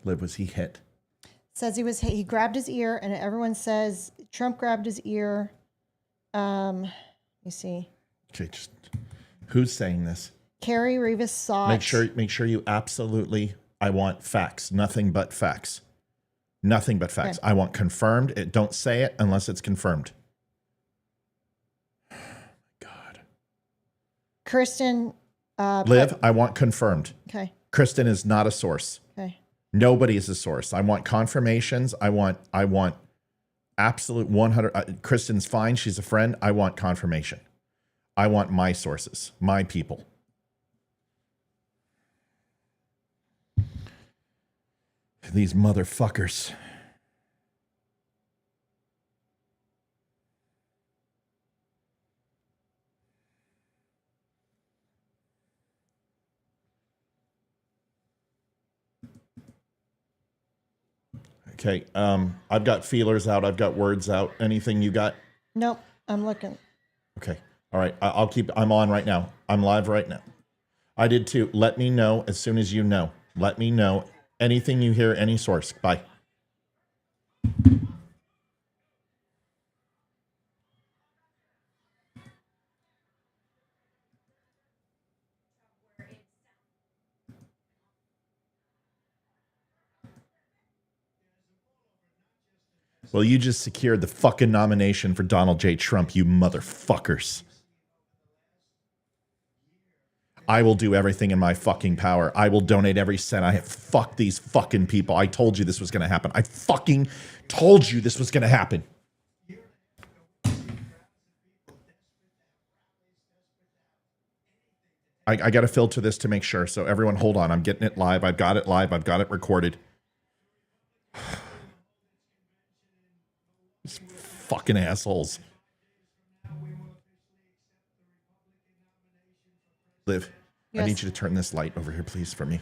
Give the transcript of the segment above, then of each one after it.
Liv, was he hit? Says he grabbed his ear, and everyone says Trump grabbed his ear. Let me see. Okay, just who's saying this? Carrie Rivas saw it. Make sure you absolutely. I want facts. Nothing but facts. Nothing but facts. Okay. I want confirmed. Don't say it unless it's confirmed. God. Kristen. Liv, I want confirmed. Okay. Kristen is not a source. Okay. Nobody is a source. I want confirmations. I want absolute 100. Kristen's fine. She's a friend. I want confirmation. I want my sources, my people. These motherfuckers. Okay, I've got feelers out. I've got words out. Anything you got? Nope, I'm looking. Okay, all right. I'm on right now. I'm live right now. I did too. Let me know as soon as you know. Let me know anything you hear, any source. Bye. Well, you just secured the fucking nomination for Donald J. Trump, you motherfuckers. I will do everything in my fucking power. I will donate every cent I have. Fuck these fucking people. I told you this was going to happen. I fucking told you this was going to happen. I got to filter this to make sure. So everyone, hold on. I'm getting it live. I've got it live. I've got it recorded. These fucking assholes. Liv, yes. I need you to turn this light over here, please, for me.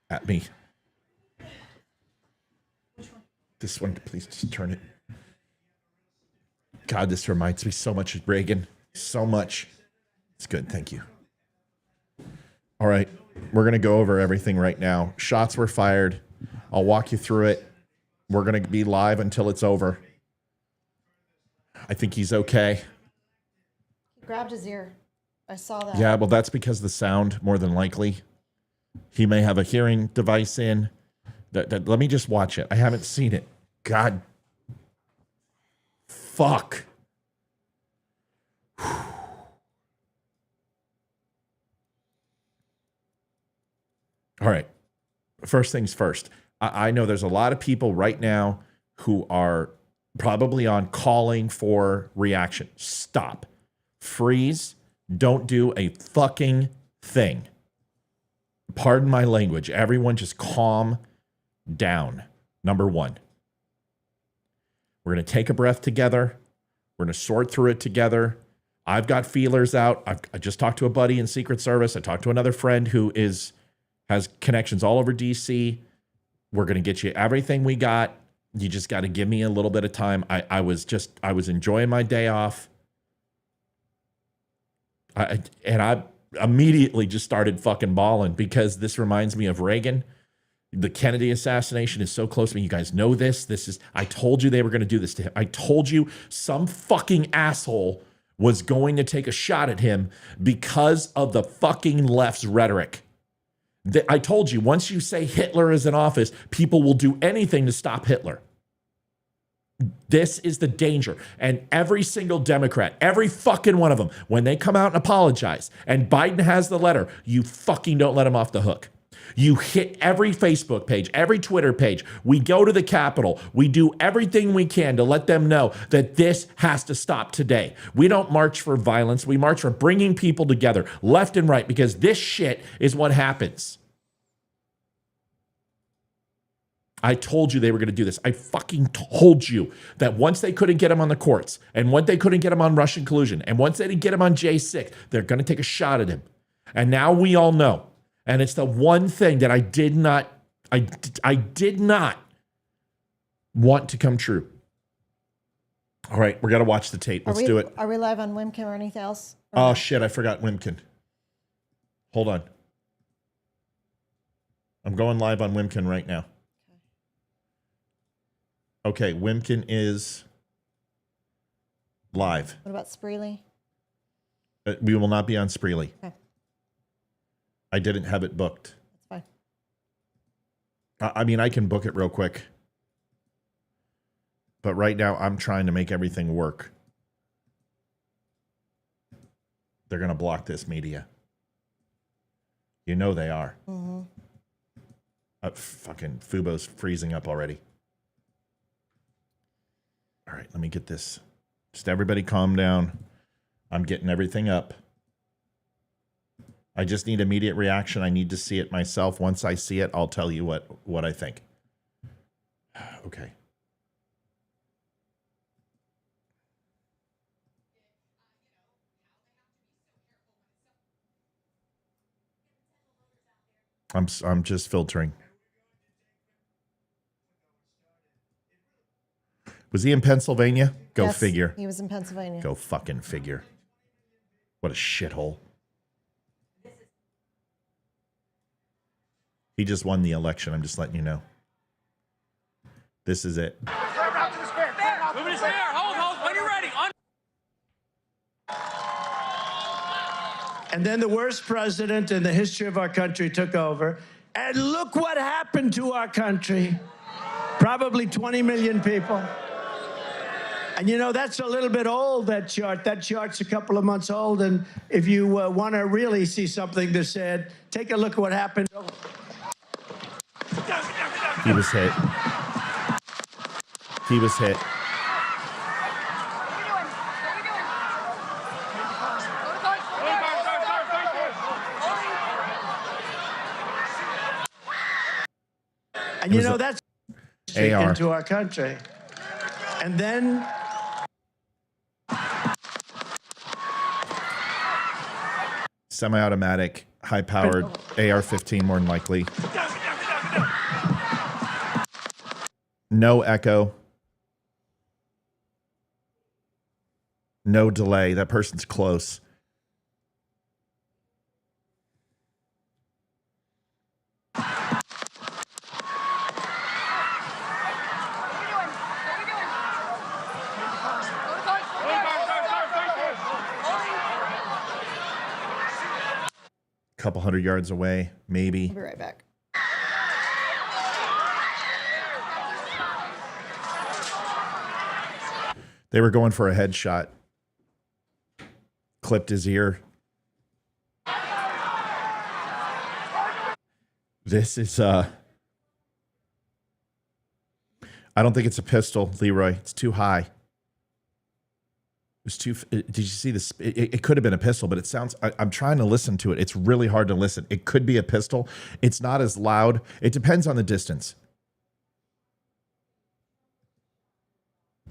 At me. Which one? This one, please, just turn it. God, this reminds me so much of Reagan. So much. It's good. Thank you. All right. We're going to go over everything right now. Shots were fired. I'll walk you through it. We're going to be live until it's over. I think he's okay. He grabbed his ear. I saw that. Yeah, well, that's because the sound, more than likely. He may have a hearing device in. Let me just watch it. I haven't seen it. God. Fuck. All right. First things first. I know there's a lot of people right now who are probably on calling for reaction. Stop. Freeze. Don't do a fucking thing. Pardon my language. Everyone just calm down. Number one. We're going to take a breath together. We're going to sort through it together. I've got feelers out. I just talked to a buddy in Secret Service. I talked to another friend who has connections all over DC. We're going to get you everything we got. You just got to give me a little bit of time. I was enjoying my day off. I immediately just started fucking bawling because this reminds me of Reagan. The Kennedy assassination is so close to me. You guys know this. I told you they were going to do this to him. I told you some fucking asshole was going to take a shot at him because of the fucking left's rhetoric. I told you, once you say Hitler is in office, people will do anything to stop Hitler. This is the danger. And every single Democrat, every fucking one of them, when they come out and apologize, and Biden has the letter, you fucking don't let him off the hook. You hit every Facebook page, every Twitter page. We go to the Capitol. We do everything we can to let them know that this has to stop today. We don't march for violence. We march for bringing people together, left and right, because this shit is what happens. I told you they were going to do this. I fucking told you that once they couldn't get him on the courts, and once they couldn't get him on Russian collusion, and once they didn't get him on J6, they're going to take a shot at him. And now we all know. And it's the one thing that I did not want to come true. All right, we're going to watch the tape. Let's do it. Are we live on Wimkin or anything else? Oh, shit, I forgot Wimkin. Hold on. I'm going live on Wimkin right now. Okay, Wimpkin is live. What about Spreely? We will not be on Spreely. Okay. I didn't have it booked. That's fine. I mean, I can book it real quick. But right now, I'm trying to make everything work. They're going to block this media. You know they are. Mm-hmm. Fucking Fubo's freezing up already. All right, let me get this. Just everybody calm down. I'm getting everything up. I just need immediate reaction. I need to see it myself. Once I see it, I'll tell you what I think. Okay. I'm just filtering. Was he in Pennsylvania? Go Yes, figure. He was in Pennsylvania. Go fucking figure. What a shithole. He just won the election. I'm just letting you know. This is it. Move to spare. Hold. When you're ready. And then the worst president in the history of our country took over. And look what happened to our country. Probably 20 million people. And you know, that's a little bit old, that chart. That chart's a couple of months old. And if you want to really see something that's said, take a look at what happened. He was hit. He was hit. And you know, that's AR. into our country. And then Semi-automatic, high-powered AR-15 more than likely. No echo. No delay. That person's close. Couple hundred yards away, maybe. I'll be right back. They were going for a headshot. Clipped his ear. This is I don't think it's a pistol, Leroy. It's too high. It's too. Did you see this? It could have been a pistol, but it sounds. I'm trying to listen to it. It's really hard to listen. It could be a pistol. It's not as loud. It depends on the distance.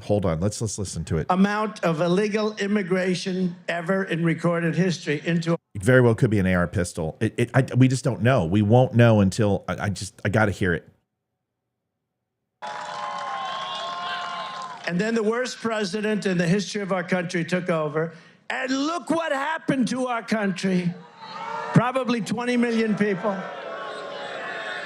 Hold on. Let's listen to it. amount of illegal immigration ever in recorded history into. It very well could be an AR pistol. We just don't know. We won't know until I got to hear it. And then the worst president in the history of our country took over. And look what happened to our country. Probably 20 million people.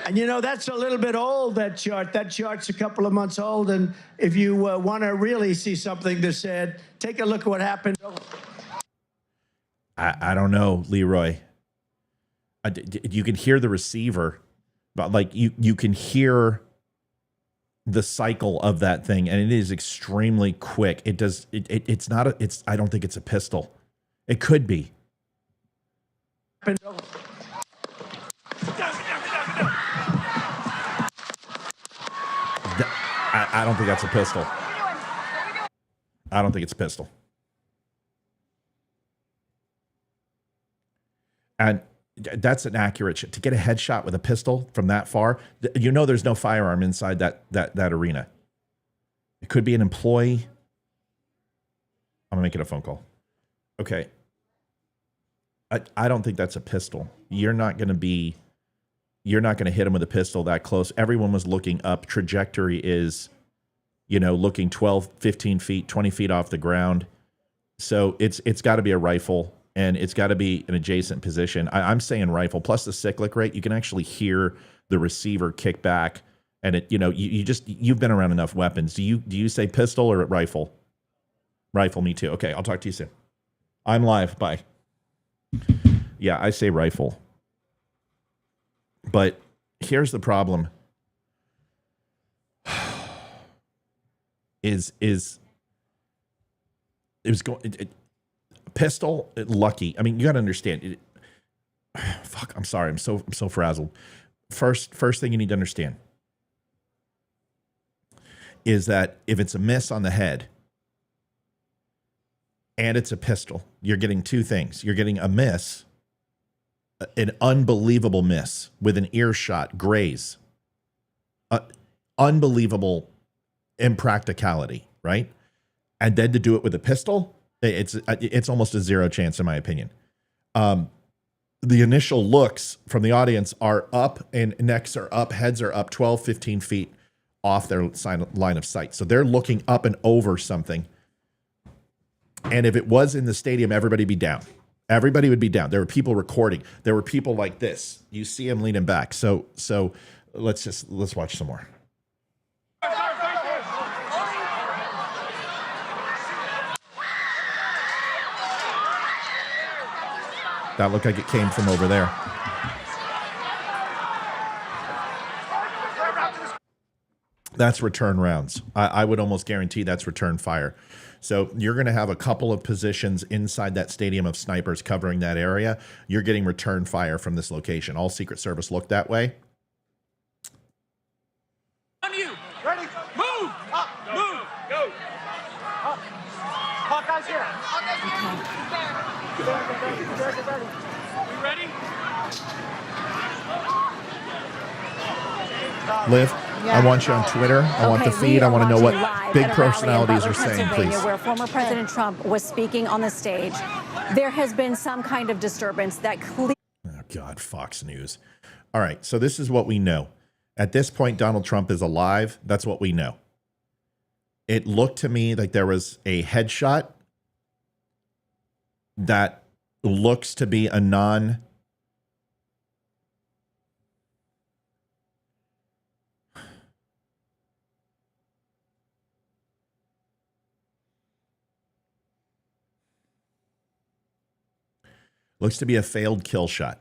And you know, that's a little bit old, that chart. That chart's a couple of months old. And if you want to really see something that's said, take a look at what happened. I don't know, Leroy. You can hear the receiver, but like you can hear the cycle of that thing, and it is extremely quick. It's not I don't think it's a pistol. It could be. I don't think that's a pistol. I don't think it's a pistol. And that's an accurate shot. To get a headshot with a pistol from that far, you know there's no firearm inside that arena. It could be an employee. I'm making a phone call. Okay. I don't think that's a pistol. You're not going to hit him with a pistol that close. Everyone was looking up. Trajectory is, looking 12, 15 feet, 20 feet off the ground. So it's got to be a rifle. And it's got to be an adjacent position. I'm saying rifle. Plus the cyclic rate, you can actually hear the receiver kick back And you've been around enough weapons. Do you say pistol or rifle? Rifle, me too. Okay, I'll talk to you soon. I'm live. Bye. Yeah, I say rifle. But here's the problem. Pistol, lucky. I mean, you got to understand. Fuck, I'm sorry. I'm so frazzled. First thing you need to understand is that if it's a miss on the head and it's a pistol, you're getting two things. You're getting a miss, an unbelievable miss with an earshot, graze, unbelievable impracticality, right? And then to do it with a pistol, it's almost a zero chance in my opinion. The initial looks from the audience are up and necks are up, heads are up 12, 15 feet off their line of sight. So they're looking up and over something. And if it was in the stadium, everybody would be down. Everybody would be down. There were people recording. There were people like this. You see him leaning back. So let's watch some more. That looked like it came from over there. That's return rounds. I would almost guarantee that's return fire. So you're going to have a couple of positions inside that stadium of snipers covering that area. You're getting return fire from this location. All Secret Service looked that way. On you. Ready? Move. Up. Move. Go. Up. Hawkeye's here. You ready? Liv, I want you on Twitter. I want the feed. I want to know what big personalities are saying, please. Where former President Trump was speaking on the stage, there has been some kind of disturbance that clearly. Oh, God, Fox News. All right, so this is what we know. At this point, Donald Trump is alive. That's what we know. It looked to me like there was a headshot that looks to be a looks to be a failed kill shot.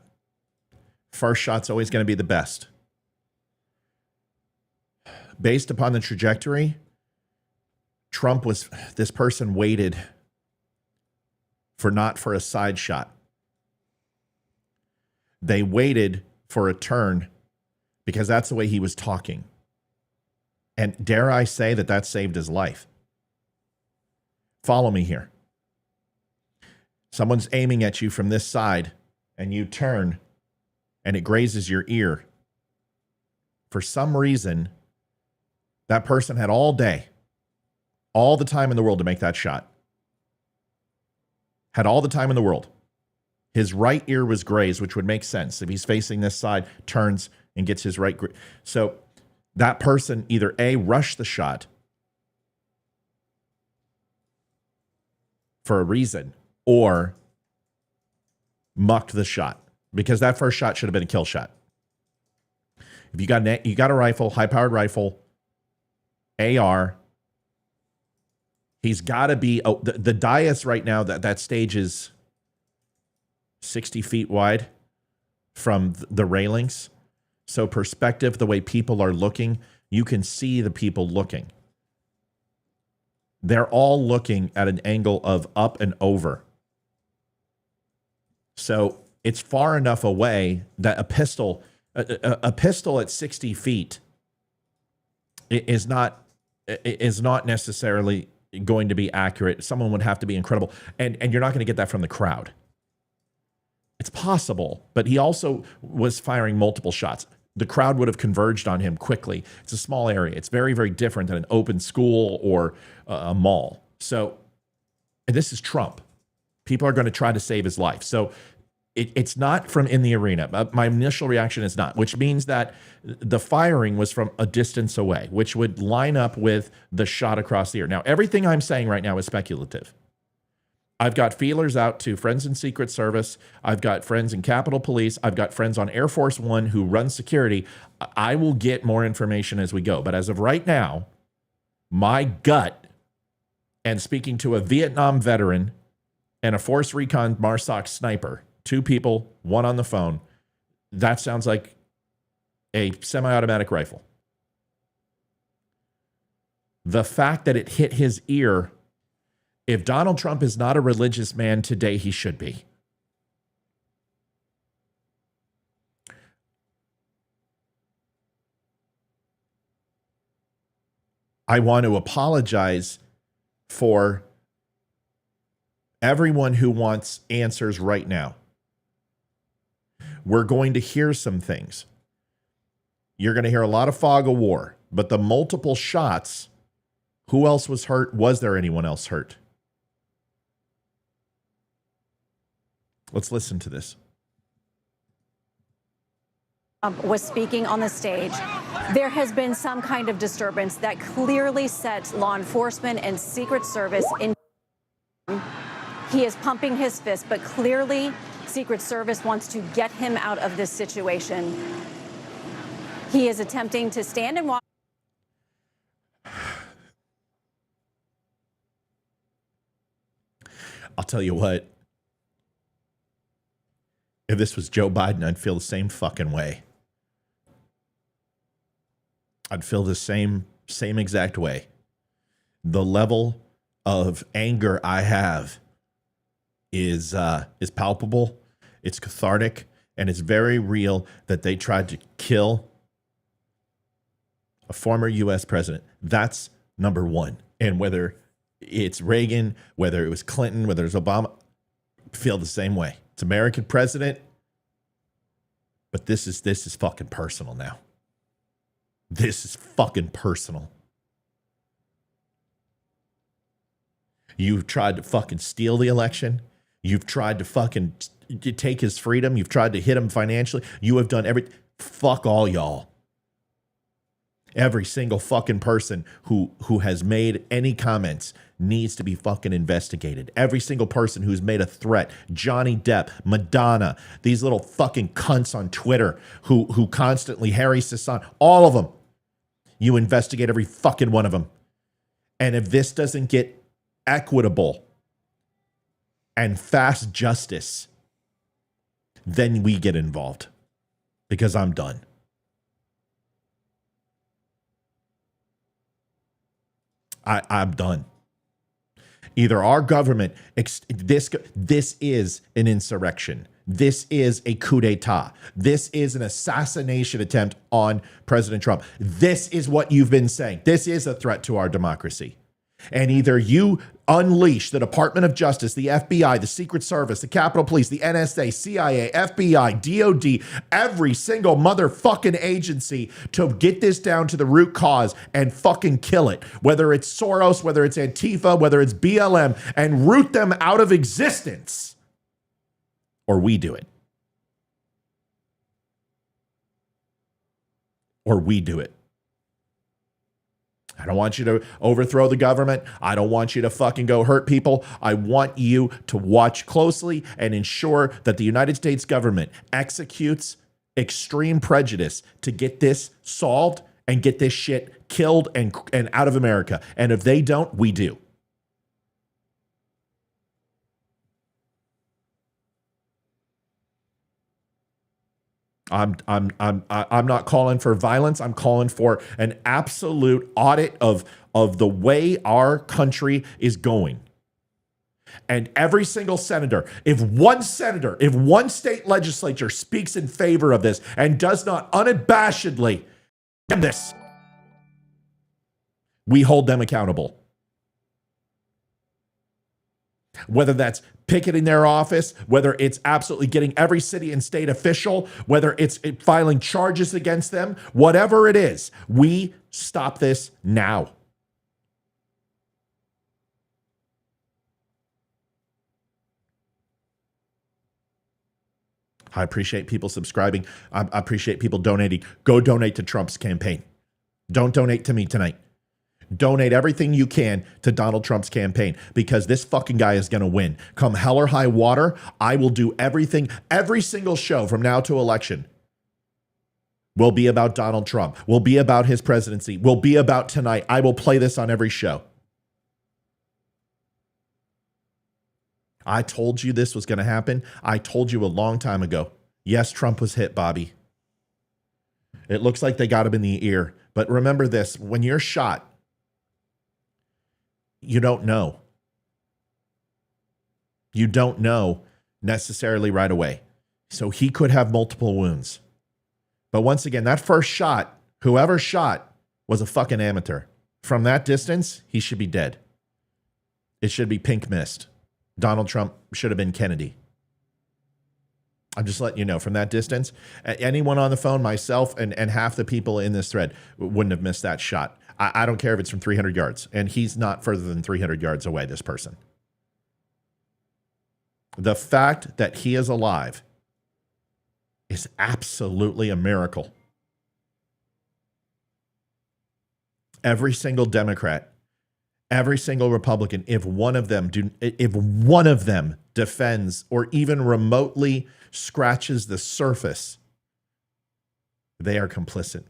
First shot's always going to be the best. Based upon the trajectory, this person waited not for a side shot. They waited for a turn because that's the way he was talking. And dare I say that saved his life. Follow me here. Someone's aiming at you from this side and you turn and it grazes your ear. For some reason, that person had all day, all the time in the world to make that shot. Had all the time in the world. His right ear was grazed, which would make sense. If he's facing this side, turns and gets his right. So that person either A, rushed the shot for a reason, or mucked the shot, because that first shot should have been a kill shot. If you got a rifle, high-powered rifle, AR, he's got to be the dais right now. That stage is 60 feet wide from the railings. So perspective, the way people are looking, you can see the people looking. They're all looking at an angle of up and over. So it's far enough away that a pistol at 60 feet is not necessarily going to be accurate. Someone would have to be incredible. And you're not going to get that from the crowd. It's possible, but he also was firing multiple shots. The crowd would have converged on him quickly. It's a small area. It's very, very different than an open school or a mall. So, and this is Trump. People are going to try to save his life. So it's not from in the arena. My initial reaction is not, which means that the firing was from a distance away, which would line up with the shot across the ear. Now, everything I'm saying right now is speculative. I've got feelers out to friends in Secret Service. I've got friends in Capitol Police. I've got friends on Air Force One who run security. I will get more information as we go. But as of right now, my gut, and speaking to a Vietnam veteran and a Force Recon MARSOC sniper, 2 people, 1 on the phone, that sounds like a semi-automatic rifle. The fact that it hit his ear, if Donald Trump is not a religious man today, he should be. I want to apologize for everyone who wants answers right now. We're going to hear some things. You're going to hear a lot of fog of war, but the multiple shots, who else was hurt? Was there anyone else hurt? Let's listen to this. Was speaking on the stage. There has been some kind of disturbance that clearly set law enforcement and Secret Service in. He is pumping his fist, but clearly Secret Service wants to get him out of this situation. He is attempting to stand and walk. I'll tell you what. If this was Joe Biden, I'd feel the same fucking way. I'd feel the same exact way. The level of anger I have is palpable. It's cathartic, and it's very real that they tried to kill a former U.S. president. That's number one. And whether it's Reagan, whether it was Clinton, whether it's Obama, feel the same way. It's American president, but this is fucking personal now. This is fucking personal. You've tried to fucking steal the election. You've tried to fucking take his freedom. You've tried to hit him financially. You have done everything. Fuck all y'all. Every single fucking person who has made any comments needs to be fucking investigated. Every single person who's made a threat, Johnny Depp, Madonna, these little fucking cunts on Twitter who constantly, Harry Sassan, all of them. You investigate every fucking one of them. And if this doesn't get equitable and fast justice, then we get involved, because I'm done. I'm done. Either our government, this is an insurrection. This is a coup d'etat. This is an assassination attempt on President Trump. This is what you've been saying. This is a threat to our democracy. And either you unleash the Department of Justice, the FBI, the Secret Service, the Capitol Police, the NSA, CIA, FBI, DOD, every single motherfucking agency to get this down to the root cause and fucking kill it. Whether it's Soros, whether it's Antifa, whether it's BLM, and root them out of existence. Or we do it. Or we do it. I don't want you to overthrow the government. I don't want you to fucking go hurt people. I want you to watch closely and ensure that the United States government executes extreme prejudice to get this solved and get this shit killed and out of America. And if they don't, we do. I'm not calling for violence. I'm calling for an absolute audit of the way our country is going. And every single senator, if one state legislature speaks in favor of this and does not unabashedly condemn this, we hold them accountable. Whether that's picketing their office, whether it's absolutely getting every city and state official, whether it's filing charges against them, whatever it is, we stop this now. I appreciate people subscribing. I appreciate people donating. Go donate to Trump's campaign. Don't donate to me tonight. Donate everything you can to Donald Trump's campaign because this fucking guy is going to win. Come hell or high water, I will do everything. Every single show from now to election will be about Donald Trump, will be about his presidency, will be about tonight. I will play this on every show. I told you this was going to happen. I told you a long time ago. Yes, Trump was hit, Bobby. It looks like they got him in the ear. But remember this, when you're shot, you don't know. You don't know necessarily right away. So he could have multiple wounds. But once again, that first shot, whoever shot was a fucking amateur. From that distance, he should be dead. It should be pink mist. Donald Trump should have been Kennedy. I'm just letting you know from that distance. Anyone on the phone, myself and half the people in this thread wouldn't have missed that shot. I don't care if it's from 300 yards. And he's not further than 300 yards away, this person. The fact that he is alive is absolutely a miracle. Every single Democrat, every single Republican, if one of them defends or even remotely scratches the surface, they are complicit.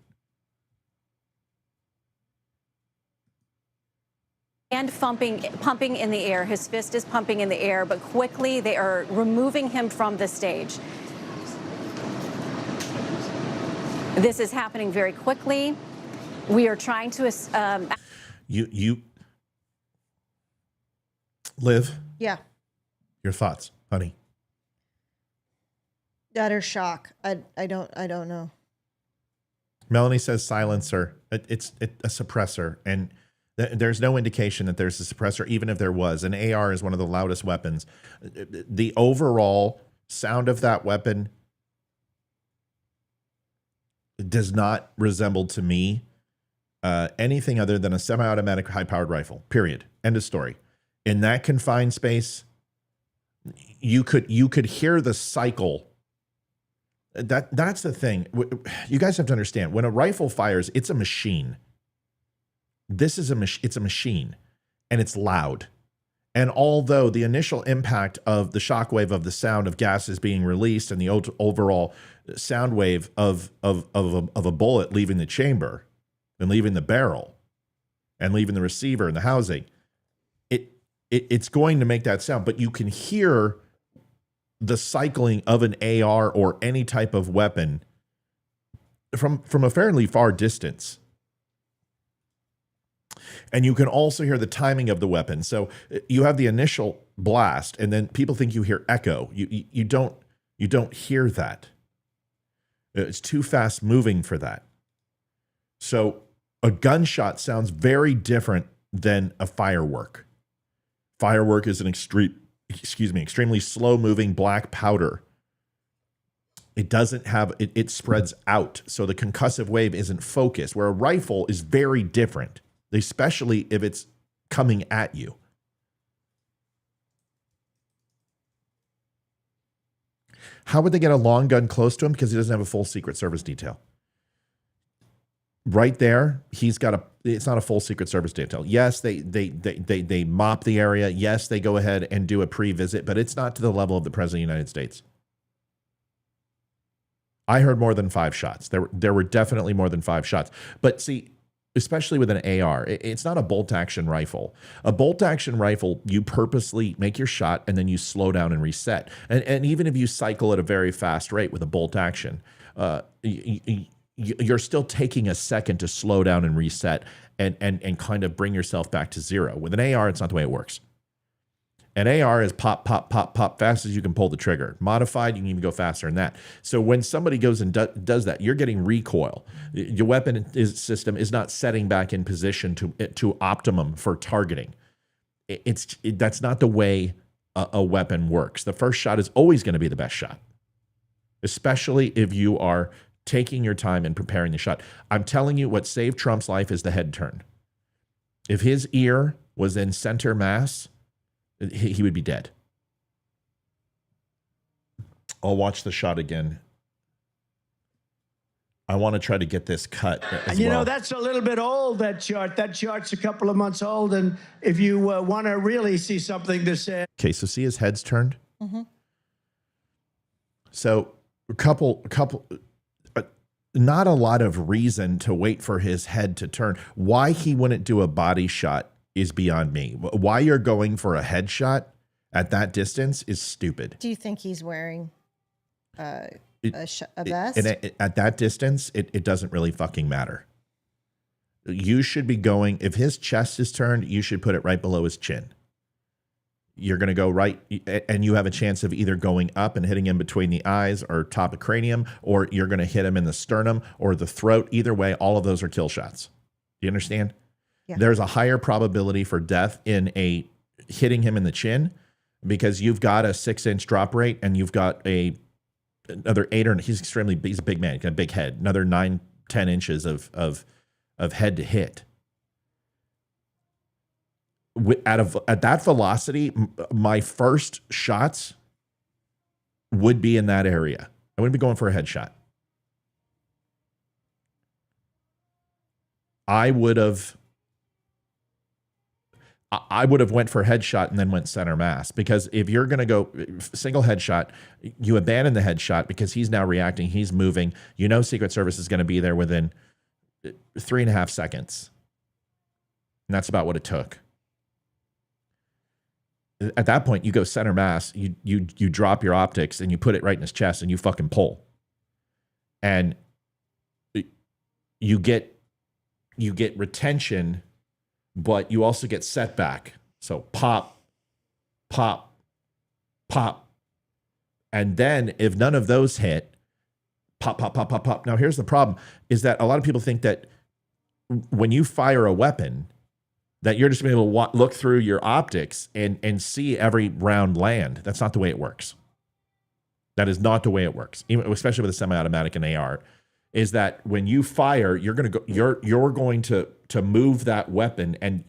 And pumping in the air. His fist is pumping in the air, but quickly they are removing him from the stage. This is happening very quickly. We are trying to... You Liv? Yeah. Your thoughts, honey? Utter shock. I don't know. Melanie says silencer. It's a suppressor, and there's no indication that there's a suppressor, even if there was. An AR is one of the loudest weapons. The overall sound of that weapon does not resemble to me anything other than a semi-automatic high-powered rifle, period. End of story. In that confined space, you could hear the cycle. That's the thing. You guys have to understand, when a rifle fires, it's a machine. This is it's a machine, and it's loud. And although the initial impact of the shockwave of the sound of gases being released and the overall sound wave of a bullet leaving the chamber and leaving the barrel and leaving the receiver and the housing, it's going to make that sound, but you can hear the cycling of an AR or any type of weapon from a fairly far distance. And you can also hear the timing of the weapon. So you have the initial blast, and then people think you hear echo. You don't hear that. It's too fast moving for that. So a gunshot sounds very different than a firework. Firework is an extremely slow moving black powder. It doesn't have, it spreads out. So the concussive wave isn't focused, where a rifle is very different, especially if it's coming at you. How would they get a long gun close to him? Because he doesn't have a full Secret Service detail. Right there, it's not a full Secret Service detail. Yes, they mop the area. Yes, they go ahead and do a pre-visit, but it's not to the level of the President of the United States. I heard more than 5 shots. There were definitely more than 5 shots. But see, especially with an AR, it's not a bolt-action rifle. A bolt-action rifle, you purposely make your shot and then you slow down and reset. And even if you cycle at a very fast rate with a bolt-action, you're still taking a second to slow down and reset and kind of bring yourself back to zero. With an AR, it's not the way it works. An AR is pop, pop, pop, pop, fast as you can pull the trigger. Modified, you can even go faster than that. So when somebody goes and does that, you're getting recoil. Your weapon system is not setting back in position to optimum for targeting. That's not the way a weapon works. The first shot is always going to be the best shot, especially if you are taking your time and preparing the shot. I'm telling you, what saved Trump's life is the head turn. If his ear was in center mass, he would be dead. I'll watch the shot again. I want to try to get this cut as And you well. know, that's a little bit old, that chart. That chart's a couple of months old. And if you want to really see something to say. Okay, so see his head's turned? So a couple, not a lot of reason to wait for his head to turn. Why he wouldn't do a body shot is beyond me. Why you're going for a headshot at that distance is stupid. Do you think he's wearing a vest? And at that distance, it doesn't really fucking matter. You should be going, if his chest is turned, you should put it right below his chin. You're going to go right, and you have a chance of either going up and hitting him between the eyes or top of cranium, or you're going to hit him in the sternum or the throat. Either way, all of those are kill shots. Do you understand? Yeah. There's a higher probability for death in hitting him in the chin, because you've got a 6-inch drop rate and you've got another 8 or he's a big man, got a big head, another 9-10 inches of head to hit. At that velocity, my first shots would be in that area. I wouldn't be going for a headshot. I would have went for a headshot and then went center mass, because if you're going to go single headshot, you abandon the headshot because he's now reacting. He's moving. You know, Secret Service is going to be there within 3.5 seconds. And that's about what it took. At that point, you go center mass, you drop your optics and you put it right in his chest and you fucking pull. And you get retention, but you also get setback. So pop, pop, pop. And then if none of those hit, pop, pop, pop, pop, pop. Now here's the problem, is that a lot of people think that when you fire a weapon, that you're just going to be able to look through your optics and see every round land. That's not the way it works. That is not the way it works, even, especially with a semi-automatic and AR. Is that when you fire, you're going to move that weapon, and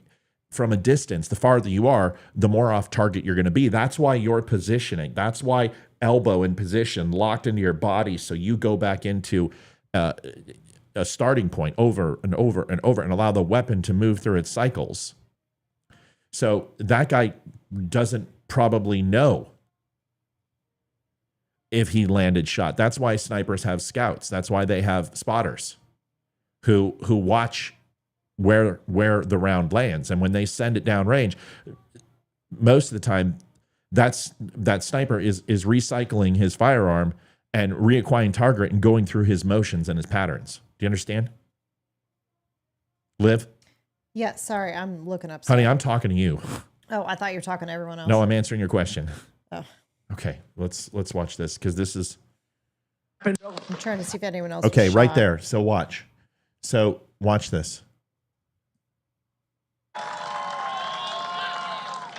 from a distance, the farther you are, the more off target you're going to be. That's why you're positioning. That's why elbow in position, locked into your body, so you go back into a starting point over and over and over, and allow the weapon to move through its cycles. So that guy doesn't probably know if he landed shot. That's why snipers have scouts. That's why they have spotters who watch where the round lands. And when they send it down range, most of the time that sniper is recycling his firearm and reacquiring target and going through his motions and his patterns. Do you understand? Liv? Yeah, sorry, I'm looking up. Honey, I'm talking to you. Oh, I thought you were talking to everyone else. No, I'm answering your question. Oh. Okay, let's watch this, because this is... I'm trying to see if anyone else Okay, was right shot. there. So watch. So watch this.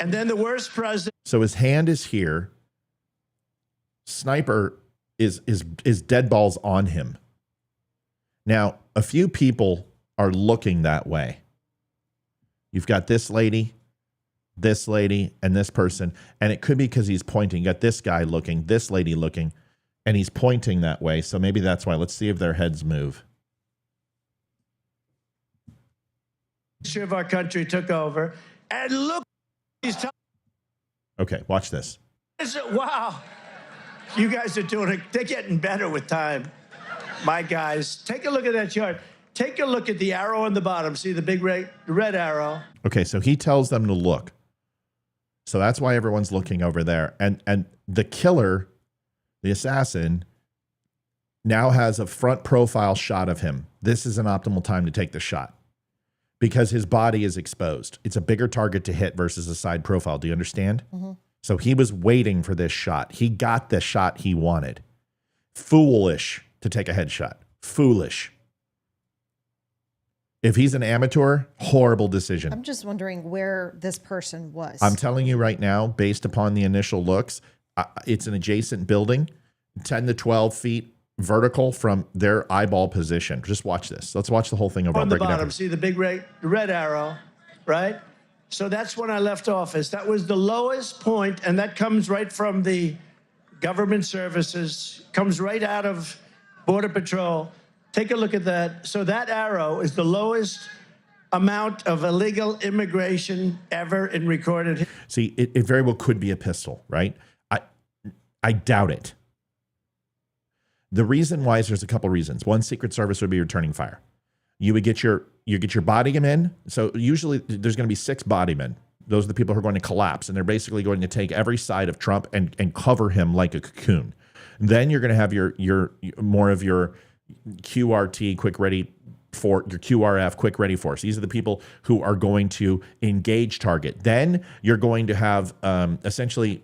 And then the worst president. So his hand is here. Sniper is dead balls on him. Now, a few people are looking that way. You've got this lady, and this person, and it could be because he's pointing. You got this guy looking, this lady looking, and he's pointing that way. So maybe that's why. Let's see if their heads move. Of our country took over, and look, Okay, watch this. wow, you guys are doing it. They're getting better with time. My guys, take a look at that chart. Take a look at the arrow on the bottom. See the big red arrow? Okay, so he tells them to look. So that's why everyone's looking over there. And the killer, the assassin, now has a front profile shot of him. This is an optimal time to take the shot because his body is exposed. It's a bigger target to hit versus a side profile. Do you understand? Mm-hmm. So he was waiting for this shot. He got the shot he wanted. Foolish to take a headshot. Foolish. If he's an amateur, horrible decision. I'm just wondering where this person was. I'm telling you right now, based upon the initial looks, it's an adjacent building, 10 to 12 feet vertical from their eyeball position. Just watch this. Let's watch the whole thing over. On the bottom, see the big red arrow, right? So that's when I left office. That was the lowest point, and that comes right from the government services, comes right out of Border Patrol. Take a look at that. So that arrow is the lowest amount of illegal immigration ever in recorded history. See, it very well could be a pistol, right? I doubt it. The reason why is there's a couple reasons. One, Secret Service would be returning fire. You would get your body men. So usually there's going to be 6 body men. Those are the people who are going to collapse, and they're basically going to take every side of Trump and cover him like a cocoon. Then you're going to have your more of your QRT, quick ready for your QRF, quick ready force. These are the people who are going to engage target. Then you're going to have essentially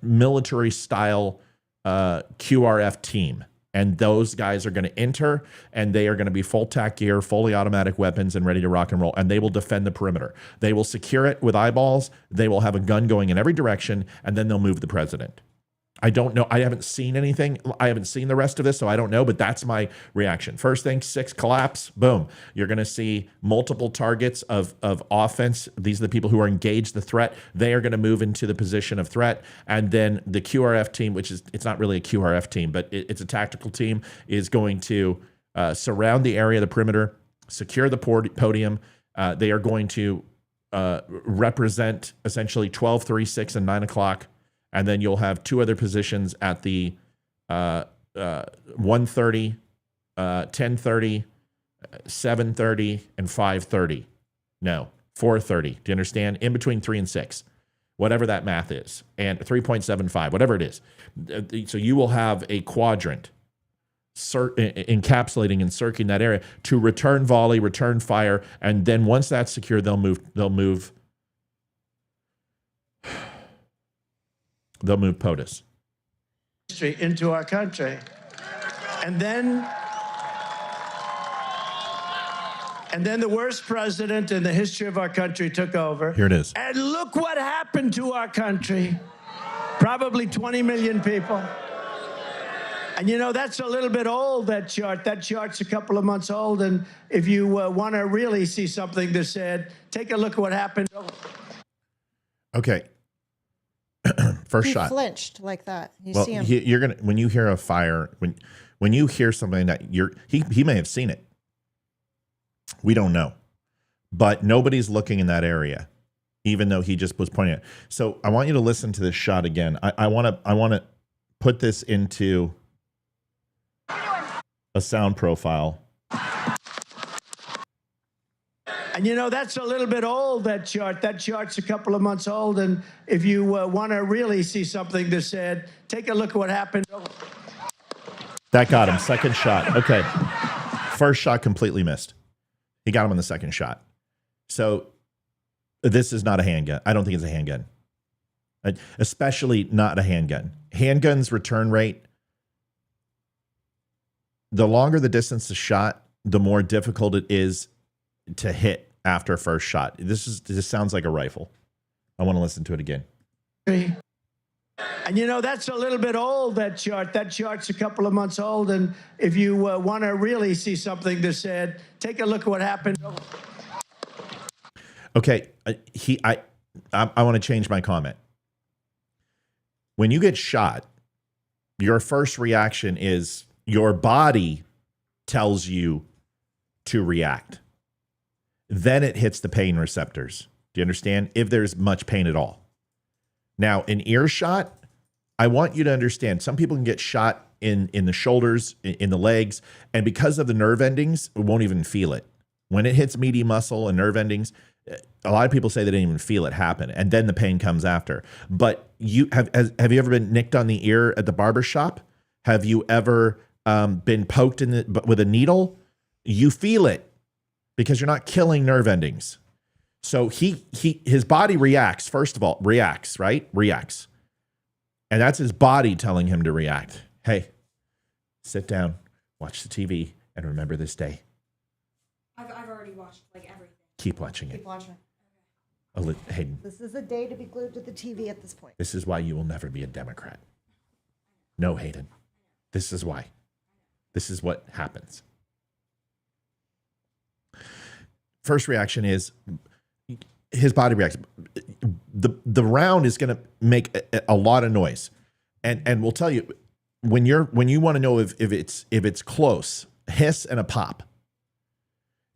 military style QRF team. And those guys are going to enter, and they are going to be full tack gear, fully automatic weapons, and ready to rock and roll. And they will defend the perimeter. They will secure it with eyeballs. They will have a gun going in every direction, and then they'll move the president. I don't know. I haven't seen anything. I haven't seen the rest of this, so I don't know, but that's my reaction. First thing, 6 collapse, boom. You're going to see multiple targets of offense. These are the people who are engaged the threat. They are going to move into the position of threat. And then the QRF team, which is, it's not really a QRF team, but it's a tactical team, is going to surround the area, the perimeter, secure the podium. They are going to represent essentially 12, 3, 6, and 9 o'clock. And then you'll have 2 other positions at the 1:30, 10:30, 7:30, and 5:30. No, 4:30. Do you understand? In between 3 and 6, whatever that math is, and 3.75, whatever it is. So you will have a quadrant encapsulating and circling that area to return volley, return fire, and then once that's secure, they'll move POTUS into our country. And then the worst president in the history of our country took over. Here it is. And look what happened to our country. Probably 20 million people. And you know, that's a little bit old, that chart. That chart's a couple of months old. And if you want to really see something that's said, take a look at what happened. Okay. First He shot. flinched like that. You Well, see him. you're gonna, when you hear a fire, when you hear something that he may have seen it. We don't know, but nobody's looking in that area, even though he just was pointing it. So I want you to listen to this shot again. I want to put this into a sound profile. And you know, that's a little bit old, that chart. That chart's a couple of months old. And if you want to really see something that's said, take a look at what happened. That got him. Second shot. Okay. First shot completely missed. He got him on the second shot. So this is not a handgun. I don't think it's a handgun. Especially not a handgun. Handguns return rate, the longer the distance is shot, the more difficult it is to hit after a first shot. This sounds like a rifle. I want to listen to it again. And you know, that's a little bit old, that chart. That chart's a couple of months old. And if you want to really see something that's said, take a look at what happened. Okay, I want to change my comment. When you get shot, your first reaction is your body tells you to react. Then it hits the pain receptors. Do you understand? If there's much pain at all. Now, in earshot, I want you to understand, some people can get shot in the shoulders, in the legs, and because of the nerve endings, we won't even feel it. When it hits meaty muscle and nerve endings, a lot of people say they didn't even feel it happen, and then the pain comes after. But you have you ever been nicked on the ear at the barber shop? Have you ever been poked with a needle? You feel it because you're not killing nerve endings. So his body reacts. First of all, reacts, right? Reacts, and that's his body telling him to react. Hey, sit down, watch the TV, and remember this day. I've already watched like everything. Keep watching it. Keep watching. Hayden, This is a day to be glued to the TV at this point. this is why you will never be a Democrat. No, Hayden. This is why. This is what happens. First reaction is his body reacts. The round is going to make a lot of noise, and we'll tell you when you want to know if it's close. hiss and a pop.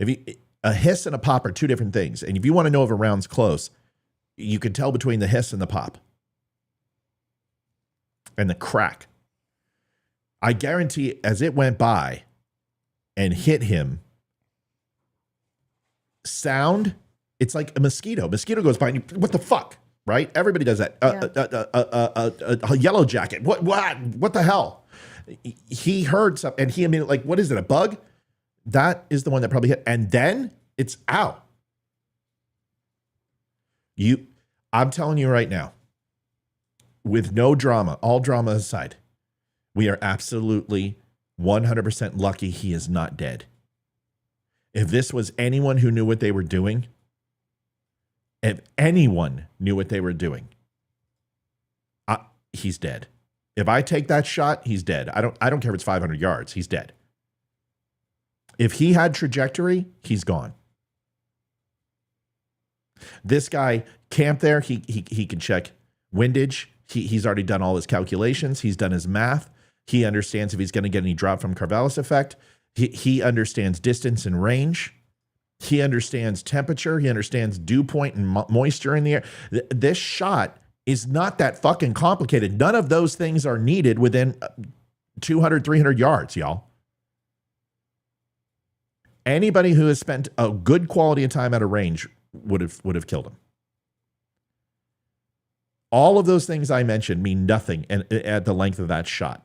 A hiss and a pop are two different things. And if you want to know if a round's close, you can tell between the hiss and the pop. And the crack. I guarantee as it went by and hit him, sound, it's like a mosquito. Mosquito goes by and you, what the fuck? Right? Everybody does that. A yellow jacket. What the hell? He heard something and he immediately, like, what is it? A bug? That is the one that probably hit. And then it's out. I'm telling you right now, with no drama, all drama aside, we are absolutely 100% lucky he is not dead. If this was anyone who knew what they were doing, if anyone knew what they were doing, he's dead. If I take that shot, he's dead. I don't care if it's 500 yards. He's dead. If he had trajectory, he's gone. This guy camped there. He can check windage. He's already done all his calculations. He's done his math. He understands if he's going to get any drop from Corvallis effect. He understands distance and range. He understands temperature. He understands dew point and moisture in the air. This shot is not that fucking complicated. None of those things are needed within 200, 300 yards, y'all. Anybody who has spent a good quality of time at a range would have killed him. All of those things I mentioned mean nothing at the length of that shot.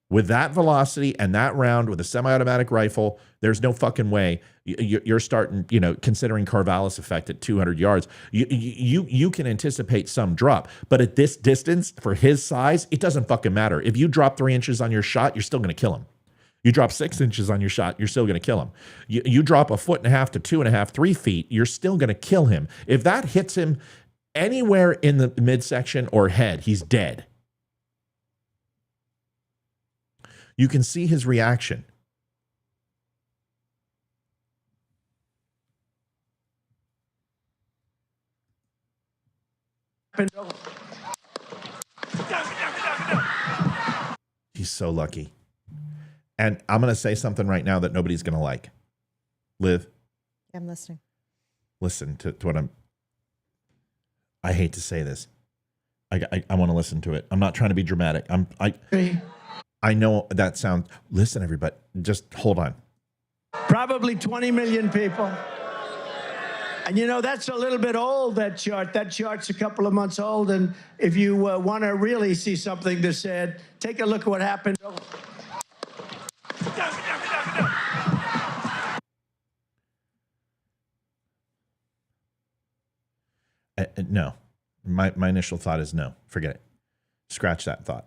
With that velocity and that round with a semi-automatic rifle, there's no fucking way you're starting, considering Corvallis effect at 200 yards. You can anticipate some drop, but at this distance for his size, it doesn't fucking matter. If you drop 3 inches on your shot, you're still going to kill him. You drop 6 inches on your shot, you're still going to kill him. You drop 1.5 to 2.5, 3 feet, you're still going to kill him. If that hits him anywhere in the midsection or head, he's dead. You can see his reaction. He's so lucky. And I'm going to say something right now that nobody's going to like. Liv. I'm listening. Listen to what I hate to say this. I want to listen to it. I'm not trying to be dramatic. I know that sounds. Listen, everybody, just hold on. Probably 20 million people. And that's a little bit old, that chart. That chart's a couple of months old. And if you want to really see something that said, take a look at what happened. No. My initial thought is no. Forget it. Scratch that thought.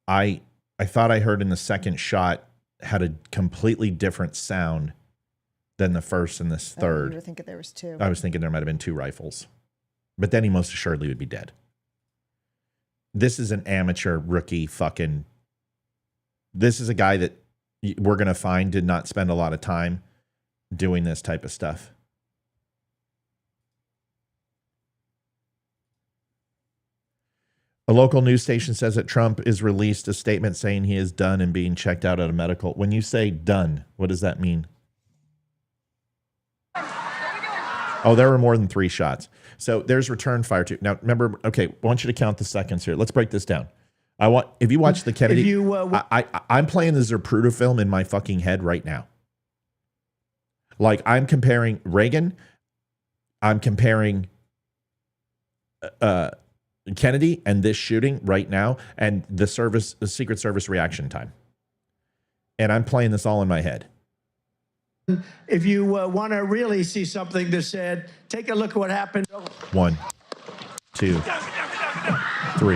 I thought I heard in the second shot had a completely different sound than the first and this third. You were thinking there was 2. I was thinking there might have been 2 rifles. But then he most assuredly would be dead. This is an amateur rookie fucking... This is a guy that we're going to find did not spend a lot of time doing this type of stuff. A local news station says that Trump is released a statement saying he is done and being checked out at a medical. When you say done, what does that mean? Oh, there were more than 3 shots. So there's return fire too. Now, remember, okay, I want you to count the seconds here. Let's break this down. If you watch the Kennedy, I'm playing the Zapruder film in my fucking head right now. Like I'm comparing Reagan, I'm comparing Kennedy and this shooting right now and the Secret Service reaction time. And I'm playing this all in my head. If you want to really see something that said, take a look at what happened. 1, 2, 3,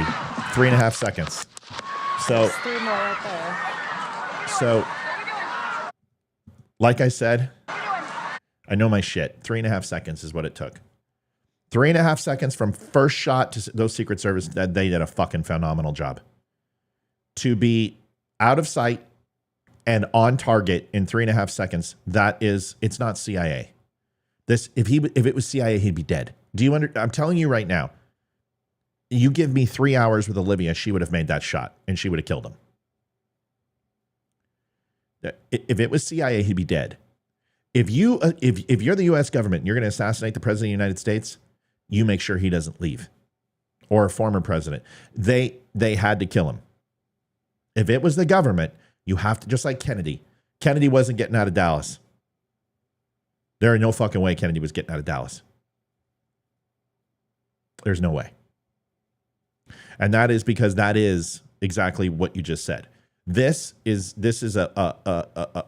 3.5 seconds. So, 3 more right there. So, like I said, I know my shit. 3.5 seconds is what it took. 3.5 seconds from first shot to those Secret Service, they did a fucking phenomenal job. To be out of sight and on target in 3.5 seconds, it's not CIA. If it was CIA, he'd be dead. I'm telling you right now, you give me 3 hours with Olivia, she would have made that shot and she would have killed him. If it was CIA, he'd be dead. If you're the U.S. government and you're going to assassinate the president of the United States, you make sure he doesn't leave, or a former president. They had to kill him. If it was the government, you have to, just like Kennedy. Kennedy wasn't getting out of Dallas. There ain't no fucking way Kennedy was getting out of Dallas. There's no way. And that is because that is exactly what you just said. This is a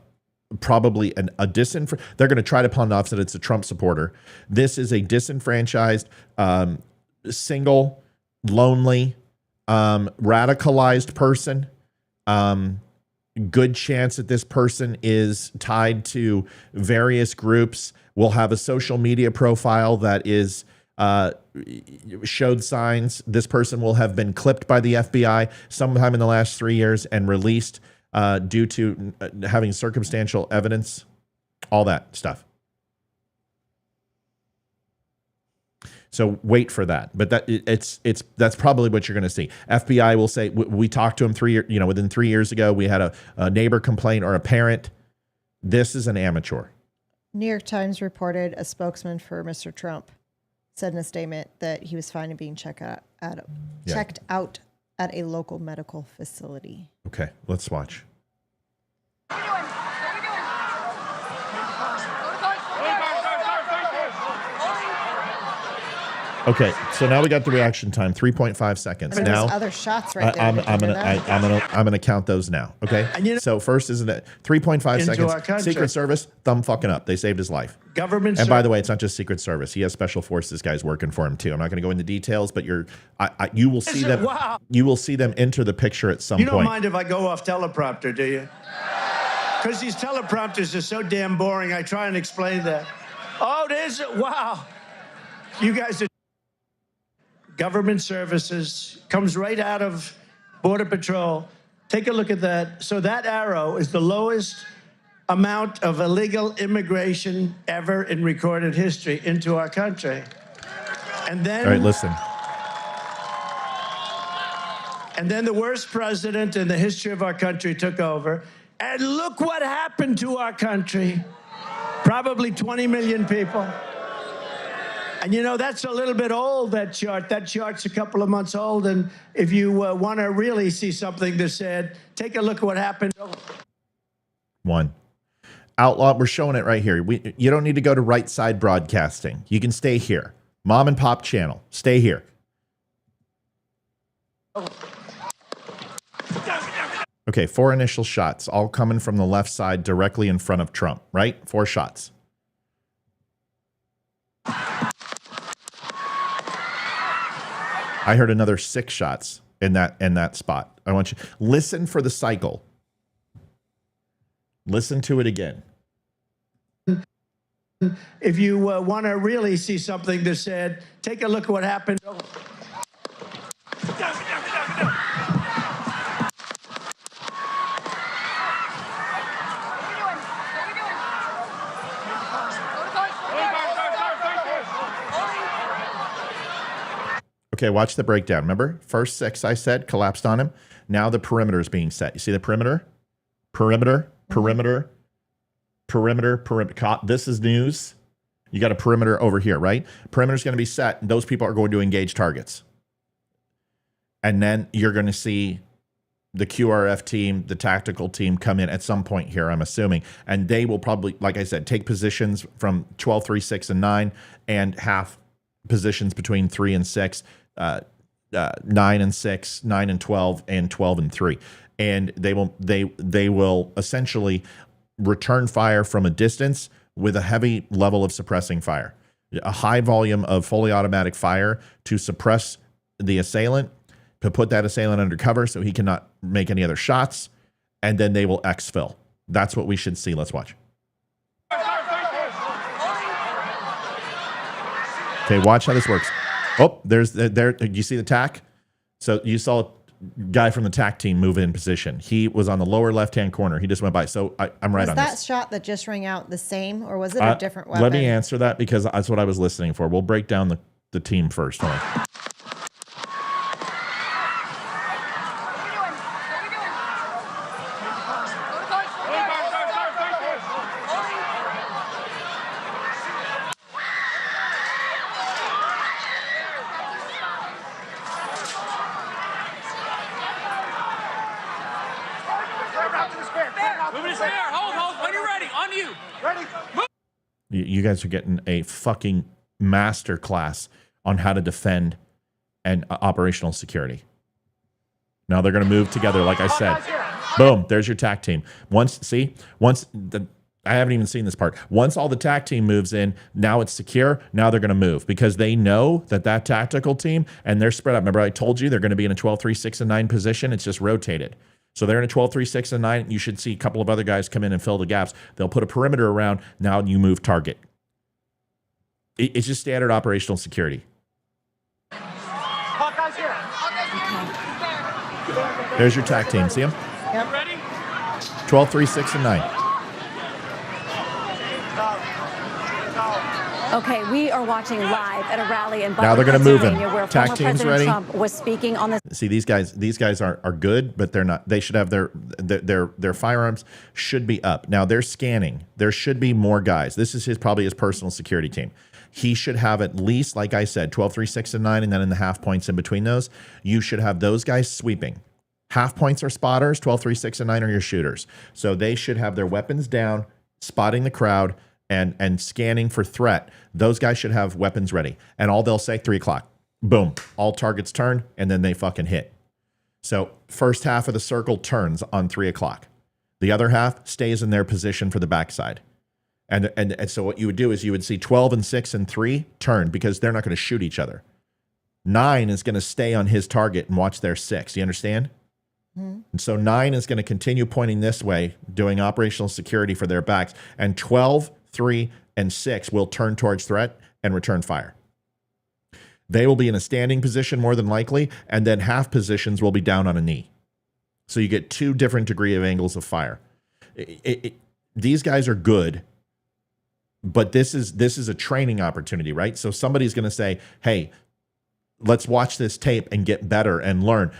probably a disenfranchised. They're going to try to pawn off that it's a Trump supporter. This is a disenfranchised, single, lonely, radicalized person. Good chance that this person is tied to various groups. Will have a social media profile that is showed signs. This person will have been clipped by the FBI sometime in the last 3 years and released due to having circumstantial evidence, all that stuff. So wait for that. But that's probably what you're going to see. FBI will say, we talked to him within 3 years ago, we had a neighbor complaint or a parent. This is an amateur. New York Times reported a spokesman for Mr. Trump said in a statement that he was fine and being checked out at a local medical facility. Okay, let's watch. Okay, so now we got the reaction time, 3.5 seconds. There's Now other shots right there. I'm gonna count those now. Okay, so first isn't it 3.5 seconds? Secret Service, thumb fucking up. They saved his life. Government. And by the way, it's not just Secret Service. He has special forces guys working for him too. I'm not going to go into details, but you will see them. Wow. You will see them enter the picture at some You point. don't mind if I go off teleprompter, do you? Because these teleprompters are so damn boring. I try and explain that. Oh, there's wow. You guys are. Government services comes right out of Border Patrol. Take a look at that. So that arrow is the lowest amount of illegal immigration ever in recorded history into our country. And then, all right, listen. And then the worst president in the history of our country took over. And look what happened to our country. Probably 20 million people. And you know, that's a little bit old, that chart. That chart's a couple of months old. And if you want to really see something that's said, take a look at what happened. One. Outlaw, we're showing it right here. You don't need to go to Right Side Broadcasting. You can stay here. Mom and Pop channel. Stay here. Okay, 4 initial shots, all coming from the left side directly in front of Trump, right? 4 shots. I heard another 6 shots in that spot. I want you listen for the cycle. Listen to it again. If you want to really see something that's said, take a look at what happened. Okay, watch the breakdown. Remember, first 6 I said collapsed on him. Now the perimeter is being set. You see the perimeter? Perimeter. This is news. You got a perimeter over here, right? Perimeter is going to be set, and those people are going to engage targets. And then you're going to see the QRF team, the tactical team come in at some point here, I'm assuming. And they will probably, like I said, take positions from 12, 3, 6, and 9, and half positions between 3 and 6. 9 and 6, 9 and 12, and 12 and 3, and they will essentially return fire from a distance with a heavy level of suppressing fire, a high volume of fully automatic fire to suppress the assailant, to put that assailant under cover so he cannot make any other shots, and then they will exfil. That's what we should see. Let's watch. Okay, watch how this works. Oh, there. You see the TAC? So you saw a guy from the TAC team move in position. He was on the lower left-hand corner. He just went by. So I'm right on this. Was that shot that just rang out the same, or was it a different weapon? Let me answer that because that's what I was listening for. We'll break down the team first. Hold on. You guys are getting a fucking master class on how to defend and operational security. Now they're going to move together, like I said. Boom, there's your TAC team. I haven't even seen this part. Once all the TAC team moves in, now it's secure. Now they're going to move because they know that tactical team, and they're spread out. Remember I told you they're going to be in a 12, 3, 6, and 9 position. It's just rotated. So they're in a 12, 3, 6, and 9. You should see a couple of other guys come in and fill the gaps. They'll put a perimeter around. Now you move target. It's just standard operational security. Hawkeye's here. There's your TAC team. See them? Yep. Ready? 12, 3, 6, and 9. Okay, we are watching live at a rally in Now they're going to move him. where TAC former team's President ready. Trump was speaking on the See, these guys are good, but they're not. They should have their firearms should be up. Now they're scanning. There should be more guys. This is probably his personal security team. He should have at least, like I said, 12, 3, 6, and 9, and then in the half points in between those, you should have those guys sweeping. Half points are spotters, 12, 3, 6, and 9 are your shooters. So they should have their weapons down, spotting the crowd, and scanning for threat. Those guys should have weapons ready. And all they'll say, 3 o'clock. Boom. All targets turn, and then they fucking hit. So first half of the circle turns on 3 o'clock. The other half stays in their position for the backside. And so what you would do is you would see 12 and 6 and 3 turn because they're not going to shoot each other. 9 is going to stay on his target and watch their 6. You understand? Mm-hmm. And so 9 is going to continue pointing this way, doing operational security for their backs. And 12, 3, and 6 will turn towards threat and return fire. They will be in a standing position more than likely, and then half positions will be down on a knee. So you get 2 different degree of angles of fire. These guys are good, but this is a training opportunity, right? So somebody's going to say, hey, let's watch this tape and get better and learn.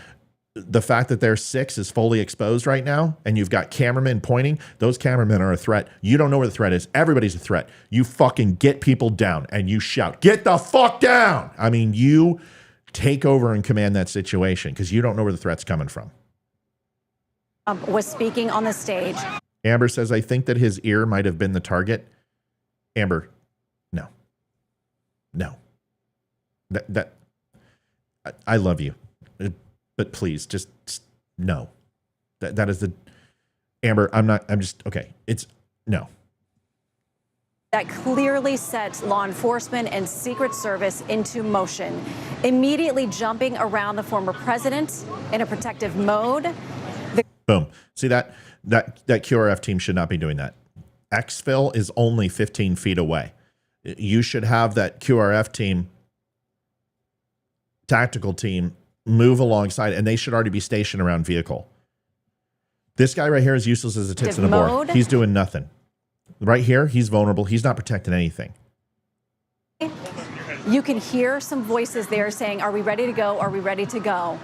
The fact that their 6 is fully exposed right now and you've got cameramen pointing, those cameramen are a threat. You don't know where the threat is. Everybody's a threat. You fucking get people down and you shout, get the fuck down. I mean, you take over and command that situation because you don't know where the threat's coming from. Was speaking on the stage. Amber says, I think that his ear might have been the target. Amber, no. I love you. But please, just no. That is the Amber. I'm just okay. It's no. That clearly sets law enforcement and Secret Service into motion, immediately jumping around the former president in a protective mode. Boom. See that QRF team should not be doing that. Exfil is only 15 feet away. You should have that QRF team, tactical team, move alongside, and they should already be stationed around vehicle. This guy right here is useless as a tits in a board. He's doing nothing. Right here, he's vulnerable. He's not protecting anything. You can hear some voices there saying, are we ready to go? Are we ready to go?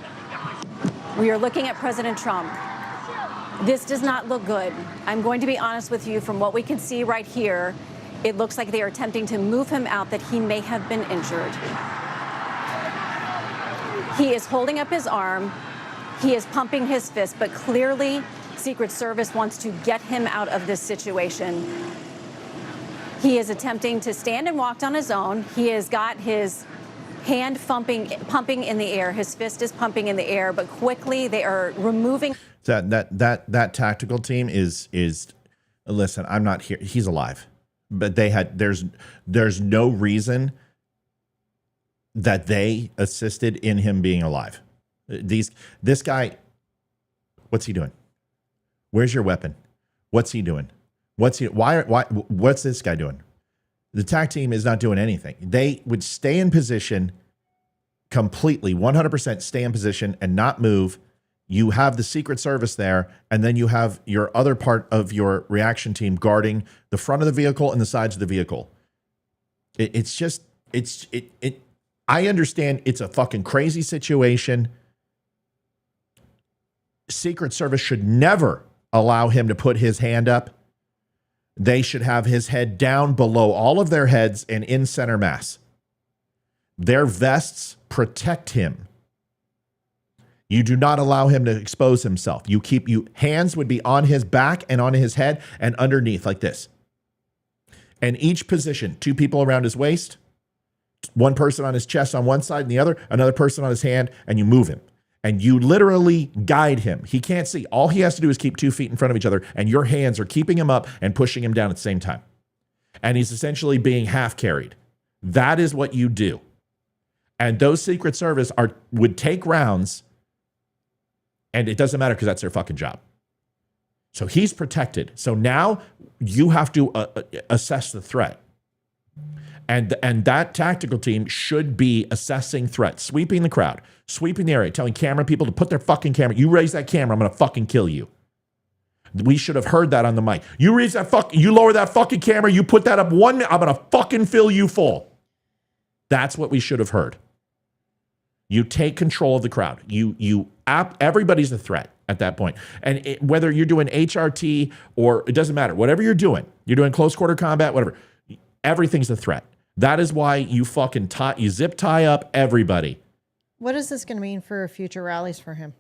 We are looking at President Trump. This does not look good. I'm going to be honest with you. From what we can see right here, it looks like they are attempting to move him out, that he may have been injured. He is holding up his arm. He is pumping his fist, but clearly Secret Service wants to get him out of this situation. He is attempting to stand and walk on his own. He has got his hand pumping in the air. His fist is pumping in the air, but quickly they are removing. That tactical team is listen, I'm not here. He's alive, but there's no reason that they assisted in him being alive. This guy, what's he doing? Where's your weapon? What's he doing? What's this guy doing? The TAC team is not doing anything. They would stay in position completely, 100% stay in position and not move. You have the Secret Service there, and then you have your other part of your reaction team guarding the front of the vehicle and the sides of the vehicle. I understand it's a fucking crazy situation. Secret Service should never allow him to put his hand up. They should have his head down below all of their heads and in center mass. Their vests protect him. You do not allow him to expose himself. Hands would be on his back and on his head and underneath like this. And each position, 2 people around his waist, 1 person on his chest on one side and the other, another person on his hand, and you move him. And you literally guide him. He can't see. All he has to do is keep 2 feet in front of each other, and your hands are keeping him up and pushing him down at the same time. And he's essentially being half carried. That is what you do. And those Secret Service would take rounds, and it doesn't matter because that's their fucking job. So he's protected. So now you have to assess the threat. And that tactical team should be assessing threats, sweeping the crowd, sweeping the area, telling camera people to put their fucking camera. You raise that camera, I'm going to fucking kill you. We should have heard that on the mic. You raise that you lower that fucking camera, you put that up 1 minute, I'm going to fucking fill you full. That's what we should have heard. You take control of the crowd. Everybody's a threat at that point. And whether you're doing HRT or it doesn't matter, whatever you're doing close quarter combat, whatever, everything's a threat. That is why you fucking you zip tie up everybody. What is this going to mean for future rallies for him?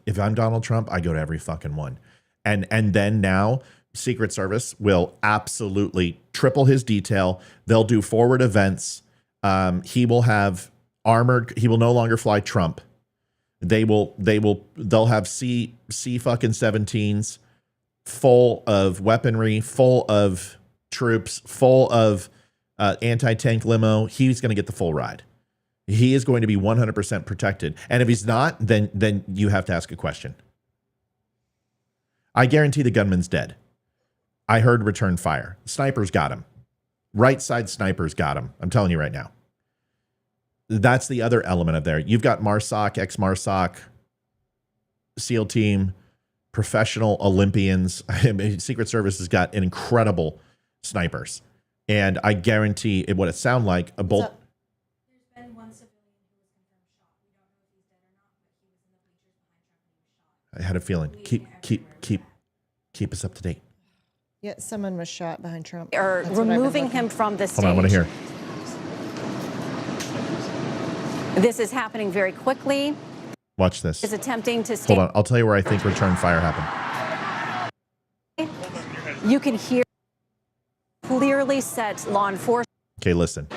If I'm Donald Trump, I go to every fucking one. And then now Secret Service will absolutely triple his detail. They'll do forward events. He will have armored. He will no longer fly Trump. They'll have C fucking 17s full of weaponry, full of troops, full of anti-tank limo. He's going to get the full ride. He is going to be 100% protected. And if he's not, then you have to ask a question. I guarantee the gunman's dead. I heard return fire. Snipers got him. Right side snipers got him. I'm telling you right now. That's the other element of there. You've got MARSOC, ex-MARSOC, SEAL team, professional Olympians. Secret Service has got an incredible snipers. And I guarantee what it sound like a bolt. There's been one civilian who was confirmed shot. We don't know if he's dead or not, but he was in the bleachers behind Trump when he was shot. I had a feeling. Keep us up to date. Yeah, someone was shot behind Trump. Or That's what I've been removing looking. him from the stage. Hold on, I want to hear. This is happening very quickly. Watch this. Is attempting to stay. Hold on. I'll tell you where I think return fire happened. You can hear clearly set law enforcement. Okay, listen.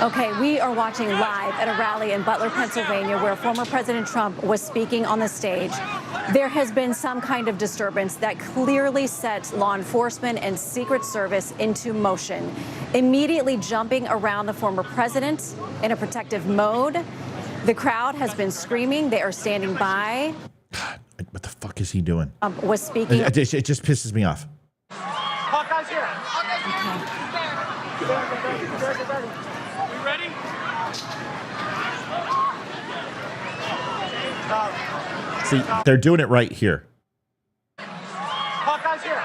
Okay, we are watching live at a rally in Butler, Pennsylvania, where former President Trump was speaking on the stage. There has been some kind of disturbance that clearly set law enforcement and Secret Service into motion, immediately jumping around the former president in a protective mode. The crowd has been screaming. They are standing by. God, what the fuck is he doing? Was speaking. It just pisses me off. Hawkeye's here. We ready? See, they're doing it right here. Hawkeye's here.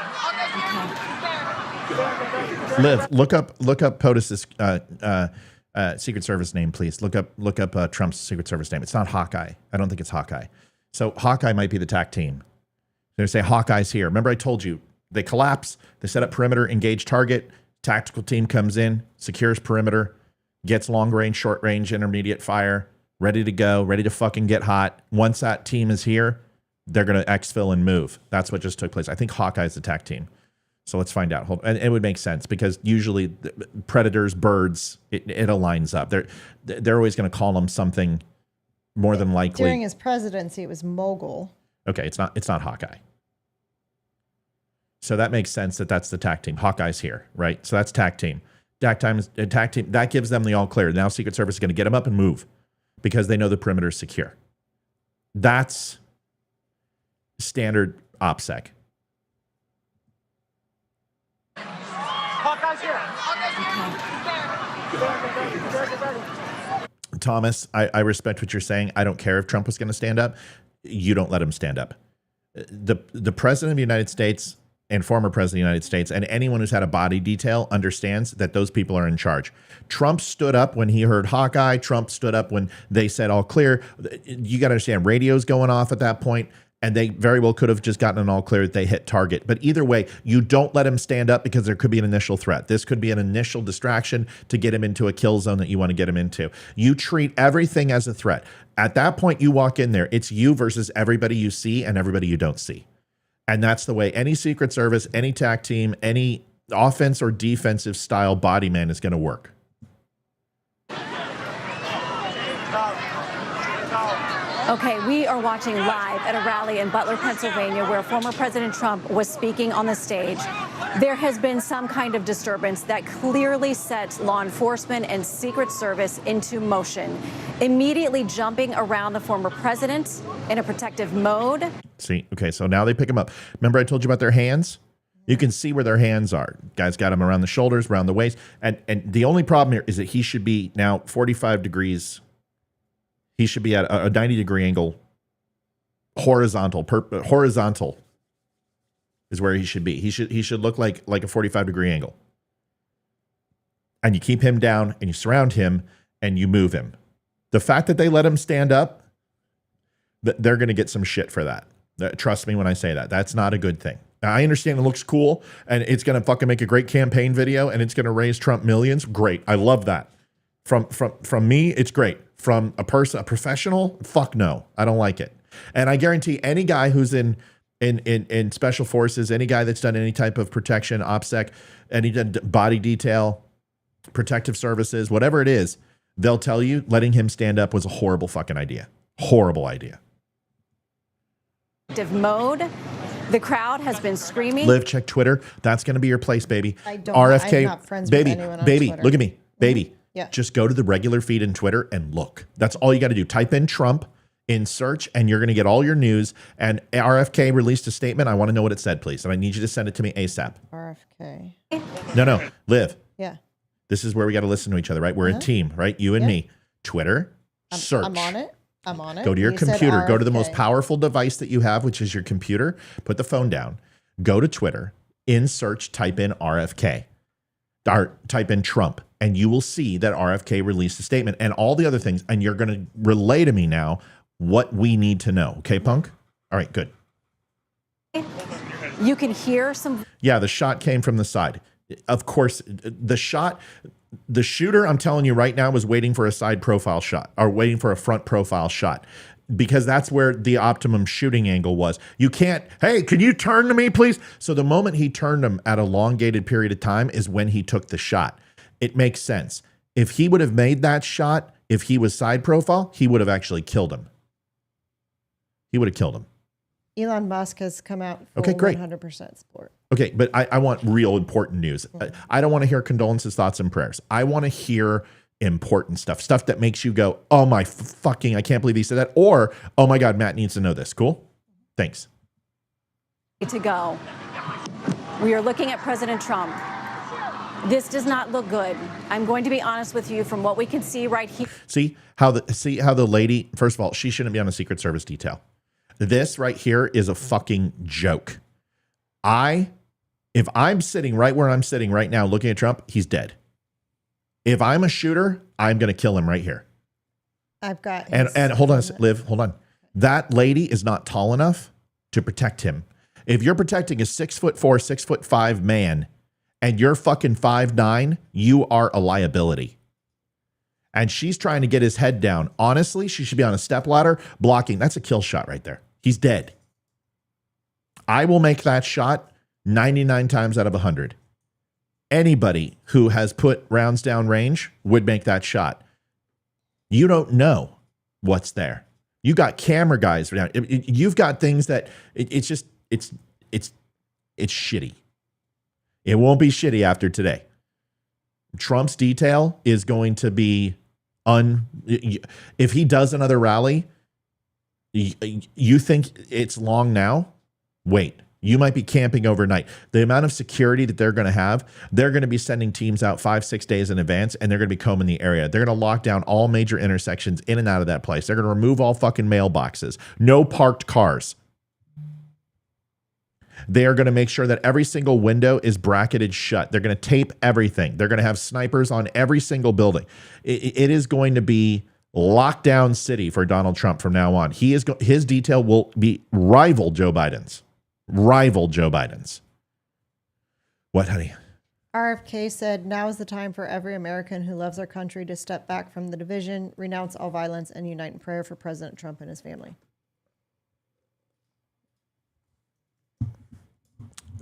Liv, look up POTUS's Secret Service name, please. Look up Trump's Secret Service name. It's not Hawkeye. I don't think it's Hawkeye. So Hawkeye might be the TAC team. They say Hawkeye's here. Remember I told you, they collapse, they set up perimeter, engage target, tactical team comes in, secures perimeter, gets long range, short range, intermediate fire, ready to go, ready to fucking get hot. Once that team is here, they're going to exfil and move. That's what just took place. I think Hawkeye's the TAC team. So let's find out. And it would make sense because usually predators, birds, it aligns up. They're always going to call them something more than likely. During his presidency, it was Mogul. Okay, it's not Hawkeye. So that makes sense that's the TAC team. Hawkeye's here, right? So that's TAC team. TAC team, that gives them the all clear. Now Secret Service is going to get them up and move because they know the perimeter is secure. That's standard OPSEC. Hawkeye's here. Thomas, I respect what you're saying. I don't care if Trump was going to stand up. You don't let him stand up. The president of the United States and former president of the United States and anyone who's had a body detail understands that those people are in charge. Trump stood up when he heard Hawkeye. Trump stood up when they said all clear. You got to understand, radio's going off at that point, and they very well could have just gotten an all clear that they hit target. But either way, you don't let him stand up because there could be an initial threat. This could be an initial distraction to get him into a kill zone that you want to get him into. You treat everything as a threat. At that point, you walk in there. It's you versus everybody you see and everybody you don't see. And that's the way any Secret Service, any TAC team, any offense or defensive style body man is going to work. Okay, we are watching live at a rally in Butler, Pennsylvania, where former President Trump was speaking on the stage. There has been some kind of disturbance that clearly set law enforcement and Secret Service into motion, immediately jumping around the former president in a protective mode. See, okay, so now they pick him up. Remember I told you about their hands? You can see where their hands are. Guys got him around the shoulders, around the waist. And the only problem here is that he should be now 45 degrees. He should be at a 90-degree angle. Horizontal is where he should be. He should look like a 45-degree angle. And you keep him down and you surround him and you move him. The fact that they let him stand up, they're going to get some shit for that. Trust me when I say that. That's not a good thing. Now, I understand it looks cool and it's going to fucking make a great campaign video and it's going to raise Trump millions. Great. I love that. From me, it's great. From a professional, fuck no. I don't like it. And I guarantee any guy who's in special forces, any guy that's done any type of protection, OPSEC, any body detail, protective services, whatever it is, they'll tell you letting him stand up was a horrible fucking idea. Horrible idea. Mode. The crowd has been screaming. Live, check Twitter. That's going to be your place, baby. I don't. RFK, I'm not friends baby, with anyone on baby. Twitter. Look at me, baby. Yeah. Just go to the regular feed in Twitter and look. That's all you got to do. Type in Trump in search, and you're going to get all your news. And RFK released a statement. I want to know what it said, please, and I need you to send it to me ASAP. RFK. No, Liv. Yeah. This is where we got to listen to each other, right? We're a team, right? You and me. Twitter. Search. I'm on it. Go to your You said computer. Go to the most RFK. powerful device that you have, which is your computer. Put the phone down. Go to Twitter. In search, type in RFK. Or type in Trump. And you will see that RFK released a statement and all the other things. And you're going to relay to me now what we need to know. Okay, Punk? All right, good. You can hear some. Yeah, the shot came from the side. Of course, the shooter, I'm telling you right now, was waiting for a side profile shot or waiting for a front profile shot because that's where the optimum shooting angle was. You can't, hey, can you turn to me, please? So the moment he turned him at a elongated period of time is when he took the shot. It makes sense. If he would have made that shot, if he was side profile, he would have actually killed him. He would have killed him. Elon Musk has come out full Okay, great. 100% support. Okay, but I want real important news. I don't want to hear condolences, thoughts, and prayers. I want to hear important stuff that makes you go, oh my fucking, I can't believe he said that. Or, oh my God, Matt needs to know this. Cool? Thanks. To go. We are looking at President Trump. This does not look good. I'm going to be honest with you from what we can see right here. See how the lady, first of all, she shouldn't be on a Secret Service detail. This right here is a fucking joke. If I'm sitting right where I'm sitting right now looking at Trump, he's dead. If I'm a shooter, I'm going to kill him right here. I've got and hold on, Liv, hold on. That lady is not tall enough to protect him. If you're protecting a 6'4", 6'5" man and you're fucking 5'9", you are a liability. And she's trying to get his head down. Honestly, she should be on a stepladder blocking. That's a kill shot right there. He's dead. I will make that shot 99 times out of 100. Anybody who has put rounds down range would make that shot. You don't know what's there. You got camera guys. You've got things that it's shitty. It won't be shitty after today. Trump's detail is going to be if he does another rally, you think it's long now? Wait. You might be camping overnight. The amount of security that they're going to have, they're going to be sending teams out 5-6 days in advance, and they're going to be combing the area. They're going to lock down all major intersections in and out of that place. They're going to remove all fucking mailboxes. No parked cars. They are going to make sure that every single window is bracketed shut. They're going to tape everything. They're going to have snipers on every single building. It is going to be lockdown city for Donald Trump from now on. His detail will be rival Joe Biden's. What, honey? RFK said, now is the time for every American who loves our country to step back from the division, renounce all violence, and unite in prayer for President Trump and his family.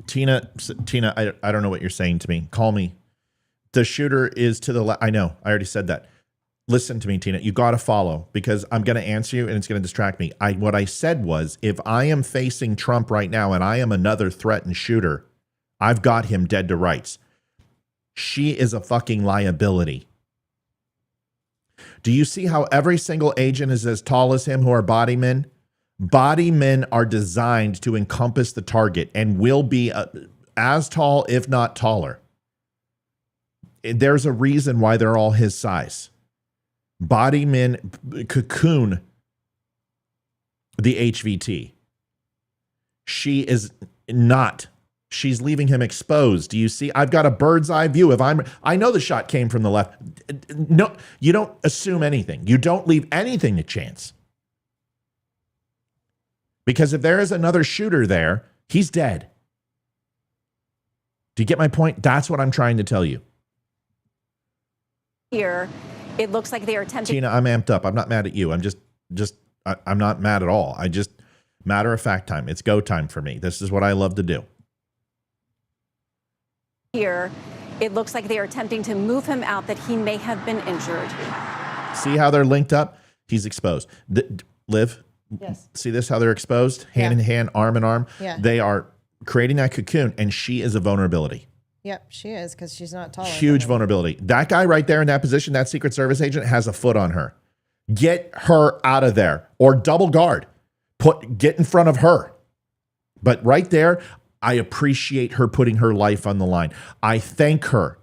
Tina, I don't know what you're saying to me. Call me. The shooter is to the left. I know. I already said that. Listen to me, Tina. You got to follow because I'm going to answer you and it's going to distract me. What I said was, if I am facing Trump right now and I am another threatened shooter, I've got him dead to rights. She is a fucking liability. Do you see how every single agent is as tall as him who are body men? Body men are designed to encompass the target and will be as tall, if not taller. There's a reason why they're all his size. Body men cocoon the HVT. She is not. She's leaving him exposed. Do you see? I've got a bird's eye view. I know the shot came from the left. No, you don't assume anything. You don't leave anything to chance. Because if there is another shooter there, he's dead. Do you get my point? That's what I'm trying to tell you. Here, it looks like they are attempting. Tina, I'm amped up. I'm not mad at you. I'm not mad at all. Matter of fact time. It's go time for me. This is what I love to do. Here, it looks like they are attempting to move him out, that he may have been injured. See how they're linked up? He's exposed. Liv? Yes. See this, how they're exposed? Hand in hand, arm in arm? Yeah. They are creating that cocoon, and she is a vulnerability. Yep, she is because she's not tall. Huge vulnerability. That guy right there in that position, that Secret Service agent, has a foot on her. Get her out of there or double guard. Get in front of her. But right there, I appreciate her putting her life on the line. I thank her.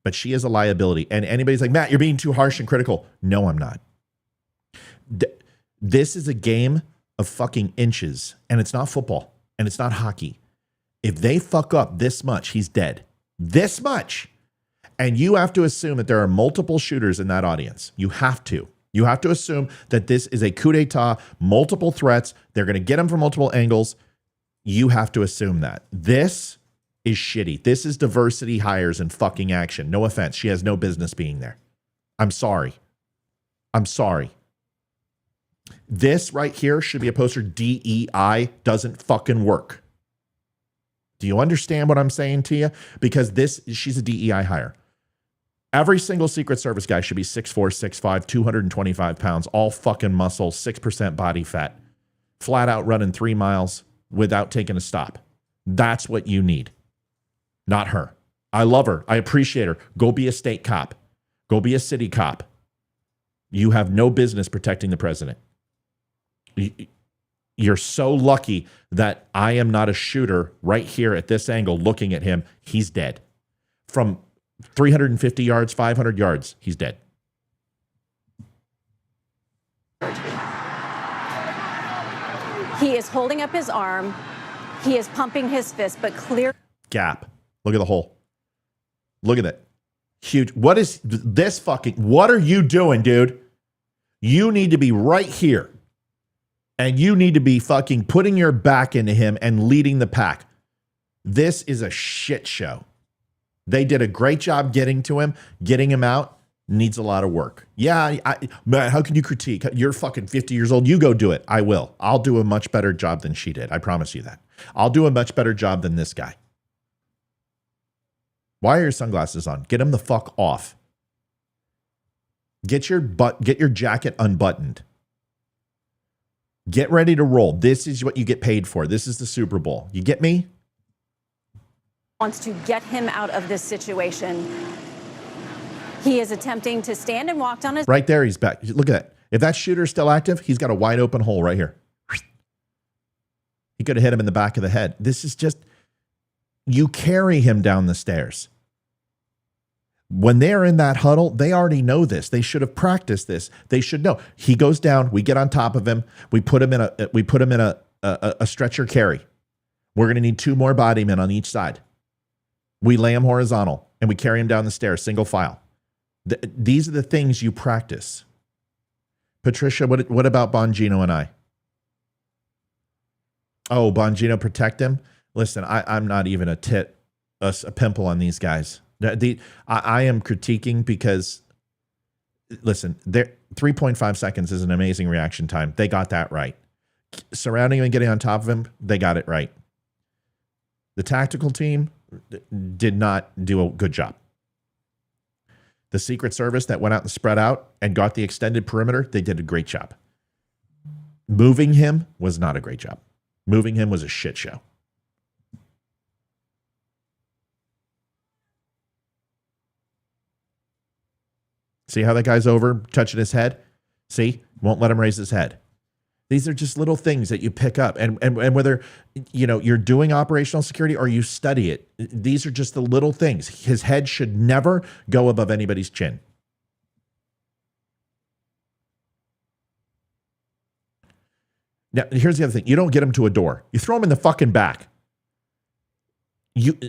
But she is a liability. And anybody's like, Matt, you're being too harsh and critical. No, I'm not. This is a game of fucking inches. And it's not football. And it's not hockey. If they fuck up this much, he's dead. This much. And you have to assume that there are multiple shooters in that audience. You have to. You have to assume that this is a coup d'etat, multiple threats. They're going to get him from multiple angles. You have to assume that. This is shitty. This is diversity hires and fucking action. No offense. She has no business being there. I'm sorry. I'm sorry. This right here should be a poster. DEI doesn't fucking work. Do you understand what I'm saying to you? Because she's a DEI hire. Every single Secret Service guy should be 6'4", 6'5", 225 pounds, all fucking muscle, 6% body fat, flat out running 3 miles without taking a stop. That's what you need. Not her. I love her. I appreciate her. Go be a state cop. Go be a city cop. You have no business protecting the president. You're so lucky that I am not a shooter right here at this angle looking at him. He's dead. From 350 yards, 500 yards, he's dead. He is holding up his arm. He is pumping his fist, but clear. Gap. Look at the hole. Look at it. Huge. What is this fucking, what are you doing, dude? You need to be right here. And you need to be fucking putting your back into him and leading the pack. This is a shit show. They did a great job getting to him. Getting him out needs a lot of work. Yeah, man, how can you critique? You're fucking 50 years old. You go do it. I will. I'll do a much better job than she did. I promise you that. I'll do a much better job than this guy. Why are your sunglasses on? Get them the fuck off. Get your jacket unbuttoned. Get ready to roll. This is what you get paid for. This is the Super Bowl. You get me? Wants to get him out of this situation. He is attempting to stand and walk down his. Right there, he's back. Look at that. If that shooter's still active, he's got a wide open hole right here. He could have hit him in the back of the head. This is just, you carry him down the stairs. When they're in that huddle, they already know this. They should have practiced this. They should know. He goes down. We get on top of him. We put him in a stretcher carry. We're going to need 2 more body men on each side. We lay him horizontal and we carry him down the stairs, single file. These are the things you practice. Patricia, what about Bongino and I? Oh, Bongino, protect him? Listen, I'm not even a pimple on these guys. I am critiquing because, listen, 3.5 seconds is an amazing reaction time. They got that right. Surrounding him and getting on top of him, they got it right. The tactical team did not do a good job. The Secret Service that went out and spread out and got the extended perimeter, they did a great job. Moving him was not a great job. Moving him was a shit show. See how that guy's over touching his head? See? Won't let him raise his head. These are just little things that you pick up. And whether you're doing operational security or you study it, these are just the little things. His head should never go above anybody's chin. Now, here's the other thing. You don't get him to a door. You throw him in the fucking back.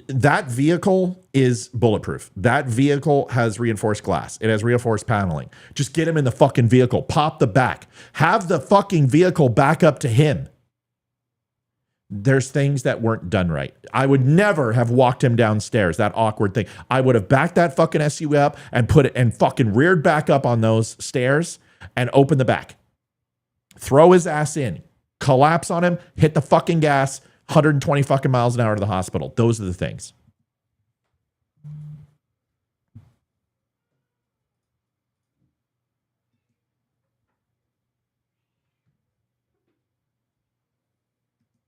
That vehicle is bulletproof. That vehicle has reinforced glass. It has reinforced paneling. Just get him in the fucking vehicle. Pop the back. Have the fucking vehicle back up to him. There's things that weren't done right. I would never have walked him downstairs, that awkward thing. I would have backed that fucking SUV up and put it and fucking reared back up on those stairs and opened the back. Throw his ass in. Collapse on him. Hit the fucking gas. 120 fucking miles an hour to the hospital. Those are the things.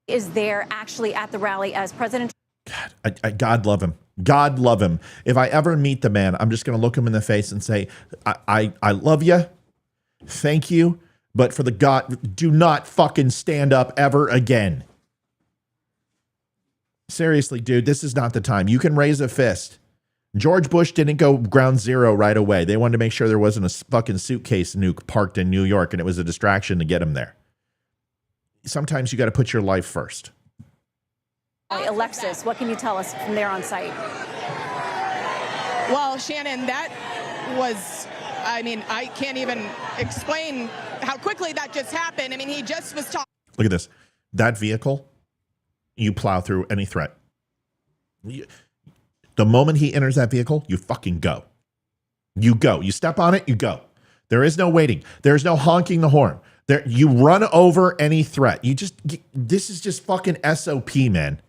Is there actually at the rally as President? God love him. God love him. If I ever meet the man, I'm just going to look him in the face and say, I love you. Thank you. But for the God, do not fucking stand up ever again. Seriously, dude, this is not the time. You can raise a fist. George Bush didn't go ground zero right away. They wanted to make sure there wasn't a fucking suitcase nuke parked in New York and it was a distraction to get him there. Sometimes you got to put your life first. Alexis, what can you tell us from there on site? Well, Shannon, that was, I can't even explain how quickly that just happened. He just was talking. Look at this. That vehicle, you plow through any threat. The moment he enters that vehicle, you fucking go. You go. You step on it, you go. There is no waiting. There's no honking the horn. You run over any threat. This is just fucking SOP, man.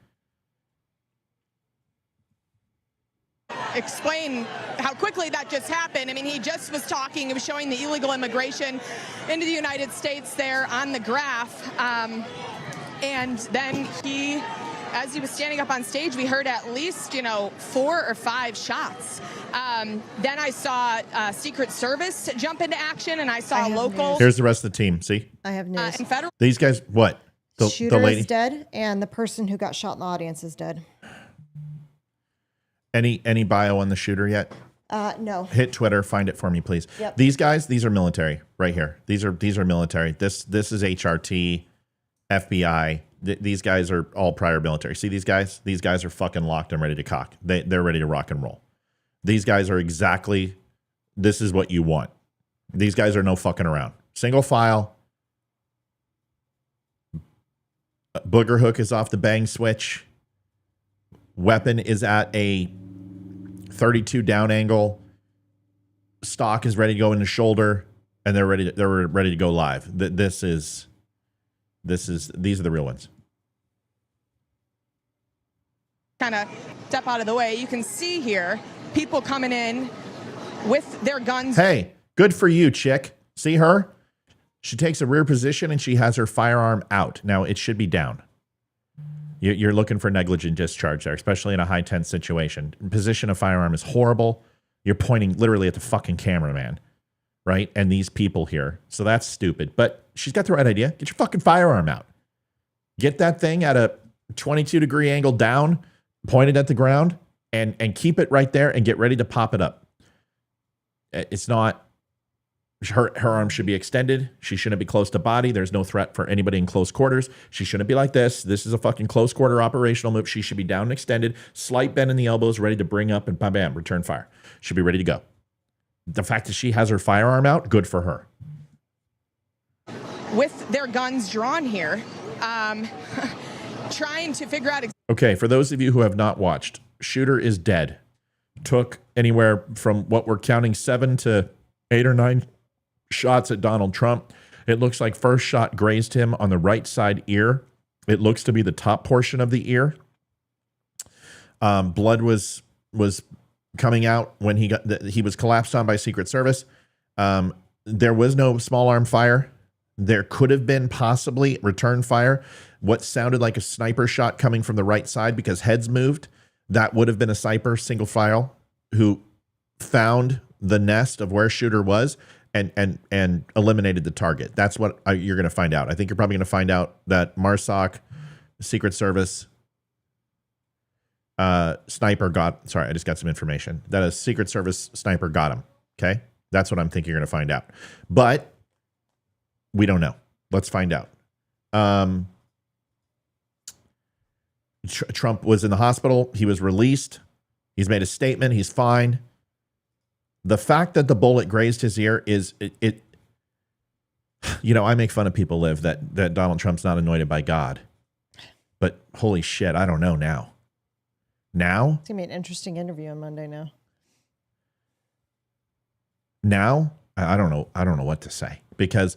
Explain how quickly that just happened. He just was talking. He was showing the illegal immigration into the United States there on the graph. And then as he was standing up on stage, we heard at least, 4 or 5 shots. Then I saw Secret Service jump into action, and I saw local. Here's the rest of the team. See? I have news. And federal. These guys, what? The shooter lady is dead, and the person who got shot in the audience is dead. Any bio on the shooter yet? No. Hit Twitter, find it for me, please. Yep. These guys, these are military right here. These are military. This is HRT, FBI. These guys are all prior military. See these guys? These guys are fucking locked and ready to cock. They're ready to rock and roll. These guys are exactly, this is what you want. These guys are no fucking around. Single file. Booger hook is off the bang switch. Weapon is at a 32 down angle. Stock is ready to go in the shoulder, and they're ready to go live. These are the real ones. Kind of step out of the way. You can see here people coming in with their guns. Hey, good for you, chick. See her? She takes a rear position and she has her firearm out. Now it should be down. You're looking for negligent discharge there, especially in a high tense situation. Position of firearm is horrible. You're pointing literally at the fucking cameraman, right? And these people here. So that's stupid. But she's got the right idea. Get your fucking firearm out. Get that thing at a 22-degree angle down, pointed at the ground, and keep it right there and get ready to pop it up. It's not, her arm should be extended. She shouldn't be close to body. There's no threat for anybody in close quarters. She shouldn't be like this. This is a fucking close quarter operational move. She should be down and extended, slight bend in the elbows, ready to bring up and bam, bam, return fire. Should be ready to go. The fact that she has her firearm out, good for her. With their guns drawn here, trying to figure out. Okay, for those of you who have not watched, shooter is dead. Took anywhere from what we're counting 7 to 8 or 9 shots at Donald Trump. It looks like first shot grazed him on the right side ear. It looks to be the top portion of the ear. Blood was coming out when he was collapsed on by Secret Service. There was no small arm fire. There could have been possibly return fire. What sounded like a sniper shot coming from the right side because heads moved. That would have been a sniper single file who found the nest of where shooter was and eliminated the target. That's what you're going to find out. I think you're probably going to find out that MARSOC, Secret Service sniper got, sorry, I just got some information that a Secret Service sniper got him. Okay. That's what I'm thinking you're going to find out, but we don't know. Let's find out. Trump was in the hospital. He was released. He's made a statement. He's fine. The fact that the bullet grazed his ear is it you know, I make fun of people that Donald Trump's not anointed by God, but holy shit, I don't know now. Now? It's going to be an interesting interview on Monday now. Now, I don't know. I don't know what to say because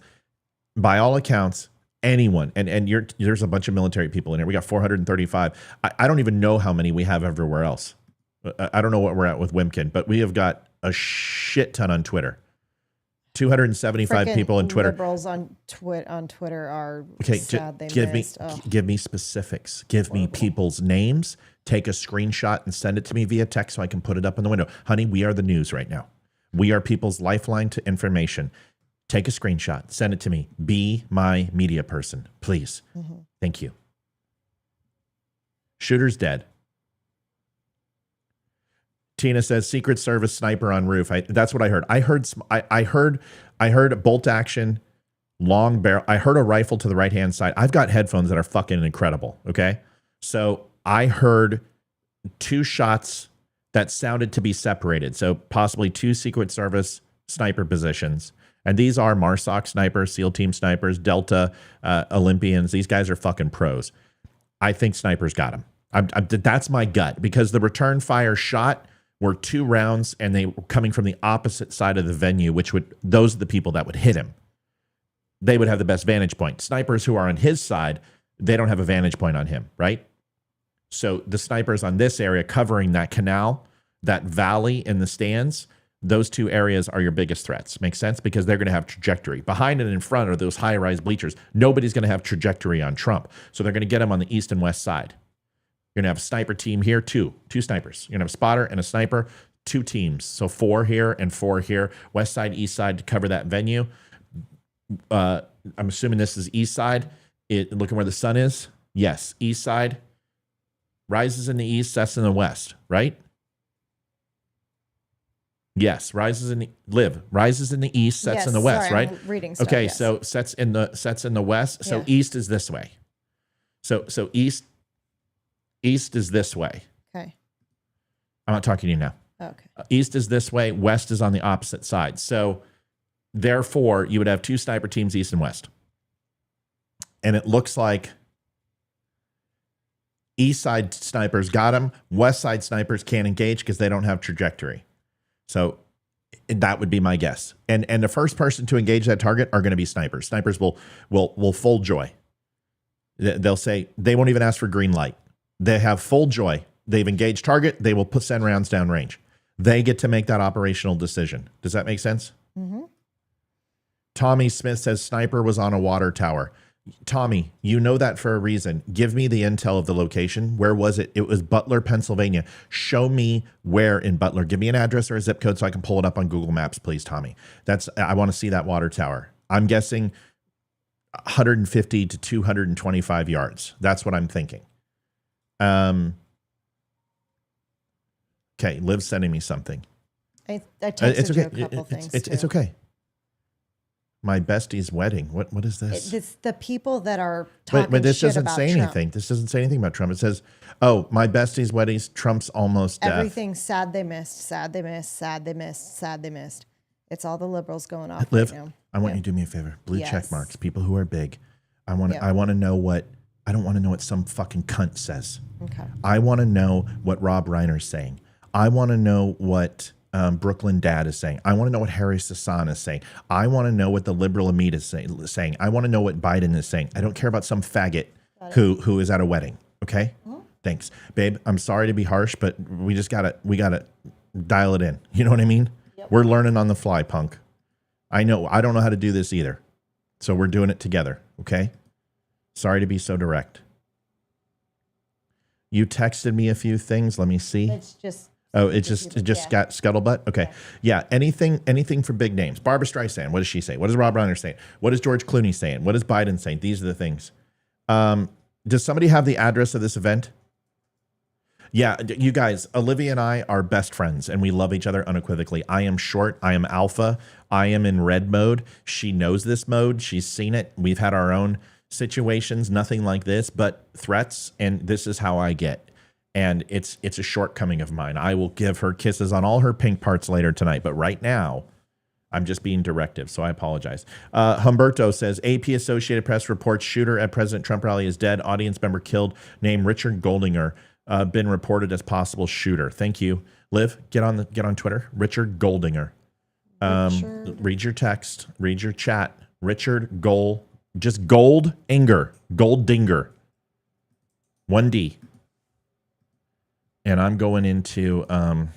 by all accounts, anyone, and there's a bunch of military people in here. We got 435. I don't even know how many we have everywhere else. I don't know what we're at with Wimkin, but we have got a shit ton on Twitter. 275 people on Twitter. Liberals on Twitter are okay. sad they Give missed. give me specifics. Give me people's names. Take a screenshot and send it to me via text so I can put it up in the window. Honey, we are the news right now. We are people's lifeline to information. Take a screenshot. Send it to me. Be my media person, please. Mm-hmm. Thank you. Shooter's dead. Tina says Secret Service sniper on roof. That's what I heard. I heard bolt action, long barrel. I heard a rifle to the right hand side. I've got headphones that are fucking incredible. Okay, so I heard two shots that sounded to be separated. So possibly two Secret Service sniper positions. And these are MARSOC snipers, SEAL team snipers, Delta Olympians. These guys are fucking pros. I think snipers got him. That's my gut because the return fire shot were 2 rounds and they were coming from the opposite side of the venue, those are the people that would hit him. They would have the best vantage point. Snipers who are on his side, they don't have a vantage point on him, right? So the snipers on this area covering that canal, that valley in the stands, those 2 areas are your biggest threats. Makes sense? Because they're going to have trajectory. Behind and in front are those high-rise bleachers. Nobody's going to have trajectory on Trump. So they're going to get him on the east and west side. You're going to have a sniper team here, two snipers. You're going to have a spotter and a sniper, 2 teams. So 4 here and 4 here, west side, east side to cover that venue. I'm assuming this is east side. Looking where the sun is. Yes, east side. Rises in the east, sets in the west, right? Yes, rises in the east, sets in the west, right? I'm reading stuff, okay, yes. so sets in the west. So east is this way. So east is this way. Okay. I'm not talking to you now. Okay. East is this way. West is on the opposite side. So therefore, you would have 2 sniper teams, east and west. And it looks like east side snipers got him. West side snipers can't engage because they don't have trajectory. So that would be my guess. And the first person to engage that target are going to be snipers. Snipers will full joy. They'll say they won't even ask for green light. They have full joy. They've engaged target. They will send rounds down range. They get to make that operational decision. Does that make sense? Mm-hmm. Tommy Smith says sniper was on a water tower. Tommy, you know that for a reason. Give me the intel of the location. Where was it? It was Butler, Pennsylvania. Show me where in Butler. Give me an address or a zip code so I can pull it up on Google Maps, please, Tommy. I want to see that water tower. I'm guessing 150 to 225 yards. That's what I'm thinking. Okay, Liv's sending me something. I texted it's okay. you a couple things. It's okay. My bestie's wedding. What is this? It's the people that are talking but this shit doesn't about say Trump. anything. This doesn't say anything about Trump. It says, "Oh, my bestie's wedding. Trump's almost death." Everything's sad they missed. Sad they missed. Sad they missed. Sad they missed. It's all the liberals going off Liv, right now. I want you to do me a favor. Blue check Yes. marks. People who are big. I want to know what. I don't want to know what some fucking cunt says. Okay. I want to know what Rob Reiner's saying. I want to know what Brooklyn Dad is saying. I want to know what Harry Sasan is saying. I want to know what the liberal elite is saying. I want to know what Biden is saying. I don't care about some faggot who is at a wedding. Okay? Mm-hmm. Thanks, babe. I'm sorry to be harsh, but we gotta dial it in. You know what I mean? Yep. We're learning on the fly, punk. I know. I don't know how to do this either. So we're doing it together. Okay. Sorry to be so direct. You texted me a few things. Let me see. It's just. Oh, it just got scuttlebutt. Okay. Yeah. Anything for big names. Barbara Streisand. What does she say? What does Rob Reiner say? What is George Clooney saying? What is Biden saying? These are the things. Does somebody have the address of this event? Yeah, you guys, Olivia and I are best friends and we love each other unequivocally. I am short. I am alpha. I am in red mode. She knows this mode. She's seen it. We've had our own situations, nothing like this, but threats. And this is how I get. And it's a shortcoming of mine. I will give her kisses on all her pink parts later tonight. But right now, I'm just being directive, so I apologize. Humberto says, AP Associated Press reports shooter at President Trump rally is dead. Audience member killed named Richard Goldinger. Been reported as possible shooter. Thank you. Liv, get on Twitter. Richard Goldinger. Read your text. Read your chat. Richard Goldinger. 1D. And I'm going into I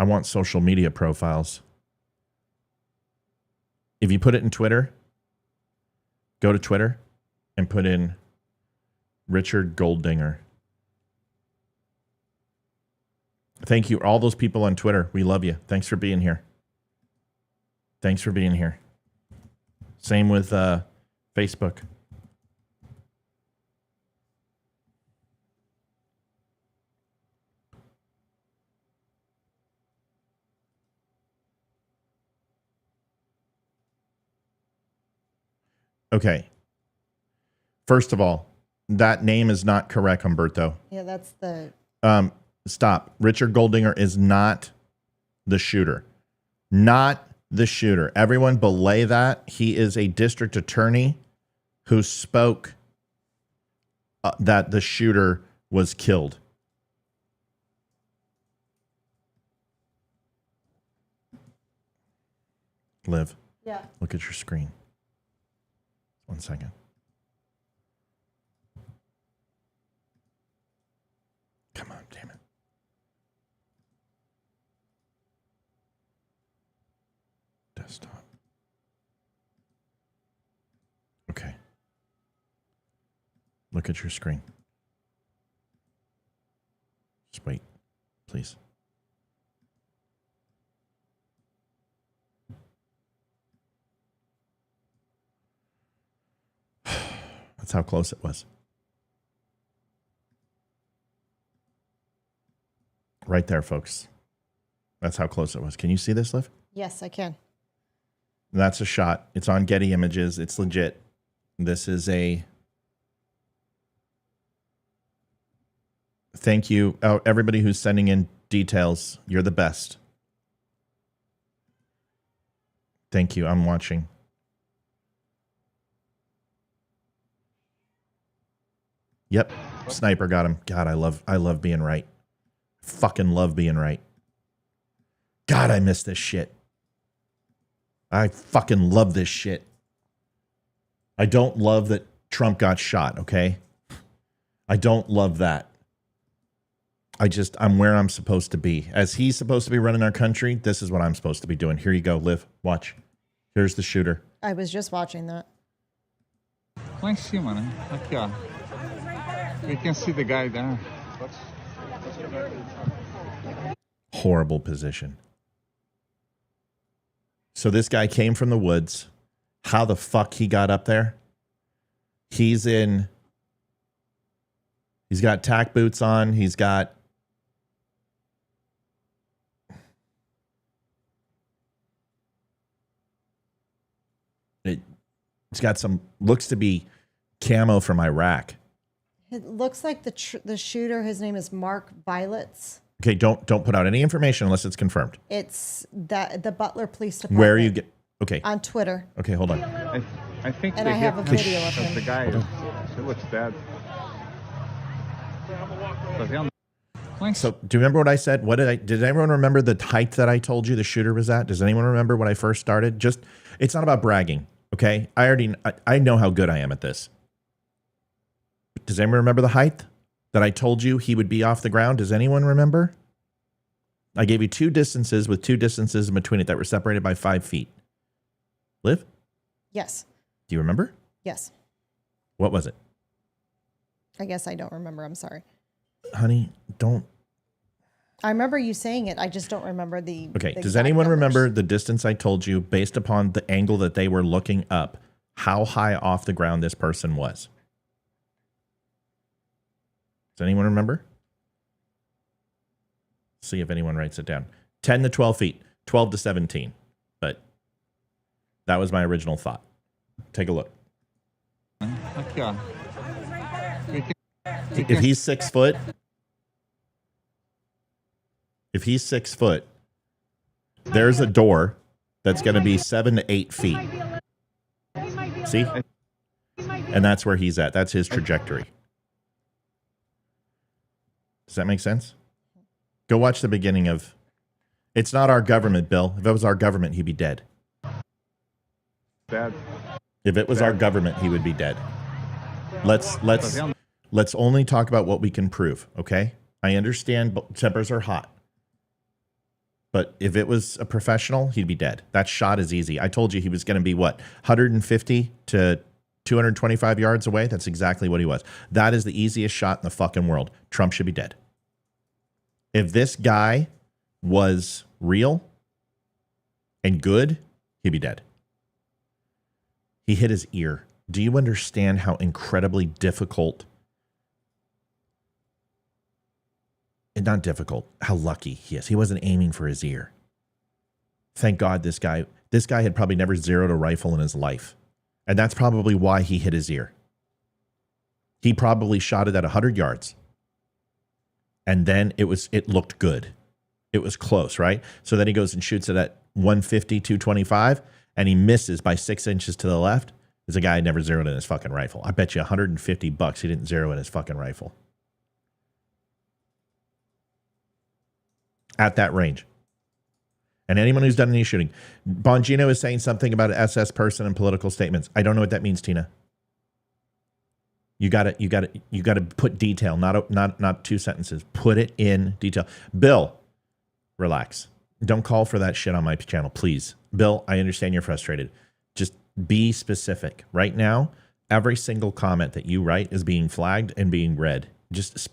want social media profiles. If you put it in Twitter, go to Twitter and put in Richard Goldinger. Thank you. All those people on Twitter, we love you. Thanks for being here. Thanks for being here. Same with Facebook. Okay. First of all, that name is not correct, Humberto. Yeah, that's the. Stop. Richard Goldinger is not the shooter. Not the shooter. Everyone belay that. He is a district attorney who spoke that the shooter was killed. Liv. Yeah. Look at your screen. 1 second. Come on, damn it. Desktop. Okay. Look at your screen. Just wait, please. That's how close it was. Right there, folks. That's how close it was. Can you see this, Liv? Yes, I can. That's a shot. It's on Getty Images. It's legit. This is a... Thank you, everybody who's sending in details. You're the best. Thank you. I'm watching. Yep. Sniper got him. God, I love being right. Fucking love being right. God, I miss this shit. I fucking love this shit. I don't love that Trump got shot, okay? I don't love that. I'm where I'm supposed to be. As he's supposed to be running our country, this is what I'm supposed to be doing. Here you go, Liv. Watch. Here's the shooter. I was just watching that. Lá em cima, né? Aqui, ó. You can see the guy there. Horrible position. So this guy came from the woods. How the fuck he got up there? He's got tack boots on. He's got some, looks to be camo from Iraq. It looks like the shooter, his name is Mark Violets. Okay, don't put out any information unless it's confirmed. It's the Butler Police Department. Where you get? Okay. On Twitter. Okay, hold on. I think. And I have a video of him. The guy he looks dead. So do you remember what I said? Did everyone remember the height that I told you the shooter was at? Does anyone remember when I first started? It's not about bragging. Okay. I know how good I am at this. Does anyone remember the height that I told you he would be off the ground? Does anyone remember? I gave you two distances with two distances in between it that were separated by 5 feet. Liv? Yes. Do you remember? Yes. What was it? I guess I don't remember. I'm sorry. Honey, don't. I remember you saying it. I just don't remember the. Okay. the Does exact anyone numbers. remember the distance I told you based upon the angle that they were looking up, how high off the ground this person was? Does anyone remember? See if anyone writes it down. 10 to 12 feet, 12 to 17. But that was my original thought. Take a look. Aqui, ó. If he's 6 foot, there's a door that's going to be 7 to 8 feet. See? And that's where he's at. That's his trajectory. Does that make sense? Go watch the beginning of. It's not our government, Bill. If it was our government, he'd be dead. Bad. If it was our government, he would be dead. Let's only talk about what we can prove, okay? I understand tempers are hot. But if it was a professional, he'd be dead. That shot is easy. I told you he was going to be, 150 to 225 yards away? That's exactly what he was. That is the easiest shot in the fucking world. Trump should be dead. If this guy was real and good, he'd be dead. He hit his ear. Do you understand how incredibly difficult, and not difficult, how lucky he is? He wasn't aiming for his ear. Thank God this guy had probably never zeroed a rifle in his life. And that's probably why he hit his ear. He probably shot it at 100 yards. And then it looked good. It was close, right? So then he goes and shoots it at 150, 225, and he misses by 6 inches to the left. There's a guy who never zeroed in his fucking rifle. I bet you $150 he didn't zero in his fucking rifle. At that range. And anyone who's done any shooting. Bongino is saying something about an SS person and political statements. I don't know what that means, Tina. You gotta put detail, not 2 sentences. Put it in detail. Bill, relax. Don't call for that shit on my channel, please. Bill, I understand you're frustrated. Just be specific. Right now, every single comment that you write is being flagged and being read. Just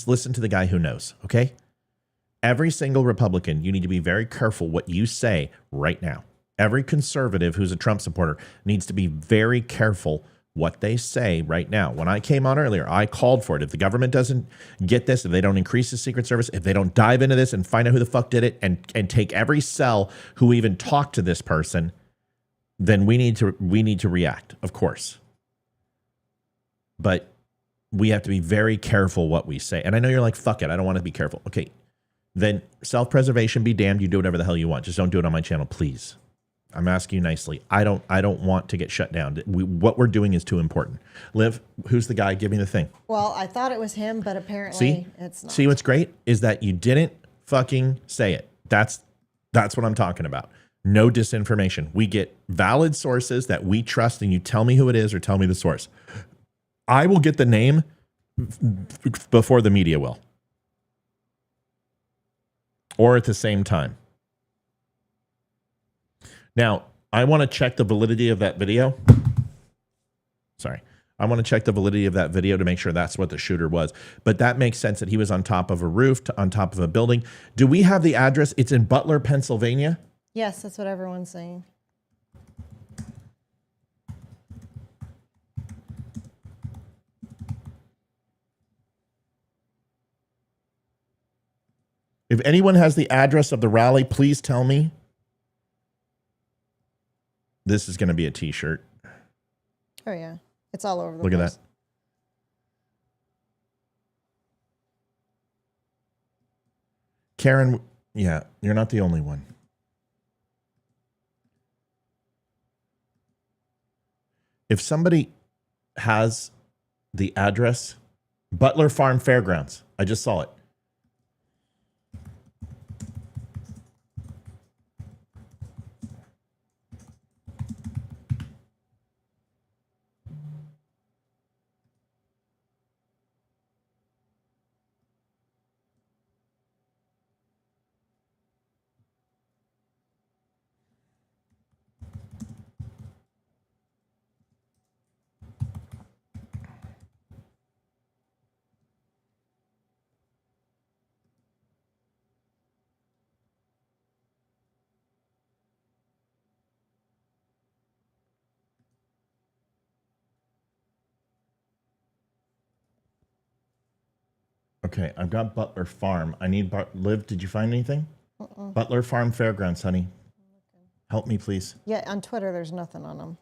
listen to the guy who knows, okay? Every single Republican, you need to be very careful what you say right now. Every conservative who's a Trump supporter needs to be very careful what they say right now. When I came on earlier, I called for it. If the government doesn't get this, if they don't increase the Secret Service, if they don't dive into this and find out who the fuck did it and take every cell who even talked to this person, then we need to react, of course. But we have to be very careful what we say. And I know you're like, fuck it, I don't want to be careful. Okay, then self-preservation be damned. You do whatever the hell you want. Just don't do it on my channel, please. I'm asking you nicely. I don't want to get shut down. What we're doing is too important. Liv, who's the guy? Give me the thing. Well, I thought it was him, but apparently it's not. See what's great is that you didn't fucking say it. That's what I'm talking about. No disinformation. We get valid sources that we trust, and you tell me who it is or tell me the source. I will get the name before the media will. Or at the same time. Now, I want to check the validity of that video. Sorry. I want to check the validity of that video to make sure that's what the shooter was. But that makes sense that he was on top of a roof, on top of a building. Do we have the address? It's in Butler, Pennsylvania. Yes, that's what everyone's saying. If anyone has the address of the rally, please tell me. This is going to be a t-shirt. Oh, yeah. It's all over the Look place. at that. Karen, yeah, you're not the only one. If somebody has the address, Butler Farm Fairgrounds, I just saw it. Okay, I've got Butler Farm. I need Liv. Did you find anything? Butler Farm Fairgrounds, honey. Help me, please. Yeah, on Twitter, there's nothing on them.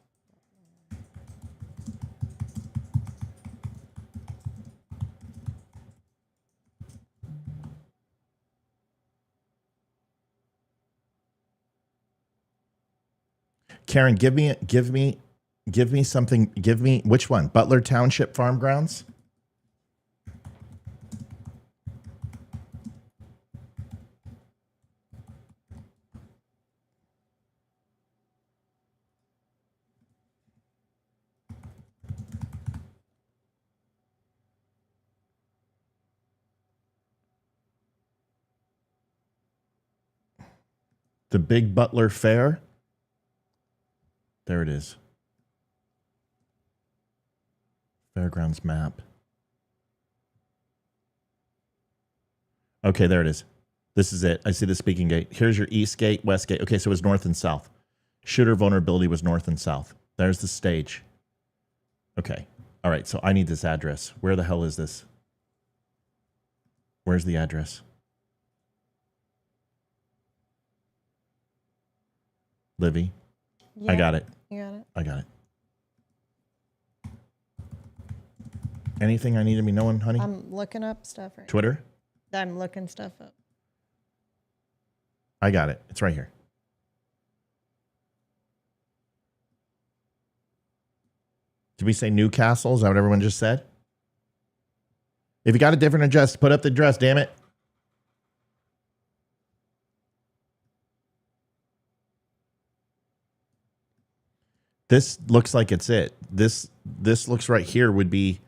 Karen, give me something. Give me which one? Butler Township Farm Grounds. The Big Butler Fair. There it is. Fairgrounds map. Okay, there it is. This is it. I see the speaking gate. Here's your east gate, west gate. Okay, so it was north and south. Shooter vulnerability was north and south. There's the stage. Okay. All right, so I need this address. Where the hell is this? Where's the address? Livy. Yeah, I got it. You got it. I got it. Anything I need to be knowing, honey? I'm looking up stuff right Twitter? now. I'm looking stuff up. I got it. It's right here. Did we say Newcastle? Is that what everyone just said? If you got a different address, put up the address, damn it. This looks like it's it. This looks right here would be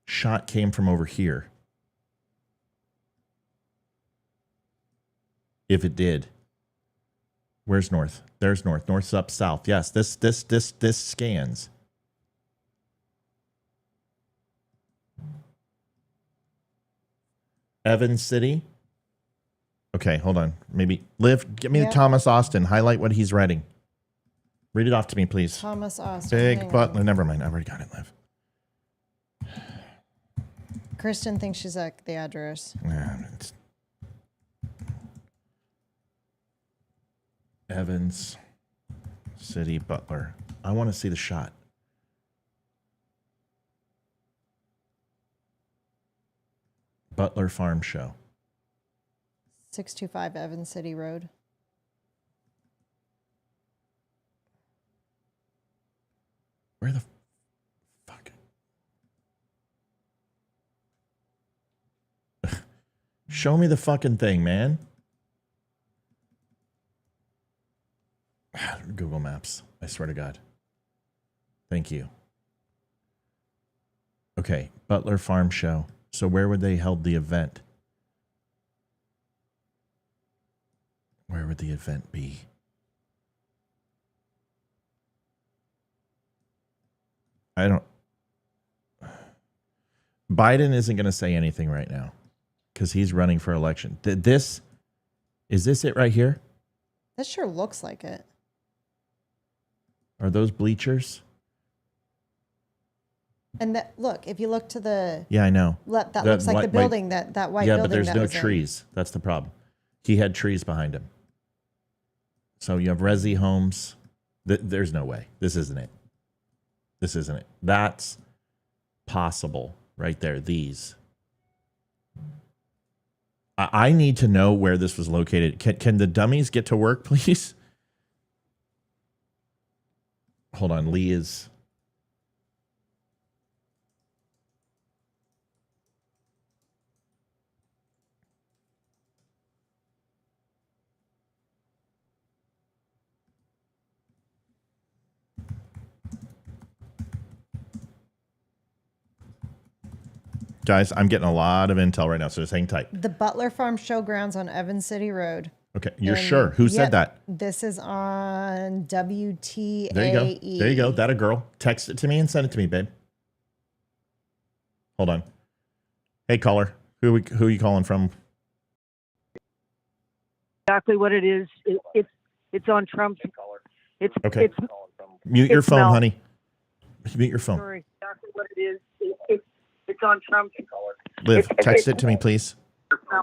shot came from over here. If it did. Where's north? There's north. North's up south. Yes, this scans. Evans City. Okay, hold on. Maybe Liv, get me the Thomas Austin. Highlight what he's writing. Read it off to me, please. Thomas Austin. Big Butler. Never mind. I already got it, Liv. Kristen thinks she's at the address. It's Evans City Butler. I want to see the shot. Butler Farm Show. 625 Evans City Road. Where the fuck? Show me the fucking thing, man. Google Maps. I swear to God. Thank you. Okay, Butler Farm Show. So where would they held the event? Where would the event be? I don't. Biden isn't going to say anything right now because he's running for election. Is this it right here? This sure looks like it. Are those bleachers? And that, look, if you look to the Yeah, I know. that looks like the building, that white building. Yeah, but there's that no was in. trees. That's the problem. He had trees behind him. So you have resi homes. There's no way. This isn't it. This isn't it. That's possible right there. These. I need to know where this was located. Can the dummies get to work, please? Hold on. Lee is... Guys, I'm getting a lot of intel right now, so just hang tight. The Butler Farm Showgrounds on Evans City Road. Okay, you're sure? Who said that? This is on WTAE. There you go. There you go. That a girl. Text it to me and send it to me, babe. Hold on. Hey, caller. Who are you calling from? Exactly what it is. It's on Trump's. Okay. It's Mute your phone, Mel. honey. Mute your phone. Story, exactly what it is. It's on Trump. Liv, text it to me, please.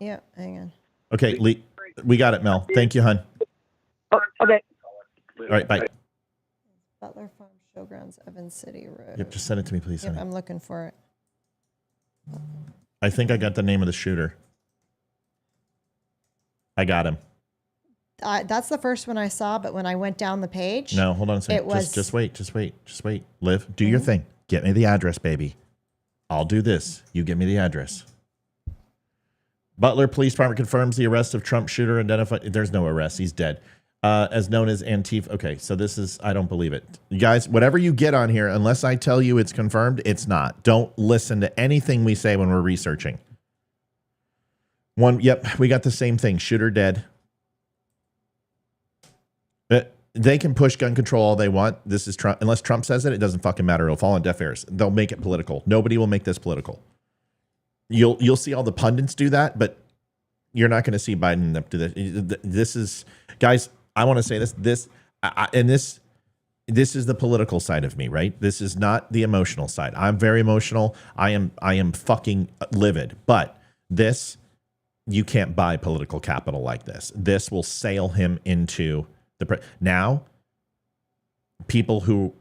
Yeah, hang on. Okay, Lee, we got it, Mel. Thank you, hon. Oh, okay. All right, bye. Butler Farm Showgrounds, Evans City Road. Yep, just send it to me, please, Yep, honey. I'm looking for it. I think I got the name of the shooter. I got him. That's the first one I saw, but when I went down the page, No, hold on a second. it was Just wait. Liv, do your thing. Get me the address, baby. I'll do this. You get me the address. Butler Police Department confirms the arrest of Trump shooter identified. There's no arrest. He's dead. As known as Antifa. Okay, so this is, I don't believe it. You guys, whatever you get on here, unless I tell you it's confirmed, it's not. Don't listen to anything we say when we're researching. Yep, we got the same thing. Shooter dead. They can push gun control all they want. This is Trump. Unless Trump says it, it doesn't fucking matter. It'll fall on deaf ears. They'll make it political. Nobody will make this political. You'll see all the pundits do that, but you're not going to see Biden do this. This is, guys, I want to say this. This is the political side of me, right? This is not the emotional side. I'm very emotional. I am fucking livid. But this, you can't buy political capital like this. This will sail him into now, people who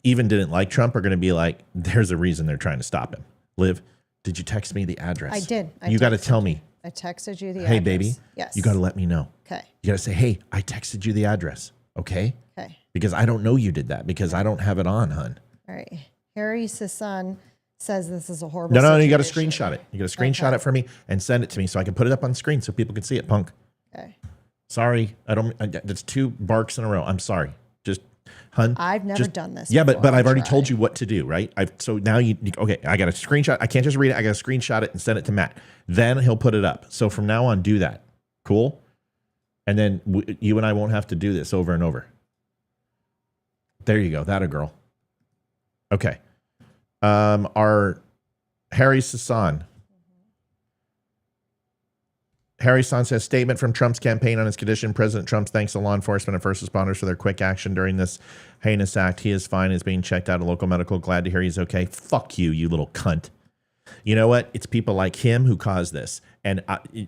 even didn't like Trump are going to be like, there's a reason they're trying to stop him. Liv, did you text me the address? I did. You got to tell me. I texted you the Hey, address. baby. Yes. You got to let me know. Okay. You got to say, hey, I texted you the address. Okay? Okay. Because I don't know you did that because I don't have it on, hun. All right. Harry Sasson says this is a horrible No, situation. you got to screenshot it. You got to screenshot it for me and send it to me so I can put it up on screen so people can see it, punk. Okay. Sorry. That's 2 barks in a row. I'm sorry. Just, hun. I've never done this. Yeah, before. but I've already I'll told try. you what to do, right? So now okay, I got to screenshot. I can't just read it. I got to screenshot it and send it to Matt. Then he'll put it up. So from now on, do that. Cool? And then you and I won't have to do this over and over. There you go. That a girl. Okay. Our Harry Sasson. Harry Sasson says, statement from Trump's campaign on his condition. President Trump thanks the law enforcement and first responders for their quick action during this heinous act. He is fine. Is being checked out at local medical. Glad to hear he's okay. Fuck you, you little cunt. You know what? It's people like him who caused this. And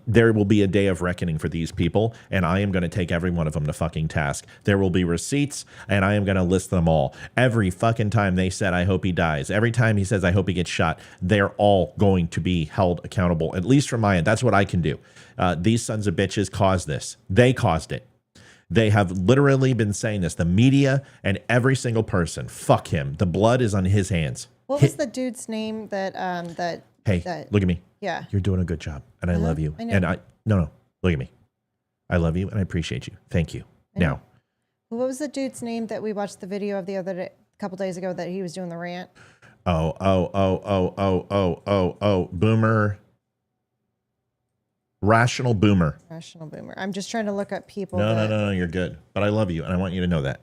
there will be a day of reckoning for these people. And I am going to take every one of them to fucking task. There will be receipts and I am going to list them all. Every fucking time they said, I hope he dies. Every time he says, I hope he gets shot. They're all going to be held accountable, at least from my end. That's what I can do. These sons of bitches caused this. They caused it. They have literally been saying this. The media and every single person. Fuck him. The blood is on his hands. What was the dude's name that Hey, look at me. Yeah. You're doing a good job. And I love you. I know. And no, look at me. I love you and I appreciate you. Thank you. Now. What was the dude's name that we watched the video of the other day, a couple days ago, that he was doing the rant? Boomer. Rational Boomer. Rational Boomer. I'm just trying to look up people. No, you're good. But I love you and I want you to know that.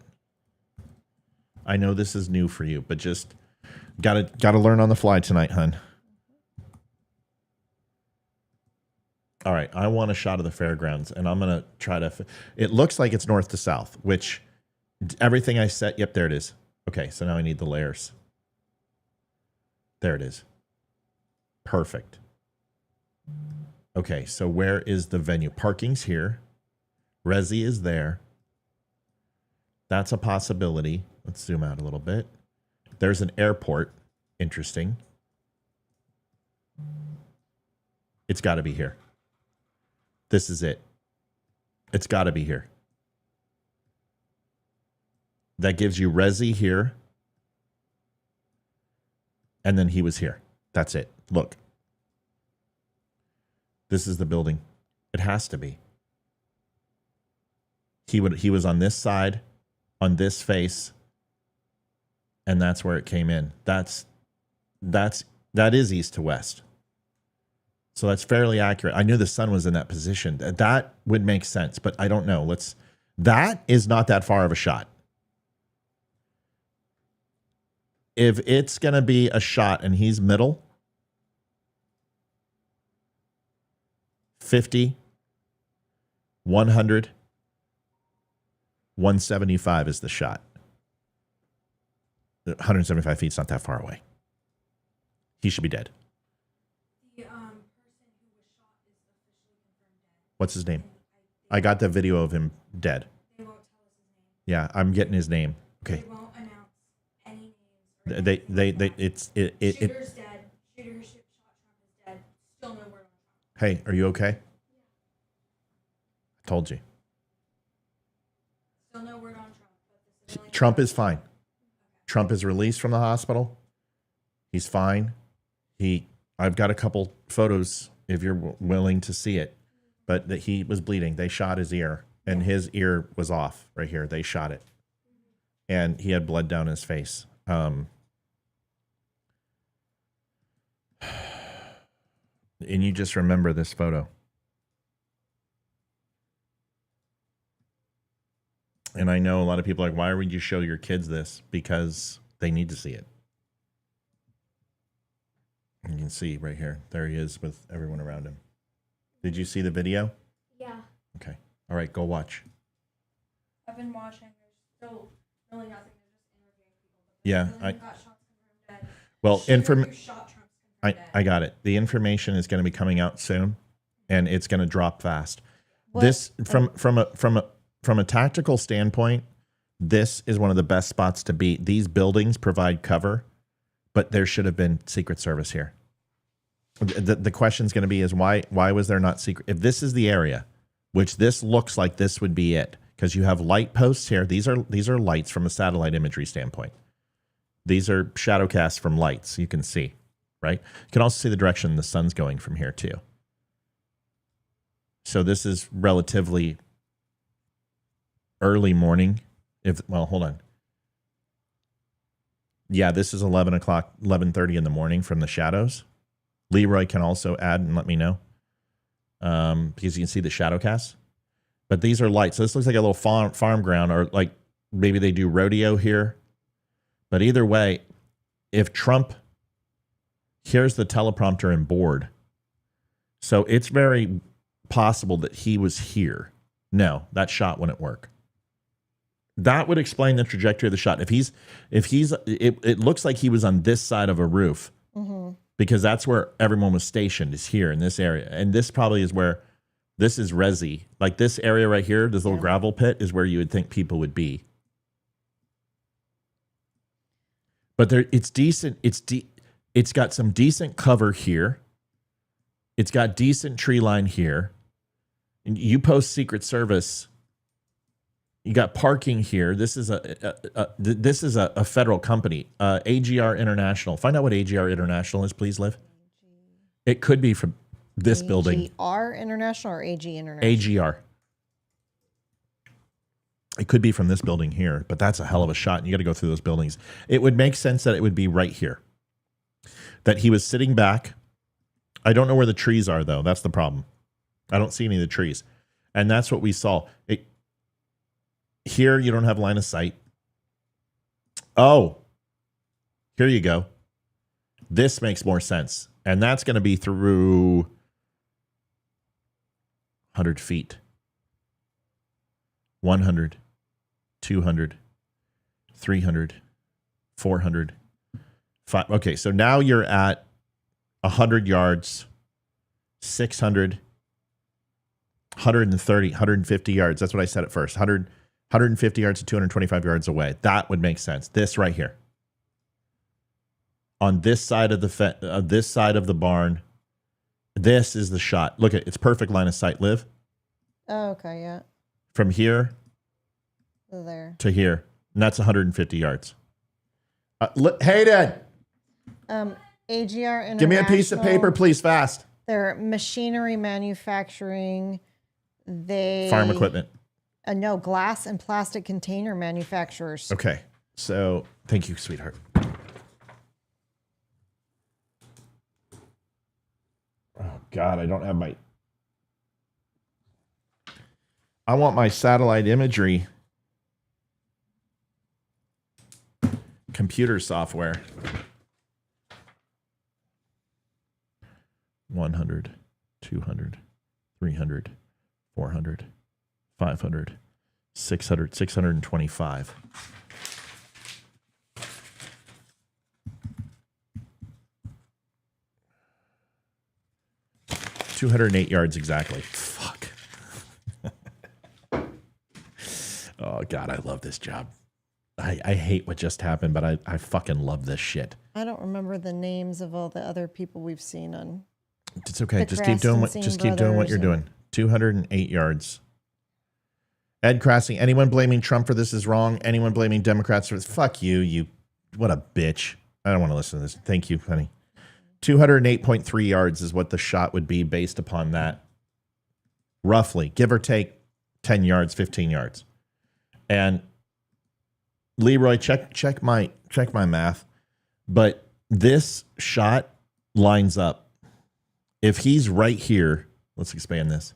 I know this is new for you, but just gotta learn on the fly tonight, hun. All right, I want a shot of the fairgrounds, and I'm gonna try to. It looks like it's north to south, which everything I set. Yep, there it is. Okay, so now I need the layers. There it is. Perfect. Okay, so where is the venue? Parking's here. Resi is there. That's a possibility. Let's zoom out a little bit. There's an airport. Interesting. It's got to be here. This is it. It's got to be here. That gives you Resi here. And then he was here. That's it. Look. This is the building. It has to be. He was on this side, on this face, and that's where it came in. That is east to west. So that's fairly accurate. I knew the sun was in that position. That would make sense, but I don't know. That is not that far of a shot. If it's going to be a shot and he's middle, 50, 100, 175 is the shot. 175 feet is not that far away. He should be dead. The person who was shot is officially confirmed dead. What's his name? I got the video of him dead. They won't tell us his name. Yeah, I'm getting his name. Okay. They won't announce any names. Or It. Shooter's dead. Shooter who shot Trump is dead. Still no word on Trump. Hey, are you okay? I told you. Still no word on Trump. But the civilian Trump is fine. Trump is released from the hospital. He's fine. I've got a couple photos if you're willing to see it, but that he was bleeding. They shot his ear, and his ear was off right here. They shot it, and he had blood down his face. And you just remember this photo. And I know a lot of people are like, why would you show your kids this? Because they need to see it. You can see right here. There he is with everyone around him. Did you see the video? Yeah. Okay. All right, go watch. I've been watching. There's still really nothing. Yeah, Got shots confirmed dead. well, Shooter who shot Trump's confirmed dead. I got it. The information is going to be coming out soon, and it's going to drop fast. What? This from a tactical standpoint, this is one of the best spots to be. These buildings provide cover, but there should have been Secret Service here. The question is going to be is why was there not secret? If this is the area, which this looks like this would be it, because you have light posts here. These are lights from a satellite imagery standpoint. These are shadow casts from lights. You can see, right? You can also see the direction the sun's going from here too. So this is relatively early morning. Hold on. Yeah, this is 11 o'clock, 11:30 in the morning from the shadows. Leroy can also add and let me know because you can see the shadow casts. But these are lights. So this looks like a little farm ground, or like maybe they do rodeo here. But either way, if Trump, here's the teleprompter and board. So it's very possible that he was here. No, that shot wouldn't work. That would explain the trajectory of the shot. It looks like he was on this side of a roof because that's where everyone was stationed, is here in this area. And this probably is where, this is resi. Like this area right here, this little gravel pit is where you would think people would be. But it's decent. It's got some decent cover here. It's got decent tree line here. And you post Secret Service. You got parking here. This is a federal company, AGR International. Find out what AGR International is, please, Liv. It could be from this building. AGR International or AG International? AGR. It could be from this building here, but that's a hell of a shot. And you got to go through those buildings. It would make sense that it would be right here. That he was sitting back. I don't know where the trees are, though. That's the problem. I don't see any of the trees. And that's what we saw. Here, you don't have line of sight. Oh, here you go. This makes more sense. And that's going to be through 100 feet. 100, 200, 300, 400, 5. Okay, so now you're at 100 yards, 600, 130, 150 yards. That's what I said at first. 150 yards to 225 yards away. That would make sense. This right here. On this side of the barn, this is the shot. Look at it's perfect line of sight, Liv. Oh, okay, yeah. From here There. to here. And that's 150 yards. Hayden! AGR International. Give me a piece of paper, please, fast. They're machinery manufacturing. Farm equipment. No, glass and plastic container manufacturers. Okay. So, thank you, sweetheart. Oh, God, I don't have my... I want my satellite imagery computer software. 100, 200, 300, 400, 500, 600, 625. 208 yards exactly. Fuck. Oh, God, I love this job. I hate what just happened, but I fucking love this shit. I don't remember the names of all the other people we've seen on. It's okay. The Just keep doing what you're doing. 208 yards. Ed Krassing, anyone blaming Trump for this is wrong. Anyone blaming Democrats for this? Fuck you, you. What a bitch. I don't want to listen to this. Thank you, honey. 208.3 yards is what the shot would be based upon that. Roughly, give or take 10 yards, 15 yards. And Leroy, check my math. But this shot lines up. If he's right here, let's expand this.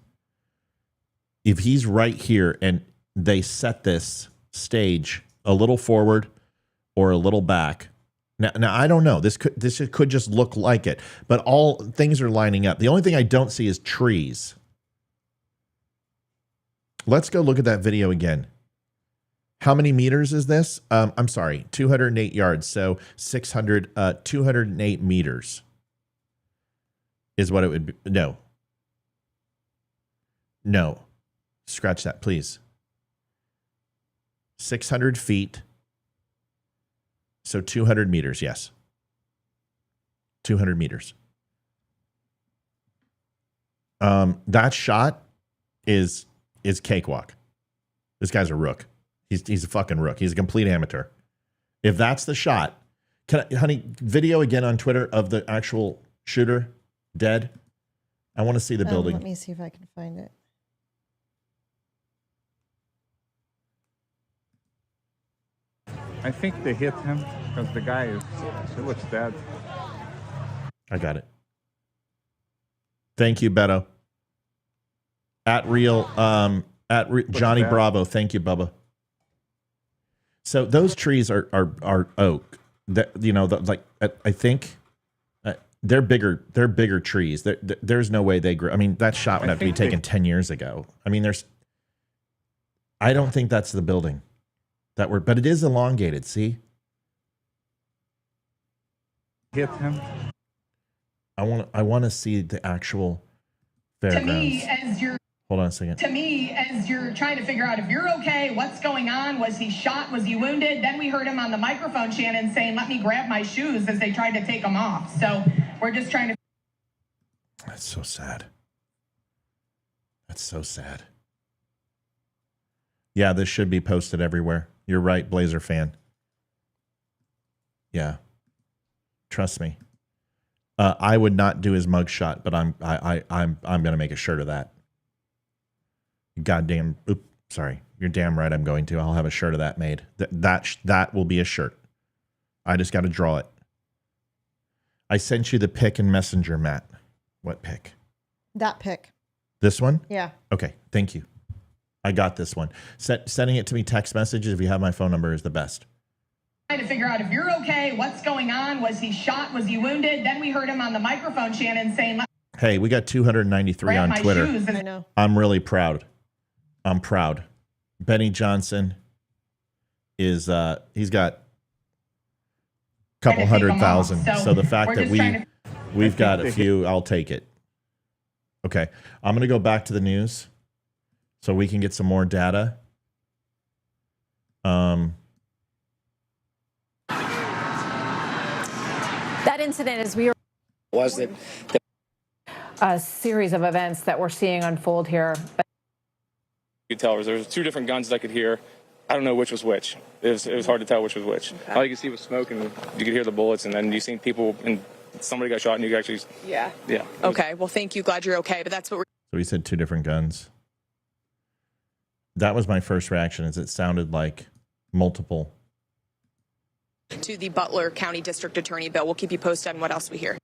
If he's right here and they set this stage a little forward or a little back. Now I don't know. This could just look like it, but all things are lining up. The only thing I don't see is trees. Let's go look at that video again. How many meters is this? I'm sorry, 208 yards. So 208 meters is what it would be. No. Scratch that, please. 600 feet. So 200 meters, yes. 200 meters. That shot is cakewalk. This guy's a rook. He's a fucking rook. He's a complete amateur. If that's the shot, honey, video again on Twitter of the actual shooter dead. I want to see the building. Let me see if I can find it. I think they hit him because the guy he looks dead. I got it. Thank you, Beto. Johnny bad. Bravo. Thank you, Bubba. So those trees are oak. That I think they're bigger. They're bigger trees. There's no way they grow. I mean, that shot would have to be taken 10 years ago. I mean, I don't think that's the building but it is elongated. See, hit him. I want to see the actual fairgrounds. Hold on a second. To me, as you're trying to figure out if you're okay, what's going on, was he shot, was he wounded? Then we heard him on the microphone, Shannon, saying, let me grab my shoes as they tried to take him off. So we're just trying to. That's so sad. That's so sad. Yeah, this should be posted everywhere. You're right, Blazer fan. Yeah. Trust me. I would not do his mugshot, but I'm gonna make a shirt of that. Goddamn! Sorry, you're damn right. I'm going to. I'll have a shirt of that made. That will be a shirt. I just got to draw it. I sent you the pic in Messenger, Matt. What pic? That pic. This one? Yeah. Okay. Thank you. I got this one. Sending it to me text messages if you have my phone number is the best. Trying to figure out if you're okay, what's going on, was he shot, was he wounded? Then we heard him on the microphone, Shannon, saying, hey, we got 293 on Twitter. I know. I'm really proud. I'm proud. Benny Johnson is he's got a couple 100,000. So the fact that we've got a few, I'll take it. Okay. I'm going to go back to the news so we can get some more data. That incident, as we was it a series of events that we're seeing unfold here. You could tell there was two different guns that I could hear. I don't know which was which. It was hard to tell which was which. Okay. All you could see was smoke, and you could hear the bullets, and then you seen people, and somebody got shot, and you could actually. Yeah. okay, well, thank you. Glad you're okay. But that's what we're. So he said two different guns. That was my first reaction, is it sounded like multiple. To the Butler County District Attorney, Bill. We'll keep you posted on what else we hear.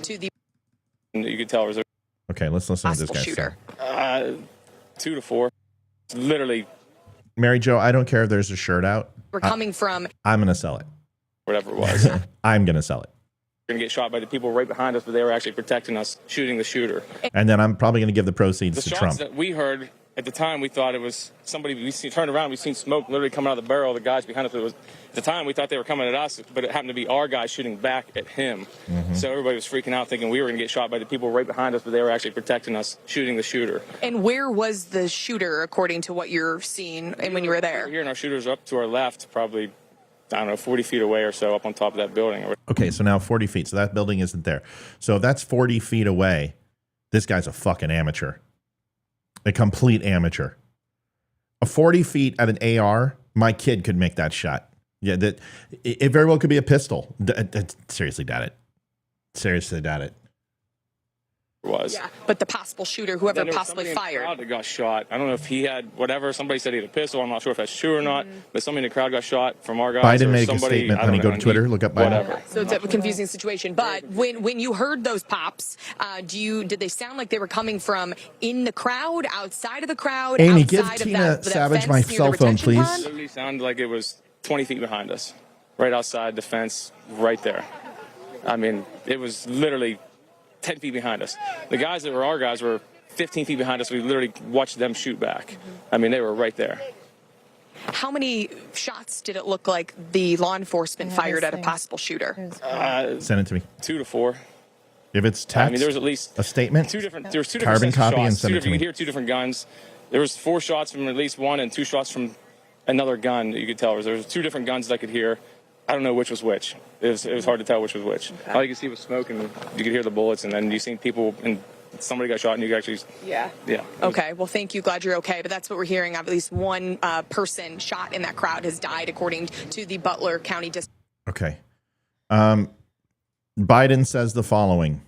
To the. You could tell there was okay, let's listen to this guy. Shooter. 2 to 4. It's literally. Mary Jo, I don't care if there's a shirt out. We're coming from. I'm going to sell it. Whatever it was. I'm going to sell it. We're going to get shot by the people right behind us, but they were actually protecting us, shooting the shooter. And then I'm probably going to give the proceeds the to shots Trump. that we heard At the time, we thought it was somebody. Turned around, we seen smoke literally coming out of the barrel. The guys behind us. At the time, we thought they were coming at us, but it happened to be our guys shooting back at him. So everybody was freaking out, thinking we were going to get shot by the people right behind us, but they were actually protecting us, shooting the shooter. And where was the shooter, according to what you're seeing and when you were there? Here, and our shooters are up to our left, probably, I don't know, 40 feet away or so, up on top of that building. Okay, so now 40 feet. So that building isn't there. So if that's 40 feet away, this guy's a fucking amateur. A complete amateur. A 40 feet at an AR, my kid could make that shot. Yeah, that it very well could be a pistol. Seriously, doubt it. Seriously, doubt it. Was. Yeah, but the possible shooter, whoever possibly fired. That got shot. I don't know if he had whatever. Somebody said he had a pistol. I'm not sure if that's true or not. But somebody in the crowd got shot from our guys. Biden made a statement. Honey, go to Twitter, look up Biden. Whatever. So it's a confusing situation. But when you heard those pops, did they sound like they were coming from in the crowd, outside of the crowd? Amy, outside give of Tina Savage fence my near the cell phone, retention please. pond? It literally sounded like it was 20 feet behind us, right outside the fence, right there. I mean, it was literally 10 feet behind us. The guys that were our guys were 15 feet behind us. We literally watched them shoot back. I mean, they were right there. How many shots did it look like the law enforcement fired at a possible shooter? Send it to me. 2 to 4. If it's text, I mean, there was at least a statement. There was two Carbon different sets of copy and shots. send it to You me. could hear 2 different guns. There was 4 shots from at least one and 2 shots from another gun that you could tell. There was 2 different guns that I could hear. I don't know which was which. It was hard to tell which was which. Okay. All you could see was smoke, and you could hear the bullets, and then you seen people, and somebody got shot, and you could actually... Yeah. Okay. Well, thank you. Glad you're okay. But that's what we're hearing. At least one person shot in that crowd has died, according to the Butler County District. Okay. Biden says the following.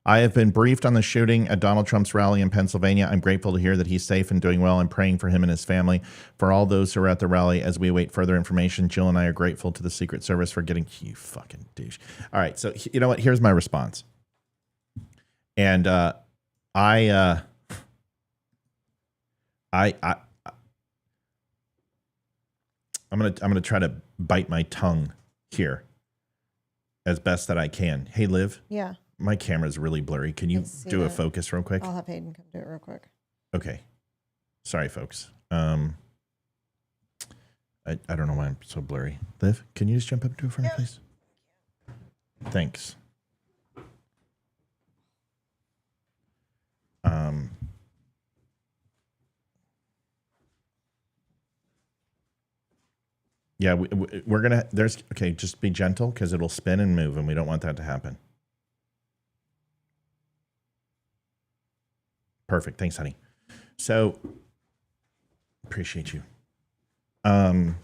I have been briefed on the shooting at Donald Trump's rally in Pennsylvania. I'm grateful to hear that he's safe and doing well. I'm praying for him and his family. For all those who are at the rally, as we await further information, Jill and I are grateful to the Secret Service for getting... You fucking douche. All right, so you know what? Here's my response. And I'm gonna try to bite my tongue here as best that I can. Hey, Liv. Yeah. My camera's really blurry. Can you do a focus real quick? I'll have Hayden come do it real quick. Okay. Sorry, folks. I don't know why I'm so blurry. Liv, can you just jump up to it for me, please? Thanks. Yeah, we're gonna. Okay. Just be gentle because it'll spin and move, and we don't want that to happen. Perfect. Thanks, honey. So, appreciate you. Of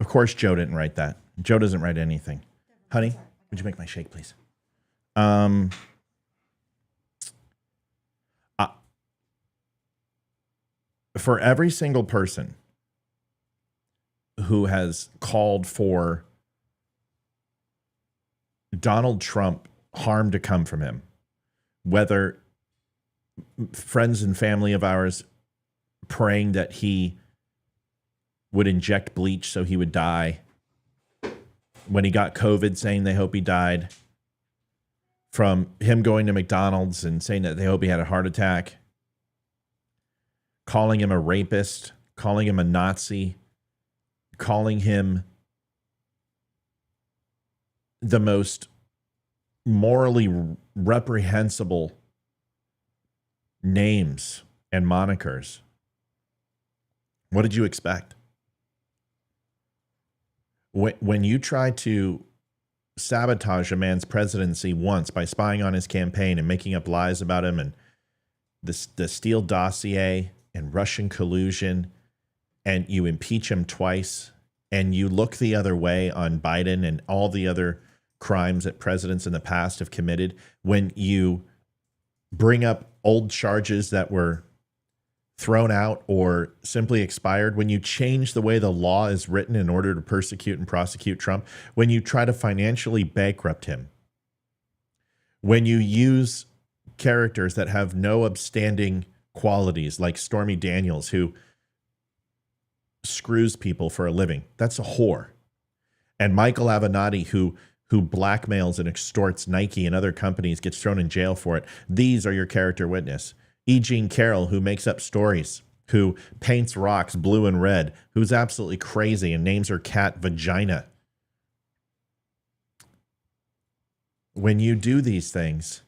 course, Joe didn't write that. Joe doesn't write anything. Honey, would you make my shake, please? For every single person who has called for Donald Trump harm to come from him, whether friends and family of ours praying that he would inject bleach so he would die, when he got COVID saying they hope he died, from him going to McDonald's and saying that they hope he had a heart attack, calling him a rapist, calling him a Nazi, calling him the most morally reprehensible names and monikers. What did you expect? When you try to sabotage a man's presidency once by spying on his campaign and making up lies about him, and the Steele dossier and Russian collusion, and you impeach him twice, and you look the other way on Biden and all the other crimes that presidents in the past have committed, when you bring up old charges that were thrown out or simply expired, when you change the way the law is written in order to persecute and prosecute Trump, when you try to financially bankrupt him, when you use characters that have no upstanding qualities like Stormy Daniels, who screws people for a living. That's a whore. And Michael Avenatti, who blackmails and extorts Nike and other companies, gets thrown in jail for it. These are your character witness. E. Jean Carroll, who makes up stories, who paints rocks blue and red, who's absolutely crazy and names her cat Vagina. When you do these things,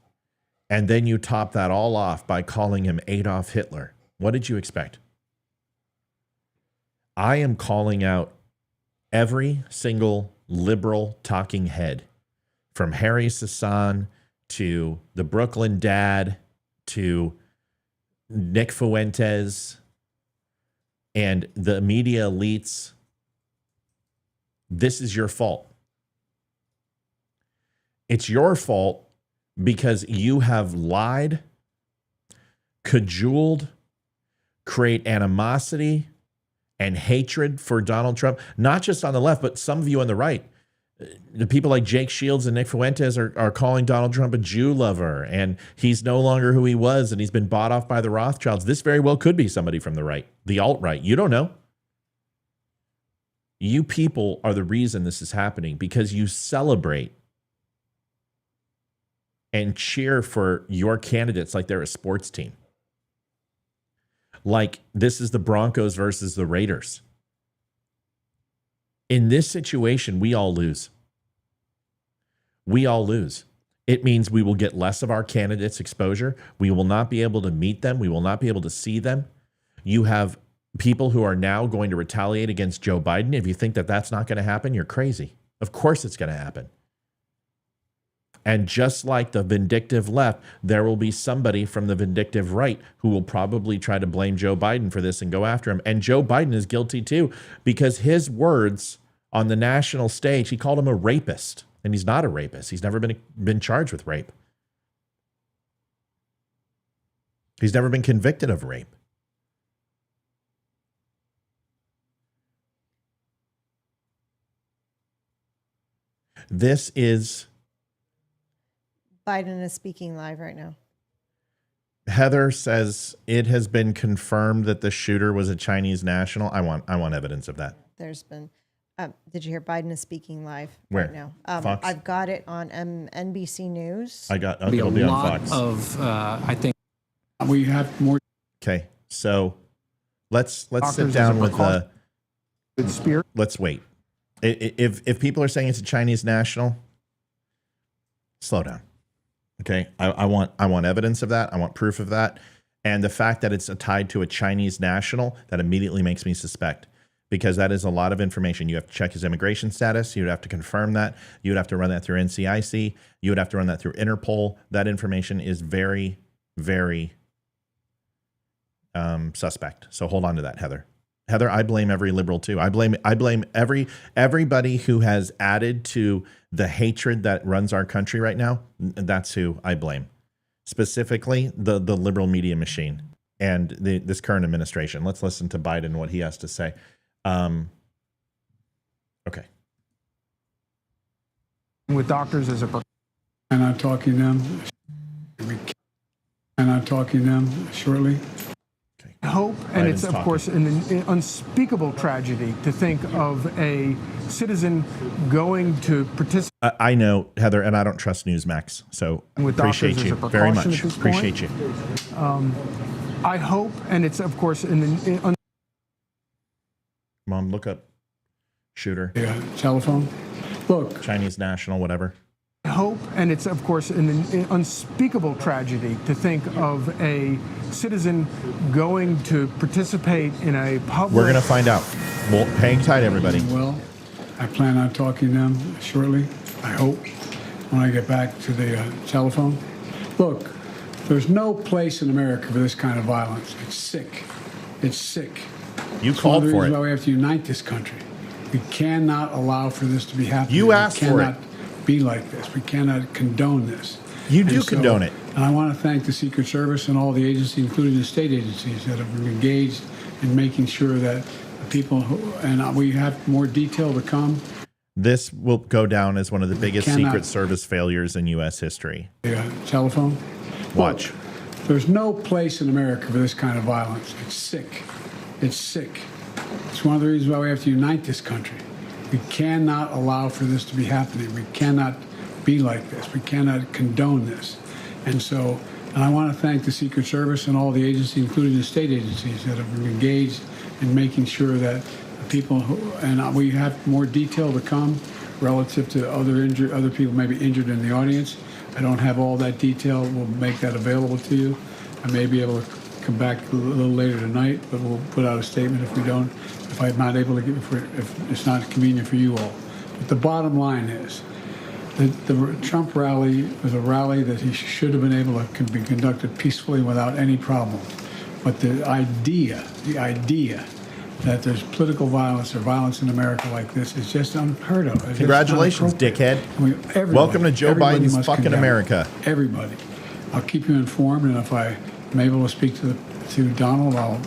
and then you top that all off by calling him Adolf Hitler, what did you expect? I am calling out every single liberal talking head, from Harry Sassan to the Brooklyn Dad to Nick Fuentes and the media elites. This is your fault. It's your fault because you have lied, cajoled, create animosity and hatred for Donald Trump, not just on the left, but some of you on the right. The people like Jake Shields and Nick Fuentes are calling Donald Trump a Jew lover, and he's no longer who he was, and he's been bought off by the Rothschilds. This very well could be somebody from the right, the alt-right. You don't know. You people are the reason this is happening because you celebrate and cheer for your candidates like they're a sports team. Like this is the Broncos versus the Raiders. In this situation, we all lose. We all lose. It means we will get less of our candidates' exposure. We will not be able to meet them. We will not be able to see them. You have people who are now going to retaliate against Joe Biden. If you think that that's not going to happen, you're crazy. Of course it's going to happen. And just like the vindictive left, there will be somebody from the vindictive right who will probably try to blame Joe Biden for this and go after him. And Joe Biden is guilty too, because his words on the national stage, he called him a rapist. And he's not a rapist. He's never been charged with rape. He's never been convicted of rape. This is... Biden is speaking live right now. Heather says it has been confirmed that the shooter was a Chinese national. I want evidence of that. There's been... did you hear Biden is speaking live Where? right now? Fox? I've got it on NBC News. It'll be on Fox. I think we have more. Okay, so let's sit down with the. Let's wait. If people are saying it's a Chinese national, slow down. Okay, I want evidence of that. I want proof of that, and the fact that it's tied to a Chinese national, that immediately makes me suspect, because that is a lot of information. You have to check his immigration status. You would have to confirm that. You would have to run that through NCIC. You would have to run that through Interpol. That information is very, very suspect. So hold on to that, Heather. Heather, I blame every liberal too. I blame everybody who has added to the hatred that runs our country right now. That's who I blame. Specifically, the liberal media machine and this current administration. Let's listen to Biden, what he has to say. Okay. With doctors as a... And I'm talking to them. And I'm talking to them shortly. Okay. Hope, and Biden's it's, of course, an unspeakable tragedy to think of a citizen going to participate. I know, Heather, and I don't trust Newsmax, so appreciate you very much. Appreciate you. I hope, and it's, of course, Mom, look up shooter. Yeah, telephone. Look. Chinese national, whatever. I hope, and it's, of course, an unspeakable tragedy to think of a citizen going to participate in a public... We're going to find out. Well, hang tight, everybody. Well, I plan on talking to them shortly, I hope, when I get back to the telephone. Look, there's no place in America for this kind of violence. It's sick. It's sick. You called for it. Why we have to unite this country. We cannot allow for this to be happening. You asked for it. We cannot be like this. We cannot condone this. You do condone it. And I want to thank the Secret Service and all the agencies, including the state agencies, that have been engaged in making sure that people and we have more detail to come. This will go down as one of the biggest Secret Service failures in U.S. history. Telephone. Watch. Look, there's no place in America for this kind of violence. It's sick. It's sick. It's one of the reasons why we have to unite this country. We cannot allow for this to be happening. We cannot be like this. We cannot condone this. And so And I want to thank the Secret Service and all the agencies, including the state agencies, that have been engaged in making sure that people and we have more detail to come relative to other people maybe injured in the audience. I don't have all that detail. We'll make that available to you. I may be able to come back a little later tonight, but we'll put out a statement if I'm not able to if it's not convenient for you all. But the bottom line is that the Trump rally was a rally that he should have been able to be conducted peacefully without any problem. But the idea that there's political violence or violence in America like this is just unheard of. It's Congratulations, dickhead. Welcome to Joe Biden's fucking America. Everybody. I'll keep you informed, and if I'm able to speak to Donald, I'll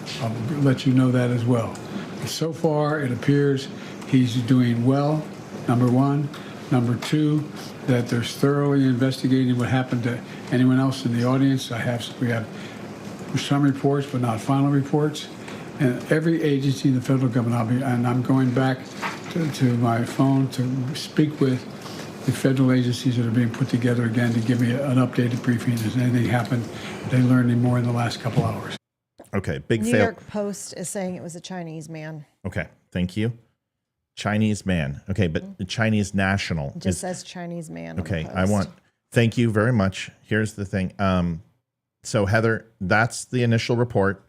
let you know that as well. But so far, it appears he's doing well, number one. Number two, that there's thoroughly investigating what happened to anyone else in the audience. We have some reports, but not final reports. And every agency in the federal government, I'm going back to my phone to speak with the federal agencies that are being put together again to give me an updated briefing. Has anything happened? They learned any more in the last couple hours. Okay, big New fail. York Post is saying it was a Chinese man. Okay, thank you. Chinese man. Okay, but the Chinese national. It just says Chinese man. Okay, thank you very much. Here's the thing. So Heather, that's the initial report.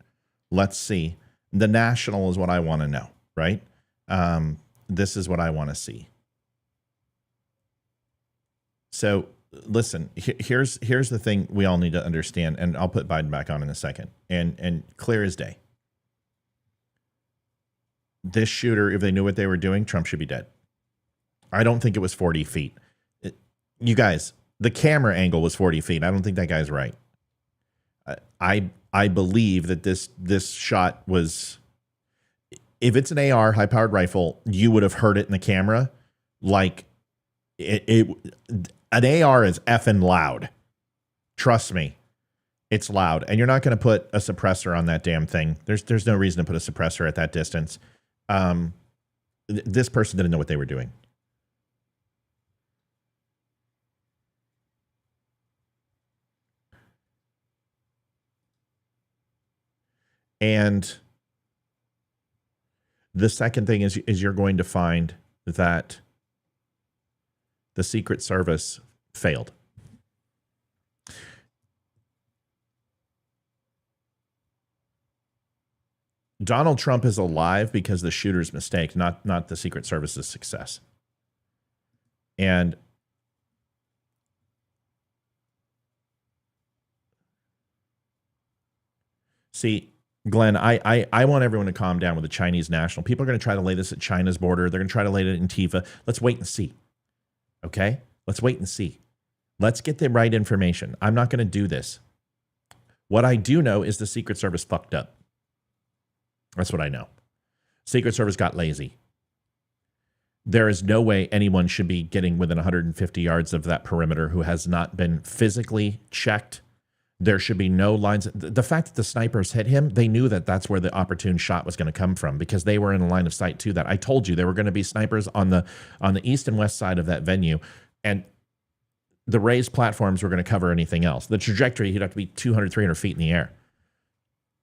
Let's see. The national is what I want to know, right? This is what I want to see. So listen, here's the thing we all need to understand, and I'll put Biden back on in a second, and clear as day. This shooter, if they knew what they were doing, Trump should be dead. I don't think it was 40 feet. You guys, the camera angle was 40 feet. I don't think that guy's right. I believe that this shot was, if it's an AR, high-powered rifle, you would have heard it in the camera. Like, an AR is effing loud. Trust me. It's loud. And you're not going to put a suppressor on that damn thing. There's no reason to put a suppressor at that distance. This person didn't know what they were doing. And the second thing is you're going to find that the Secret Service failed. Donald Trump is alive because the shooter's mistake, not the Secret Service's success. And see, Glenn, I want everyone to calm down with the Chinese national. People are going to try to lay this at China's border. They're going to try to lay it at Antifa. Let's wait and see. Okay? Let's wait and see. Let's get the right information. I'm not going to do this. What I do know is the Secret Service fucked up. That's what I know. Secret Service got lazy. There is no way anyone should be getting within 150 yards of that perimeter who has not been physically checked. There should be no lines. The fact that the snipers hit him, they knew that that's where the opportune shot was going to come from because they were in a line of sight to that. I told you there were going to be snipers on the east and west side of that venue, and the raised platforms were going to cover anything else. The trajectory, he'd have to be 200, 300 feet in the air.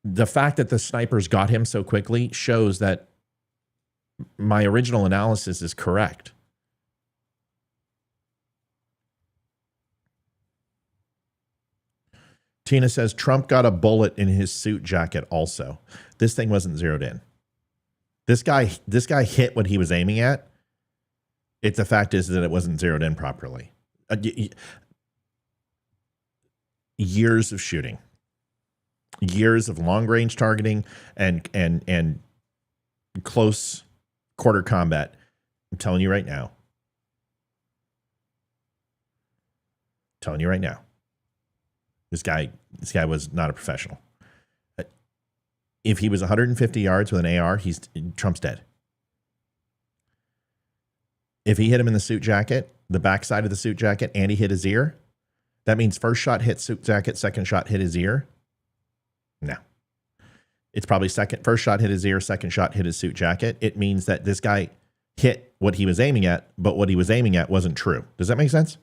The fact that the snipers got him so quickly shows that my original analysis is correct. Tina says Trump got a bullet in his suit jacket also. This thing wasn't zeroed in. This guy hit what he was aiming at. The fact is that it wasn't zeroed in properly. Years of shooting. Years of long-range targeting and close quarter combat. I'm telling you right now. This guy was not a professional. If he was 150 yards with an AR, Trump's dead. If he hit him in the suit jacket, the backside of the suit jacket, and he hit his ear, that means first shot hit suit jacket, second shot hit his ear. No. It's probably first shot hit his ear, second shot hit his suit jacket. It means that this guy hit what he was aiming at, but what he was aiming at wasn't true. Does that make sense?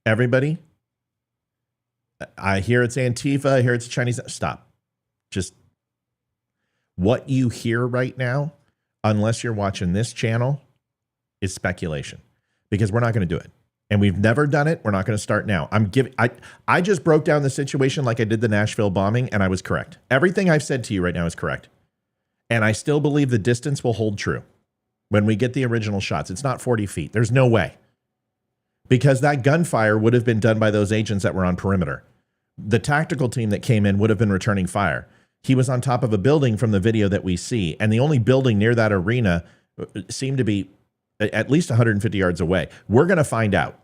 Everybody, I hear it's Antifa, I hear it's Chinese. Stop. Just what you hear right now, unless you're watching this channel, is speculation, because we're not going to do it. And we've never done it. We're not going to start now. I just broke down the situation like I did the Nashville bombing, and I was correct. Everything I've said to you right now is correct. And I still believe the distance will hold true when we get the original shots. It's not 40 feet. There's no way. Because that gunfire would have been done by those agents that were on perimeter. The tactical team that came in would have been returning fire. He was on top of a building from the video that we see, and the only building near that arena seemed to be at least 150 yards away. We're going to find out.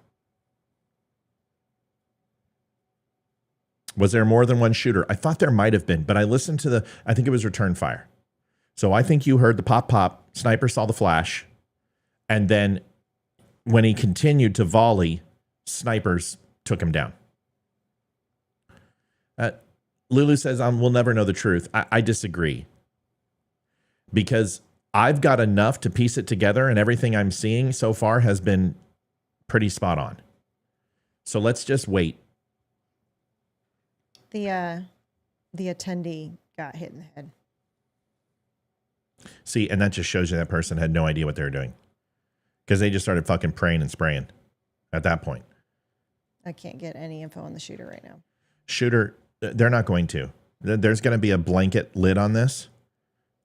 Was there more than one shooter? I thought there might have been, but I listened to I think it was return fire. So I think you heard the pop, pop, sniper saw the flash, and then when he continued to volley, snipers took him down. Lulu says, we'll never know the truth. I disagree. Because I've got enough to piece it together, and everything I'm seeing so far has been pretty spot on. So let's just wait. The attendee got hit in the head. See, and that just shows you that person had no idea what they were doing. Because they just started fucking praying and spraying at that point. I can't get any info on the shooter right now. Shooter, they're not going to. There's going to be a blanket lid on this.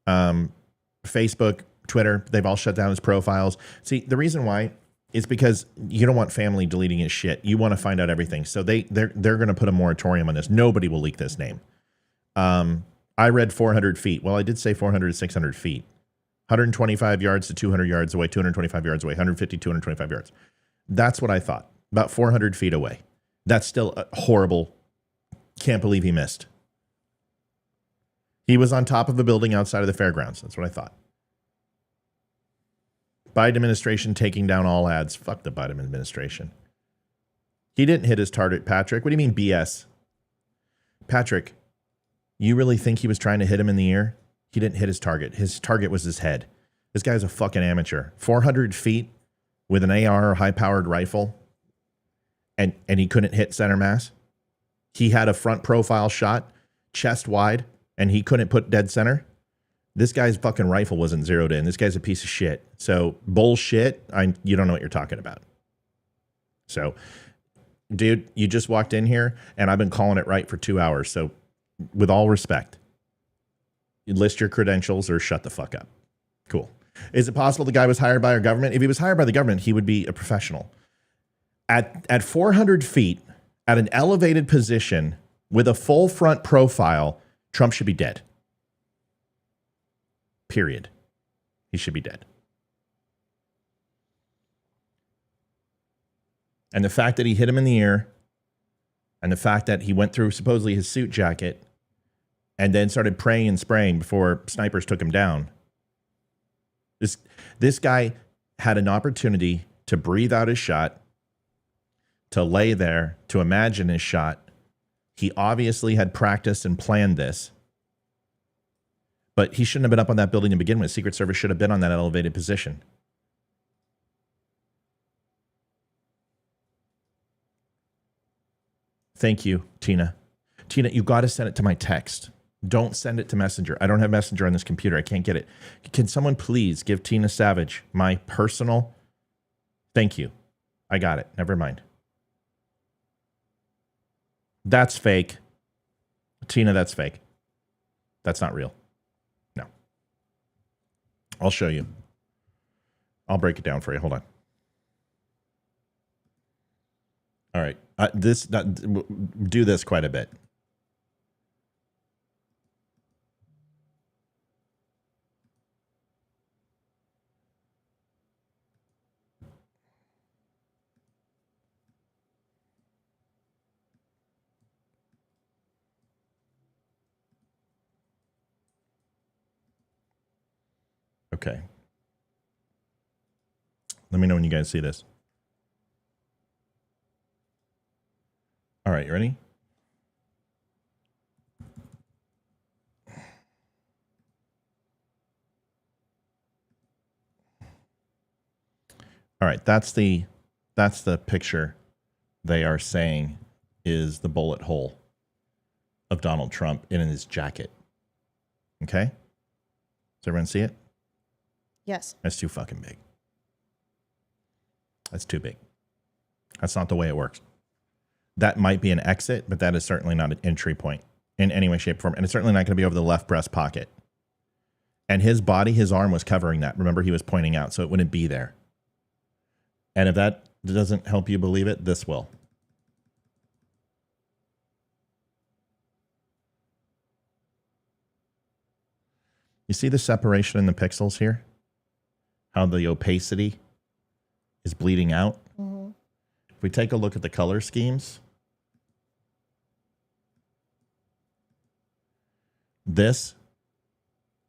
Facebook, Twitter, they've all shut down his profiles. See, the reason why is because you don't want family deleting his shit. You want to find out everything. So they're going to put a moratorium on this. Nobody will leak this name. I read 400 feet. Well, I did say 400 to 600 feet. 125 yards to 200 yards away, 225 yards away, 150, 225 yards. That's what I thought. About 400 feet away. That's still horrible. Can't believe he missed. He was on top of a building outside of the fairgrounds. That's what I thought. Biden administration taking down all ads. Fuck the Biden administration. He didn't hit his target, Patrick. What do you mean BS? Patrick, you really think he was trying to hit him in the ear? He didn't hit his target. His target was his head. This guy's a fucking amateur. 400 feet with an AR or high-powered rifle, and he couldn't hit center mass. He had a front profile shot, chest wide, and he couldn't put dead center. This guy's fucking rifle wasn't zeroed in. This guy's a piece of shit. So bullshit. You don't know what you're talking about. So, dude, you just walked in here, and I've been calling it right for 2 hours. So, with all respect, you list your credentials or shut the fuck up. Cool. Is it possible the guy was hired by our government? If he was hired by the government, he would be a professional. At 400 feet, at an elevated position, with a full front profile, Trump should be dead. Period. He should be dead. And the fact that he hit him in the ear, and the fact that he went through supposedly his suit jacket and then started praying and spraying before snipers took him down. This guy had an opportunity to breathe out his shot, to lay there, to imagine his shot. He obviously had practiced and planned this. But he shouldn't have been up on that building to begin with. Secret Service should have been on that elevated position. Thank you, Tina. Tina, you got to send it to my text. Don't send it to Messenger. I don't have Messenger on this computer. I can't get it. Can someone please give Tina Savage my personal? Thank you. I got it. Never mind. That's fake. Tina, that's fake. That's not real. No. I'll show you. I'll break it down for you. Hold on. All right. Do this quite a bit. Okay. Let me know when you guys see this. All right, you ready? All right, that's the picture they are saying is the bullet hole of Donald Trump in his jacket. Okay? Does everyone see it? Yes. That's too fucking big. That's too big. That's not the way it works. That might be an exit, but that is certainly not an entry point in any way, shape, or form. And it's certainly not going to be over the left breast pocket. And his body, his arm was covering that. Remember, he was pointing out, so it wouldn't be there. And if that doesn't help you believe it, this will. You see the separation in the pixels here? How the opacity is bleeding out? Mm-hmm. If we take a look at the color schemes, this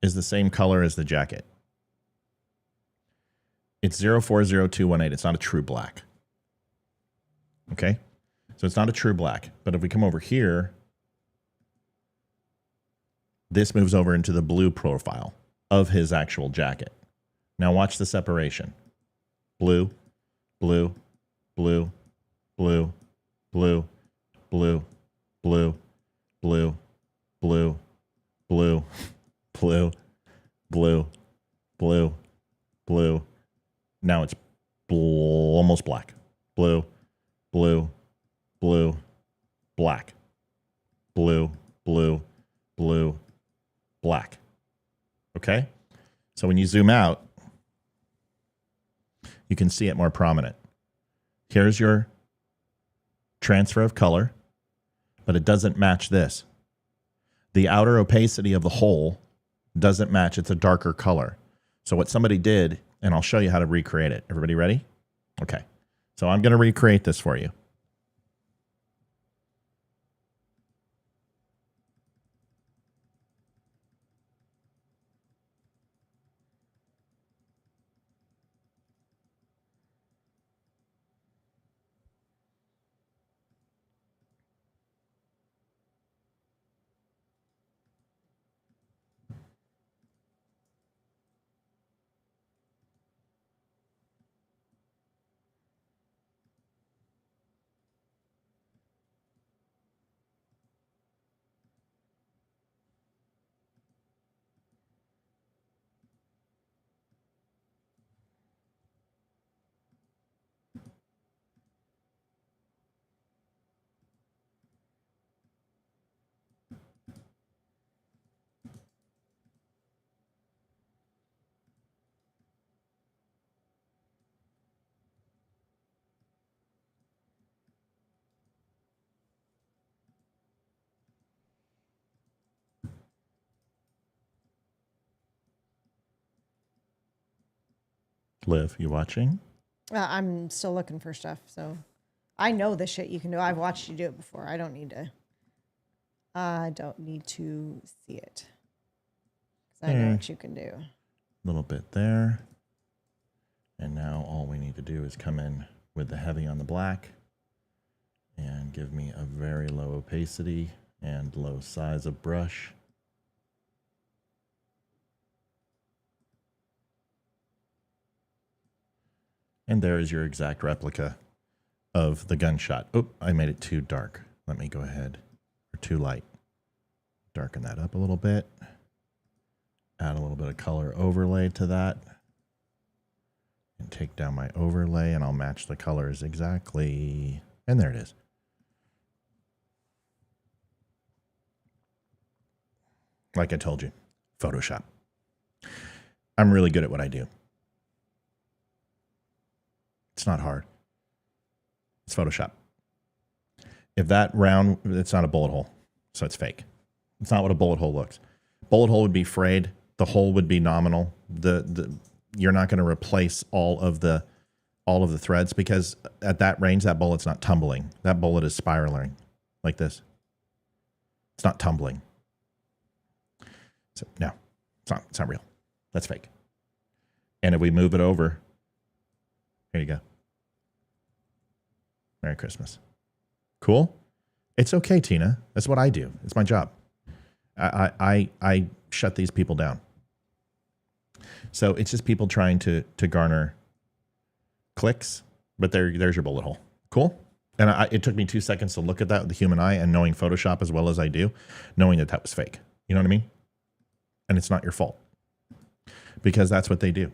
is the same color as the jacket. It's 040218. It's not a true black. Okay? So it's not a true black. But if we come over here, this moves over into the blue profile of his actual jacket. Now watch the separation. Blue, blue, blue, blue, blue, blue, blue, blue, blue, blue, blue, blue, blue, blue. Now it's almost black. Blue, blue, blue, black. Blue, blue, blue, black. Okay? So when you zoom out, you can see it more prominent. Here's your transfer of color, but it doesn't match this. The outer opacity of the hole doesn't match. It's a darker color. So what somebody did, and I'll show you how to recreate it. Everybody ready? Okay. So I'm going to recreate this for you. Liv, you watching? I'm still looking for stuff, so I know the shit you can do. I've watched you do it before. I don't need to see it. 'Cause I know what you can do. A little bit there. And now all we need to do is come in with the heavy on the black and give me a very low opacity and low size of brush. And there is your exact replica of the gunshot. Oh, I made it too dark. Let me go ahead. Or too light. Darken that up a little bit. Add a little bit of color overlay to that. And take down my overlay, and I'll match the colors exactly. And there it is. Like I told you, Photoshop. I'm really good at what I do. It's not hard. It's Photoshop. If that round, it's not a bullet hole, so it's fake. It's not what a bullet hole looks. Bullet hole would be frayed. The hole would be nominal. You're not going to replace all of the threads, because at that range, that bullet's not tumbling. That bullet is spiraling like this. It's not tumbling. So no, it's not real. That's fake. And if we move it over, here you go. Merry Christmas. Cool? It's okay, Tina. That's what I do. It's my job. I shut these people down. So it's just people trying to garner clicks, but there's your bullet hole. Cool? And it took me 2 seconds to look at that with the human eye, and knowing Photoshop as well as I do, knowing that was fake. You know what I mean? And it's not your fault, because that's what they do.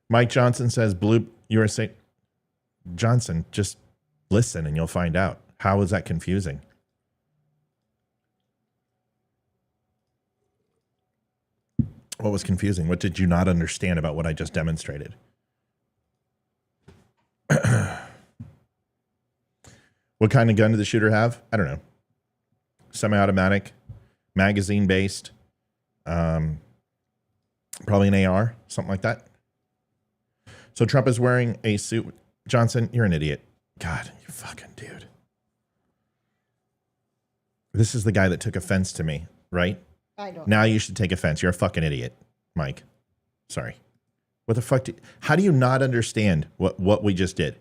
Mike Johnson says, Blue, you're saying, Johnson, just listen and you'll find out. How is that confusing? What was confusing? What did you not understand about what I just demonstrated? What kind of gun did the shooter have? I don't know. Semi-automatic, magazine-based, probably an AR, something like that. So Trump is wearing a suit. Johnson, you're an idiot. God, you fucking dude. This is the guy that took offense to me, right? I don't. Now you should take offense. You're a fucking idiot, Mike. Sorry. What the fuck? How do you not understand what we just did?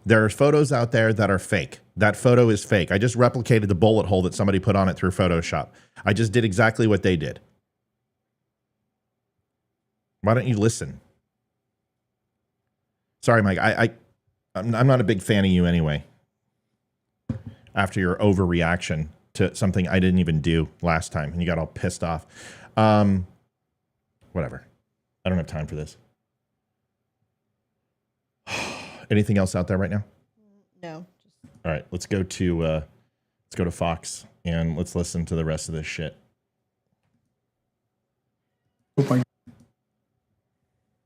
There are photos out there that are fake. That photo is fake. I just replicated the bullet hole that somebody put on it through Photoshop. I just did exactly what they did. Why don't you listen? Sorry, Mike. I'm not a big fan of you anyway. After your overreaction to something I didn't even do last time, and you got all pissed off. Whatever. I don't have time for this. Anything else out there right now? No. All right, let's go to Fox and let's listen to the rest of this shit. Hope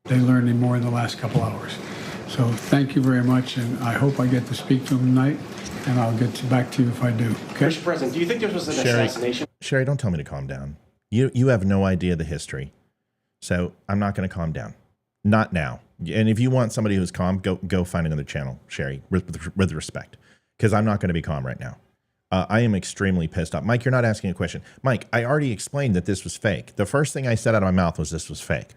they learned any more in the last couple hours. So thank you very much, and I hope I get to speak to them tonight, and I'll get back to you if I do. Okay? Mr. President, do you think this was an assassination? Sherry, don't tell me to calm down. You have no idea the history, so I'm not going to calm down. Not now. And if you want somebody who's calm, go find another channel, Sherry, with respect, because I'm not going to be calm right now. I am extremely pissed off. Mike, you're not asking a question. Mike, I already explained that this was fake. The first thing I said out of my mouth was this was fake.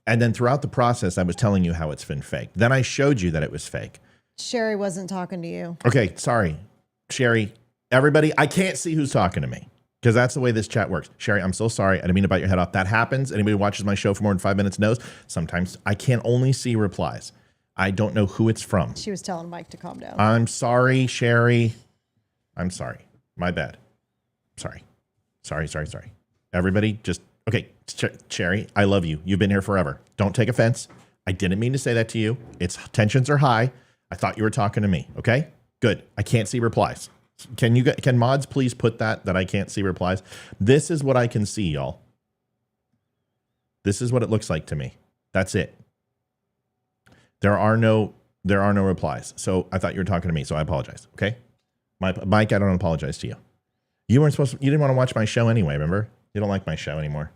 And then throughout the process, I was telling you how it's been fake. Then I showed you that it was fake. Sherry wasn't talking to you. Okay, sorry. Sherry, everybody, I can't see who's talking to me because that's the way this chat works. Sherry, I'm so sorry. I didn't mean to bite your head off. That happens. Anybody who watches my show for more than 5 minutes knows sometimes I can only see replies. I don't know who it's from. She was telling Mike to calm down. I'm sorry, Sherry. I'm sorry. My bad. Sorry. Sorry. Everybody just... Okay, Sherry, I love you. You've been here forever. Don't take offense. I didn't mean to say that to you. Tensions are high. I thought you were talking to me. Okay, good. I can't see replies. Can mods please put that I can't see replies? This is what I can see, y'all. This is what it looks like to me. That's it. There are no replies. So I thought you were talking to me. So I apologize. Okay, Mike, I don't apologize to you. You weren't supposed to. You didn't want to watch my show anyway. Remember? You don't like my show anymore.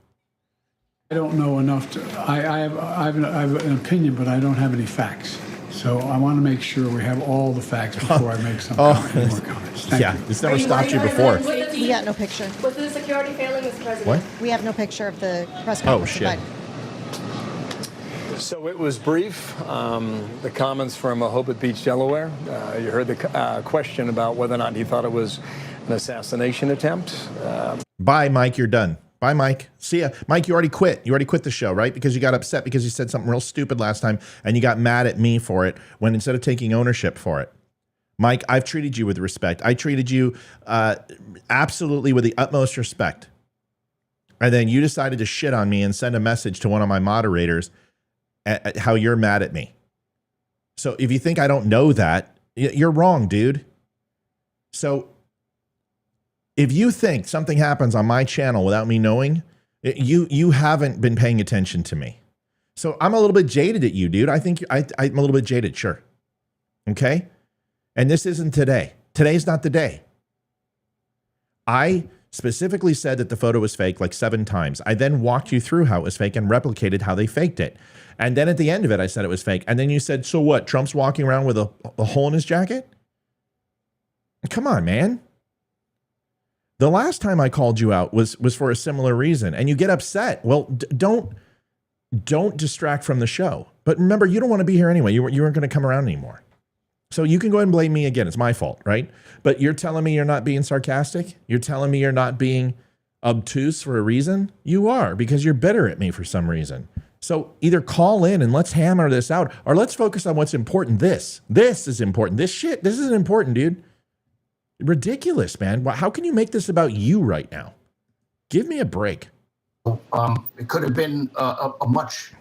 I don't know enough to. I have an opinion, but I don't have any facts. So I want to make sure we have all the facts before I make some more comments. Thank you. This never stopped you before. We got no picture. Was the security failing, Mr. President? What? We have no picture of the press conference. Oh, shit. So it was brief. The comments from Rehoboth Beach, Delaware. You heard the question about whether or not he thought it was an assassination attempt. Bye, Mike. You're done. Bye, Mike. See ya. Mike, you already quit. You already quit the show, right? Because you got upset because you said something real stupid last time and you got mad at me for it when instead of taking ownership for it. Mike, I've treated you with respect. I treated you absolutely with the utmost respect. And then you decided to shit on me and send a message to one of my moderators at how you're mad at me. So if you think I don't know that, you're wrong, dude. So if you think something happens on my channel without me knowing, you haven't been paying attention to me. So I'm a little bit jaded at you, dude. I think I'm a little bit jaded, sure. Okay? And this isn't today. Today's not the day. I specifically said that the photo was fake like 7 times. I then walked you through how it was fake and replicated how they faked it. And then at the end of it, I said it was fake. And then you said, so what? Trump's walking around with a hole in his jacket? Come on, man. The last time I called you out was for a similar reason, and you get upset. Well, don't distract from the show. But remember, you don't want to be here anyway. You weren't going to come around anymore. So you can go ahead and blame me again. It's my fault, right? But you're telling me you're not being sarcastic? You're telling me you're not being obtuse for a reason? You are, because you're bitter at me for some reason. So either call in and let's hammer this out, or let's focus on what's important. This is important. This isn't important, dude. Ridiculous, man. How can you make this about you right now? Give me a break. It could have been a much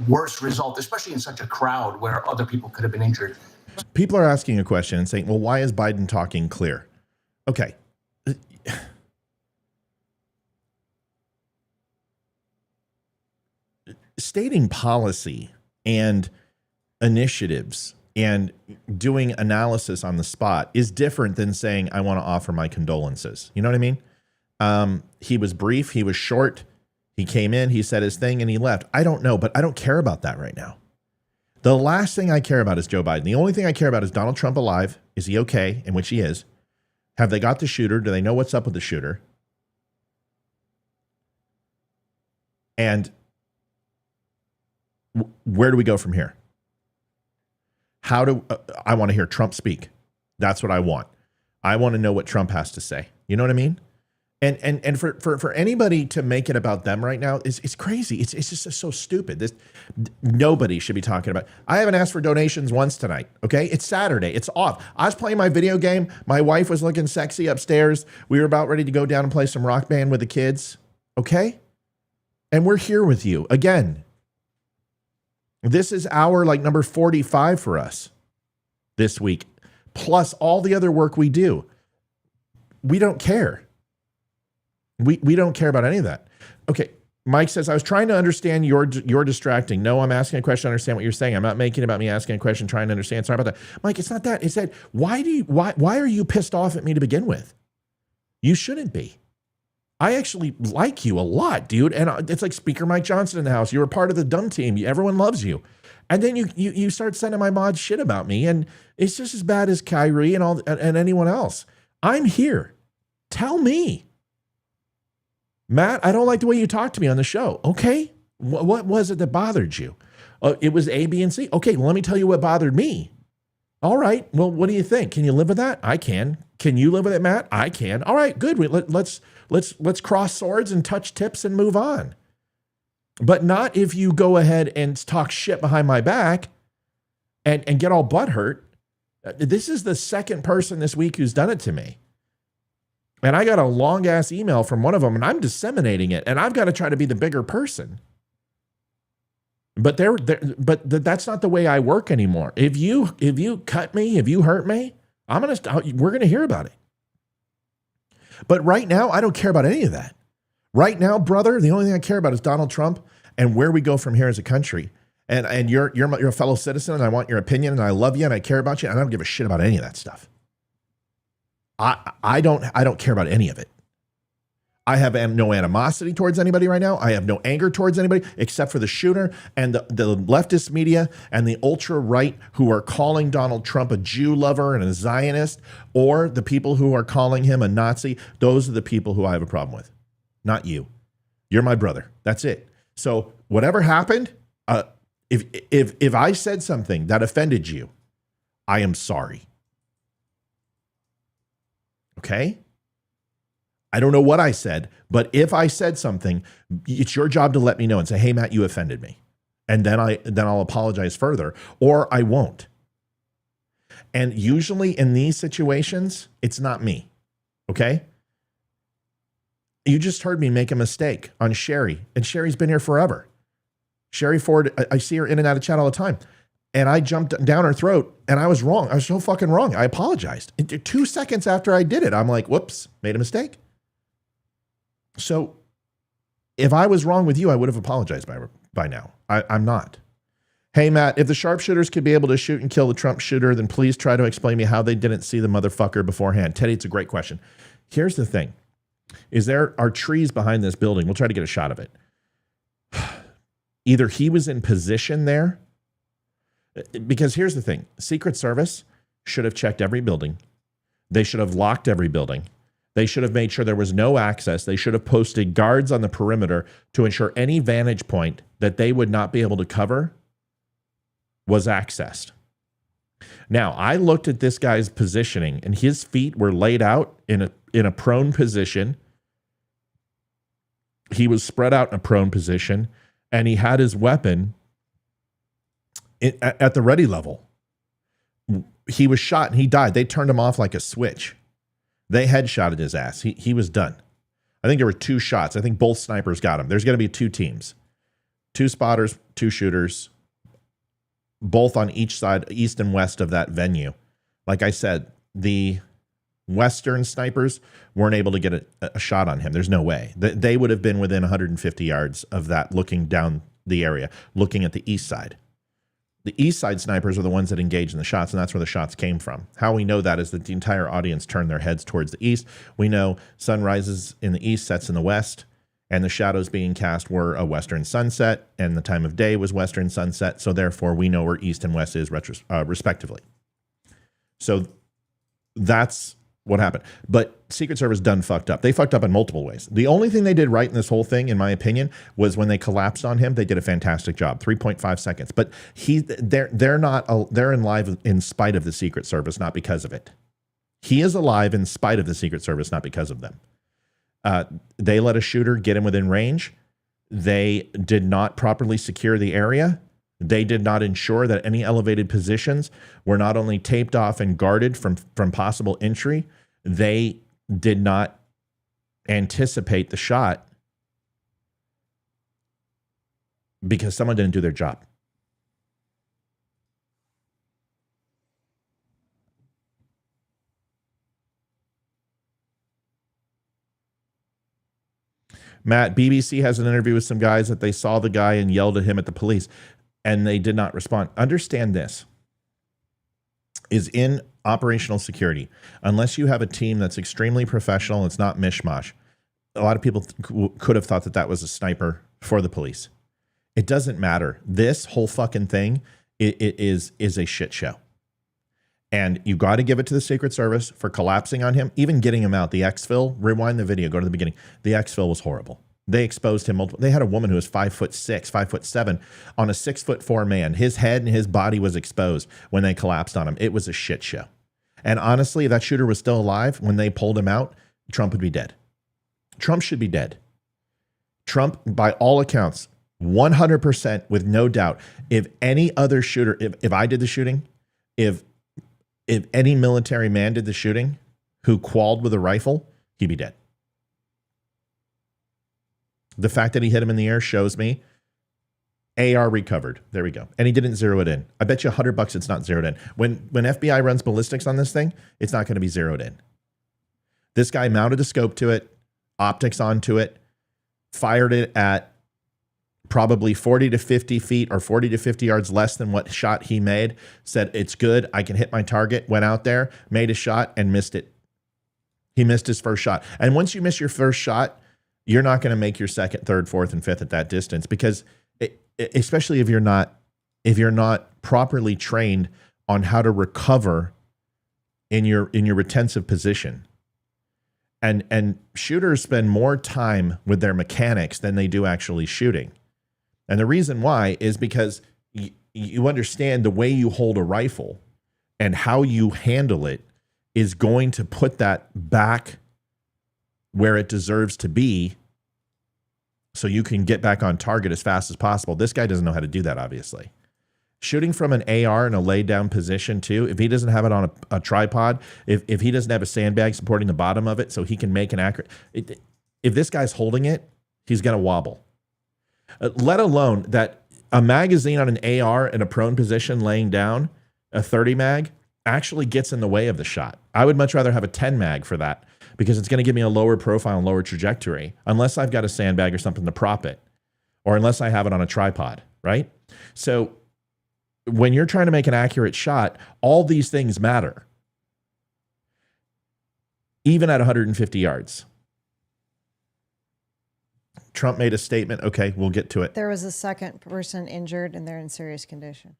worse result, especially in such a crowd where other people could have been injured. People are asking a question and saying, well, why is Biden talking clear? Okay. Stating policy and initiatives and doing analysis on the spot is different than saying, I want to offer my condolences. You know what I mean? He was brief. He was short. He came in, he said his thing, and he left. I don't know, but I don't care about that right now. The last thing I care about is Joe Biden. The only thing I care about is Donald Trump alive. Is he okay? In which he is. Have they got the shooter? Do they know what's up with the shooter? And where do we go from here? I want to hear Trump speak. That's what I want. I want to know what Trump has to say. You know what I mean? And for anybody to make it about them right now is crazy. It's just so stupid. Nobody should be talking about. I haven't asked for donations once tonight. Okay, it's Saturday. It's off. I was playing my video game. My wife was looking sexy upstairs. We were about ready to go down and play some Rock Band with the kids. Okay, and we're here with you again. This is hour number 45 for us this week, plus all the other work we do. We don't care. We don't care about any of that. Okay, Mike says, I was trying to understand, you're distracting. No, I'm asking a question to understand what you're saying. I'm not making it about me asking a question, trying to understand. Sorry about that. Mike, it's not that. It's that, why are you pissed off at me to begin with? You shouldn't be. I actually like you a lot, dude. And it's like Speaker Mike Johnson in the house. You were part of the dumb team. Everyone loves you. And then you start sending my mods shit about me. And it's just as bad as Kyrie and anyone else. I'm here. Tell me. Matt, I don't like the way you talked to me on the show. Okay. What was it that bothered you? It was A, B, and C. Okay, well, let me tell you what bothered me. All right. Well, what do you think? Can you live with that? I can. Can you live with it, Matt? I can. All right, good. Let's cross swords and touch tips and move on. But not if you go ahead and talk shit behind my back and get all butthurt. This is the second person this week who's done it to me. And I got a long ass email from one of them and I'm disseminating it and I've got to try to be the bigger person. But that's not the way I work anymore. If you cut me, if you hurt me, we're going to hear about it. But right now, I don't care about any of that. Right now, brother, the only thing I care about is Donald Trump and where we go from here as a country. And you're a fellow citizen and I want your opinion and I love you and I care about you and I don't give a shit about any of that stuff. I don't care about any of it. I have no animosity towards anybody right now. I have no anger towards anybody except for the shooter and the leftist media and the ultra right who are calling Donald Trump a Jew lover and a Zionist, or the people who are calling him a Nazi. Those are the people who I have a problem with, not you. You're my brother. That's it. So whatever happened, if I said something that offended you, I am sorry. Okay? I don't know what I said, but if I said something, it's your job to let me know and say, hey, Matt, you offended me. And then I'll apologize further, or I won't. And usually in these situations, it's not me. Okay? You just heard me make a mistake on Sherry, and Sherry's been here forever. Sherry Ford, I see her in and out of chat all the time. And I jumped down her throat and I was wrong. I was so fucking wrong. I apologized. 2 seconds after I did it, I'm like, whoops, made a mistake. So if I was wrong with you, I would have apologized by now. I'm not. Hey, Matt, if the sharpshooters could be able to shoot and kill the Trump shooter, then please try to explain me how they didn't see the motherfucker beforehand. Teddy, it's a great question. Here's the thing. There are trees behind this building. We'll try to get a shot of it. Either he was in position there, because here's the thing. Secret Service should have checked every building. They should have locked every building. They should have made sure there was no access. They should have posted guards on the perimeter to ensure any vantage point that they would not be able to cover was accessed. Now, I looked at this guy's positioning and his feet were laid out in a prone position He was spread out in a prone position, and he had his weapon at the ready level. He was shot and he died. They turned him off like a switch. They headshotted his ass. He was done. I think there were 2 shots. I think both snipers got him. There's going to be 2 teams, 2 spotters, 2 shooters, both on each side, east and west of that venue. Like I said, the Western snipers weren't able to get a shot on him. There's no way. They would have been within 150 yards of that, looking down the area, looking at the east side. The east side snipers are the ones that engage in the shots, and that's where the shots came from. How we know that is that the entire audience turned their heads towards the east. We know sun rises in the east, sets in the west, and the shadows being cast were a western sunset, and the time of day was western sunset, so therefore we know where east and west is respectively. So that's what happened. But Secret Service done fucked up. They fucked up in multiple ways. The only thing they did right in this whole thing, in my opinion, was when they collapsed on him. They did a fantastic job, 3.5 seconds. But they're alive in spite of the Secret Service, not because of it. He is alive in spite of the Secret Service, not because of them. They let a shooter get him within range. They did not properly secure the area. They did not ensure that any elevated positions were not only taped off and guarded from possible entry, they did not anticipate the shot because someone didn't do their job. Matt, BBC has an interview with some guys that they saw the guy and yelled at him at the police, and they did not respond. Understand this is in operational security. Unless you have a team that's extremely professional, it's not mishmash. A lot of people could have thought that that was a sniper for the police. It doesn't matter. This whole fucking thing it is a shit show. And you got to give it to the Secret Service for collapsing on him, even getting him out. The exfil, rewind the video, go to the beginning. The exfil was horrible. They exposed him multiple. They had a woman who was 5'6", 5'7", on a 6'4" man. His head and his body was exposed when they collapsed on him. It was a shit show. And honestly, if that shooter was still alive when they pulled him out, Trump would be dead. Trump should be dead. Trump, by all accounts, 100% with no doubt, if any other shooter, if I did the shooting, if any military man did the shooting who qualled with a rifle, he'd be dead. The fact that he hit him in the air shows me AR recovered. There we go. And he didn't zero it in. I bet you $100 it's not zeroed in. When FBI runs ballistics on this thing, it's not going to be zeroed in. This guy mounted a scope to it, optics onto it, fired it at probably 40 to 50 feet or 40 to 50 yards less than what shot he made, said, it's good, I can hit my target, went out there, made a shot, and missed it. He missed his first shot. And once you miss your first shot, you're not going to make your second, third, fourth, and fifth at that distance, because especially if you're not properly trained on how to recover in your retentive position. And shooters spend more time with their mechanics than they do actually shooting. And the reason why is because you understand the way you hold a rifle and how you handle it is going to put that back where it deserves to be so you can get back on target as fast as possible. This guy doesn't know how to do that, obviously. Shooting from an AR in a laid down position too, if he doesn't have it on a tripod, if he doesn't have a sandbag supporting the bottom of it so he can make an accurate... If this guy's holding it, he's going to wobble. Let alone that a magazine on an AR in a prone position laying down, a 30 mag, actually gets in the way of the shot. I would much rather have a 10 mag for that because it's going to give me a lower profile and lower trajectory unless I've got a sandbag or something to prop it or unless I have it on a tripod, right? So when you're trying to make an accurate shot, all these things matter, even at 150 yards. Trump made a statement. Okay, we'll get to it. There was a second person injured and they're in serious condition.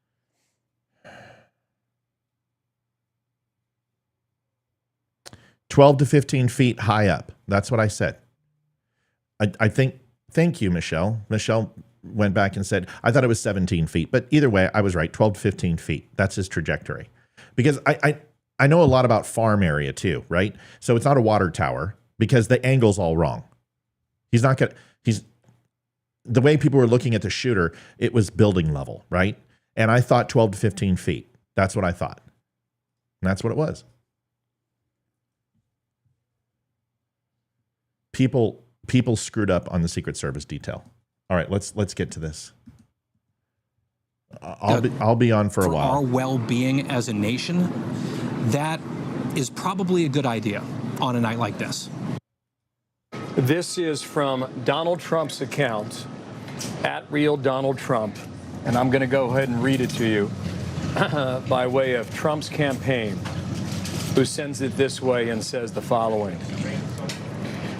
"12 to 15 feet high up." That's what I said. I think, thank you, Michelle. Michelle went back and said, I thought it was 17 feet. But either way, I was right. 12 to 15 feet. That's his trajectory. Because I know a lot about farm area too, right? So it's not a water tower because the angle's all wrong. He's not going to... the way people were looking at the shooter, it was building level, right? And I thought 12 to 15 feet. That's what I thought. And that's what it was. People screwed up on the Secret Service detail. All right, let's get to this. I'll be on for a while. For our well-being as a nation, that is probably a good idea on a night like this. This is from Donald Trump's account, @RealDonaldTrump, and I'm going to go ahead and read it to you by way of Trump's campaign, who sends it this way and says the following.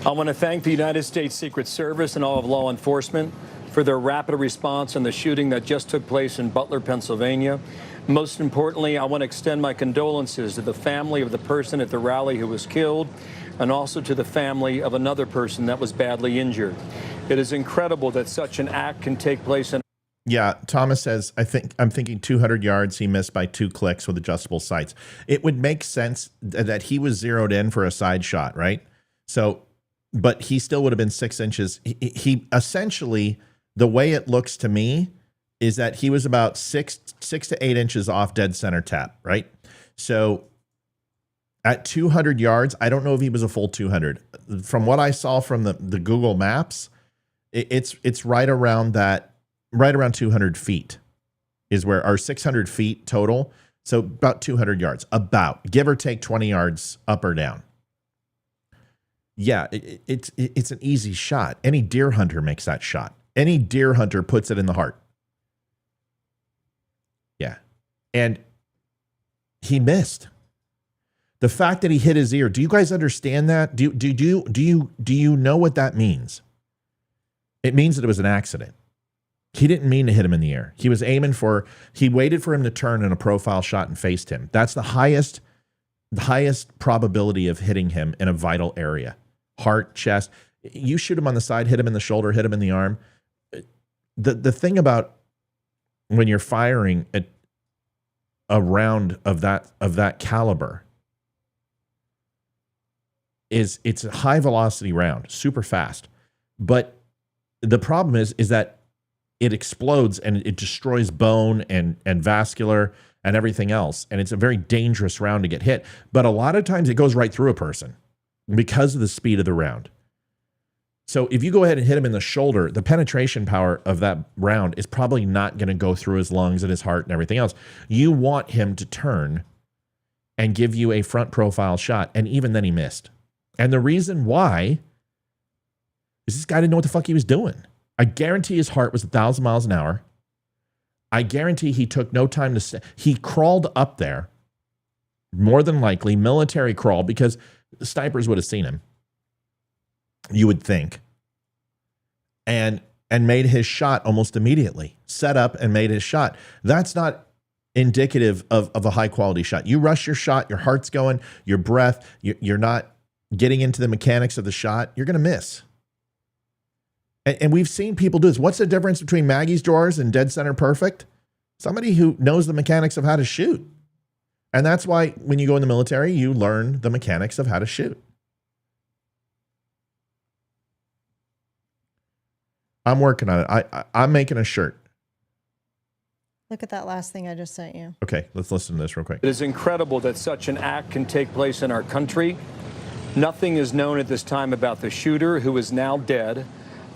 I want to thank the United States Secret Service and all of law enforcement for their rapid response in the shooting that just took place in Butler, Pennsylvania. Most importantly, I want to extend my condolences to the family of the person at the rally who was killed, and also to the family of another person that was badly injured. It is incredible that such an act can take place in... Yeah, Thomas says, I'm thinking 200 yards, he missed by 2 clicks with adjustable sights. It would make sense that he was zeroed in for a side shot, right? So, but he still would have been 6 inches. He essentially, the way it looks to me is that he was about 6 to 8 inches off dead center tap, right? So at 200 yards, I don't know if he was a full 200. From what I saw from the Google Maps, it's right around that, right around 200 feet is where our 600 feet total. So about 200 yards, about, give or take 20 yards up or down. Yeah, it's an easy shot. Any deer hunter makes that shot. Any deer hunter puts it in the heart. Yeah. And he missed. The fact that he hit his ear, do you guys understand that? Do you know what that means? It means that it was an accident. He didn't mean to hit him in the air. He was aiming for, he waited for him to turn in a profile shot and faced him. That's the highest probability of hitting him in a vital area. Heart, chest. You shoot him on the side, hit him in the shoulder, hit him in the arm. The thing about when you're firing a round of that caliber is it's a high velocity round, super fast. But the problem is that it explodes and it destroys bone and vascular and everything else. And it's a very dangerous round to get hit. But a lot of times it goes right through a person because of the speed of the round. So if you go ahead and hit him in the shoulder, the penetration power of that round is probably not going to go through his lungs and his heart and everything else. You want him to turn and give you a front profile shot. And even then he missed. And the reason why is this guy didn't know what the fuck he was doing. I guarantee his heart was 1,000 miles an hour. I guarantee he took no time to... He crawled up there, more than likely, military crawl, because the snipers would have seen him, you would think, and made his shot almost immediately. Set up and made his shot. That's not indicative of a high-quality shot. You rush your shot, your heart's going, your breath, you're not getting into the mechanics of the shot, you're going to miss. And we've seen people do this. What's the difference between Maggie's drawers and dead center perfect? Somebody who knows the mechanics of how to shoot. And that's why when you go in the military, you learn the mechanics of how to shoot. I'm working on it. I'm making a shirt. Look at that last thing I just sent you. Okay, let's listen to this real quick. It is incredible that such an act can take place in our country. Nothing is known at this time about the shooter, who is now dead.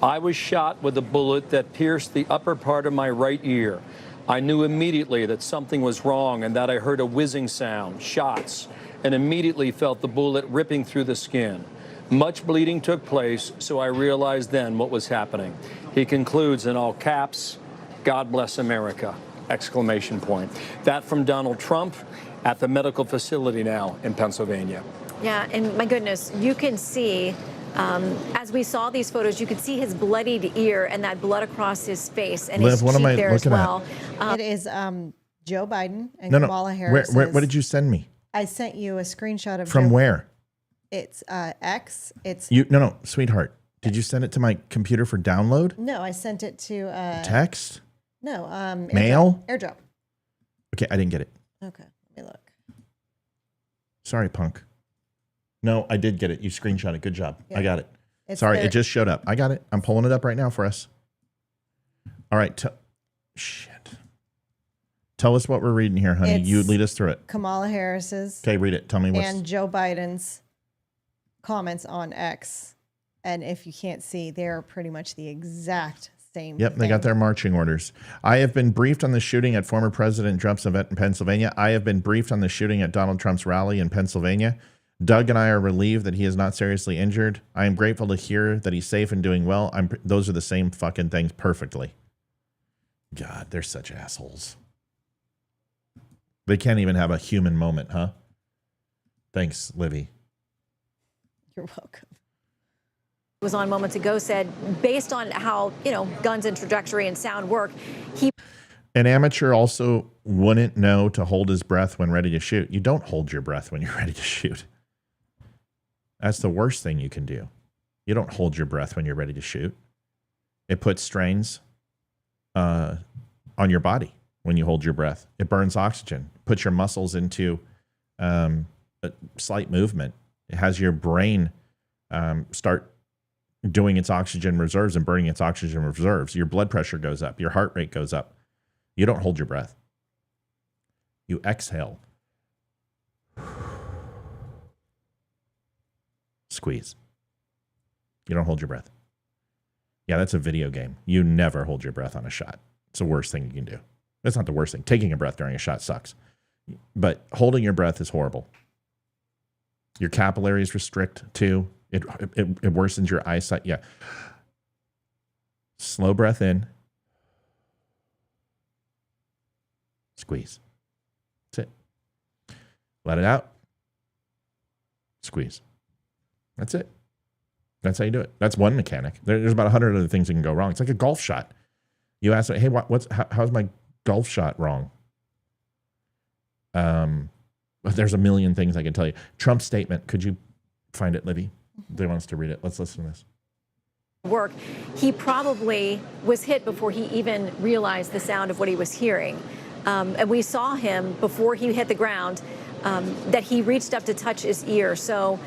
I was shot with a bullet that pierced the upper part of my right ear. I knew immediately that something was wrong and that I heard a whizzing sound, shots, and immediately felt the bullet ripping through the skin. Much bleeding took place, so I realized then what was happening. He concludes in all caps, "God bless America!" Exclamation point. That from Donald Trump at the medical facility now in Pennsylvania. Yeah, and my goodness, you can see, as we saw these photos, you could see his bloodied ear and that blood across his face and his cheek there as well. It is Joe Biden and Kamala Harris. What did you send me? I sent you a screenshot of From Joe. where? It's X. It's No, sweetheart. Did you send it to my computer for download? No, I sent it to text. No, mail. AirDrop. Okay, I didn't get it. Okay, let me look. Sorry, punk. No, I did get it. You screenshot it. Good job. Yeah. I got it. Sorry, it just showed up. I got it. I'm pulling it up right now for us. All right. Shit. Tell us what we're reading here, honey. You lead us through it. Kamala Harris's. Okay, read it. Tell me what's... And Joe Biden's comments on X. And if you can't see, they're pretty much the exact same Yep, thing. they got their marching orders. I have been briefed on the shooting at former President Trump's event in Pennsylvania. I have been briefed on the shooting at Donald Trump's rally in Pennsylvania. Doug and I are relieved that he is not seriously injured. I am grateful to hear that he's safe and doing well. Those are the same fucking things perfectly. God, they're such assholes. They can't even have a human moment, huh? Thanks, Livy. You're welcome. Was on moments ago said, based on how, guns and trajectory and sound work, An amateur also wouldn't know to hold his breath when ready to shoot. You don't hold your breath when you're ready to shoot. That's the worst thing you can do. You don't hold your breath when you're ready to shoot. It puts strains on your body when you hold your breath. It burns oxygen, puts your muscles into a slight movement. It has your brain start doing its oxygen reserves and burning its oxygen reserves. Your blood pressure goes up. Your heart rate goes up. You don't hold your breath. You exhale. Squeeze. You don't hold your breath. Yeah, that's a video game. You never hold your breath on a shot. It's the worst thing you can do. That's not the worst thing. Taking a breath during a shot sucks. But holding your breath is horrible. Your capillaries restrict too. It worsens your eyesight. Yeah. Slow breath in. Squeeze. That's it. Let it out. Squeeze. That's it. That's how you do it. That's one mechanic. There's about 100 other things that can go wrong. It's like a golf shot. You ask me, hey, how's my golf shot wrong? There's a million things I can tell you. Trump's statement. Could you find it, Livy? They want us to read it. Let's listen to this. Work. He probably was hit before he even realized the sound of what he was hearing. And we saw him before he hit the ground, that he reached up to touch his ear. So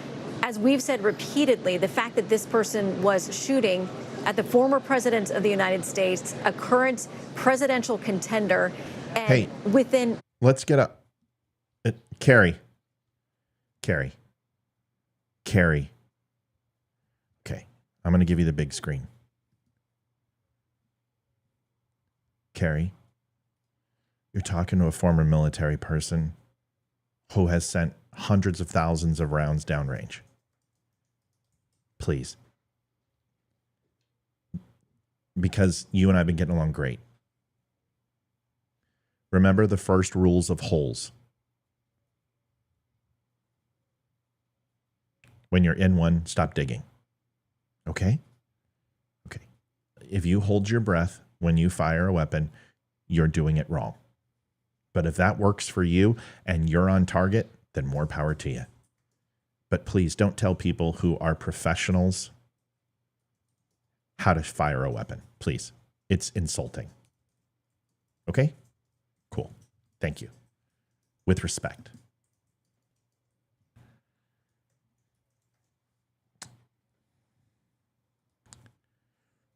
as we've said repeatedly, the fact that this person was shooting at the former president of the United States, a current presidential contender, and within... Let's get up. Carrie. Okay, I'm going to give you the big screen. Carrie, you're talking to a former military person who has sent hundreds of thousands of rounds downrange. Please. Because you and I have been getting along great. Remember the first rules of holes. When you're in one, stop digging. Okay? Okay. If you hold your breath when you fire a weapon, you're doing it wrong. But if that works for you and you're on target, then more power to you. But please don't tell people who are professionals how to fire a weapon. Please. It's insulting. Okay? Cool. Thank you. With respect.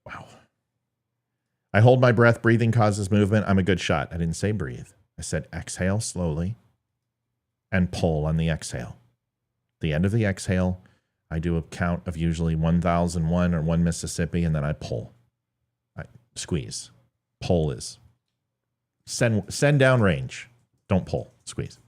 Wow. I hold my breath. Breathing causes movement. I'm a good shot. I didn't say breathe. I said exhale slowly and pull on the exhale. At the end of the exhale, I do a count of usually 1001 or 1 Mississippi, and then I pull. I squeeze. Pull is send down range. Don't pull. Squeeze.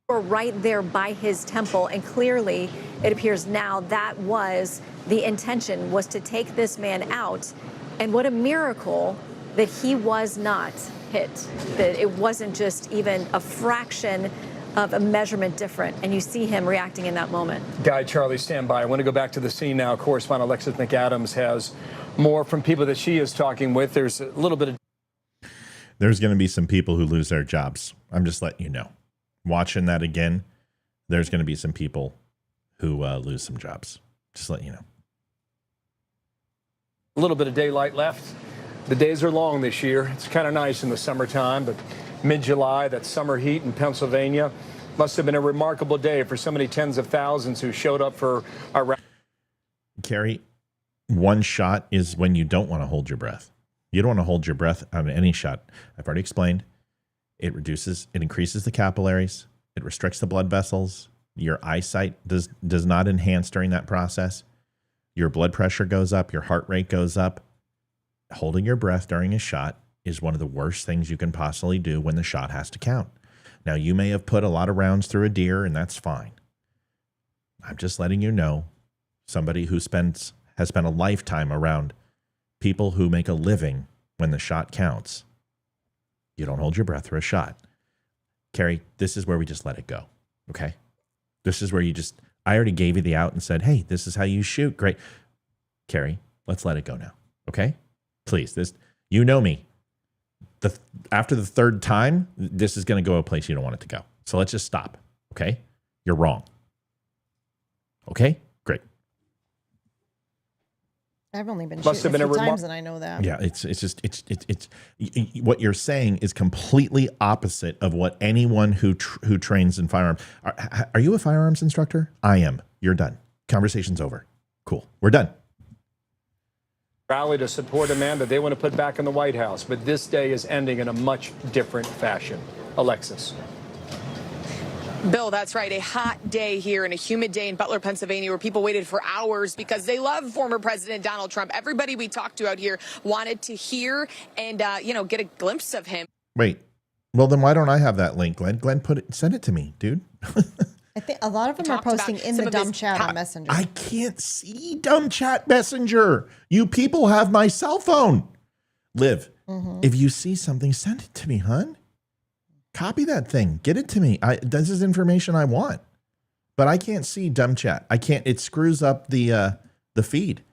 Or right there by his temple, and clearly it appears now that was the intention, was to take this man out. And what a miracle that he was not hit, that it wasn't just even a fraction of a measurement different, and you see him reacting in that moment. Guy, Charlie, stand by. I want to go back to the scene now. Correspondent Alexis McAdams has more from people that she is talking with. There's a little bit of... There's going to be some people who lose their jobs. I'm just letting you know. Watching that again, there's going to be some people who lose some jobs. Just letting you know. A little bit of daylight left. The days are long this year. It's kind of nice in the summertime, but mid-July, that summer heat in Pennsylvania, Must have been a remarkable day for so many tens of thousands who showed up for our rally. Carrie, one shot is when you don't want to hold your breath. You don't want to hold your breath on any shot. I've already explained. It increases the capillaries. It restricts the blood vessels. Your eyesight does not enhance during that process. Your blood pressure goes up. Your heart rate goes up. Holding your breath during a shot is one of the worst things you can possibly do when the shot has to count. Now, you may have put a lot of rounds through a deer, and that's fine. I'm just letting you know, somebody who has spent a lifetime around people who make a living when the shot counts. You don't hold your breath through a shot. Carrie, this is where we just let it go, okay? This is where I already gave you the out and said, hey, this is how you shoot. Great. Carrie, let's let it go now, okay? Please, you know me. After the third time, this is going to go a place you don't want it to go. So let's just stop, okay? You're wrong. Okay? Great. I've only been shooting a few times, and I know that. Yeah, it's what you're saying is completely opposite of what anyone who trains in firearms. Are you a firearms instructor? I am. You're done. Conversation's over. Cool. We're done. Rally to support a man that they want to put back in the White House, but this day is ending in a much different fashion. Alexis. Bill, that's right. A hot day here and a humid day in Butler, Pennsylvania, where people waited for hours because they love former President Donald Trump. Everybody we talked to out here wanted to hear and, get a glimpse of him. Wait. Well, then why don't I have that link, Glenn? Glenn, send it to me, dude. I think a lot of them are posting in the dumb chat on Messenger. I can't see dumb chat Messenger. You people have my cell phone. Liv, if you see something, send it to me, hon. Copy that thing. Get it to me. This is information I want. But I can't see dumb chat. I can't. It screws up the feed.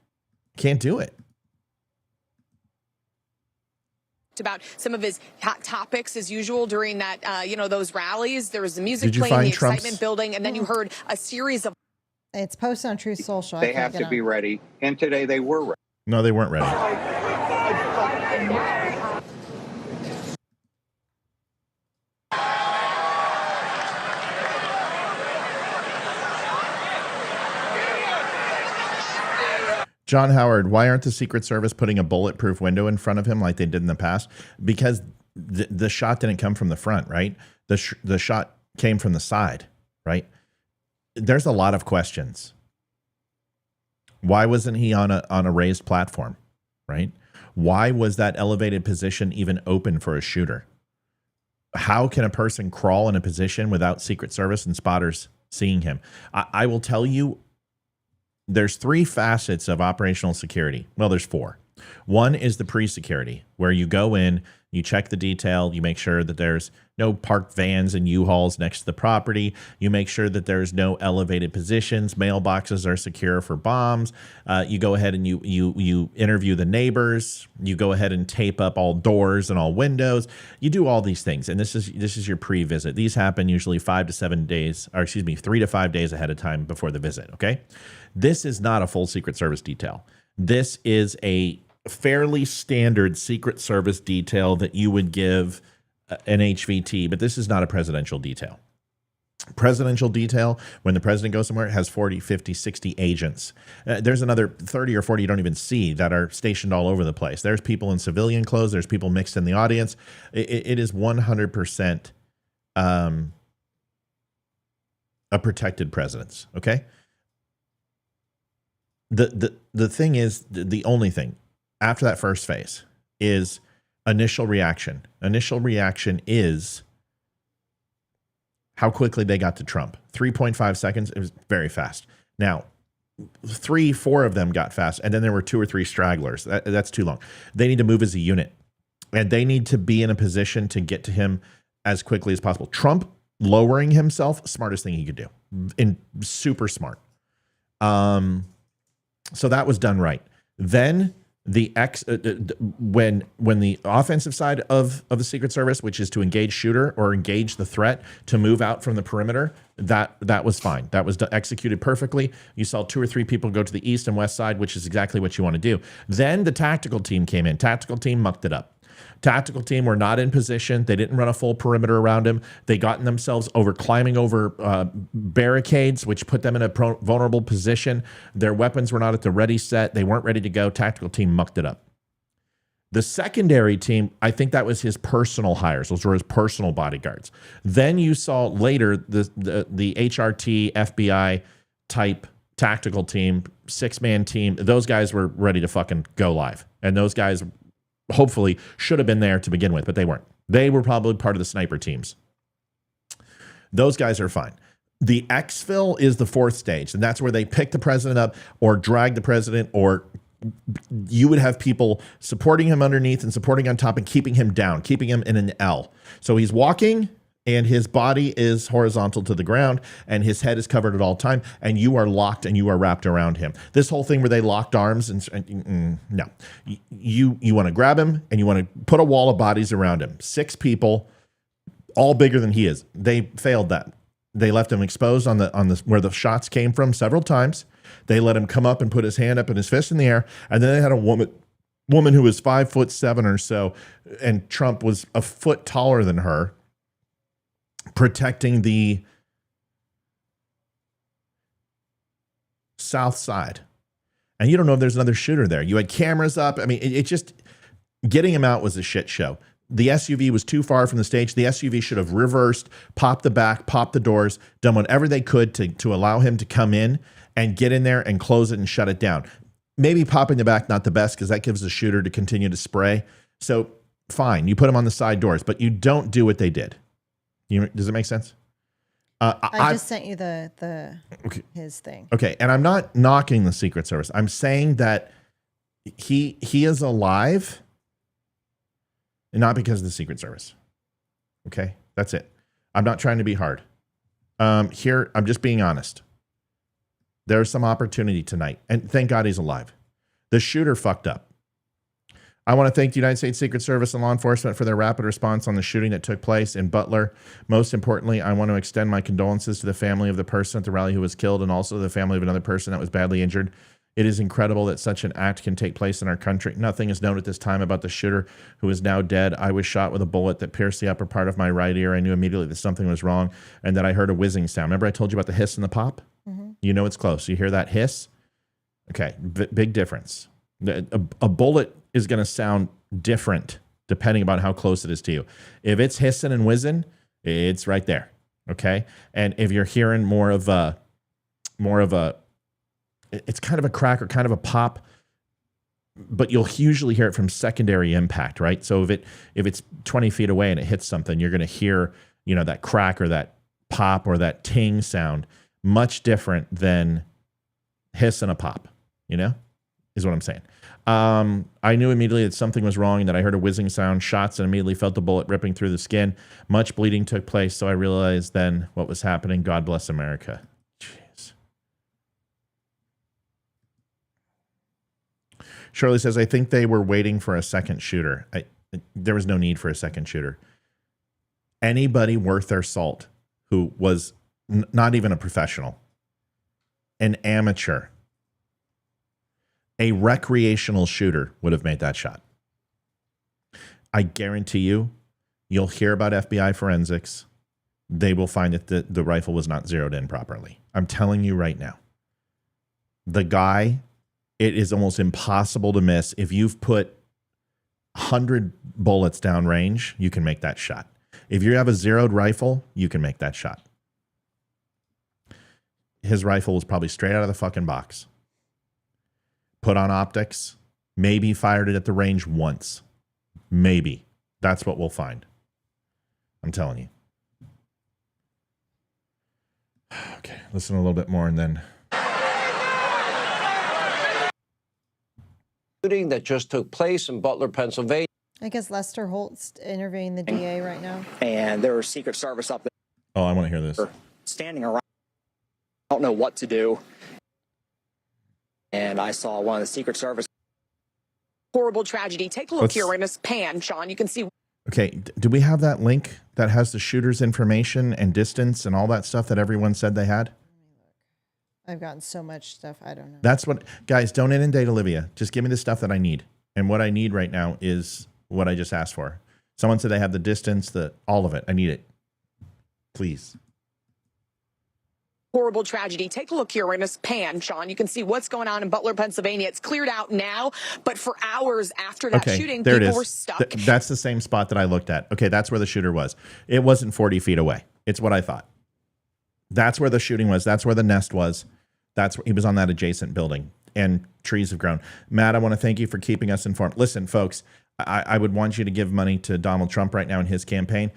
Can't do it. About some of his hot topics as usual during that, those rallies. There was the music Did you playing, find the Trump's? excitement building, and then you heard a series of. It's posted on Truth Social. They have to be ready, and today they were ready. No, they weren't ready. John Howard, why aren't the Secret Service putting a bulletproof window in front of him like they did in the past? Because the shot didn't come from the front, right? The shot came from the side, right? There's a lot of questions. Why wasn't he on a raised platform, right? Why was that elevated position even open for a shooter? How can a person crawl in a position without Secret Service and spotters seeing him? I will tell you, there's three facets of operational security. Well, there's four. One is the pre-security, where you go in, you check the detail, you make sure that there's no parked vans and U-Hauls next to the property. You make sure that there's no elevated positions. Mailboxes are secure for bombs. You go ahead and you interview the neighbors. You go ahead and tape up all doors and all windows. You do all these things, and this is your pre-visit. These happen usually 3 to 5 days ahead of time before the visit. Okay, this is not a full Secret Service detail. This is a fairly standard Secret Service detail that you would give an HVT, but this is not a presidential detail. Presidential detail, when the president goes somewhere, has 40, 50, 60 agents. There's another 30 or 40 you don't even see that are stationed all over the place. There's people in civilian clothes. There's people mixed in the audience. It is 100% a protected president's, okay? The thing is, the only thing after that first phase is initial reaction. Initial reaction is how quickly they got to Trump. 3.5 seconds. It was very fast. Now, 3-4 of them got fast, and then there were 2 or 3 stragglers. That's too long. They need to move as a unit, and they need to be in a position to get to him as quickly as possible. Trump lowering himself, smartest thing he could do, and super smart. So that was done right. Then when the offensive side of the Secret Service, which is to engage shooter or engage the threat to move out from the perimeter, that was fine. That was executed perfectly. You saw 2 or 3 people go to the east and west side, which is exactly what you want to do. Then the tactical team came in. Tactical team mucked it up. Tactical team were not in position. They didn't run a full perimeter around him. They gotten themselves climbing over barricades, which put them in a vulnerable position. Their weapons were not at the ready set. They weren't ready to go. Tactical team mucked it up. The secondary team, I think that was his personal hires. Those were his personal bodyguards. Then you saw later the HRT, FBI type tactical team, 6-man team. Those guys were ready to fucking go live. And those guys hopefully should have been there to begin with, but they weren't. They were probably part of the sniper teams. Those guys are fine. The exfil is the fourth stage, and that's where they pick the president up or drag the president, or you would have people supporting him underneath and supporting on top and keeping him down, keeping him in an L. So he's walking and his body is horizontal to the ground and his head is covered at all time, and you are locked and you are wrapped around him. This whole thing where they locked arms no. You want to grab him and you want to put a wall of bodies around him. 6 people, all bigger than he is. They failed that. They left him exposed on the where the shots came from several times. They let him come up and put his hand up and his fist in the air. And then they had a woman who was 5'7" or so, and Trump was a foot taller than her, protecting the south side. And you don't know if there's another shooter there. You had cameras up. I mean, it just, getting him out was a shit show. The SUV was too far from the stage. The SUV should have reversed, popped the back, popped the doors, done whatever they could to allow him to come in and get in there and close it and shut it down. Maybe popping the back, not the best, because that gives the shooter to continue to spray. So fine, you put him on the side doors, but you don't do what they did. Does it make sense? I just sent you his thing. Okay, and I'm not knocking the Secret Service. I'm saying that he is alive, and not because of the Secret Service. Okay, that's it. I'm not trying to be hard. Here, I'm just being honest. There's some opportunity tonight, and thank God he's alive. The shooter fucked up. I want to thank the United States Secret Service and law enforcement for their rapid response on the shooting that took place in Butler. Most importantly, I want to extend my condolences to the family of the person at the rally who was killed, and also the family of another person that was badly injured. It is incredible that such an act can take place in our country. Nothing is known at this time about the shooter, who is now dead. I was shot with a bullet that pierced the upper part of my right ear. I knew immediately that something was wrong and that I heard a whizzing sound. Remember I told you about the hiss and the pop? Mm-hmm. You know it's close. You hear that hiss? Okay, big difference. A bullet is going to sound different depending on how close it is to you. If it's hissing and whizzing, it's right there. Okay, and if you're hearing more of a, it's kind of a crack or kind of a pop, but you'll usually hear it from secondary impact, right? So if it's 20 feet away and it hits something, you're going to hear, that crack or that pop or that ting sound, much different than hiss and a pop, is what I'm saying. I knew immediately that something was wrong and that I heard a whizzing sound, shots, and immediately felt the bullet ripping through the skin. Much bleeding took place, so I realized then what was happening. God bless America. Jeez. Shirley says, I think they were waiting for a second shooter. There was no need for a second shooter. Anybody worth their salt who was not even a professional, an amateur, a recreational shooter would have made that shot. I guarantee you'll hear about FBI forensics. They will find that the rifle was not zeroed in properly. I'm telling you right now. The guy, it is almost impossible to miss. If you've put 100 bullets down range, you can make that shot. If you have a zeroed rifle, you can make that shot. His rifle was probably straight out of the fucking box. Put on optics, maybe fired it at the range once. Maybe. That's what we'll find. I'm telling you. Okay, listen a little bit more and then. Shooting that just took place in Butler, Pennsylvania. I guess Lester Holt's interviewing the DA right now. And there was Secret Service up there. Oh, I want to hear this. Standing around. I don't know what to do. And I saw one of the Secret Service. Horrible tragedy. Take a look here. We're going to pan, Sean. You can see. Okay, do we have that link that has the shooter's information and distance and all that stuff that everyone said they had? I've gotten so much stuff. I don't know. That's what, guys, don't inundate Olivia. Just give me the stuff that I need. And what I need right now is what I just asked for. Someone said they have the distance, all of it. I need it. Please. Horrible tragedy. Take a look here. We're going to pan, Sean. You can see what's going on in Butler, Pennsylvania. It's cleared out now, but for hours after that shooting, there people it is. were stuck. That's the same spot that I looked at. Okay, that's where the shooter was. It wasn't 40 feet away. It's what I thought. That's where the shooting was. That's where the nest was. He was on that adjacent building, and trees have grown. Matt, I want to thank you for keeping us informed. Listen, folks, I would want you to give money to Donald Trump right now in his campaign.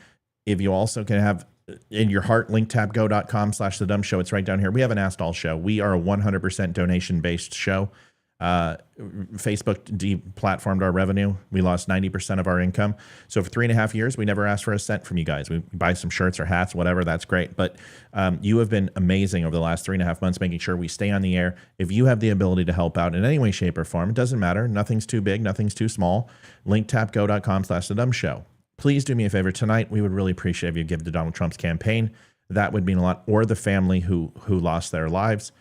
If you also can have in your heart, linktabgo.com/the dumb show. It's right down here. We have an Asked All show. We are a 100% donation-based show. Facebook deplatformed our revenue. We lost 90% of our income. So for 3.5 years, we never asked for a cent from you guys. We buy some shirts or hats, whatever. That's great. But you have been amazing over the last 3.5 months, making sure we stay on the air. If you have the ability to help out in any way, shape, or form, it doesn't matter. Nothing's too big. Nothing's too small. Linktapgo.com/the dumb show. Please do me a favor tonight. We would really appreciate if you give to Donald Trump's campaign. That would mean a lot. Or the family who lost their lives.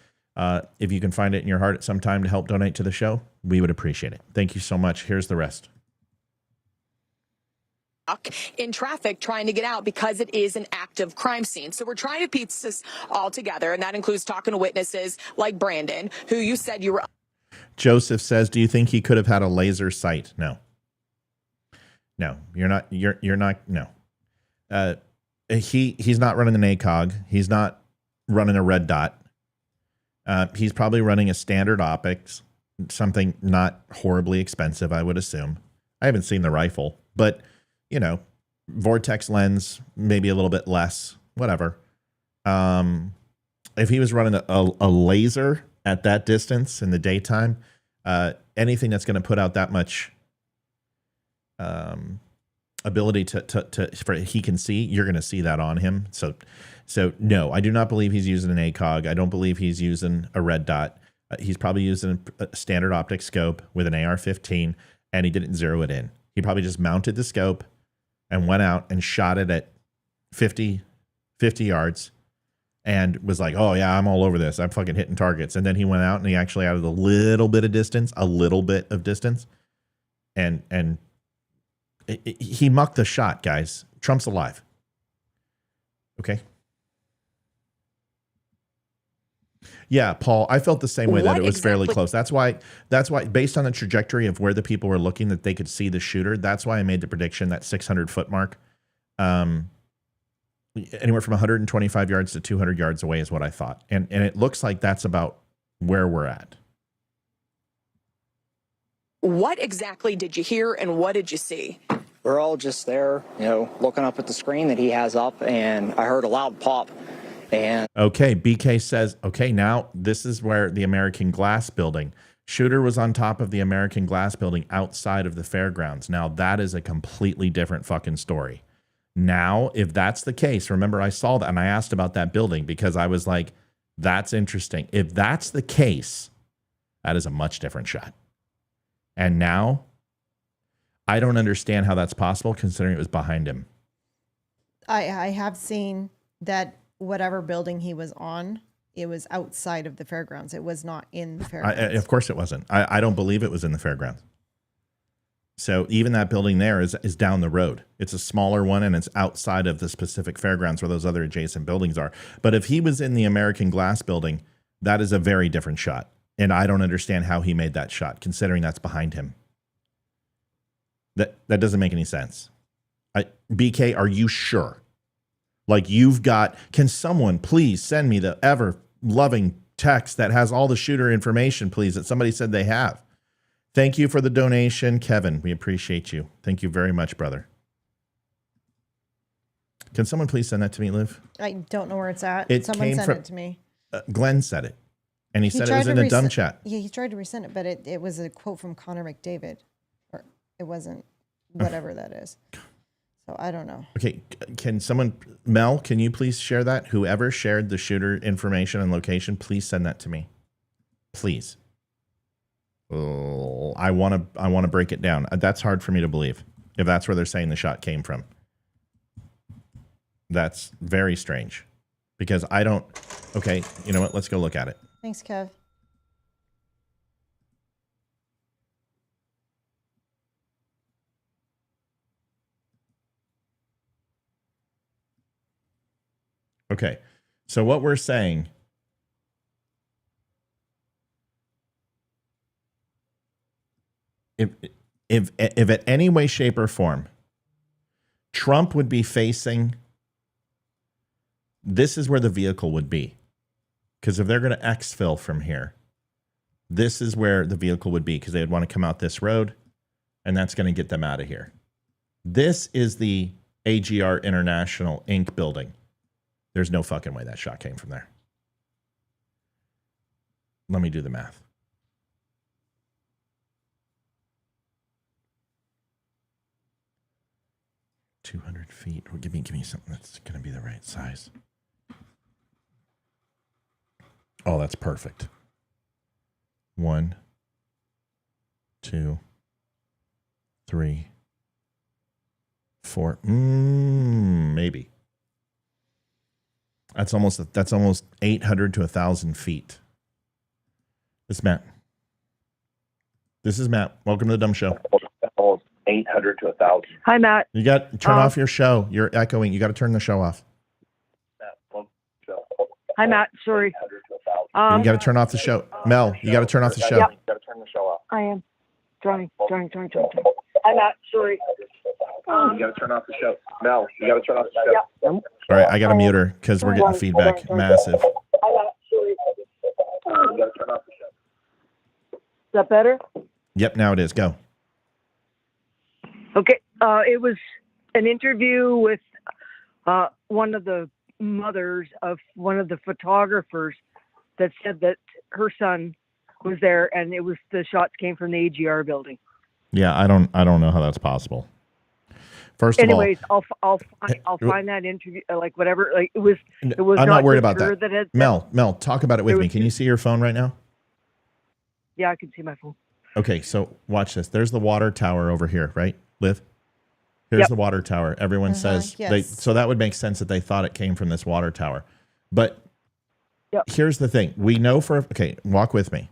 If you can find it in your heart at some time to help donate to the show, we would appreciate it. Thank you so much. Here's the rest. In traffic trying to get out because it is an active crime scene. So we're trying to piece this all together, and that includes talking to witnesses like Brandon, who you said you were. Joseph says, do you think he could have had a laser sight? No. No, you're not. No. He's not running an ACOG. He's not running a red dot. He's probably running a standard optics, something not horribly expensive, I would assume. I haven't seen the rifle, but vortex lens, maybe a little bit less, whatever. If he was running a laser at that distance in the daytime, anything that's going to put out that much ability for he can see, you're going to see that on him. So no, I do not believe he's using an ACOG. I don't believe he's using a red dot. He's probably using a standard optic scope with an AR-15, and he didn't zero it in. He probably just mounted the scope and went out and shot it at 50 yards and was like, oh yeah, I'm all over this. I'm fucking hitting targets. And then he went out and he actually added a little bit of distance, and he mucked the shot, guys. Trump's alive. Okay. Yeah, Paul, I felt the same way that it was fairly close. That's why, based on the trajectory of where the people were looking, that they could see the shooter. That's why I made the prediction that 600-foot mark, anywhere from 125 yards to 200 yards away is what I thought. And it looks like that's about where we're at. What exactly did you hear and what did you see? We're all just there, looking up at the screen that he has up, and I heard a loud pop. And okay, BK says, okay, now this is where the American Glass building. Shooter was on top of the American Glass building outside of the fairgrounds. Now that is a completely different fucking story. Now, if that's the case, remember I saw that and I asked about that building because I was like, that's interesting. If that's the case, that is a much different shot. And now I don't understand how that's possible considering it was behind him. I have seen that whatever building he was on, it was outside of the fairgrounds. It was not in the fairgrounds. Of course it wasn't. I don't believe it was in the fairgrounds. So even that building there is down the road. It's a smaller one and it's outside of the specific fairgrounds where those other adjacent buildings are. But if he was in the American Glass building, that is a very different shot. And I don't understand how he made that shot, considering that's behind him. That doesn't make any sense. BK, are you sure? Like can someone please send me the ever loving text that has all the shooter information, please, that somebody said they have. Thank you for the donation, Kevin. We appreciate you. Thank you very much, brother. Can someone please send that to me, Liv? I don't know where it's at. Someone sent it to me. Glenn said it. And he said it was in a dumb chat. Yeah, he tried to resend it, but it was a quote from Connor McDavid. Or it wasn't whatever that is. So I don't know. Okay, Mel, can you please share that? Whoever shared the shooter information and location, please send that to me. Please. Oh, I want to break it down. That's hard for me to believe. If that's where they're saying the shot came from. That's very strange. Because I don't... Okay, you know what? Let's go look at it. Thanks, Kev. Okay. So what we're saying, if at any way, shape, or form, Trump would be facing, this is where the vehicle would be. Because if they're going to exfil from here, this is where the vehicle would be, because they would want to come out this road, and that's going to get them out of here. This is the AGR International Inc. building. There's no fucking way that shot came from there. Let me do the math. $200 feet. Well, give me something that's going to be the right size. Oh, that's perfect. 1, 2, 3, 4. Maybe. That's almost 800 to 1,000 feet. This is Matt. This is Matt. Welcome to the Dumb Show. 800 to 1,000. Hi, Matt. You got to turn off your show. You're echoing. You got to turn the show off. Hi, Matt. Sorry. You got to turn off the show. Mel, you got to turn off the show. Yep. I am. Trying. Hi, Matt. Sorry. You got to turn off the show. Mel, you got to turn off the show. Yep. All right, I got to mute her because we're getting feedback. Massive. Hi, Matt. Sorry. You got to turn off the show. Is that better? Yep, now it is. Go. Okay. It was an interview with one of the mothers of one of the photographers that said that her son was there, and it was the shots came from the AGR building. Yeah, I don't know how that's possible. First Anyways, of all, I'll find that interview, like whatever. Like it was. I'm not worried about that. Had, Mel, talk about it with me. Can you see your phone right now? Yeah, I can see my phone. Okay, so watch this. There's the water tower over here, right, Liv? Here's the water tower. Everyone says so that would make sense that they thought it came from this water tower. But here's the thing. We know walk with me.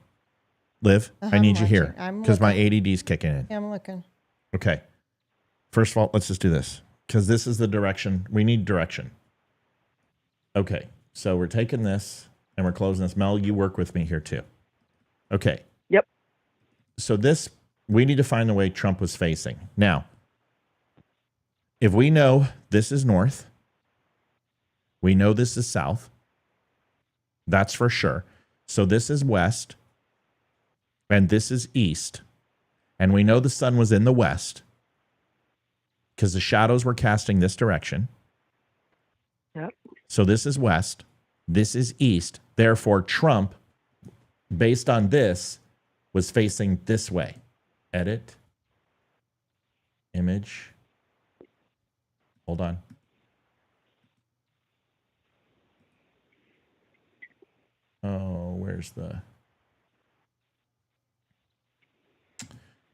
Liv, I need you here because my ADD's kicking in. Yeah, I'm looking. Okay. First of all, let's just do this because this is the direction. We need direction. Okay. So we're taking this and we're closing this. Mel, you work with me here too. Okay. Yep. So we need to find the way Trump was facing. Now, if we know this is north, we know this is south. That's for sure. So this is west, and this is east. And we know the sun was in the west because the shadows were casting this direction. Yep. So this is west. This is east. Therefore, Trump, based on this, was facing this way. Edit. Image. Hold on. Oh, where's the...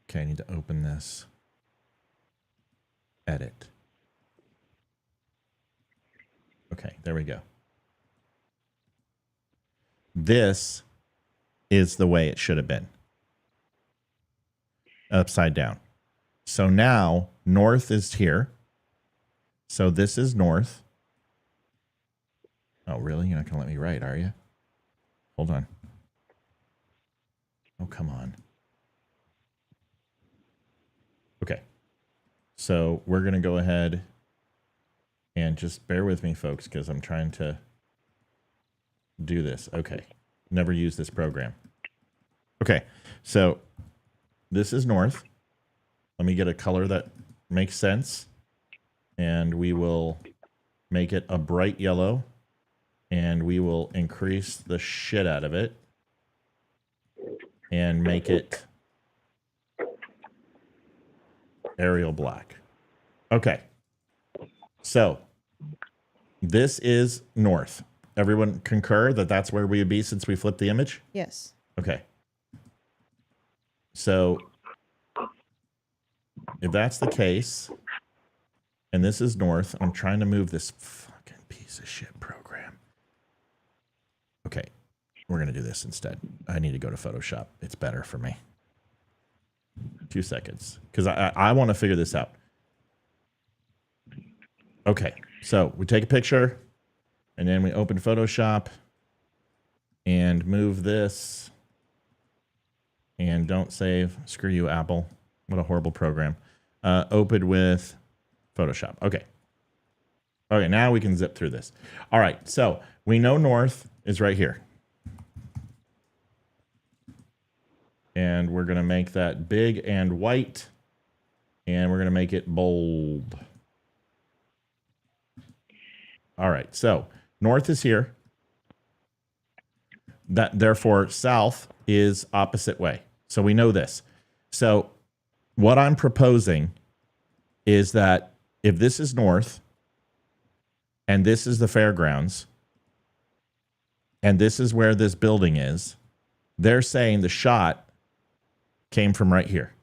Okay, I need to open this. Edit. Okay, there we go. This is the way it should have been. Upside down. So now, north is here. So this is north. Oh, really? You're not going to let me write, are you? Hold on. Oh, come on. Okay. So we're going to go ahead and just bear with me, folks, because I'm trying to do this. Okay. Never used this program. Okay. So this is north. Let me get a color that makes sense. And we will make it a bright yellow. And we will increase the shit out of it. And make it Arial black. Okay. So this is north. Everyone concur that that's where we would be since we flipped the image? Yes. Okay. So if that's the case, and this is north, I'm trying to move this fucking piece of shit program. Okay. We're going to do this instead. I need to go to Photoshop. It's better for me. 2 seconds. Because I want to figure this out. Okay. So we take a picture. And then we open Photoshop and move this. And don't save. Screw you, Apple. What a horrible program. Open with Photoshop. Okay. Okay, now we can zip through this. All right, so we know north is right here. And we're going to make that big and white. And we're going to make it bold. All right, so north is here. That therefore south is opposite way. So we know this. So what I'm proposing is that if this is north and this is the fairgrounds and this is where this building is, they're saying the shot came from right here,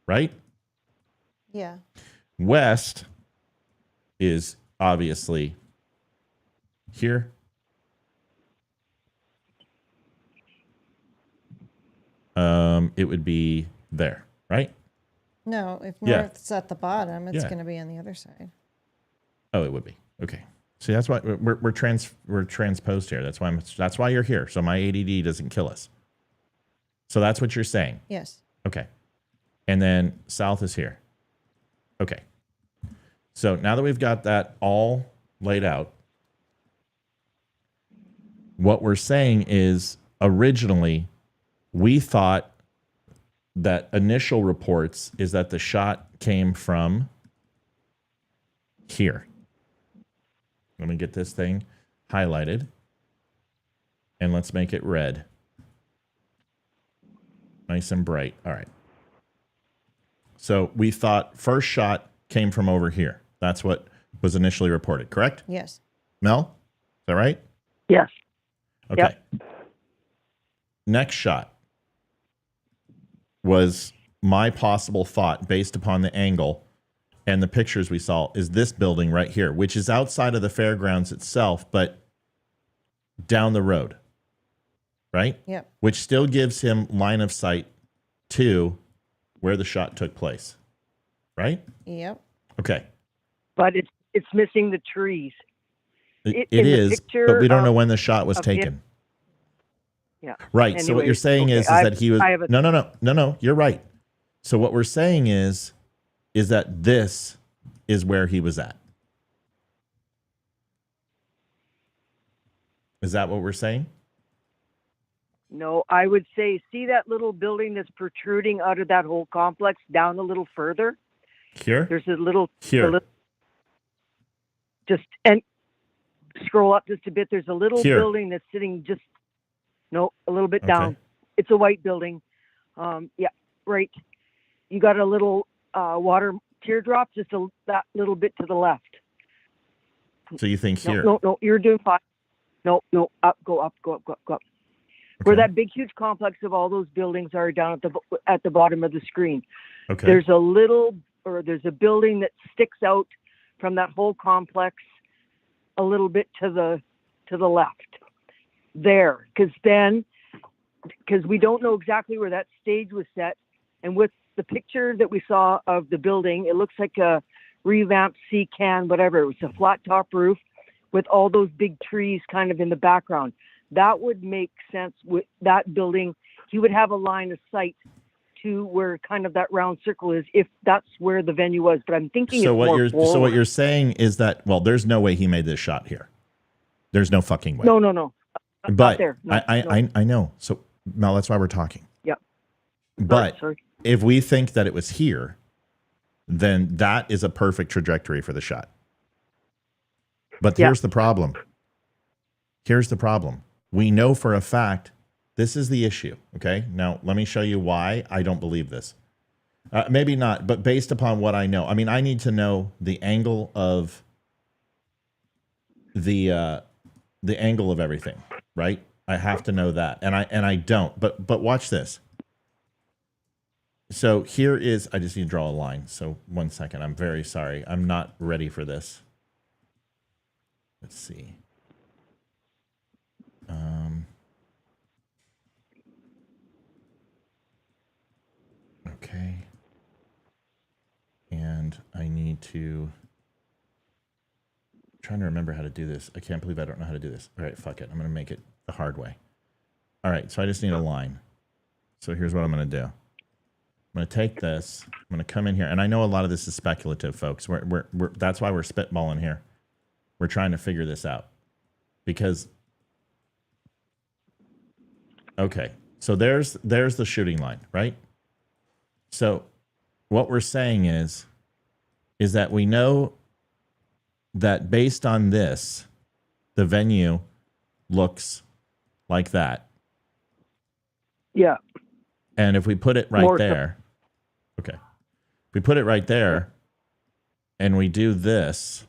right? Yeah. West is obviously here. It would be there, right? No, if Yeah. north's at the bottom, it's Yeah. going to be on the other side. Oh, it would be. Okay. See, that's why we're transposed here. That's why you're here. So my ADD doesn't kill us. So that's what you're saying. Yes. Okay. And then south is here. Okay. So now that we've got that all laid out, what we're saying is originally we thought that initial reports is that the shot came from here. Let me get this thing highlighted and let's make it red. Nice and bright. All right. So we thought first shot came from over here. That's what was initially reported, correct? Yes. Mel, is that right? Yes. Okay. Yep. Next shot was my possible thought based upon the angle and the pictures we saw is this building right here, which is outside of the fairgrounds itself, but down the road, right? Yep. Which still gives him line of sight to where the shot took place, right? Yep. Okay. But it's missing the trees. It is, but we don't know when the shot was taken. Yeah. Right. Anyways, so what you're saying is that he was no, you're right. So what we're saying is that this is where he was at. Is that what we're saying? No, I would say, see that little building that's protruding out of that whole complex down a little further? Here? There's a little... Here. And scroll up just a bit. There's a little Here. building that's sitting just... No, a little bit down. It's a white building. Yeah, right. You got a little water teardrop, just that little bit to the left. So you think here? No, you're doing fine. No, up, go up. Where that big, huge complex of all those buildings are down at the bottom of the screen. Okay. There's a building that sticks out from that whole complex a little bit to the left. There, because we don't know exactly where that stage was set, and with the picture that we saw of the building, it looks like a revamped sea can, whatever. It was a flat top roof with all those big trees kind of in the background. That would make sense with that building. He would have a line of sight to where kind of that round circle is, if that's where the venue was. But I'm thinking so what you're saying is that, well, there's no way he made this shot here. There's no fucking way. No. But there. No, I know. So Mel, that's why we're talking. Yep. But Sorry. if we think that it was here, then that is a perfect trajectory for the shot. But here's the problem. We know for a fact this is the issue. Okay. Now let me show you why I don't believe this. Maybe not, but based upon what I know. I mean, I need to know the angle of the angle of everything, right? I have to know that. And I don't. But watch this. So here is, I just need to draw a line. So 1 second. I'm very sorry. I'm not ready for this. Let's see. Okay. And I need to trying to remember how to do this. I can't believe I don't know how to do this. All right, fuck it. I'm going to make it the hard way. All right, so I just need a line. So here's what I'm going to do. I'm going to take this. I'm going to come in here. And I know a lot of this is speculative, folks. That's why we're spitballing here. We're trying to figure this out. Because, okay, so there's the shooting line, right? So what we're saying is that we know that based on this, the venue looks like that. Yeah. And if we put it right there, okay. If we put it right there and we do this,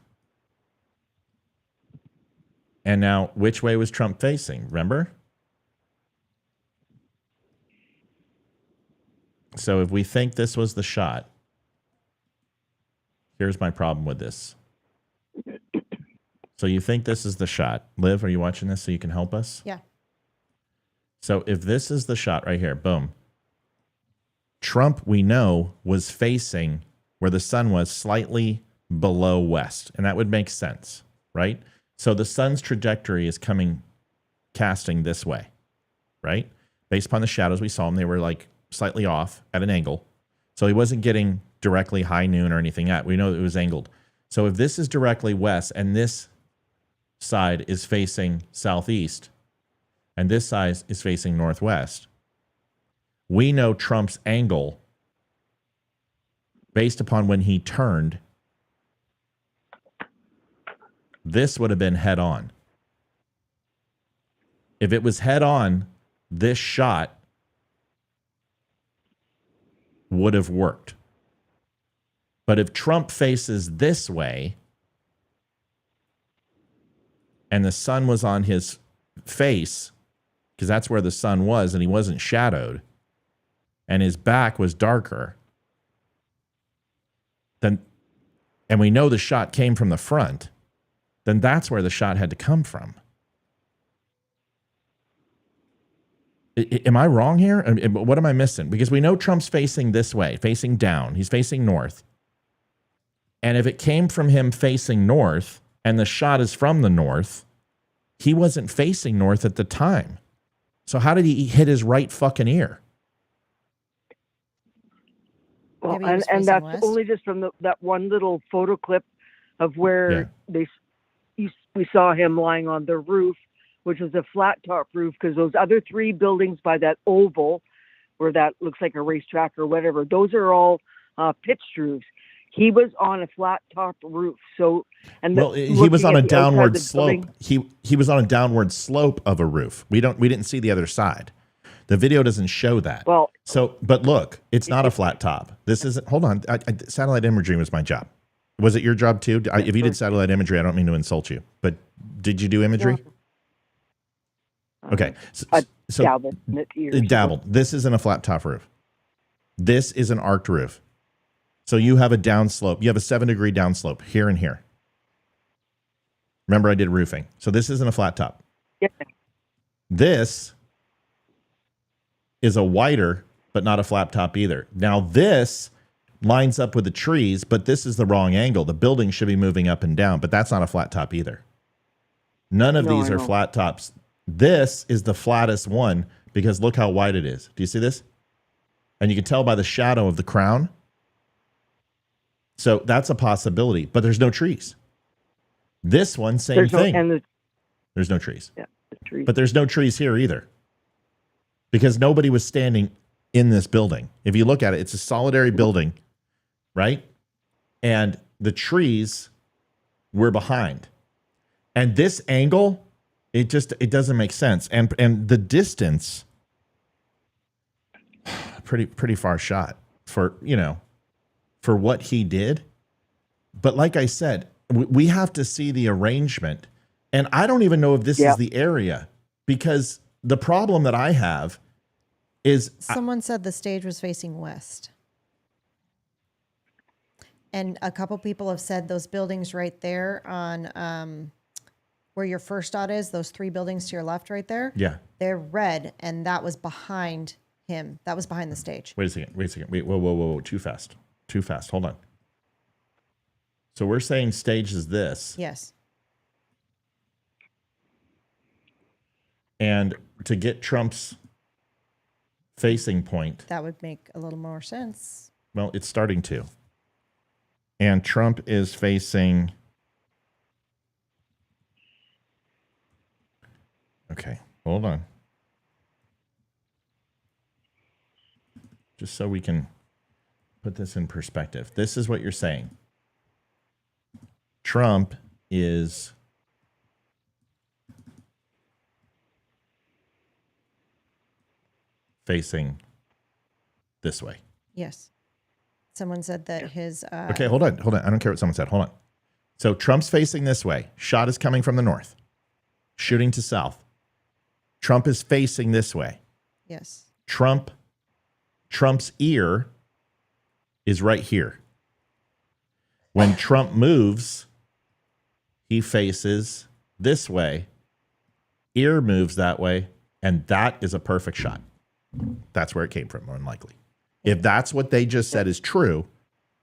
and now which way was Trump facing? Remember? So if we think this was the shot, here's my problem with this. So you think this is the shot. Liv, are you watching this so you can help us? Yeah. So if this is the shot right here, boom. Trump, we know, was facing where the sun was slightly below west. And that would make sense, right? So the sun's trajectory is casting this way, right? Based upon the shadows we saw him, they were like slightly off at an angle. So he wasn't getting directly high noon or anything at. We know that it was angled. So if this is directly west and this side is facing southeast and this side is facing northwest, we know Trump's angle based upon when he turned, this would have been head on. If it was head on, this shot would have worked. But if Trump faces this way and the sun was on his face, because that's where the sun was and he wasn't shadowed, and his back was darker, then, and we know the shot came from the front, then that's where the shot had to come from. Am I wrong here? What am I missing? Because we know Trump's facing this way, facing down. He's facing north. And if it came from him facing north and the shot is from the north, he wasn't facing north at the time. So how did he hit his right fucking ear? Well, and that's west. Only just from that one little photo clip of where we saw him lying on the roof, which was a flat top roof, because those other three buildings by that oval where that looks like a racetrack or whatever, those are all pitched roofs. He was on a flat top roof. So, and he was on a downward slope. He was on a downward slope of a roof. We didn't see the other side. The video doesn't show that. Well, but look, it's not a flat top. This isn't. Hold on. Satellite imagery was my job. Was it your job too? If you did satellite imagery, I don't mean to insult you, but did you do imagery? Yeah. Okay. So dabbled. This isn't a flat top roof. This is an arced roof. So you have a downslope. You have a 7-degree downslope here and here. Remember, I did roofing. So this isn't a flat top. Yeah. This is a wider, but not a flat top either. Now this lines up with the trees, but this is the wrong angle. The building should be moving up and down, but that's not a flat top either. None of these are flat tops. This is the flattest one because look how wide it is. Do you see this? And you can tell by the shadow of the crown. So that's a possibility, but there's no trees. This one, same thing. There's no trees. Yeah, trees. But there's no trees here either because nobody was standing in this building. If you look at it, it's a solitary building, right? And the trees were behind. And this angle, it doesn't make sense. And the distance, pretty far shot for what he did. But like I said, we have to see the arrangement. And I don't even know if this is the area, because the problem that I have is someone said the stage was facing west. And a couple people have said those buildings right there on where your first dot is, those 3 buildings to your left right there. Yeah. They're red, and that was behind him. That was behind the stage. Wait a second. Wait, whoa. Too fast. Hold on. So we're saying stage is this. Yes. And to get Trump's facing point, That would make a little more sense. well, it's starting to. And Trump is facing. Okay, hold on. Just so we can put this in perspective. This is what you're saying. Trump is facing this way. Yes. Someone said that his. Okay, hold on. I don't care what someone said. Hold on. So Trump's facing this way. Shot is coming from the north, shooting to south. Trump is facing this way. Yes. Trump's ear is right here. When Trump moves, he faces this way. Ear moves that way, and that is a perfect shot. That's where it came from, more than likely. If that's what they just said is true,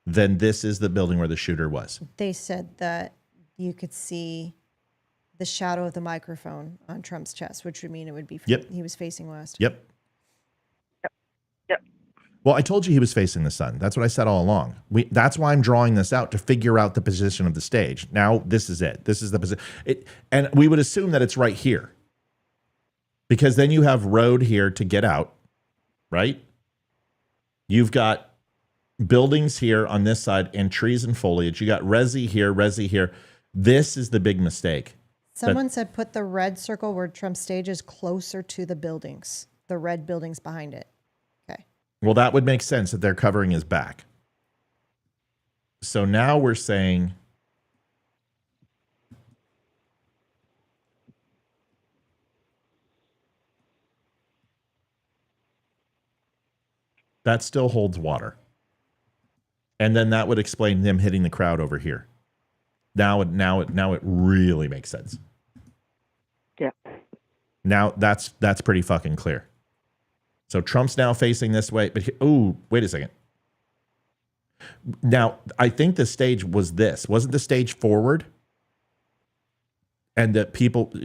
then this is the building where the shooter was. They said that you could see the shadow of the microphone on Trump's chest, which would mean it would be he was facing west. Yep. Well, I told you he was facing the sun. That's what I said all along. That's why I'm drawing this out, to figure out the position of the stage. Now, this is it. This is the position. And we would assume that it's right here, because then you have road here to get out, right? You've got buildings here on this side and trees and foliage. You got resi here, resi here. This is the big mistake. Someone said put the red circle where Trump's stage is closer to the buildings, the red buildings behind it. Okay. Well, that would make sense that they're covering his back. So now we're saying that still holds water. And then that would explain them hitting the crowd over here. Now it really makes sense. Yeah. Now that's pretty fucking clear. So Trump's now facing this way, but wait a second. Now, I think the stage was this. Wasn't the stage forward? And that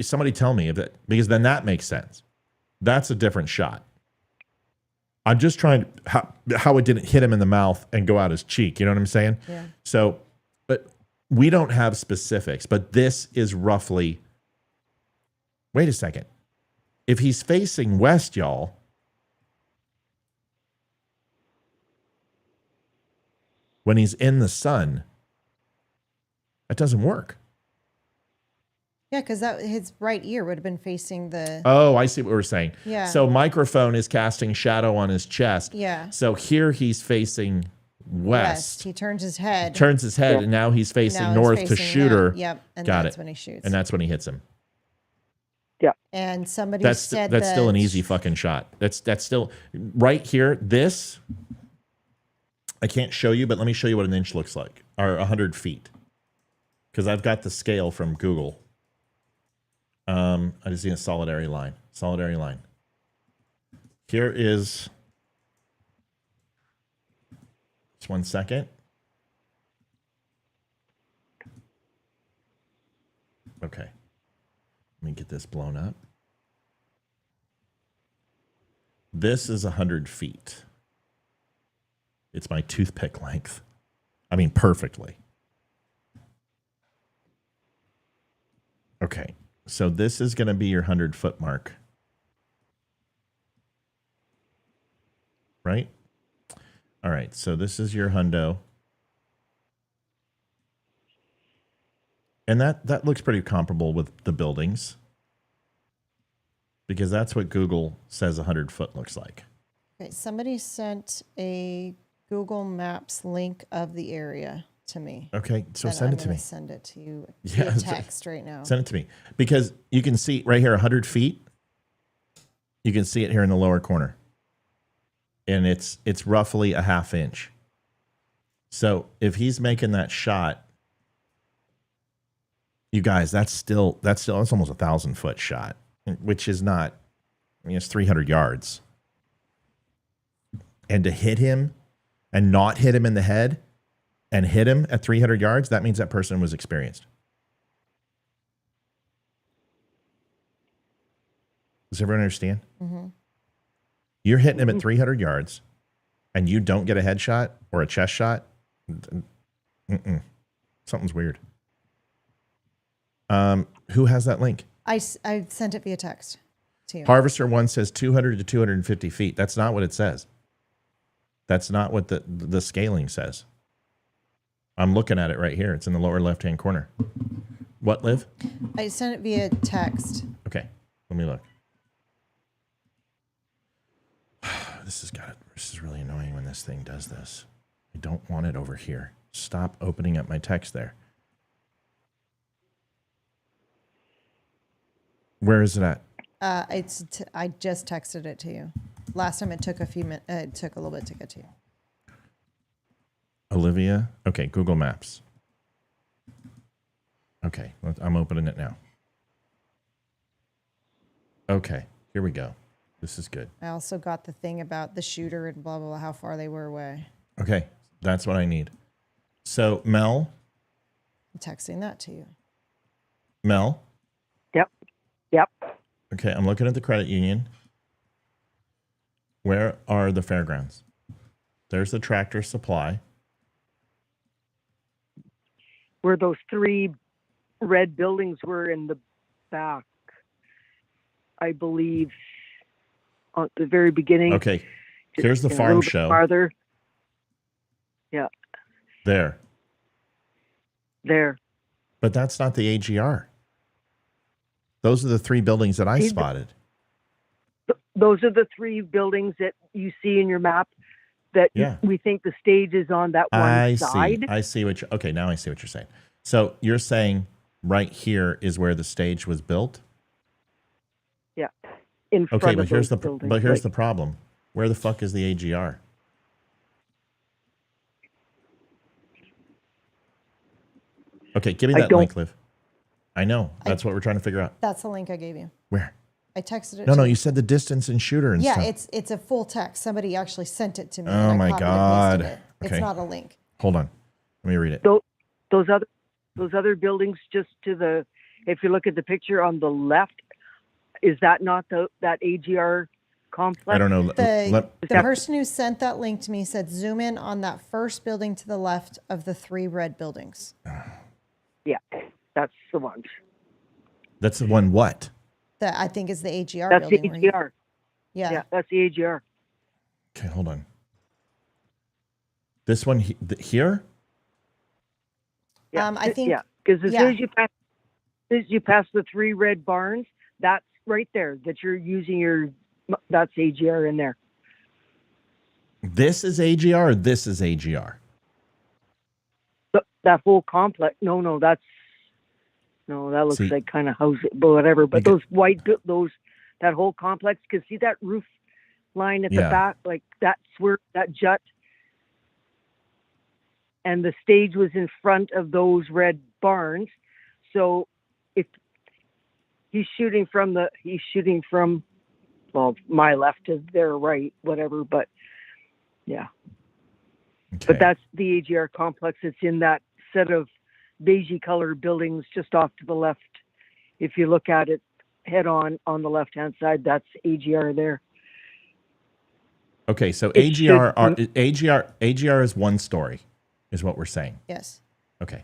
somebody tell me that, because then that makes sense. That's a different shot. I'm just trying how it didn't hit him in the mouth and go out his cheek. You know what I'm saying? Yeah. So, but we don't have specifics, but this is roughly, wait a second. If he's facing west, y'all, when he's in the sun, that doesn't work. Yeah, because his right ear would have been facing the. Oh, I see what we're saying. Yeah. So microphone is casting shadow on his chest. Yeah. So here he's facing west. He turns his head. And now he's facing north to shooter. Yep. And Got that's it. when he shoots. And that's when he hits him. Yeah. And somebody said that's still an easy fucking shot. That's still right here. This I can't show you, but let me show you what an inch looks like, or 100 feet, because I've got the scale from Google. I just need a solitary line. Solitary line. Here is. Just 1 second. Okay. Let me get this blown up. This is 100 feet. It's my toothpick length. I mean, perfectly. Okay. So this is going to be your 100-foot mark. Right? All right. So this is your hundo. And that looks pretty comparable with the buildings, because that's what Google says 100-foot looks like. Okay, somebody sent a Google Maps link of the area to me. Okay, so send it to me. Send it to you Yeah, via text right now. Send it to me, because you can see right here 100 feet. You can see it here in the lower corner, and it's roughly a ½ inch. So if he's making that shot, you guys, that's almost 1,000-foot shot, which is not. I mean, it's 300 yards, and to hit him and not hit him in the head and hit him at 300 yards, that means that person was experienced. Does everyone understand? Mm-hmm. You're hitting him at 300 yards, and you don't get a headshot or a chest shot. Something's weird. Who has that link? I sent it via text to you. Harvester 1 says 200 to 250 feet. That's not what it says. That's not what the scaling says. I'm looking at it right here. It's in the lower left-hand corner. What, Liv? I sent it via text. Okay, let me look. This is really annoying when this thing does this. I don't want it over here. Stop opening up my text there. Where is it at? I just texted it to you. Last time it took a few minutes. It took a little bit to get to you. Olivia. Okay, Google Maps. Okay, I'm opening it now. Okay, here we go. This is good. I also got the thing about the shooter and blah, blah, blah, how far they were away. Okay, that's what I need. So, Mel. I'm texting that to you. Mel. Yep. Okay, I'm looking at the credit union. Where are the fairgrounds? There's the Tractor Supply. Where those 3 red buildings were in the back, I believe, at the very beginning. Okay, here's the farm show. Farther. Yeah. There. But that's not the AGR. Those are the 3 buildings that I spotted. Those are the 3 buildings that you see in your map that we think the stage is on that one side. I see what you're, okay, now I see what you're saying. So you're saying right here is where the stage was built? Yeah. In front okay, of but here's those the buildings, but here's the problem. Where the fuck is the AGR? Okay, give me that link, Liv. I know. That's what we're trying to figure out. That's the link I gave you. Where? I texted it No, to you. you said the distance and shooter and stuff. Yeah, it's a full text. Somebody actually sent it to me. Oh and my I copied God. and pasted it. Okay. It's not a link. Hold on. Let me read it. Those other buildings just to the, if you look at the picture on the left, is that not that AGR complex? I don't know. The person who sent that link to me said, zoom in on that first building to the left of the 3 red buildings. Yeah, that's the ones. That's the one what? That I think is the AGR That's building. the AGR. Yeah, that's the AGR. Okay, hold on. This one here? Yeah, I think. Yeah, because as soon as you pass the 3 red barns, that's right there that you're using that's AGR in there. This is AGR or this is AGR? That whole complex. No, that looks like kind of house, but whatever. But those that whole complex, because see that roof line at the back, like that's where that jut, and the stage was in front of those red barns. So if he's shooting from well, my left to their right, whatever. But yeah, but that's the AGR complex. It's in that set of beigey colored buildings just off to the left. If you look at it head on the left hand side, that's AGR there. Okay, so AGR is one story, is what we're saying. Yes. Okay,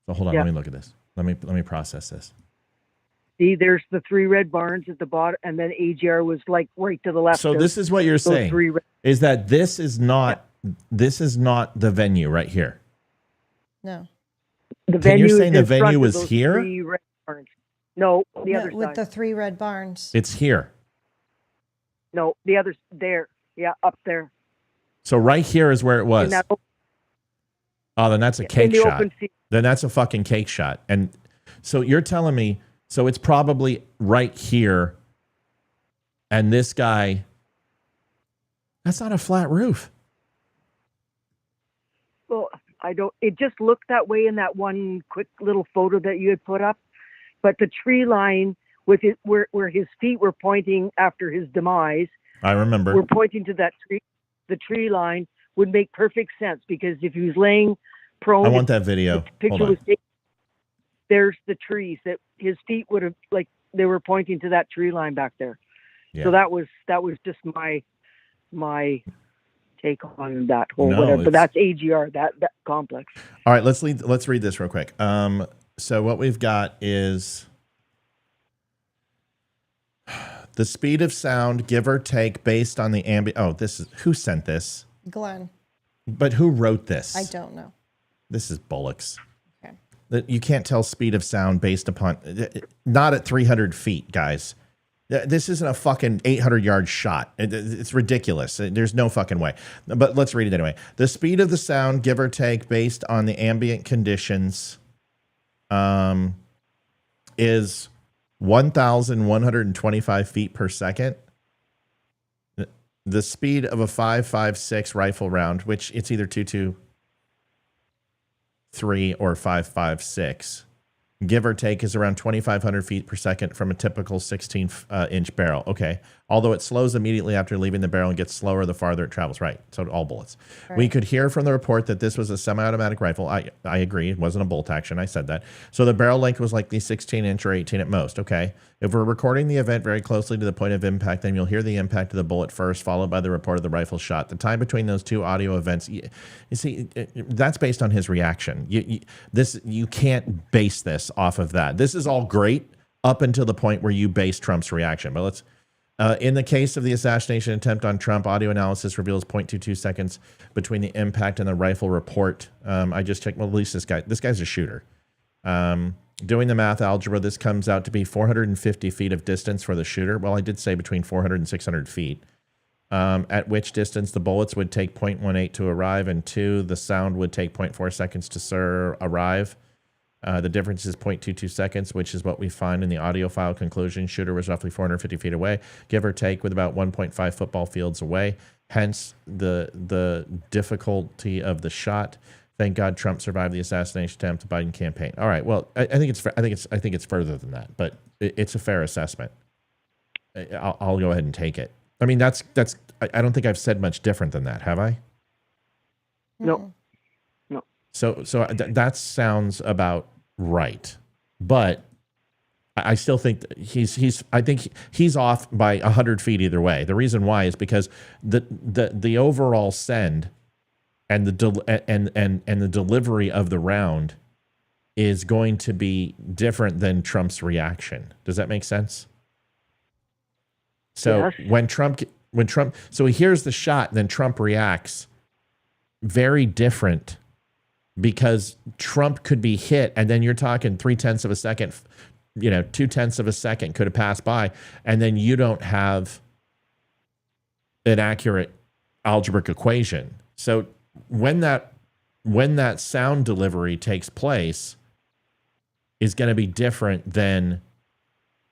so hold on, let me look at this. Let me process this. See, there's the 3 red barns at the bottom, and then AGR was like right to the left. So this is what you're saying is that this is not the venue right here. No. The venue. You're saying the venue was here? 3 red barns. No, the other with side. the 3 red barns. It's here. No, the other there. Yeah, up there. So right here is where it was. Oh, then that's a cake shot. Then that's a fucking cake shot. And so you're telling me, so it's probably right here. And this guy, that's not a flat roof. Well, it just looked that way in that one quick little photo that you had put up. But the tree line with where his feet were pointing after his demise. I remember. We're pointing to that tree. The tree line would make perfect sense because if he was laying prone. I want that video. Picture was taken, there's the trees that his feet would have, like they were pointing to that tree line back there. Yeah. So that was just my take on that whole No, whatever. But it's- that's AGR, that complex. All right, let's read this real quick. So what we've got is the speed of sound, give or take, based on the ambient. Oh, this is who sent this? Glenn. But who wrote this? I don't know. This is bollocks. Okay. That you can't tell speed of sound based upon not at 300 feet, guys. This isn't a fucking 800-yard shot. It's ridiculous. There's no fucking way. But let's read it anyway. The speed of the sound, give or take, based on the ambient conditions, is 1,125 feet per second. The speed of a 5.56 rifle round, which it's either 2.23 or 5.56, give or take, is around 2,500 feet per second from a typical 16-inch barrel. Okay. Although it slows immediately after leaving the barrel and gets slower the farther it travels. Right. So all bullets. Right. We could hear from the report that this was a semi-automatic rifle. I agree. It wasn't a bolt action. I said that. So the barrel length was like the 16-inch or 18 at most. Okay. If we're recording the event very closely to the point of impact, then you'll hear the impact of the bullet first, followed by the report of the rifle shot. The time between those two audio events, you see, that's based on his reaction. You can't base this off of that. This is all great up until the point where you base Trump's reaction. But let's, in the case of the assassination attempt on Trump, audio analysis reveals 0.22 seconds between the impact and the rifle report. I just checked. Well, at least this guy's a shooter. Doing the math algebra, this comes out to be 450 feet of distance for the shooter. Well, I did say between 400 and 600 feet. At which distance the bullets would take 0.18 to arrive, and 2, the sound would take 0.4 seconds to arrive. The difference is 0.22 seconds, which is what we find in the audio file conclusion. Shooter was roughly 450 feet away, give or take, with about 1.5 football fields away. Hence the difficulty of the shot. Thank God Trump survived the assassination attempt, the Biden campaign. All right. Well, I think it's further than that, but it's a fair assessment. I'll go ahead and take it. I mean, that's. I don't think I've said much different than that, have I? No. So that sounds about right, but I still think I think he's off by 100 feet either way. The reason why is because the overall send and the delivery of the round is going to be different than Trump's reaction. Does that make sense? So yes. when Trump, so he hears the shot, then Trump reacts very different, because Trump could be hit, and then you're talking 0.3 of a second, 0.2 of a second could have passed by, and then you don't have an accurate algebraic equation. So when that sound delivery takes place is going to be different than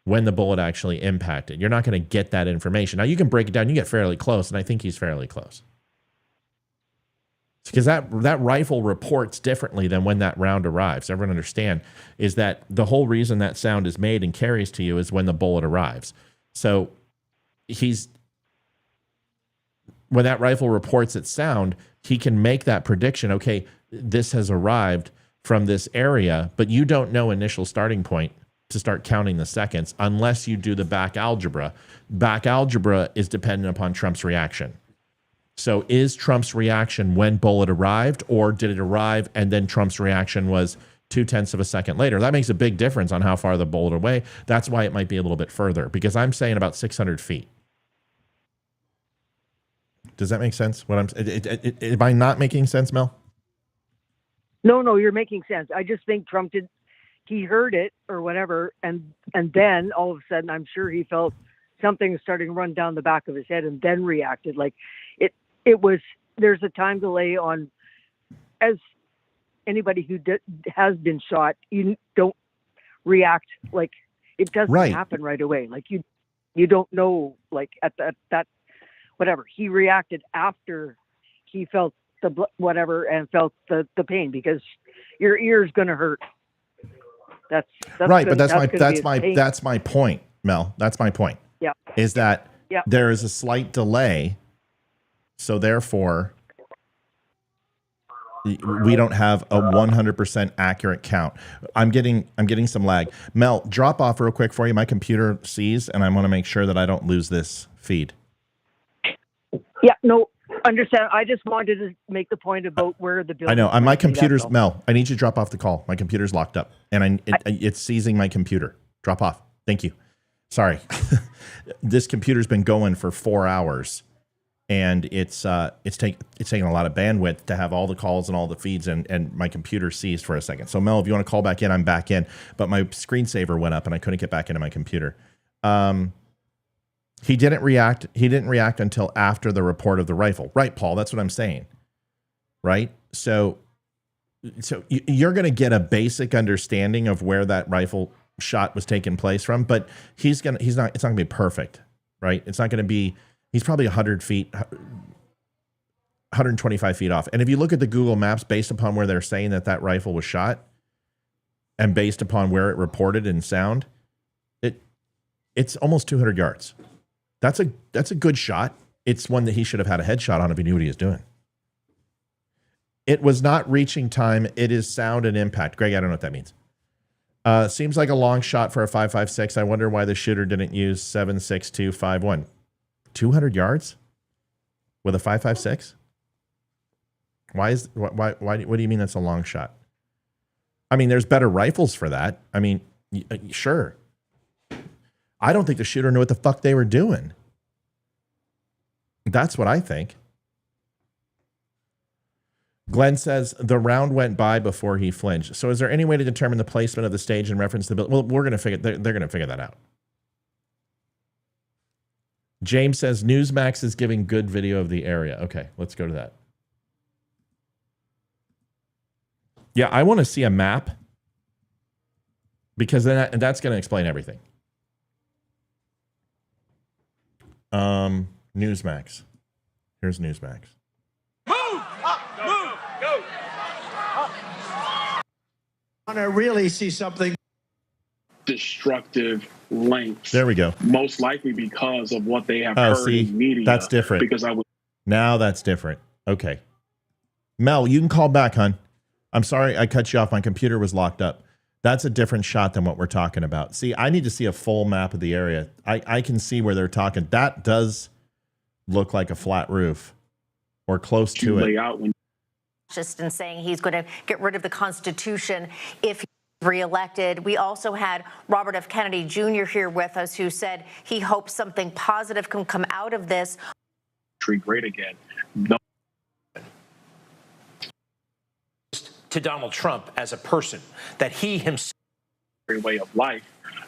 when the bullet actually impacted. You're not going to get that information. Now you can break it down. You get fairly close, and I think he's fairly close. Because that rifle reports differently than when that round arrives. Everyone understand is that the whole reason that sound is made and carries to you is when the bullet arrives. So when that rifle reports its sound, he can make that prediction. Okay, this has arrived from this area, but you don't know initial starting point to start counting the seconds unless you do the back algebra. Back algebra is dependent upon Trump's reaction. So is Trump's reaction when bullet arrived, or did it arrive and then Trump's reaction was 0.2 of a second later? That makes a big difference on how far the bullet away. That's why it might be a little bit further, because I'm saying about 600 feet. Does that make sense? Am I not making sense, Mel? No, you're making sense. I just think Trump he heard it or whatever, and then all of a sudden, I'm sure he felt something starting to run down the back of his head, and then reacted. Like there's a time delay on, as anybody who has been shot, you don't react, like it doesn't happen right away. Like you don't know, like at that whatever. He reacted after he felt the whatever and felt the pain, because your ear's going to hurt. That's right. But that's my point, Mel. That's my point. Yeah. Is that there is a slight delay. So therefore, we don't have a 100% accurate count. I'm getting some lag. Mel, drop off real quick for you. My computer sees, and I want to make sure that I don't lose this feed. Yeah, no, understand. I just wanted to make the point about where the building. I know. My computer's Mel. I need you to drop off the call. My computer's locked up, and it's seizing my computer. Drop off. Thank you. Sorry, this computer's been going for 4 hours. And it's taking a lot of bandwidth to have all the calls and all the feeds, and my computer seized for a second. So Mel, if you want to call back in, I'm back in. But my screensaver went up and I couldn't get back into my computer. He didn't react. He didn't react until after the report of the rifle. Right, Paul? That's what I'm saying. Right? So you're going to get a basic understanding of where that rifle shot was taking place from, but it's not going to be perfect, right? It's not going to be. He's probably 100 feet, 125 feet off. And if you look at the Google Maps, based upon where they're saying that rifle was shot, and based upon where it reported in sound, it's almost 200 yards. That's a good shot. It's one that he should have had a headshot on if he knew what he was doing. It was not reaching time. It is sound and impact. Greg, I don't know what that means. Seems like a long shot for a 5.56. I wonder why the shooter didn't use 7.6251. 200 yards with a 5.56? Why? What do you mean that's a long shot? I mean, there's better rifles for that. I mean, sure. I don't think the shooter knew what the fuck they were doing. That's what I think. Glenn says the round went by before he flinched. So is there any way to determine the placement of the stage in reference to the building? Well, we're going to figure. They're going to figure that out. James says Newsmax is giving good video of the area. Okay, let's go to that. Yeah, I want to see a map because then that's going to explain everything. Newsmax. Here's Newsmax. Move! Up! Move! Go! Want to really see something destructive lengths. There we go. Most likely because of what they have heard in media. That's different. Because now that's different. Okay. Mel, you can call back, hon. I'm sorry I cut you off. My computer was locked up. That's a different shot than what we're talking about. See, I need to see a full map of the area. I can see where they're talking. That does look like a flat roof or close to it. Just in saying he's going to get rid of the Constitution if he's reelected. We also had Robert F. Kennedy Jr. here with us, who said he hopes something positive can come out of this. Great again. No. To Donald Trump as a person, that he himself way of life.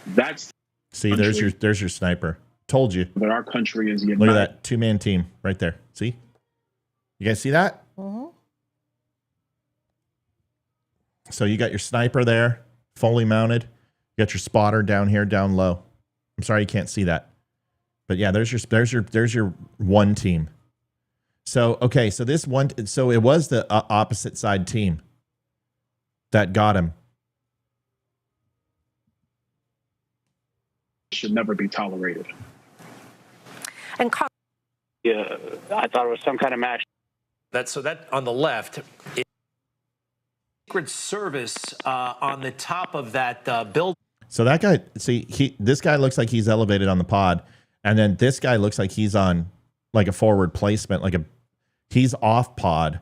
That's see, there's your sniper. Told you. But our country is united. Look at that 2-man team right there. See? You guys see that? Mm-hmm. So you got your sniper there, fully mounted. You got your spotter down here, down low. I'm sorry you can't see that, but yeah, there's your one team. So okay, so this one, so it was the opposite side team that got him. Should never be tolerated. And yeah, I thought it was some kind of match. That on the left. Secret Service on the top of that building. So that guy, see, this guy looks like he's elevated on the pod, and then this guy looks like he's on like a forward placement, he's off pod,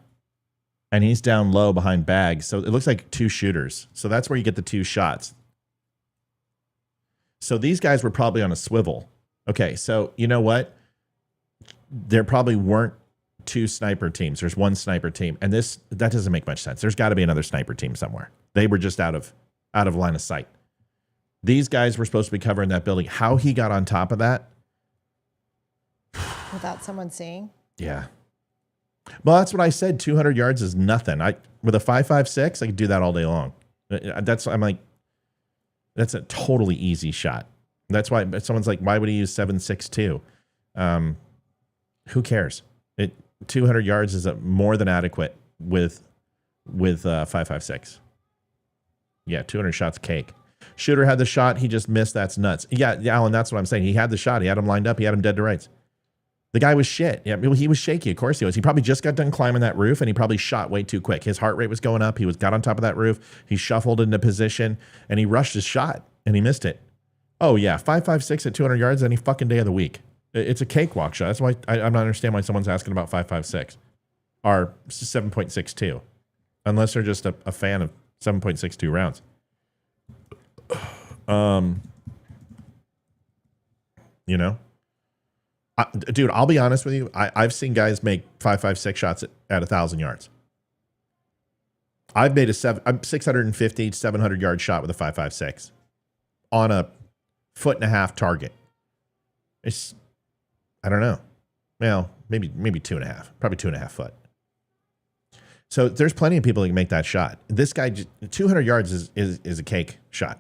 and he's down low behind bags. So it looks like two shooters. So that's where you get the two shots. So these guys were probably on a swivel. Okay, so you know what? There probably weren't two sniper teams. There's one sniper team, and that doesn't make much sense. There's got to be another sniper team somewhere. They were just out of line of sight. These guys were supposed to be covering that building. How he got on top of that without someone seeing? Yeah. Well, that's what I said. 200 yards is nothing. With a 5.56, I could do that all day long. That's a totally easy shot. That's why someone's like, why would he use 7.62? Who cares? 200 yards is more than adequate with 5.56. Yeah, 200 shots cake. Shooter had the shot. He just missed. That's nuts. Yeah, Alan, that's what I'm saying. He had the shot. He had him lined up. He had him dead to rights. The guy was shit. Yeah, he was shaky. Of course he was. He probably just got done climbing that roof, and he probably shot way too quick. His heart rate was going up. He got on top of that roof. He shuffled into position, and he rushed his shot, and he missed it. Oh yeah, 5.56 at 200 yards any fucking day of the week. It's a cakewalk shot. That's why I'm not understand why someone's asking about 5.56 or 7.62, unless they're just a fan of 7.62 rounds. You know, dude, I'll be honest with you. I've seen guys make 5.56 shots at 1,000 yards. I've made a 650, 700 yard shot with a 5.56 on a 1.5 target. It's, I don't know. Well, maybe 2.5, probably 2.5 foot. So there's plenty of people that can make that shot. This guy, 200 yards is a cake shot.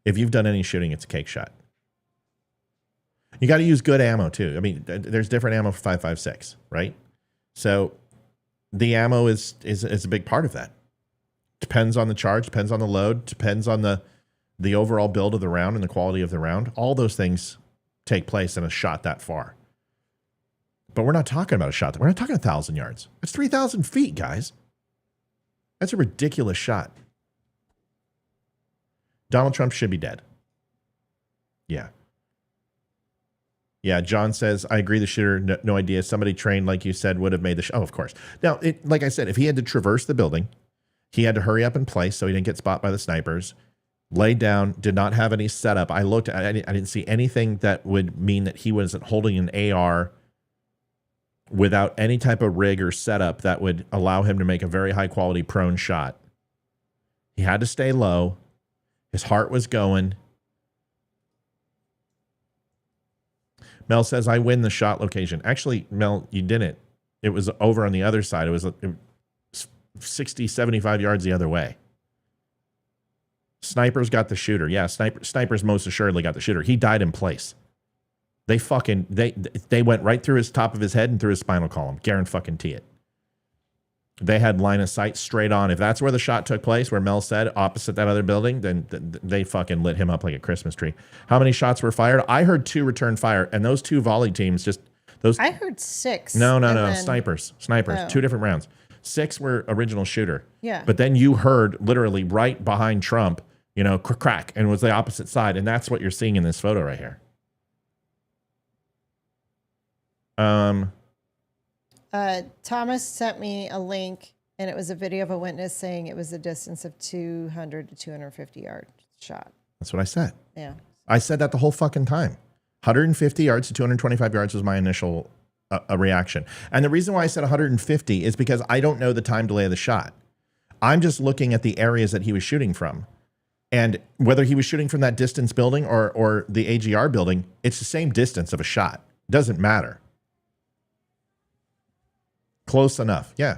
If you've done any shooting, it's a cake shot. You got to use good ammo too. I mean, there's different ammo for 5.56, right? So the ammo is a big part of that. Depends on the charge, depends on the load, depends on the overall build of the round and the quality of the round. All those things take place in a shot that far. But we're not talking about a shot. We're not talking 1,000 yards. It's 3,000 feet, guys. That's a ridiculous shot. Donald Trump should be dead. Yeah. Yeah, John says, I agree the shooter, no idea. Somebody trained, like you said, would have made the shot. Oh, of course. Now, like I said, if he had to traverse the building, he had to hurry up in place so he didn't get spotted by the snipers, laid down, did not have any setup. I looked, I didn't see anything that would mean that he wasn't holding an AR without any type of rig or setup that would allow him to make a very high quality prone shot. He had to stay low. His heart was going. Mel says, I win the shot location. Actually, Mel, you didn't. It was over on the other side. It was 60, 75 yards the other way. Snipers got the shooter. Yeah, snipers most assuredly got the shooter. He died in place. They went right through his top of his head and through his spinal column. Guarantee it. They had line of sight straight on. If that's where the shot took place, where Mel said, opposite that other building, then they fucking lit him up like a Christmas tree. How many shots were fired? I heard 2 return fire, and those 2 volley teams those. I heard 6. No. Snipers. Oh. 2 different rounds. 6 were original shooter. Yeah. But then you heard literally right behind Trump, crack, and it was the opposite side, and that's what you're seeing in this photo right here. Thomas sent me a link, and it was a video of a witness saying it was a distance of 200 to 250 yard shot. That's what I said. Yeah. I said that the whole fucking time. 150 yards to 225 yards was my initial reaction. And the reason why I said 150 is because I don't know the time delay of the shot. I'm just looking at the areas that he was shooting from. And whether he was shooting from that distance building or the AGR building, it's the same distance of a shot. Doesn't matter. Close enough. Yeah.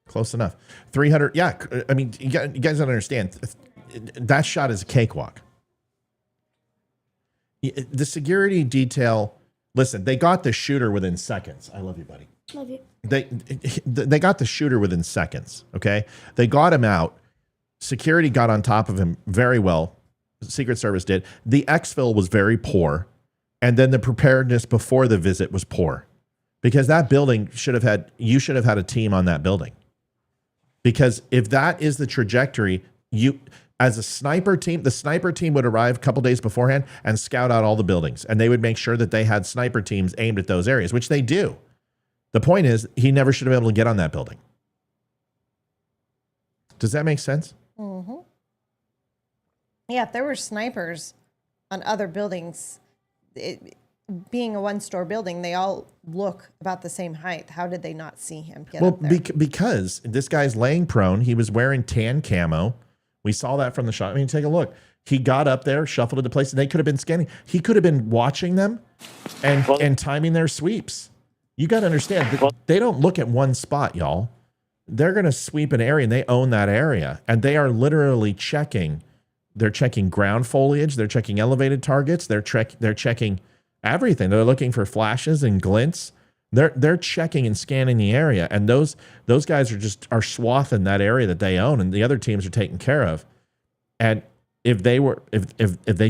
Close enough. 300. Yeah. I mean, you guys don't understand. That shot is a cakewalk. The security detail, listen, they got the shooter within seconds. I love you, buddy. Love you. They got the shooter within seconds. Okay. They got him out. Security got on top of him very well. Secret Service did. The exfil was very poor. And then the preparedness before the visit was poor. Because that building you should have had a team on that building. Because if that is the trajectory, as a sniper team, the sniper team would arrive a couple days beforehand and scout out all the buildings. And they would make sure that they had sniper teams aimed at those areas, which they do. The point is, he never should have been able to get on that building. Does that make sense? Mm-hmm. Yeah, if there were snipers on other buildings, being a one-store building, they all look about the same height. How did they not see him get up there? Because this guy's laying prone. He was wearing tan camo. We saw that from the shot. I mean, take a look. He got up there, shuffled into place, and they could have been scanning. He could have been watching them and timing their sweeps. You got to understand, they don't look at one spot, y'all. They're going to sweep an area, and they own that area. And they are literally checking. They're checking ground foliage. They're checking elevated targets. They're checking everything. They're looking for flashes and glints. They're checking and scanning the area, and those guys are swathing that area that they own, and the other teams are taken care of. And if they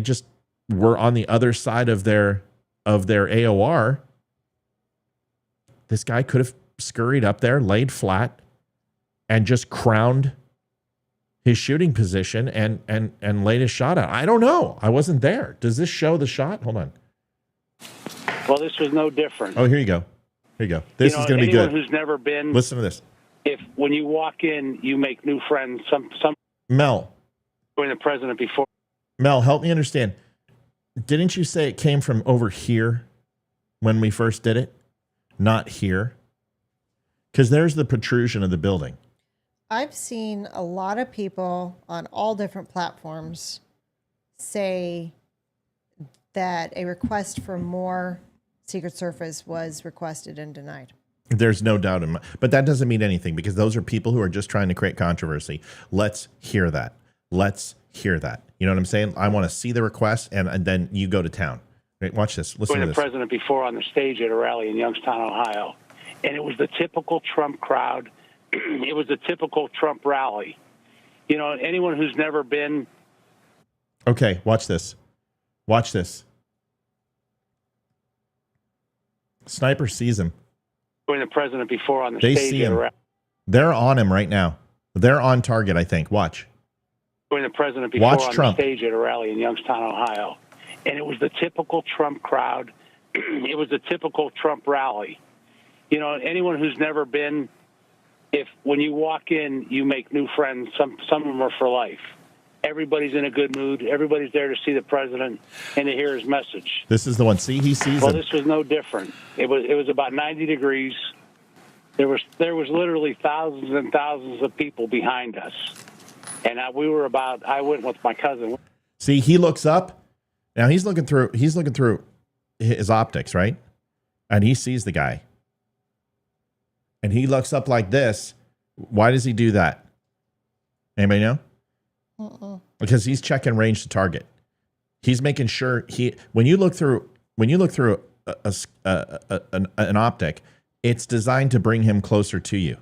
just were on the other side of their AOR, This guy could have scurried up there, laid flat, and just crowned his shooting position and laid his shot out. I don't know. I wasn't there. Does this show the shot? Hold on. Well, this was no different. Oh, here you go. Here you go. This is going to be good. Anyone who's never been. Listen to this. If when you walk in, you make new friends. Some Mel. Going the president before. Mel, help me understand. Didn't you say it came from over here when we first did it? Not here? Because there's the protrusion of the building. I've seen a lot of people on all different platforms say that a request for more Secret Service was requested and denied. There's no doubt in my, but that doesn't mean anything because those are people who are just trying to create controversy. Let's hear that. Let's hear that. You know what I'm saying? I want to see the request and then you go to town. Right, watch this. Listen to the this. president before on the stage at a rally in Youngstown, Ohio. And it was the typical Trump crowd. It was the typical Trump rally. You know, anyone who's never been. Okay, watch this. Watch this. Sniper sees him. The president before on the They stage see at a him. rally. They're on him right now. They're on target, I think. Watch. The president before Watch on Trump. the stage at a rally in Youngstown, Ohio. And it was the typical Trump crowd. It was the typical Trump rally. You know, anyone who's never been, if when you walk in, you make new friends, some of them are for life. Everybody's in a good mood. Everybody's there to see the president and to hear his message. This is the one. See, he sees Well, him. this was no different. It was about 90 degrees. There was literally thousands and thousands of people behind us. And I went with my cousin. See, he looks up. Now he's looking through his optics, right? And he sees the guy. And he looks up like this. Why does he do that? Anybody know? Because he's checking range to target. He's making sure when you look through an optic, it's designed to bring him closer to you.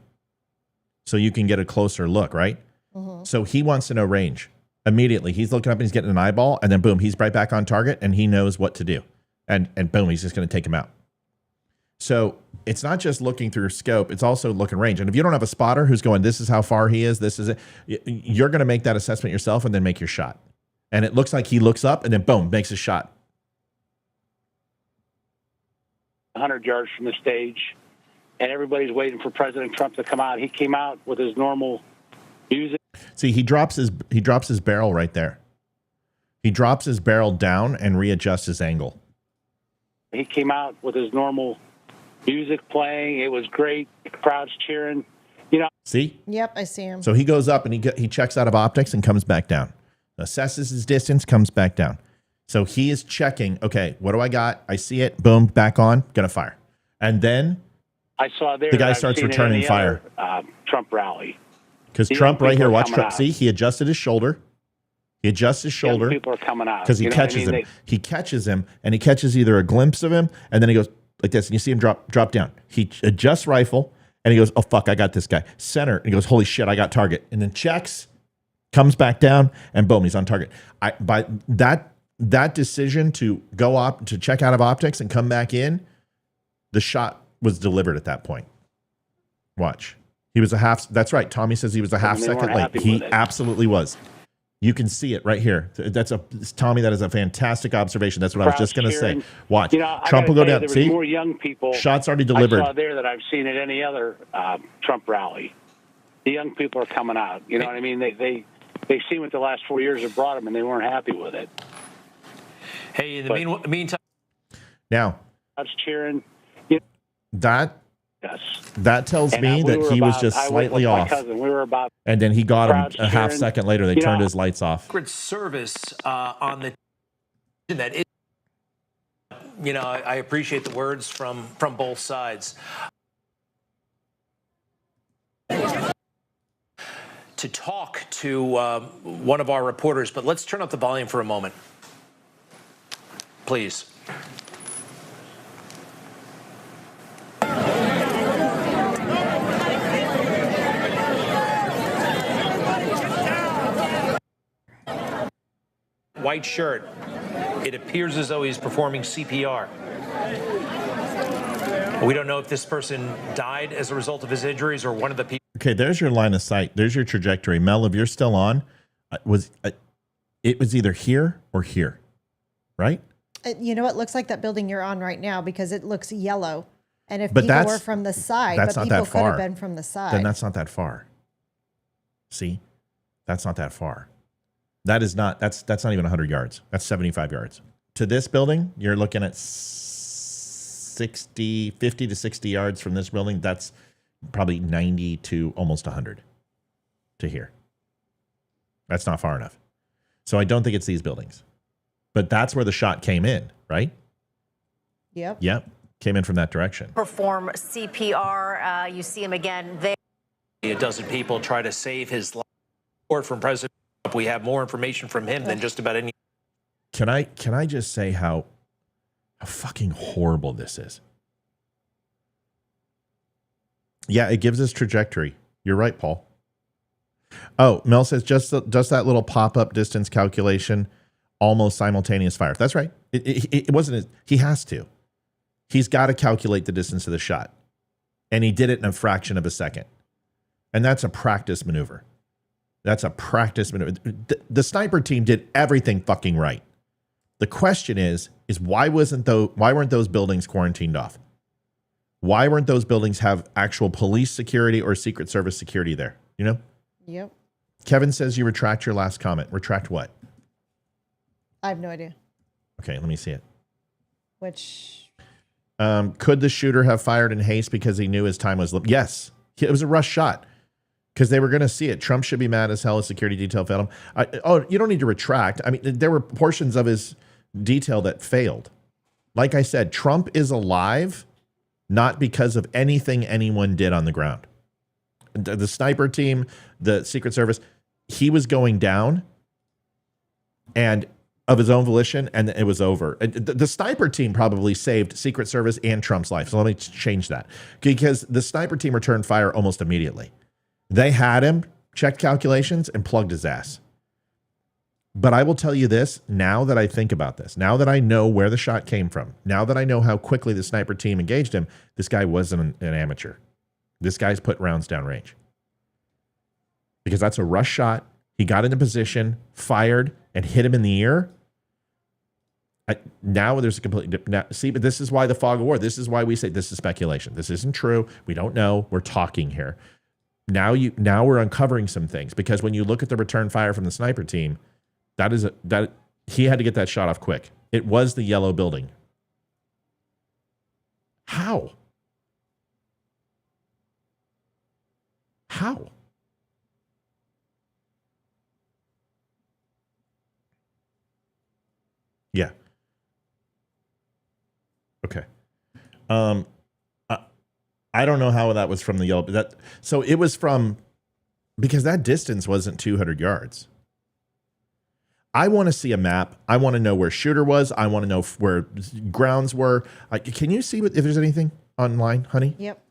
So you can get a closer look, right? So he wants to know range. Immediately, he's looking up and he's getting an eyeball, and then boom, he's right back on target, and he knows what to do. And boom, he's just going to take him out. So it's not just looking through scope, it's also looking range. And if you don't have a spotter who's going, this is how far he is, this is it, you're going to make that assessment yourself and then make your shot. And it looks like he looks up and then boom, makes a shot. 100 yards from the stage, and everybody's waiting for President Trump to come out. He came out with his normal music. See, he drops his barrel right there. He drops his barrel down and readjusts his angle. He came out with his normal music playing. It was great. The crowd's cheering. You know. See? Yep, I see him. So he goes up and he checks out of optics and comes back down. Assesses his distance, comes back down. So he is checking, okay, what do I got? I see it. Boom, back on, gonna fire. And then I saw there the guy that I've starts seen returning in any fire. Other, Trump rally. Because The Trump young right here, people are watch coming Trump. out. See, he adjusted his shoulder. He adjusts his shoulder. Young people are coming out. Because he You know what I catches mean? him. He catches him, and he catches either a glimpse of him, and then he goes like this, and you see him drop down. He adjusts rifle, and he goes, oh, fuck, I got this guy. Center, and he goes, holy shit, I got target. And then checks, comes back down, and boom, he's on target. By that decision to go to check out of optics and come back in, the shot was delivered at that point. Watch. He was a half. That's right. Tommy says he was a half second late. He absolutely was. You can see it right here. Tommy. That is a fantastic observation. That's what I was just going to say. Watch. You know, Trump will go down. There See, was more young people. Shots already delivered. I saw there that I've seen at any other Trump rally. The young people are coming out. You know what I mean? They've seen what the last 4 years have brought them, and they weren't happy with it. Hey, in the meantime. Now, I was cheering. That tells me that he was just slightly off. We were about, and then he got him a half second later. They turned his lights off. Secret Service on the that is, you know, I appreciate the words from both sides. To talk to one of our reporters, but let's turn up the volume for a moment, please. White shirt. It appears as though he's performing CPR. We don't know if this person died as a result of his injuries or one of the people. Okay, there's your line of sight. There's your trajectory. Mel, if you're still on, it was either here or here, right? You know, it looks like that building you're on right now because it looks yellow. And if But people that's- were from the side, that's but not people that could have far. been from the side. Then that's not that far. See? That's not that far. That's not even 100 yards. That's 75 yards. To this building, you're looking at 50 to 60 yards from this building. That's probably 90 to almost 100 to here. That's not far enough. So I don't think it's these buildings. But that's where the shot came in, right? Yep. Yep. Came in from that direction. Perform CPR. You see him again there. A dozen people try to save his life. Or from President Trump, we have more information from him than just about any. Can I just say how fucking horrible this is? Yeah, it gives us trajectory. You're right, Paul. Oh, Mel says just that little pop-up distance calculation, almost simultaneous fire. That's right. It wasn't. He has to. He's got to calculate the distance of the shot, and he did it in a fraction of a second. And that's a practice maneuver. That's a practice maneuver. The sniper team did everything fucking right. The question is why weren't those buildings quarantined off? Why weren't those buildings have actual police security or Secret Service security there? You know? Yep. Kevin says you retract your last comment. Retract what? I have no idea. Okay, let me see it. Which? Could the shooter have fired in haste because he knew his time was limited? Yes. It was a rush shot because they were going to see it. Trump should be mad as hell. His security detail failed him. You don't need to retract. I mean, there were portions of his detail that failed. Like I said, Trump is alive not because of anything anyone did on the ground. The sniper team, the Secret Service, he was going down and of his own volition, and it was over. The sniper team probably saved Secret Service and Trump's life. So let me change that. Because the sniper team returned fire almost immediately. They had him, checked calculations, and plugged his ass. But I will tell you this, now that I think about this, now that I know where the shot came from, now that I know how quickly the sniper team engaged him, this guy wasn't an amateur. This guy's put rounds downrange. Because that's a rush shot. He got into position, fired, and hit him in the ear. Now there's a complete... See, but this is why the fog of war. This is why we say this is speculation. This isn't true. We don't know. We're talking here. Now we're uncovering some things. Because when you look at the return fire from the sniper team, that he had to get that shot off quick. It was the yellow building. How? How? Yeah. Okay. I don't know how that was from the yellow. So it was from, because that distance wasn't 200 yards. I want to see a map. I want to know where shooter was. I want to know where grounds were. Can you see if there's anything online, honey? Yep.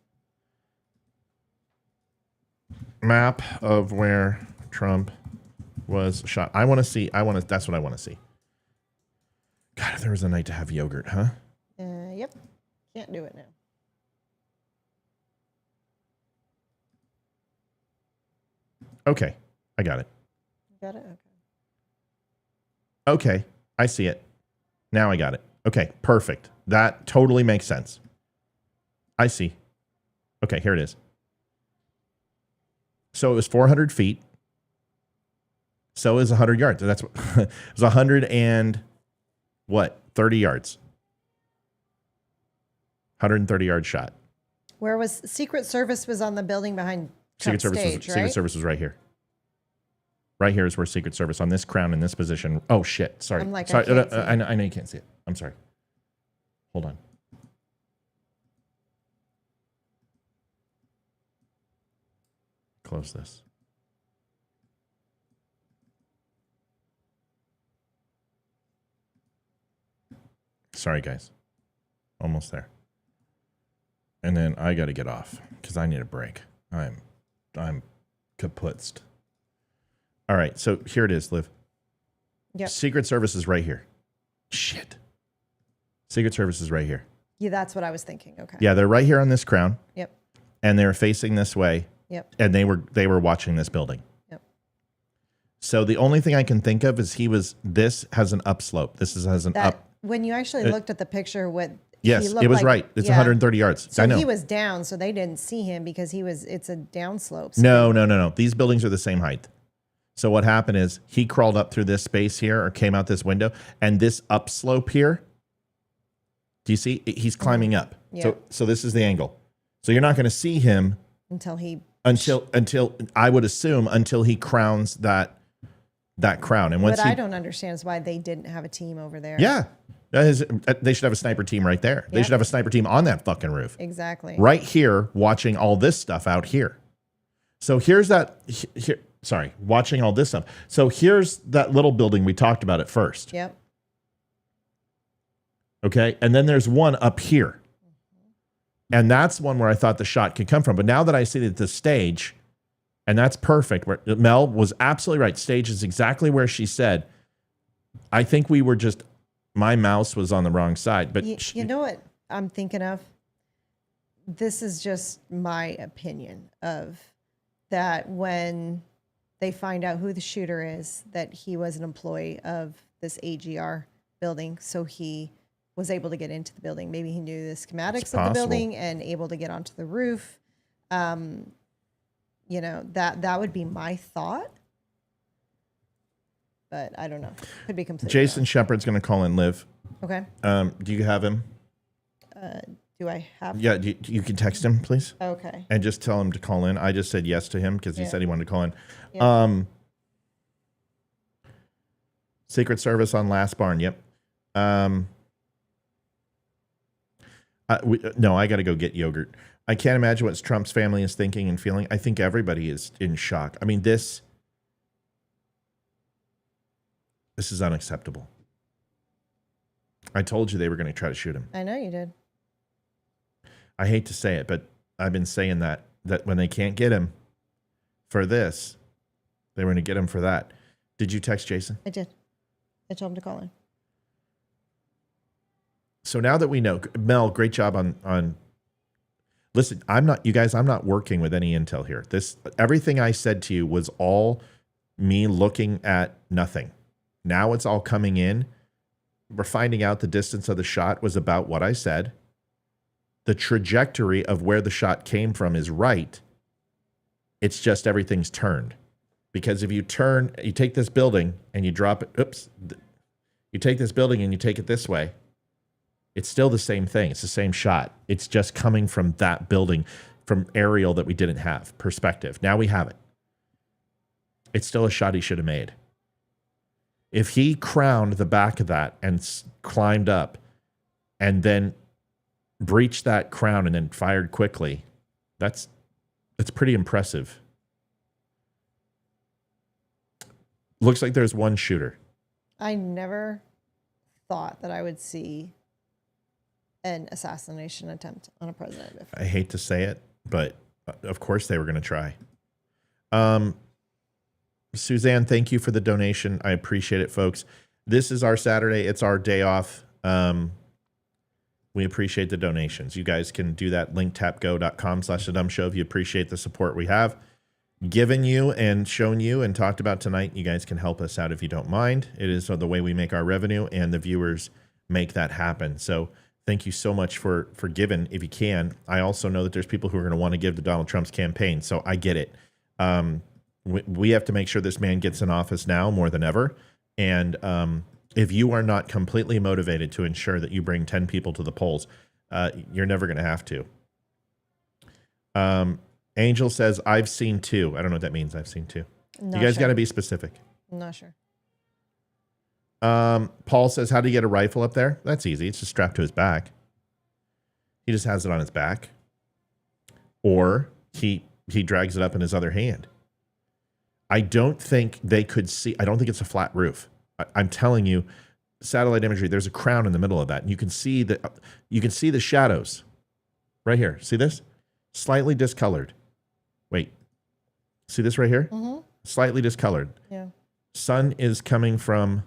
Map of where Trump was shot. That's what I want to see. God, if there was a night to have yogurt, huh? Yep. Can't do it now. Okay. I got it. Got it? Okay. I see it. Now I got it. Okay. Perfect. That totally makes sense. I see. Okay. Here it is. So it was 400 feet. So it was 100 yards. That's what it was 100 and what? 30 yards. 130 yard shot. Where was Secret Service was on the building behind Trump stage, right? Secret Service was right here. Right here is where Secret Service on this crown in this position. Oh shit! Sorry. I'm like, sorry. I know you can't see it. I'm sorry. Hold on. Close this. Sorry, guys. Almost there. And then I got to get off because I need a break. I'm kaputzed. All right, so here it is, Liv. Yep. Secret Service is right here. Shit. Secret Service is right here. Yeah, that's what I was thinking. Okay. Yeah, they're right here on this crown. Yep. And they're facing this way. Yep. And they were watching this building. Yep. So the only thing I can think of is this has an upslope. Has an up. When you actually looked at the picture, yes, it was right. It's 130 yards. So I know. he was down, so they didn't see him because it's a downslope. So No. These buildings are the same height. So what happened is he crawled up through this space here or came out this window, and this upslope here. Do you see? He's climbing up. Yeah. So this is the angle. So you're not going to see him until I would assume until he crowns that crown. And once I don't understand is why they didn't have a team over there. Yeah. They should have a sniper team right there. They should have a sniper team on that fucking roof. Exactly. Right here, watching all this stuff out here. So here's watching all this stuff. So here's that little building we talked about at first. Yep. Okay. And then there's one up here. And that's one where I thought the shot could come from. But now that I see that the stage, and that's perfect. Mel was absolutely right. Stage is exactly where she said. I think we were my mouse was on the wrong side. But you know what I'm thinking of? This is just my opinion of that when they find out who the shooter is, that he was an employee of this AGR building. So he was able to get into the building. Maybe he knew the schematics of the building and able to get onto the roof. That would be my thought. But I don't know. Could be completely Jason wrong. Shepard's going to call in Liv. Okay. Do you have him? Do I have? Yeah, you can text him, please. Okay. And just tell him to call in. I just said yes to him because he said he wanted to call in. Yeah. Secret Service on Last Barn. Yep. No, I got to go get yogurt. I can't imagine what Trump's family is thinking and feeling. I think everybody is in shock. I mean, this is unacceptable. I told you they were going to try to shoot him. I know you did. I hate to say it, but I've been saying that when they can't get him for this, they were going to get him for that. Did you text Jason? I did. I told him to call in. So now that we know, Mel, great job on. Listen, I'm not working with any intel here. Everything I said to you was all me looking at nothing. Now it's all coming in. We're finding out the distance of the shot was about what I said. The trajectory of where the shot came from is right. It's just everything's turned. Because if you take this building and you drop it, you take this building and you take it this way, it's still the same thing. It's the same shot. It's just coming from that building, from aerial that we didn't have, perspective. Now we have it. It's still a shot he should have made. If he crowned the back of that and climbed up and then breached that crown and then fired quickly, that's pretty impressive. Looks like there's one shooter. I never thought that I would see an assassination attempt on a president. I hate to say it, but of course they were going to try. Suzanne, thank you for the donation. I appreciate it, folks. This is our Saturday. It's our day off. We appreciate the donations. You guys can do that. linktapgo.com/thedumbshow if you appreciate the support we have given you and shown you and talked about tonight. You guys can help us out if you don't mind. It is the way we make our revenue, and the viewers make that happen. So thank you so much for giving if you can. I also know that there's people who are going to want to give to Donald Trump's campaign, so I get it. We have to make sure this man gets in office now more than ever. And if you are not completely motivated to ensure that you bring 10 people to the polls, you're never going to have to. Angel says, I've seen two. I don't know what that means. I've seen two. You guys got to be specific. I'm not sure. Paul says, how do you get a rifle up there? That's easy. It's just strapped to his back. He just has it on his back. Or he drags it up in his other hand. I don't think they could see. I don't think it's a flat roof. I'm telling you, satellite imagery, there's a crown in the middle of that. And you can see the shadows right here. See this? Slightly discolored. Wait. See this right here? Mm-hmm. Slightly discolored. Yeah. Sun is coming from,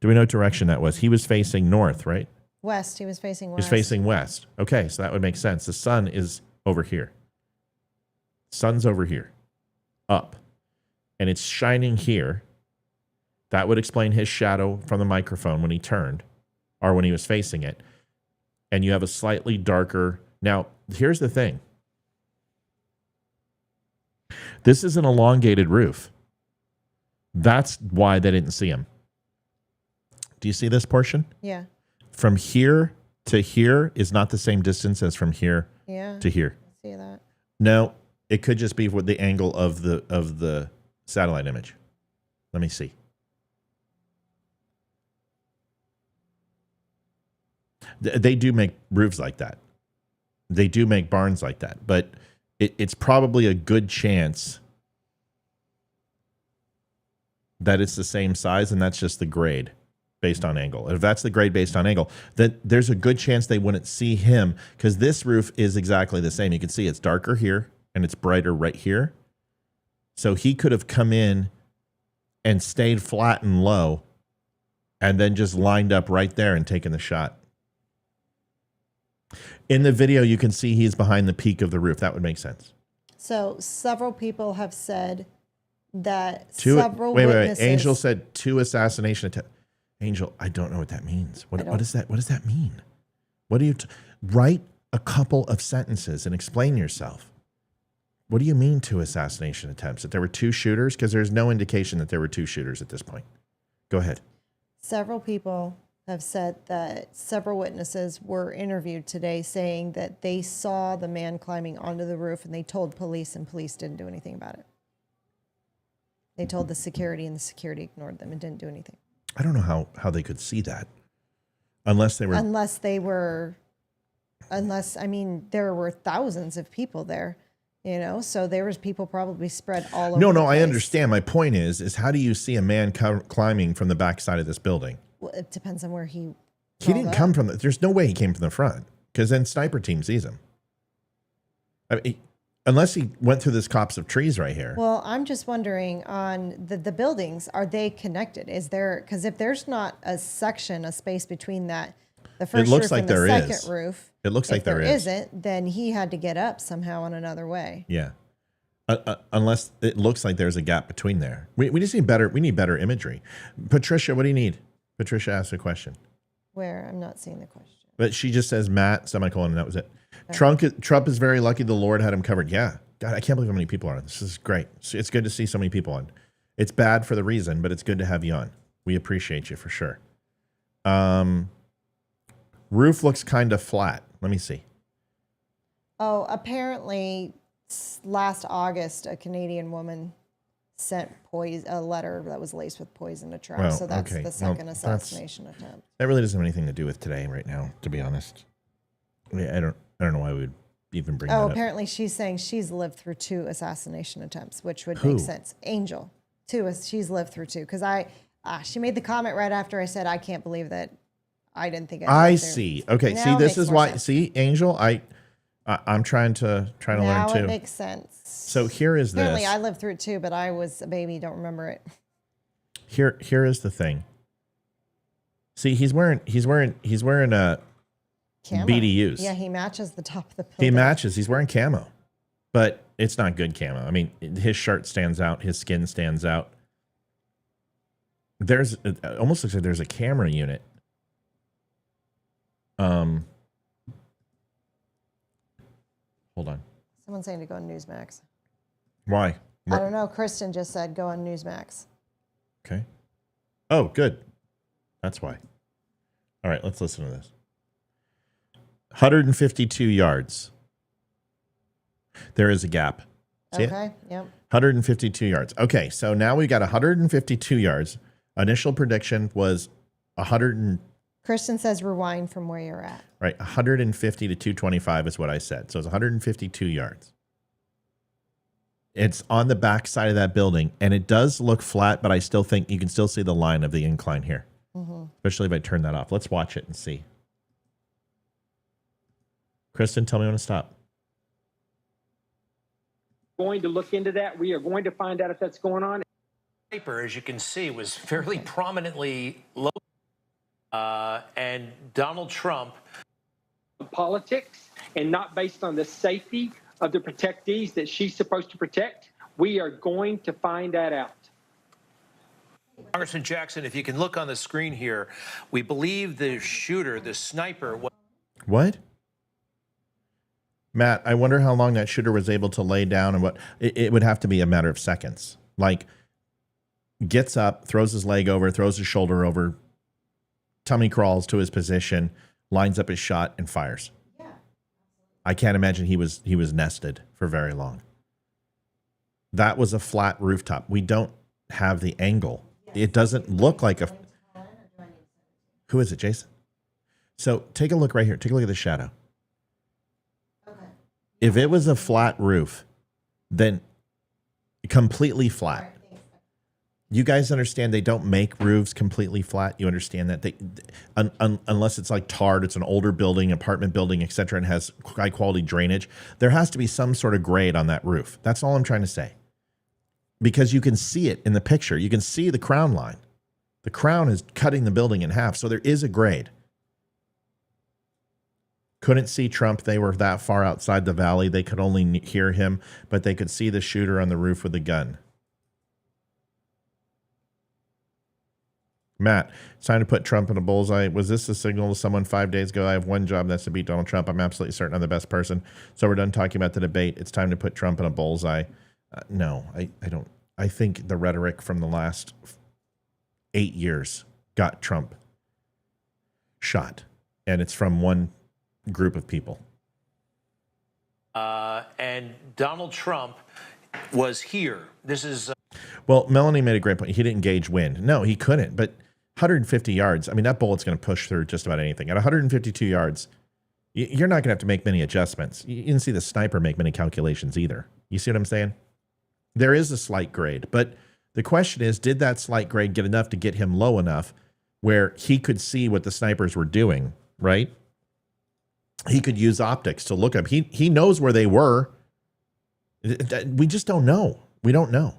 do we know what direction that was? He was facing north, right? West. He was facing west. He's facing west. Okay, so that would make sense. The sun is over here. Sun's over here, up, and it's shining here. That would explain his shadow from the microphone when he turned, or when he was facing it. And you have a slightly darker. Now, here's the thing. This is an elongated roof. That's why they didn't see him. Do you see this portion? Yeah. From here to here is not the same distance as from here to here. I see that. No, it could just be with the angle of the satellite image. Let me see. They do make roofs like that. They do make barns like that, but it's probably a good chance that it's the same size, and that's just the grade based on angle. If that's the grade based on angle, then there's a good chance they wouldn't see him, because this roof is exactly the same. You can see it's darker here and it's brighter right here. So he could have come in and stayed flat and low and then just lined up right there and taken the shot. In the video, you can see he's behind the peak of the roof. That would make sense. So several people have said that Wait. witnesses. Angel said 2 assassination attempts. Angel, I don't know what that means. What does that mean? What do you write a couple of sentences and explain yourself? What do you mean 2 assassination attempts? That there were 2 shooters? Because there's no indication that there were 2 shooters at this point. Go ahead. Several people have said that several witnesses were interviewed today saying that they saw the man climbing onto the roof, and they told police, and police didn't do anything about it. They told the security, and the security ignored them and didn't do anything. I don't know how they could see that. Unless, I mean, there were thousands of people there, you know, so there was people probably spread all over. No, I understand. My point is how do you see a man climbing from the backside of this building? Well, it depends on where he didn't come from. There's no way he came from the front, because then sniper team sees him. I mean, unless he went through this copse of trees right here. Well, I'm just wondering on the buildings, are they connected? Is there, because if there's not a space between that, the first roof and the second roof. It looks like there is. If there isn't, then he had to get up somehow on another way. Yeah. Unless it looks like there's a gap between there. We just need better imagery. Patricia, what do you need? Patricia asked a question. Where? I'm not seeing the question. But she just says Matt, semicolon, and that was it. Okay. Trump is very lucky the Lord had him covered. Yeah. God, I can't believe how many people are on. This is great. It's good to see so many people on. It's bad for the reason, but it's good to have you on. We appreciate you for sure. Roof looks kind of flat. Let me see. Oh, apparently last August, a Canadian woman sent a letter that was laced with poison to Trump. So that's the second assassination attempt. That really doesn't have anything to do with today right now, to be honest. I don't know why we would even bring that up. Apparently she's saying she's lived through 2 assassination attempts, which would make sense. Angel, she's lived through 2. Because she made the comment right after I said, I can't believe that I didn't think I see. Okay, see, this is why. Sense. See, Angel, I'm trying to learn too. Now it makes sense. So here is Apparently this. I lived through it too, but I was a baby. Don't remember it. Here is the thing. See, he's wearing a camo. BDUs. Yeah, he matches the top of the building. He matches. He's wearing camo, but it's not good camo. I mean, his shirt stands out. His skin stands out. It almost looks like there's a camera unit. Hold on. Someone's saying to go on Newsmax. Why? I don't know. Kristen just said go on Newsmax. Okay. Oh, good. That's why. All right, let's listen to this. 152 yards. There is a gap. See okay. It? Yep. 152 yards. Okay, so now we've got 152 yards. Initial prediction was 100. Kristen says rewind from where you're at. Right, 150 to 225 is what I said. So it's 152 yards. It's on the back side of that building, and it does look flat, but I still think you can still see the line of the incline here, especially if I turn that off. Let's watch it and see. Kristen, tell me when to stop. Going to look into that. We are going to find out if that's going on. Sniper, as you can see, was fairly prominently low. And Donald Trump. Politics and not based on the safety of the protectees that she's supposed to protect. We are going to find that out. Congressman Jackson, if you can look on the screen here, we believe the shooter, the sniper. What? Matt, I wonder how long that shooter was able to lay down and what it would have to be a matter of seconds. Like, gets up, throws his leg over, throws his shoulder over, tummy crawls to his position, lines up his shot, and fires. Yeah. I can't imagine he was nested for very long. That was a flat rooftop. We don't have the angle. It doesn't look like a... Who is it, Jason? So take a look right here. Take a look at the shadow. Okay. If it was a flat roof, then completely flat. You guys understand they don't make roofs completely flat. You understand that unless it's like tarred, it's an older building, apartment building, et cetera, and has high quality drainage. There has to be some sort of grade on that roof. That's all I'm trying to say. Because you can see it in the picture. You can see the crown line. The crown is cutting the building in half. So there is a grade. Couldn't see Trump. They were that far outside the valley. They could only hear him, but they could see the shooter on the roof with a gun. Matt, it's time to put Trump in a bullseye. Was this a signal to someone 5 days ago? I have one job, that's to beat Donald Trump. I'm absolutely certain I'm the best person. So we're done talking about the debate. It's time to put Trump in a bullseye. No, I don't. I think the rhetoric from the last 8 years got Trump shot. And it's from one group of people. And Donald Trump was here. This is... Well, Melanie made a great point. He didn't gauge wind. No, he couldn't. But 150 yards, I mean, that bullet's going to push through just about anything. At 152 yards, you're not going to have to make many adjustments. You didn't see the sniper make many calculations either. You see what I'm saying? There is a slight grade. But the question is, did that slight grade get enough to get him low enough where he could see what the snipers were doing, right? He could use optics to look up. He knows where they were. We just don't know. We don't know.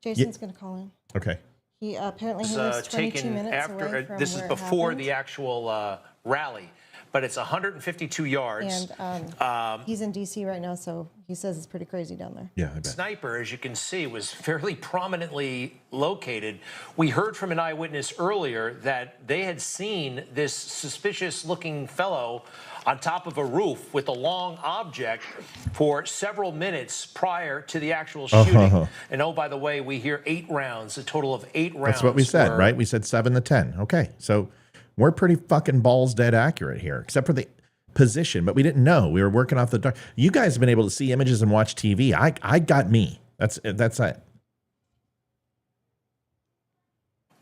Jason's going to call in. Okay. He apparently he was 22 minutes away from this is where it before happened. the actual rally, but it's 152 yards. And he's in D.C. right now, so he says it's pretty crazy down there. Yeah, I bet. Sniper, as you can see, was fairly prominently located. We heard from an eyewitness earlier that they had seen this suspicious-looking fellow on top of a roof with a long object for several minutes prior to the actual shooting. And oh, by the way, we hear 8 rounds, a total of 8 rounds. That's what we said, right? We said 7 to 10. Okay, so we're pretty fucking balls dead accurate here, except for the position, but we didn't know. We were working off the dark. You guys have been able to see images and watch TV. I got me. That's it.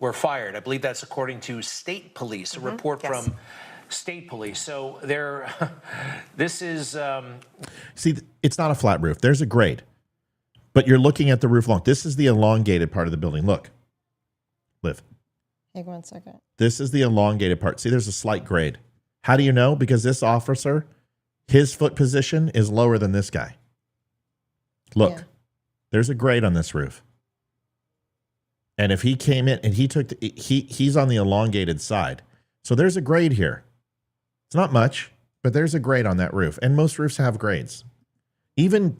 Were fired. I believe that's according to state police, a report from state police. So this is... See, it's not a flat roof. There's a grade, but you're looking at the roof long. This is the elongated part of the building. Look, Liv. Hang 1 second. This is the elongated part. See, there's a slight grade. How do you know? Because this officer, his foot position is lower than this guy. Look, there's a grade on this roof. And if he came in and he took, he's on the elongated side. So there's a grade here. It's not much, but there's a grade on that roof. And most roofs have grades. Even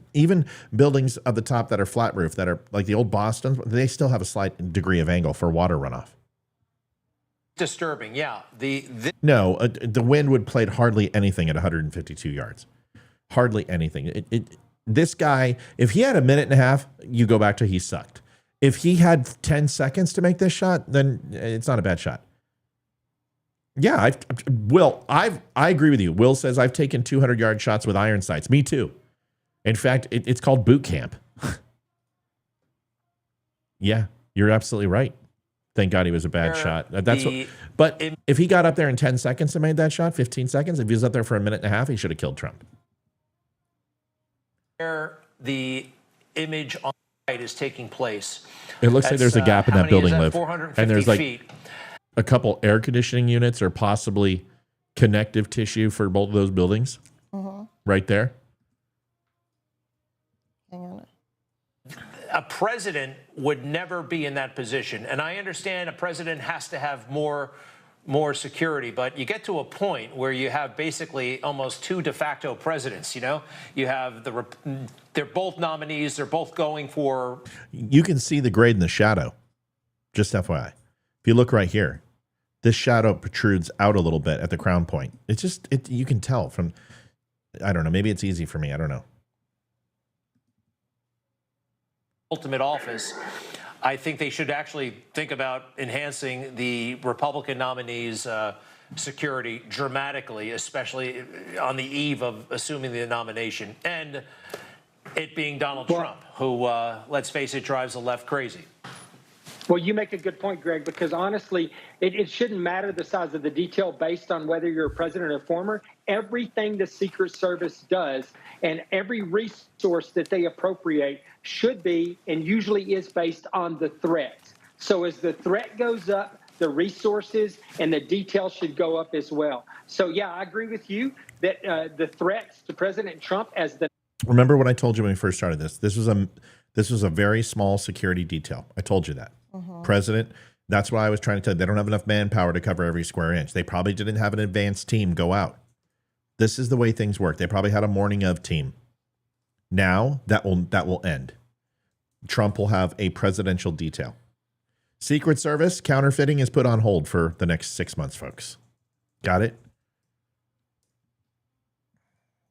buildings at the top that are flat roof, that are like the old Boston, they still have a slight degree of angle for water runoff. Disturbing, yeah. No, the wind would play hardly anything at 152 yards. Hardly anything. This guy, if he had a minute and a half, you go back to he sucked. If he had 10 seconds to make this shot, then it's not a bad shot. Yeah, I agree with you. Will says I've taken 200-yard shots with iron sights. Me too. In fact, it's called boot camp. Yeah, you're absolutely right. Thank God he was a bad shot. But if he got up there in 10 seconds and made that shot, 15 seconds, if he was up there for a minute and a half, he should have killed Trump. The image on the right is taking place. It looks like there's a gap in that building, Liv. 450 and there's like feet. A couple air conditioning units or possibly connective tissue for both of those buildings. Right there. Hang on. A president would never be in that position. And I understand a president has to have more more security, but you get to a point where you have basically almost two de facto presidents. You know, you have they're both nominees, they're both going for. You can see the grade in the shadow. Just FYI, if you look right here, this shadow protrudes out a little bit at the crown point. It's just you can tell from. I don't know. Maybe it's easy for me. I don't know. Ultimate office. I think they should actually think about enhancing the Republican nominees' security dramatically, especially on the eve of assuming the nomination, and it being Donald Trump, who, let's face it, drives the left crazy. Well, you make a good point, Greg, because honestly, it shouldn't matter the size of the detail based on whether you're a president or former. Everything the Secret Service does and every resource that they appropriate should be and usually is based on the threat. So as the threat goes up, the resources and the details should go up as well. So, yeah, I agree with you that the threats to President Trump as the. Remember what I told you when we first started this? This was a very small security detail. I told you that. President, that's why I was trying to tell you, they don't have enough manpower to cover every square inch. They probably didn't have an advanced team go out. This is the way things work. They probably had a morning of team. Now that will end. Trump will have a presidential detail. Secret Service counterfeiting is put on hold for the next 6 months, folks. Got it?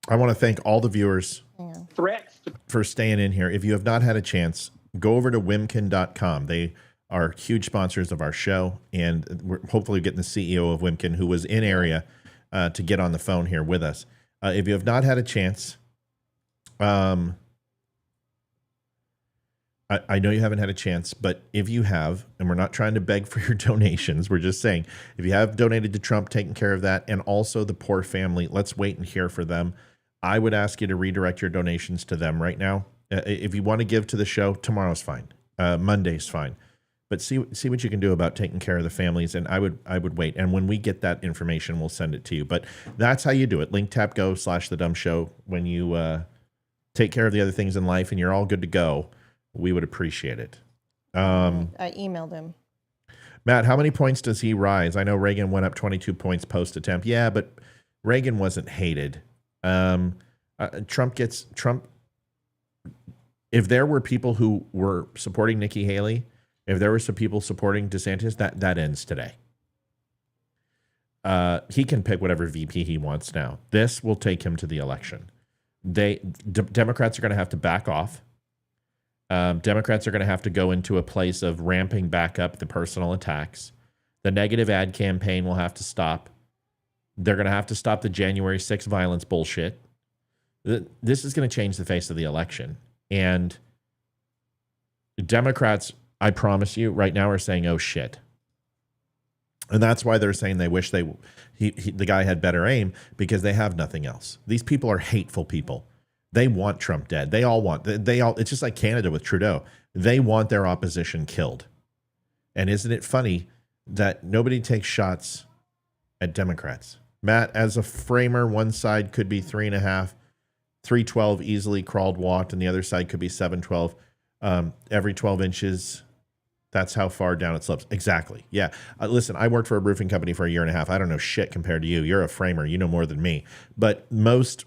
I want to thank all the viewers for staying in here. If you have not had a chance, go over to wimkin.com. They are huge sponsors of our show, and we're hopefully getting the CEO of Wimkin, who was in area, to get on the phone here with us. If you have not had a chance, I know you haven't had a chance, but if you have, and we're not trying to beg for your donations, we're just saying, if you have donated to Trump, taking care of that, and also the poor family, let's wait and hear for them. I would ask you to redirect your donations to them right now. If you want to give to the show, tomorrow's fine. Monday's fine. But see what you can do about taking care of the families, and I would wait. And when we get that information, we'll send it to you. But that's how you do it. Link tap go /The Dumb Show. When you take care of the other things in life and you're all good to go, we would appreciate it. I emailed him. Matt, how many points does he rise? I know Reagan went up 22 points post attempt. Yeah, but Reagan wasn't hated. Trump. If there were people who were supporting Nikki Haley, if there were some people supporting DeSantis, that ends today. He can pick whatever VP he wants now. This will take him to the election. Democrats are going to have to back off. Democrats are going to have to go into a place of ramping back up the personal attacks. The negative ad campaign will have to stop. They're going to have to stop the January 6th violence bullshit. This is going to change the face of the election. And Democrats, I promise you, right now are saying, oh, shit. And that's why they're saying they wish the guy had better aim, because they have nothing else. These people are hateful people. They want Trump dead. They all want, it's just like Canada with Trudeau. They want their opposition killed. And isn't it funny that nobody takes shots at Democrats? Matt, as a framer, one side could be 3.5, 312 easily crawled, walked, and the other side could be 712. Every 12 inches, that's how far down it slopes. Exactly. Yeah. Listen, I worked for a roofing company for 1.5 years. I don't know shit compared to you. You're a framer. You know more than me. But most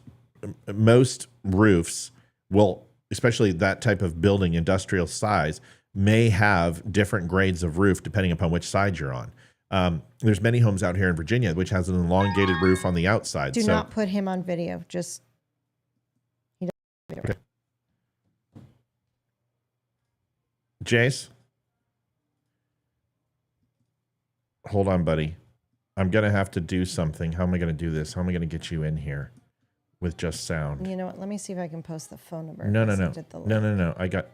roofs will, especially that type of building, industrial size, may have different grades of roof depending upon which side you're on. There's many homes out here in Virginia which has an elongated roof on the outside. Do not put him on video. Just he doesn't video. Okay. Jace, hold on, buddy. I'm gonna have to do something. How am I gonna do this? How am I gonna get you in here with just sound? You know what? Let me see if I can post the phone number. No. I got.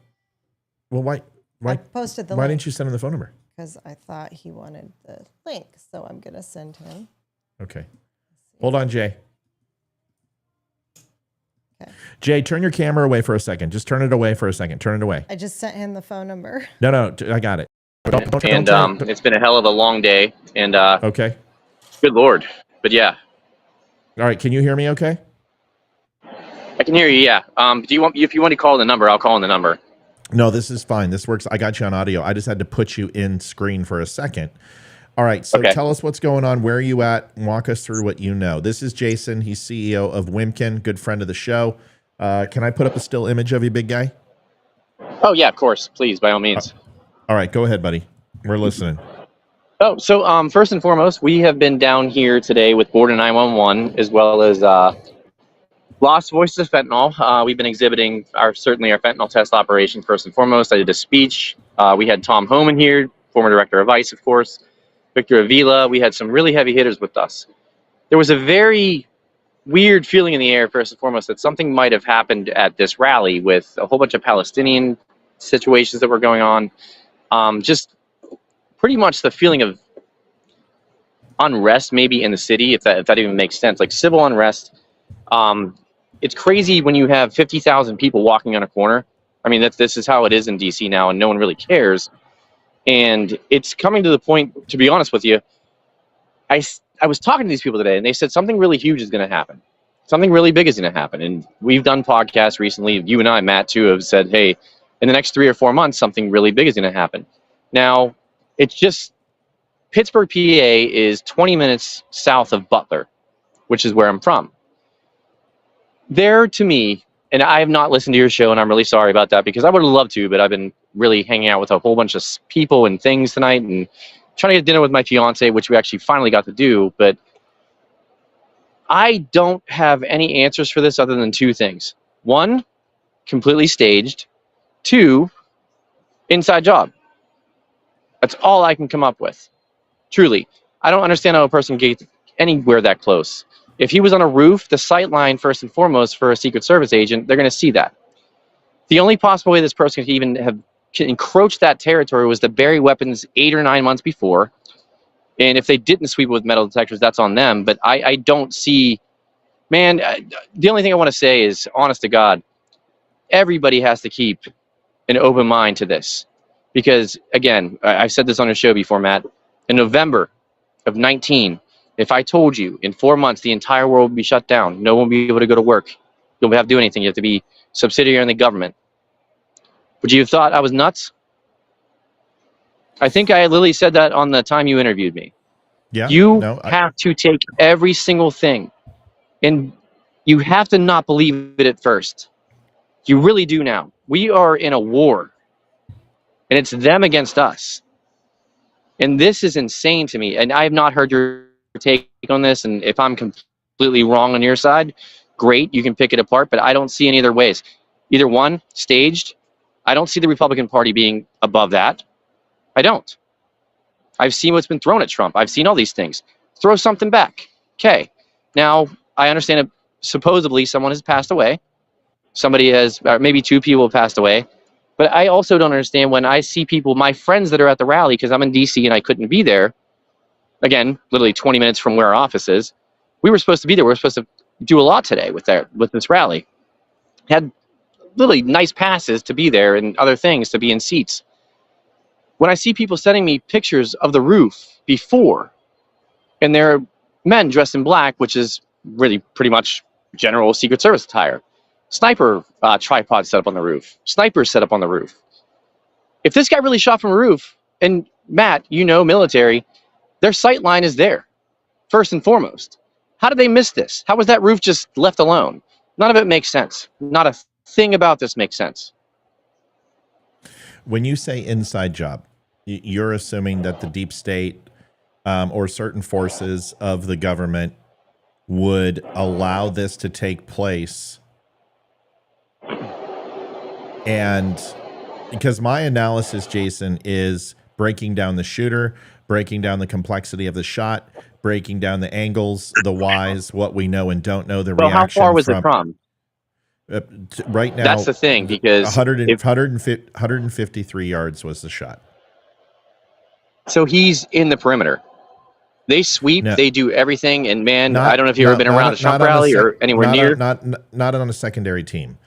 Well, why? I posted the why link. Didn't you send him the phone number? Because I thought he wanted the link, so I'm gonna send him. Okay. Hold on, Jay. Okay. Jay, turn your camera away for a second. Just turn it away for a second. Turn it away. I just sent him the phone number. No, I got it. It's been a hell of a long day. And okay. Good Lord. But yeah. All right. Can you hear me? Okay. I can hear you. Yeah. If you want to call the number, I'll call in the number. No, this is fine. This works. I got you on audio. I just had to put you in screen for a second. All right. So Okay. tell us what's going on. Where are you at? Walk us through what you know. This is Jason. He's CEO of Wimkin, good friend of the show. Can I put up a still image of you, big guy? Oh yeah, of course. Please, by all means. All right. Go ahead, buddy. We're listening. Oh, so first and foremost, we have been down here today with Border 911 as well as Lost Voices of Fentanyl. We've been exhibiting certainly our fentanyl test operation first and foremost. I did a speech. We had Tom Homan here, former director of ICE, of course. Victor Avila. We had some really heavy hitters with us. There was a very weird feeling in the air, first and foremost, that something might have happened at this rally with a whole bunch of Palestinian situations that were going on. Just pretty much the feeling of unrest maybe in the city, if that even makes sense, like civil unrest. It's crazy when you have 50,000 people walking on a corner. I mean, this is how it is in DC now, and no one really cares. And it's coming to the point, to be honest with you, I was talking to these people today, and they said something really huge is going to happen. Something really big is going to happen. And we've done podcasts recently. You and I, Matt, too, have said, hey, in the next 3 or 4 months, something really big is going to happen. Now, it's just Pittsburgh, PA is 20 minutes south of Butler, which is where I'm from. There, to me, and I have not listened to your show, and I'm really sorry about that because I would have loved to, but I've been really hanging out with a whole bunch of people and things tonight and trying to get dinner with my fiance, which we actually finally got to do. But I don't have any answers for this other than 2 things. 1, completely staged. 2, inside job. That's all I can come up with. Truly. I don't understand how a person gets anywhere that close. If he was on a roof, the sight line, first and foremost, for a Secret Service agent, they're going to see that. The only possible way this person could even have encroached that territory was to bury weapons 8 or 9 months before. And if they didn't sweep with metal detectors, that's on them. But I don't see, man, the only thing I want to say is, honest to God, everybody has to keep an open mind to this. Because, again, I've said this on your show before, Matt, in November of 19, if I told you in 4 months the entire world would be shut down, no one would be able to go to work, you'll have to do anything, you have to be subsidiary in the government, would you have thought I was nuts? I think I literally said that on the time you interviewed me. Yeah. You have to take every single thing, and you have to not believe it at first. You really do now. We are in a war, and it's them against us. And this is insane to me. And I have not heard your take on this. And if I'm completely wrong on your side, great, you can pick it apart. But I don't see any other ways. Either one, staged. I don't see the Republican Party being above that. I don't. I've seen what's been thrown at Trump. I've seen all these things. Throw something back. Okay. Now, I understand that supposedly someone has passed away. Somebody has, or maybe 2 people have passed away. But I also don't understand when I see people, my friends that are at the rally, because I'm in DC and I couldn't be there. Again, literally 20 minutes from where our office is. We were supposed to be there. We were supposed to do a lot today with this rally. Had literally nice passes to be there and other things to be in seats. When I see people sending me pictures of the roof before, and they're men dressed in black, which is really pretty much general Secret Service attire. Sniper tripod set up on the roof. Snipers set up on the roof. If this guy really shot from a roof, and Matt, you know, military, their sight line is there, first and foremost. How did they miss this? How was that roof just left alone? None of it makes sense. Not a thing about this makes sense. When you say inside job, you're assuming that the deep state or certain forces of the government would allow this to take place. And because my analysis, Jason, is breaking down the shooter, breaking down the complexity of the shot, breaking down the angles, the whys, what we know and don't know, the reaction. How far was it from? Right now, that's the thing, because 153 yards was the shot. So he's in the perimeter. They sweep, they do everything, and man, I don't know if you've ever been around a Trump rally or anywhere near. Not on a secondary team.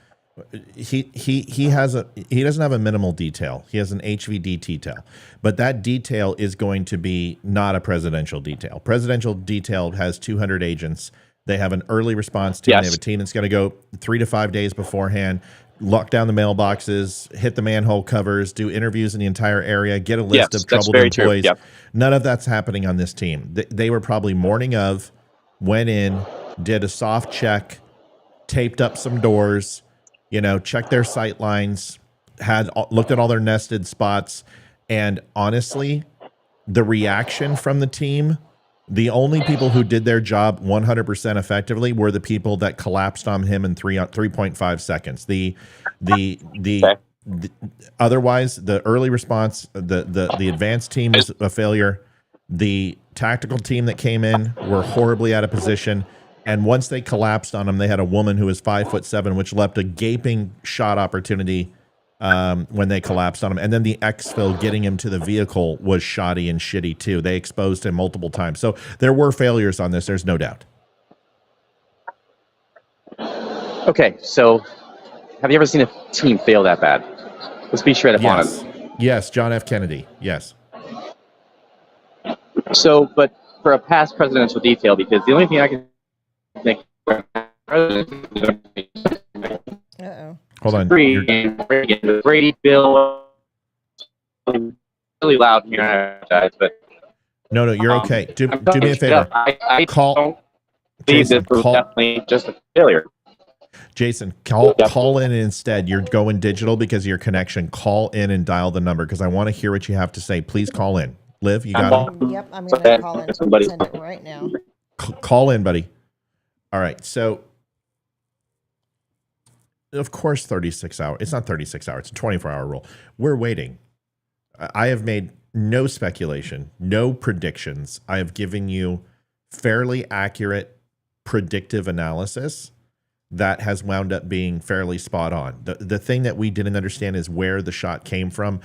He doesn't have a minimal detail. He has an HVD detail, but that detail is going to be not a presidential detail. Presidential detail has 200 agents They have an early response team. Yes. They have a team that's going to go 3 to 5 days beforehand, lock down the mailboxes, hit the manhole covers, do interviews in the entire area, get a list Yes, of that's troubled very true. employees. Yep. None of that's happening on this team. They were probably morning of, went in, did a soft check, taped up some doors, checked their sight lines, looked at all their nested spots. And honestly, the reaction from the team, the only people who did their job 100% effectively were the people that collapsed on him in 3.5 seconds. Otherwise, the early response, the advanced team was a failure. The tactical team that came in were horribly out of position. And once they collapsed on him, they had a woman who was 5'7", which left a gaping shot opportunity when they collapsed on him. And then the exfil getting him to the vehicle was shoddy and shitty too. They exposed him multiple times. So there were failures on this. There's no doubt. Okay, so have you ever seen a team fail that bad? Let's be straight up honest. Yes, John F. Kennedy. Yes. So, but for a past presidential detail, because the only thing I can think Hold on. The Brady bill, really loud here, I apologize, but no, you're okay. Do me a favor. I call. Jason, this was definitely just a failure. Jason, call in instead. You're going digital because of your connection. Call in and dial the number because I want to hear what you have to say. Please call in. Liv, you got it? Yep, I'm going to call in. Send it right now. Call in, buddy. All right, so of course 36 hours. It's not 36 hours. It's a 24-hour rule. We're waiting. I have made no speculation, no predictions. I have given you fairly accurate predictive analysis that has wound up being fairly spot on. The thing that we didn't understand is where the shot came from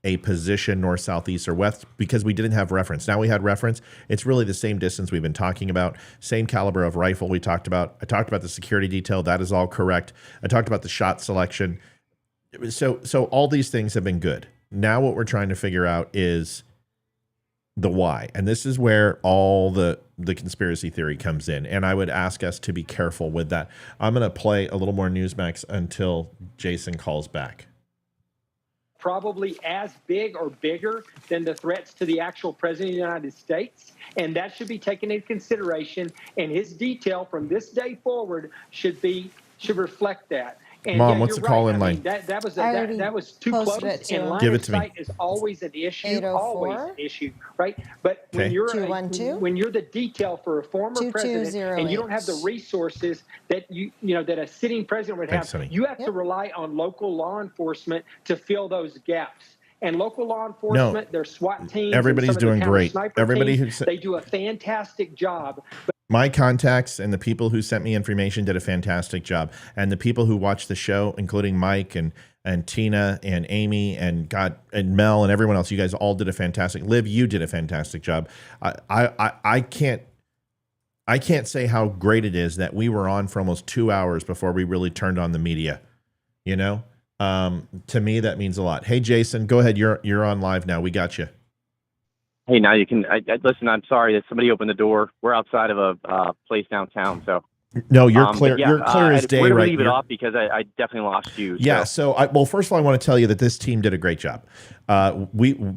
a position north, south, east, or west, because we didn't have reference. Now we had reference. It's really the same distance we've been talking about, same caliber of rifle we talked about. I talked about the security detail. That is all correct. I talked about the shot selection. So all these things have been good. Now what we're trying to figure out is the why. And this is where all the conspiracy theory comes in. And I would ask us to be careful with that. I'm going to play a little more Newsmax until Jason calls back. Probably as big or bigger than the threats to the actual president of the United States. And that should be taken into consideration. And his detail from this day forward should reflect that. And Mom, what's the call in line? That was too close. And line Give of it to me. sight is always an issue. 804. Always an issue, right? But when you're the detail for a former president and you don't have the resources that that a sitting president would have, you have to rely on local law enforcement to fill those gaps. And local law enforcement, their SWAT teams, everybody's doing great. Everybody they do a fantastic job. My contacts and the people who sent me information did a fantastic job. And the people who watched the show, including Mike and Tina and Amy and Mel and everyone else, you guys all did a fantastic. Liv, you did a fantastic job. I can't say how great it is that we were on for almost 2 hours before we really turned on the media. To me, that means a lot. Hey, Jason, go ahead. You're on live now. We got you. Hey, now you can. Listen, I'm sorry that somebody opened the door. We're outside of a place downtown, so. No, you're clear. You're clear as day, we're gonna right? Leave it off because I definitely lost you. Yeah. So, first of all, I want to tell you that this team did a great job.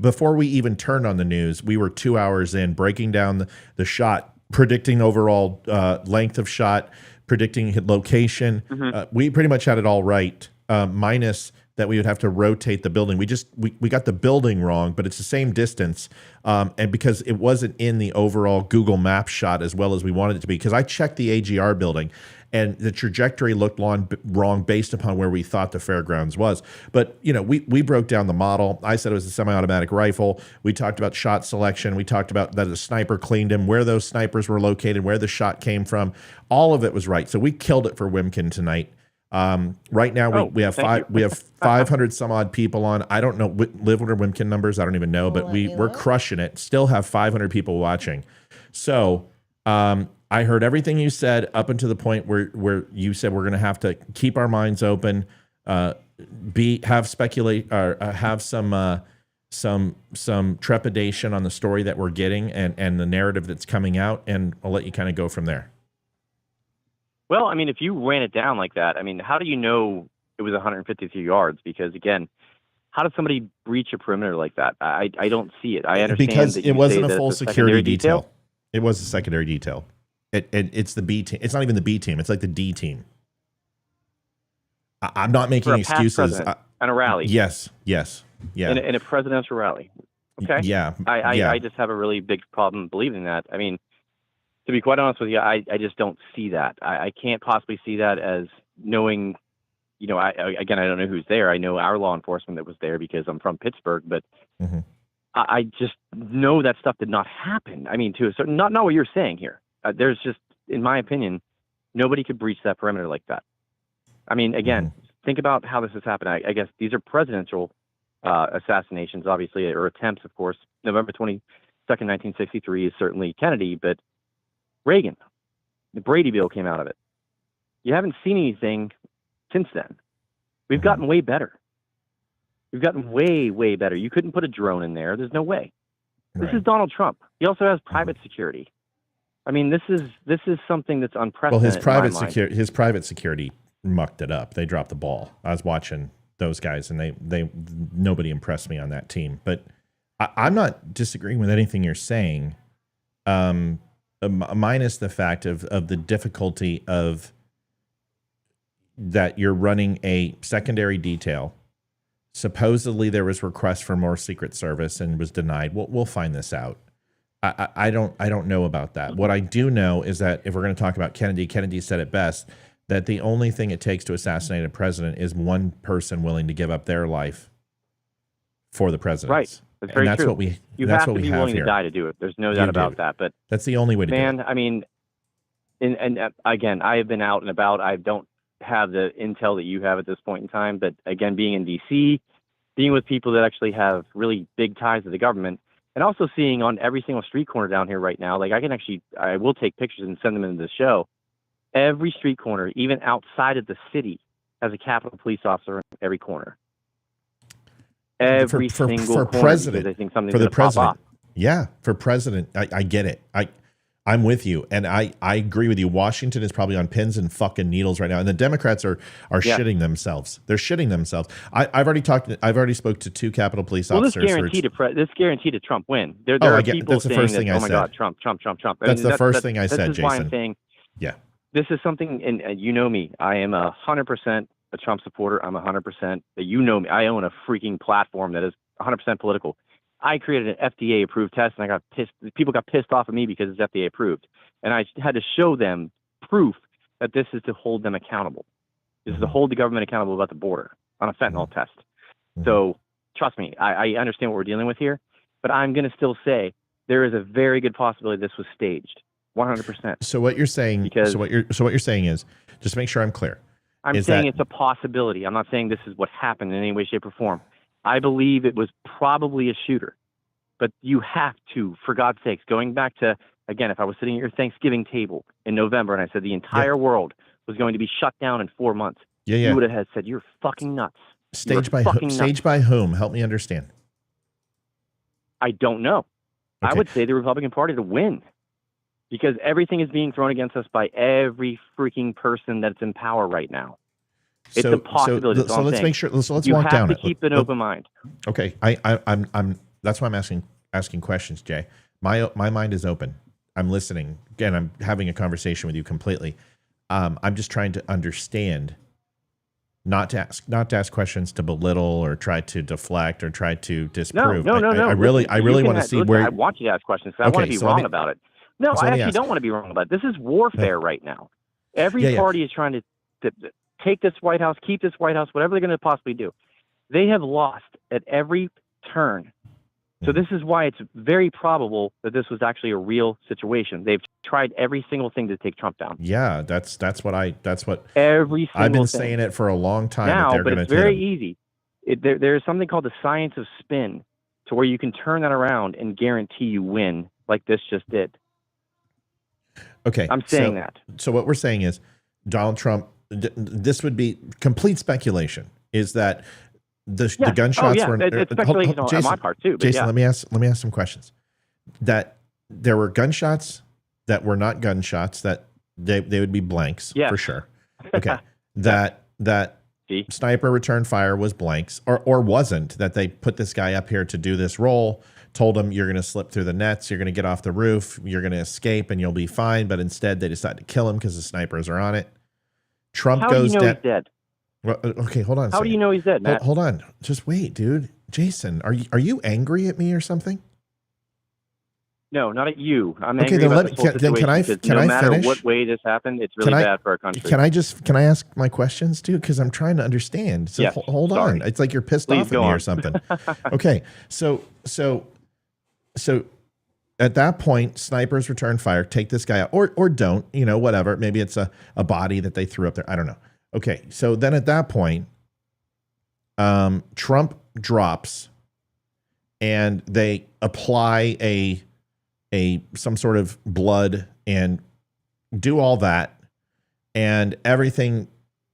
Before we even turned on the news, we were 2 hours in breaking down the shot, predicting overall length of shot, predicting location. Mm-hmm. We pretty much had it all right, minus that we would have to rotate the building. We got the building wrong, but it's the same distance. And because it wasn't in the overall Google Maps shot as well as we wanted it to be, because I checked the AGR building and the trajectory looked wrong based upon where we thought the fairgrounds was. But, we broke down the model. I said it was a semi-automatic rifle. We talked about shot selection. We talked about that a sniper cleaned him, where those snipers were located, where the shot came from. All of it was right. So we killed it for Wimkin tonight. Right now we have 500 some odd people on. I don't know Liv or Wimkin numbers. I don't even know, but we're crushing it. Still have 500 people watching. So, I heard everything you said up until the point where you said we're going to have to keep our minds open, have some trepidation on the story that we're getting and the narrative that's coming out. And I'll let you kind of go from there. Well, I mean, if you ran it down like that, I mean, how do you know it was 153 yards? Because again, how did somebody breach a perimeter like that? I don't see it. I understand because that it wasn't a full it's security detail. It was a secondary detail. It's the B team. It's not even the B team. It's like the D team. I'm not making excuses. And a rally. Yes. Yeah. In a presidential rally. Okay. Yeah. I just have a really big problem believing that. I mean, to be quite honest with you, I just don't see that. I can't possibly see that as knowing, you know, I don't know who's there. I know our law enforcement that was there because I'm from Pittsburgh, but I just know that stuff did not happen. I mean, to a certain, not what you're saying here. There's just, in my opinion, nobody could breach that perimeter like that. I mean, again, think about how this has happened. I guess these are presidential assassinations, obviously, or attempts, of course. November 22nd, 1963 is certainly Kennedy, but Reagan, the Brady Bill came out of it. You haven't seen anything since then. We've gotten way better. We've gotten way, way better. You couldn't put a drone in there. There's no way. This is Donald Trump. He also has private security. I mean, this is something that's unprecedented. Well, his private security mucked it up. They dropped the ball. I was watching those guys, and they nobody impressed me on that team. But I'm not disagreeing with anything you're saying. Minus the fact of the difficulty of that you're running a secondary detail. Supposedly there was requests for more Secret Service and was denied. We'll find this out. I don't know about that. What I do know is that if we're going to talk about Kennedy said it best, that the only thing it takes to assassinate a president is one person willing to give up their life for the president. Right. That's very true. You have to be willing to die to do it. There's no doubt about that. But that's the only way to do it. Man, I mean, and again, I have been out and about. I don't have the intel that you have at this point in time. But again, being in D.C., being with people that actually have really big ties to the government, and also seeing on every single street corner down here right now, like I will take pictures and send them into the show. Every street corner, even outside of the city, has a Capitol Police officer in every corner. Every single for corner, president, I think something's for the gonna pop president. off. Yeah, for president, I get it. I'm with you, and I agree with you. Washington is probably on pins and fucking needles right now, and the Democrats are shitting themselves. They're shitting themselves. I've already spoke to 2 Capitol Police officers. This guaranteed a Trump win. There I are get, people that's the first saying thing I oh my said. God, Trump. That's the first thing I said, This is Jason. why I'm saying, yeah, this is something, and you know me. I am 100% a Trump supporter. I'm 100%. You know me. I own a freaking platform that is 100% political. I created an FDA-approved test, and I got pissed. People got pissed off at me because it's FDA-approved, and I had to show them proof that this is to hold them accountable. This is to hold the government accountable about the border on a fentanyl test. So trust me, I understand what we're dealing with here, but I'm going to still say there is a very good possibility this was staged, 100%. So what you're saying? So what you're saying is, just to make sure I'm clear. I'm saying it's a possibility. I'm not saying this is what happened in any way, shape, or form. I believe it was probably a shooter, but you have to, for God's sakes, going back to, again, if I was sitting at your Thanksgiving table in November and I said the entire world was going to be shut down in 4 months, you would have said, you're fucking nuts. Staged by whom? Help me understand. I don't know. Okay. I would say the Republican Party to win, because everything is being thrown against us by every freaking person that's in power right now. It's a possibility. So let's make sure. So let's walk down it. You have to keep an open mind. Okay, I'm. That's why I'm asking questions, Jay. My mind is open. I'm listening. Again, I'm having a conversation with you completely. I'm just trying to understand, not to ask questions to belittle or try to deflect or try to disprove. No. I really want to see where. I want you to ask questions. I want to be wrong about it. No, I actually don't want to be wrong about it. This is warfare right now. Every party is trying to take this White House, keep this White House, whatever they're going to possibly do. They have lost at every turn. So this is why it's very probable that this was actually a real situation. They've tried every single thing to take Trump down. Yeah, that's what every single I've been thing. saying it for a long time. Now, but it's very easy. There is something called the science of spin, to where you can turn that around and guarantee you win, like this just did. Okay, I'm saying that. So what we're saying is Donald Trump. This would be complete speculation. Is that the gunshots were? It's speculation on my part too. But Jason, let me ask some questions. That there were gunshots that were not gunshots that They would be blanks Yes. for sure. Okay. That sniper return fire was blanks or wasn't, that they put this guy up here to do this role, told him you're going to slip through the nets, you're going to get off the roof, you're going to escape and you'll be fine. But instead they decide to kill him because the snipers are on it. Trump How goes do you know down. he's dead? Well, okay, hold on. How do you know he's dead, Matt? Hold on. Just wait, dude. Jason, are you angry at me or something? No, not at you. I'm Okay, angry then about let this me- whole then situation because can no I matter finish? what way this happened, it's really bad for our country. Can I ask my questions, dude? Because I'm trying to understand. So Yes, hold on. It's like you're pissed Please off at go me on. or something. Okay, so at that point, snipers return fire, take this guy out, or don't, whatever. Maybe it's a body that they threw up there. I don't know. Okay, so then at that point, Trump drops, and they apply some sort of blood and do all that and everything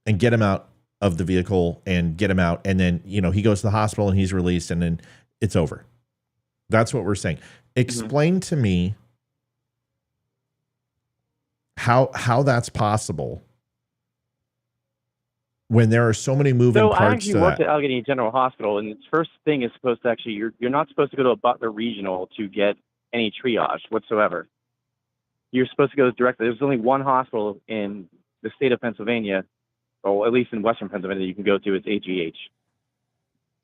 and get him out of the vehicle and get him out. And then, he goes to the hospital and he's released and then it's over. That's what we're saying. Explain to me how that's possible when there are so many moving So I parts actually to worked that. at Allegheny General Hospital, and its first thing is supposed to actually you're not supposed to go to a Butler Regional to get any triage whatsoever. You're supposed to go directly. There's only one hospital in the state of Pennsylvania, or at least in Western Pennsylvania, that you can go to. It's AGH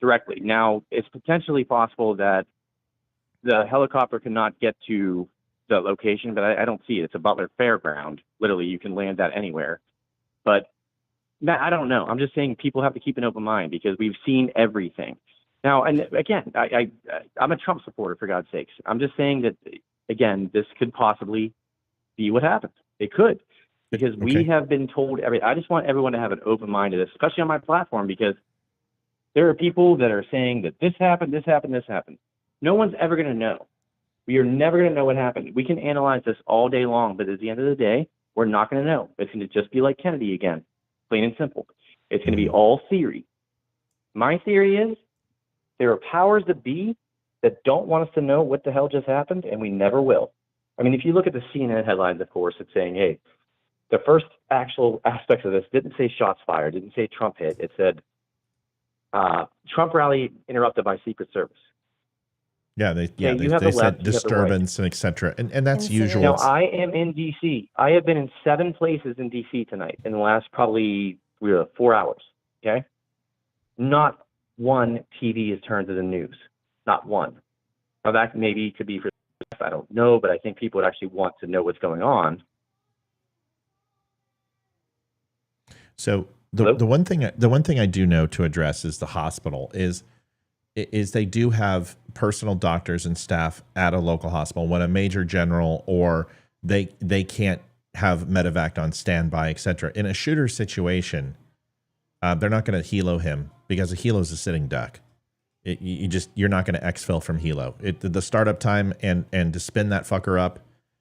directly. Now, it's potentially possible that the helicopter cannot get to the location, but I don't see it. It's a Butler fairground. Literally, you can land that anywhere. But Matt, I don't know. I'm just saying people have to keep an open mind because we've seen everything. Now, and again, I'm a Trump supporter, for God's sakes. I'm just saying that, again, this could possibly be what happens. It could, because we have been told I just want everyone to have an open mind to this, especially on my platform, because there are people that are saying that this happened, this happened, this happened. No one's ever going to know. We are never going to know what happened. We can analyze this all day long, but at the end of the day, we're not going to know. It's going to just be like Kennedy again. Plain and simple. It's going to be all theory. My theory is there are powers that be that don't want us to know what the hell just happened, and we never will. I mean, if you look at the CNN headlines, of course, it's saying, hey, the first actual aspects of this didn't say shots fired, didn't say Trump hit. It said Trump rally interrupted by Secret Service. Yeah, they you have said the left, you have the disturbance and et cetera. And that's usual. Now, I am in D.C. I have been in 7 places in D.C. tonight in the last probably 4 hours, okay? Not one TV is turned to the news. Not one. Now, that maybe could be for, I don't know, but I think people would actually want to know what's going on. So the one thing I do know to address is the hospital is they do have personal doctors and staff at a local hospital when a major general or they can't have medevac on standby, etc. In a shooter situation, they're not going to helo him because a helo is a sitting duck. You're not going to exfil from helo. The startup time and to spin that fucker up,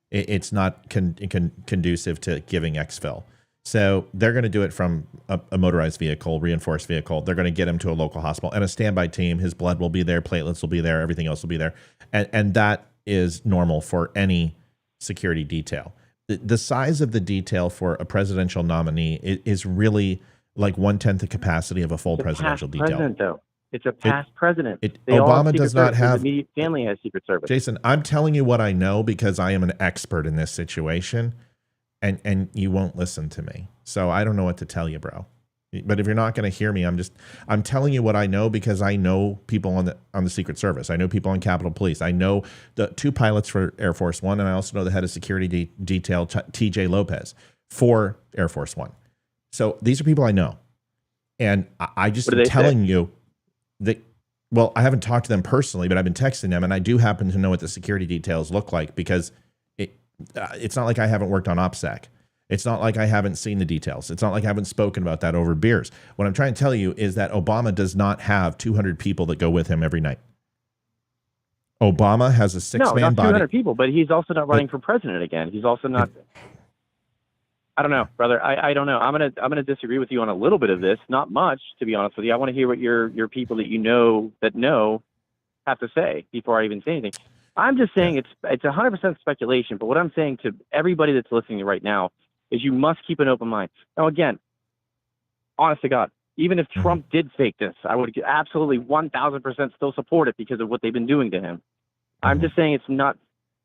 it's not conducive to giving exfil. So they're going to do it from a motorized vehicle, reinforced vehicle. They're going to get him to a local hospital and a standby team. His blood will be there, platelets will be there, everything else will be there. And that is normal for any security detail. The size of the detail for a presidential nominee is really like 1/10 the capacity of a full presidential detail. President, though. It's a past president. Obama does not have. His immediate family has Secret Service. Jason, I'm telling you what I know because I am an expert in this situation. And you won't listen to me. So I don't know what to tell you, bro. But if you're not going to hear me, I'm telling you what I know because I know people on the Secret Service. I know people on Capitol Police. I know the 2 pilots for Air Force One, and I also know the head of security detail, TJ Lopez, for Air Force One. So these are people I know. And I just am telling you that, well, I haven't talked to them personally, but I've been texting them, and I do happen to know what the security details look like because it's not like I haven't worked on OPSEC. It's not like I haven't seen the details. It's not like I haven't spoken about that over beers. What I'm trying to tell you is that Obama does not have 200 people that go with him every night. Obama has a 6-man body. No, not 200 people, but he's also not running for president again. He's also not. I don't know, brother. I don't know. I'm gonna disagree with you on a little bit of this. Not much, to be honest with you. I want to hear what your people that you know have to say before I even say anything. I'm just saying it's 100% speculation, but what I'm saying to everybody that's listening right now is you must keep an open mind. Now, again, honest to God, even if Trump did fake this, I would absolutely 1,000% still support it because of what they've been doing to him. I'm just saying it's not,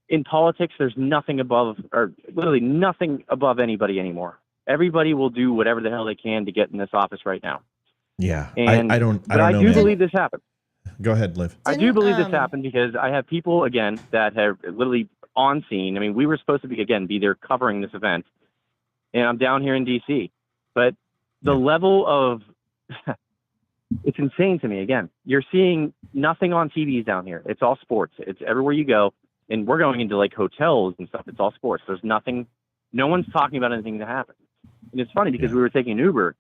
in politics, there's nothing above, or literally nothing above anybody anymore. Everybody will do whatever the hell they can to get in this office right now. Yeah. And, I don't but know, I do man. believe this happened. Go ahead, Liv. I do believe this happened because I have people, again, that have literally on scene. I mean, we were supposed to be there covering this event, and I'm down here in D.C. But the level of, it's insane to me. Again, you're seeing nothing on TVs down here. It's all sports. It's everywhere you go. And we're going into like hotels and stuff. It's all sports. There's nothing, no one's talking about anything that happened. And it's funny because we were taking an Uber,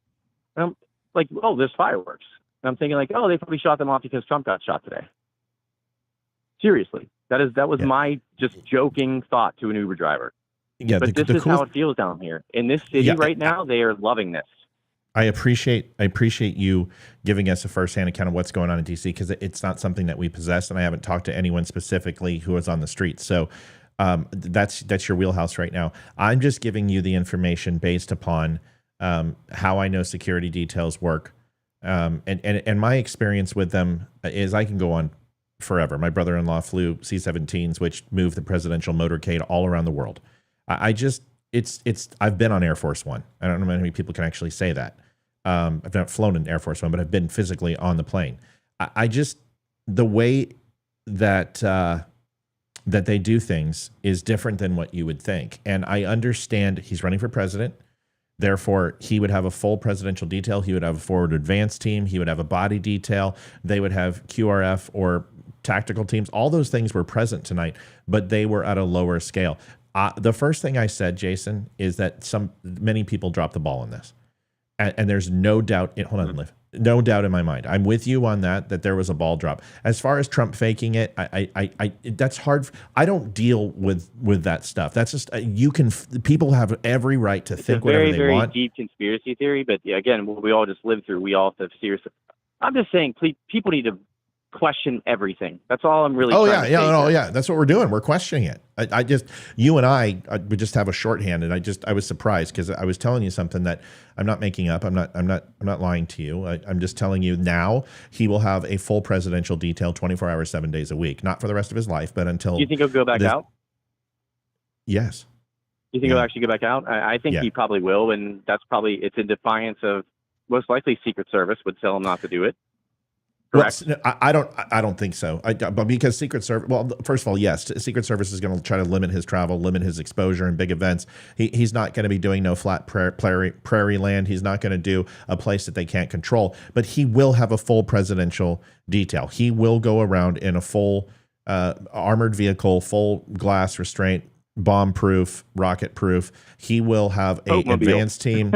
and I'm like, oh, there's fireworks. And I'm thinking like, oh, they probably shot them off because Trump got shot today. Seriously. That was my just joking thought to an Uber driver. Yeah, but this is how it feels down here. In this city right now, they are loving this. I appreciate you giving us a firsthand account of what's going on in DC, because it's not something that we possess, and I haven't talked to anyone specifically who was on the street. So that's your wheelhouse right now. I'm just giving you the information based upon how I know security details work, and my experience with them is I can go on forever. My brother-in-law flew C-17s, which moved the presidential motorcade all around the world. I've been on Air Force One. I don't know how many people can actually say that. I've not flown in Air Force One, but I've been physically on the plane. The way that that they do things is different than what you would think. And I understand he's running for president. Therefore, he would have a full presidential detail. He would have a forward advance team. He would have a body detail. They would have QRF or tactical teams. All those things were present tonight, but they were at a lower scale. The first thing I said, Jason, is that many people dropped the ball on this. And there's no doubt, hold on, Liv. No doubt in my mind. I'm with you on that there was a ball drop. As far as Trump faking it, that's hard. I don't deal with that stuff. That's just, people have every right to think whatever they want. It's a very deep conspiracy theory, but again, what we all just lived through, we all have serious. I'm just saying, people need to question everything. That's all I'm really trying to say. Yeah. That's what we're doing. We're questioning it. You and I would just have a shorthand, and I was surprised because I was telling you something that I'm not making up. I'm not lying to you. I'm just telling you now he will have a full presidential detail 24 hours, 7 days a week, not for the rest of his life, but until. Do you think he'll go back out? Yes. Do you think he'll actually go back out? I think he probably will. And it's in defiance of most likely Secret Service would tell him not to do it. Correct. Well, I don't think so. But because Secret Service, well, first of all, yes, Secret Service is going to try to limit his travel, limit his exposure in big events. He's not going to be doing no flat prairie land. He's not going to do a place that they can't control. But he will have a full presidential detail. He will go around in a full armored vehicle, full glass restraint, bomb-proof, rocket-proof. He will have an advanced team.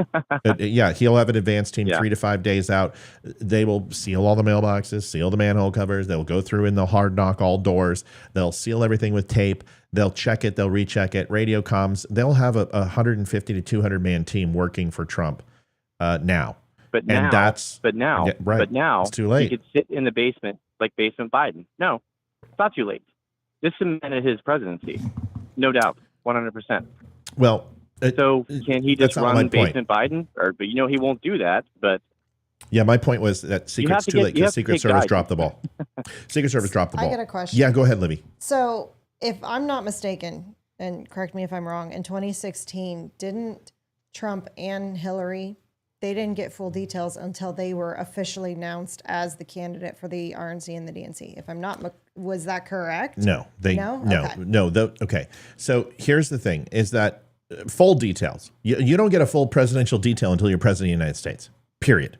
He'll have an advanced team 3 to 5 days out. They will seal all the mailboxes, seal the manhole covers. They'll go through and they'll hard knock all doors. They'll seal everything with tape. They'll check it. They'll recheck it. Radio comms. They'll have a 150 to 200 man team working for Trump now. But now, it's too late. He could sit in the basement like basement Biden. No, it's not too late. This cemented his presidency. No doubt, 100%. Well, so can he just run basement Biden? But he won't do that. But yeah, my point was that Secret's too late because Secret Service dropped the ball. Secret Service dropped the ball. I got a question. Yeah, go ahead, Libby. So if I'm not mistaken, and correct me if I'm wrong, in 2016, didn't Trump and Hillary, they didn't get full details until they were officially announced as the candidate for the RNC and the DNC. If I'm not, was that correct? No. Okay. So here's the thing: is that full details. You don't get a full presidential detail until you're president of the United States. Period.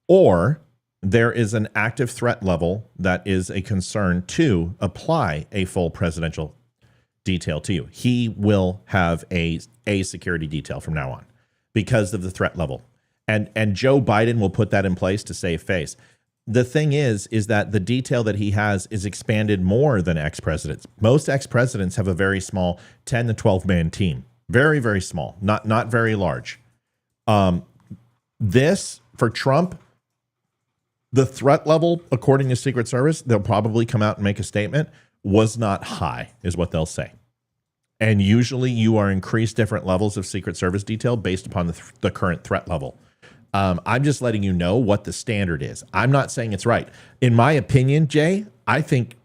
Or there is an active threat level that is a concern to apply a full presidential detail to you. He will have a security detail from now on, because of the threat level. And Joe Biden will put that in place to save face. The thing is that the detail that he has is expanded more than ex-presidents. Most ex-presidents have a very small 10 to 12 man team. Very, very small, not very large. This, for Trump, the threat level, according to Secret Service, they'll probably come out and make a statement, was not high, is what they'll say. And usually you are increased different levels of Secret Service detail based upon the current threat level. I'm just letting you know what the standard is. I'm not saying it's right. In my opinion, Jay, I think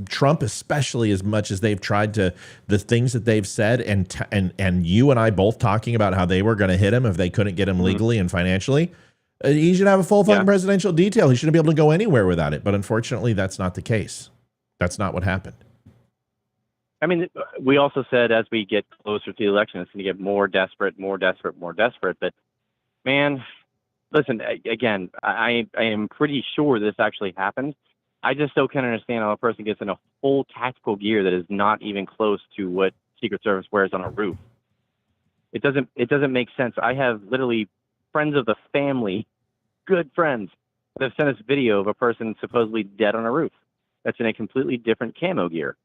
Trump, especially as much as they've tried to, the things that they've said, and you and I both talking about how they were going to hit him if they couldn't get him legally and financially, he should have a full fucking presidential detail. He shouldn't be able to go anywhere without it. But unfortunately, that's not the case. That's not what happened. I mean, we also said as we get closer to the election, it's going to get more desperate. But man, listen, again, I am pretty sure this actually happened. I just still can't understand how a person gets in a full tactical gear that is not even close to what Secret Service wears on a roof. It doesn't make sense. I have literally friends of the family, good friends, that have sent us video of a person supposedly dead on a roof. That's in a completely different camo gear.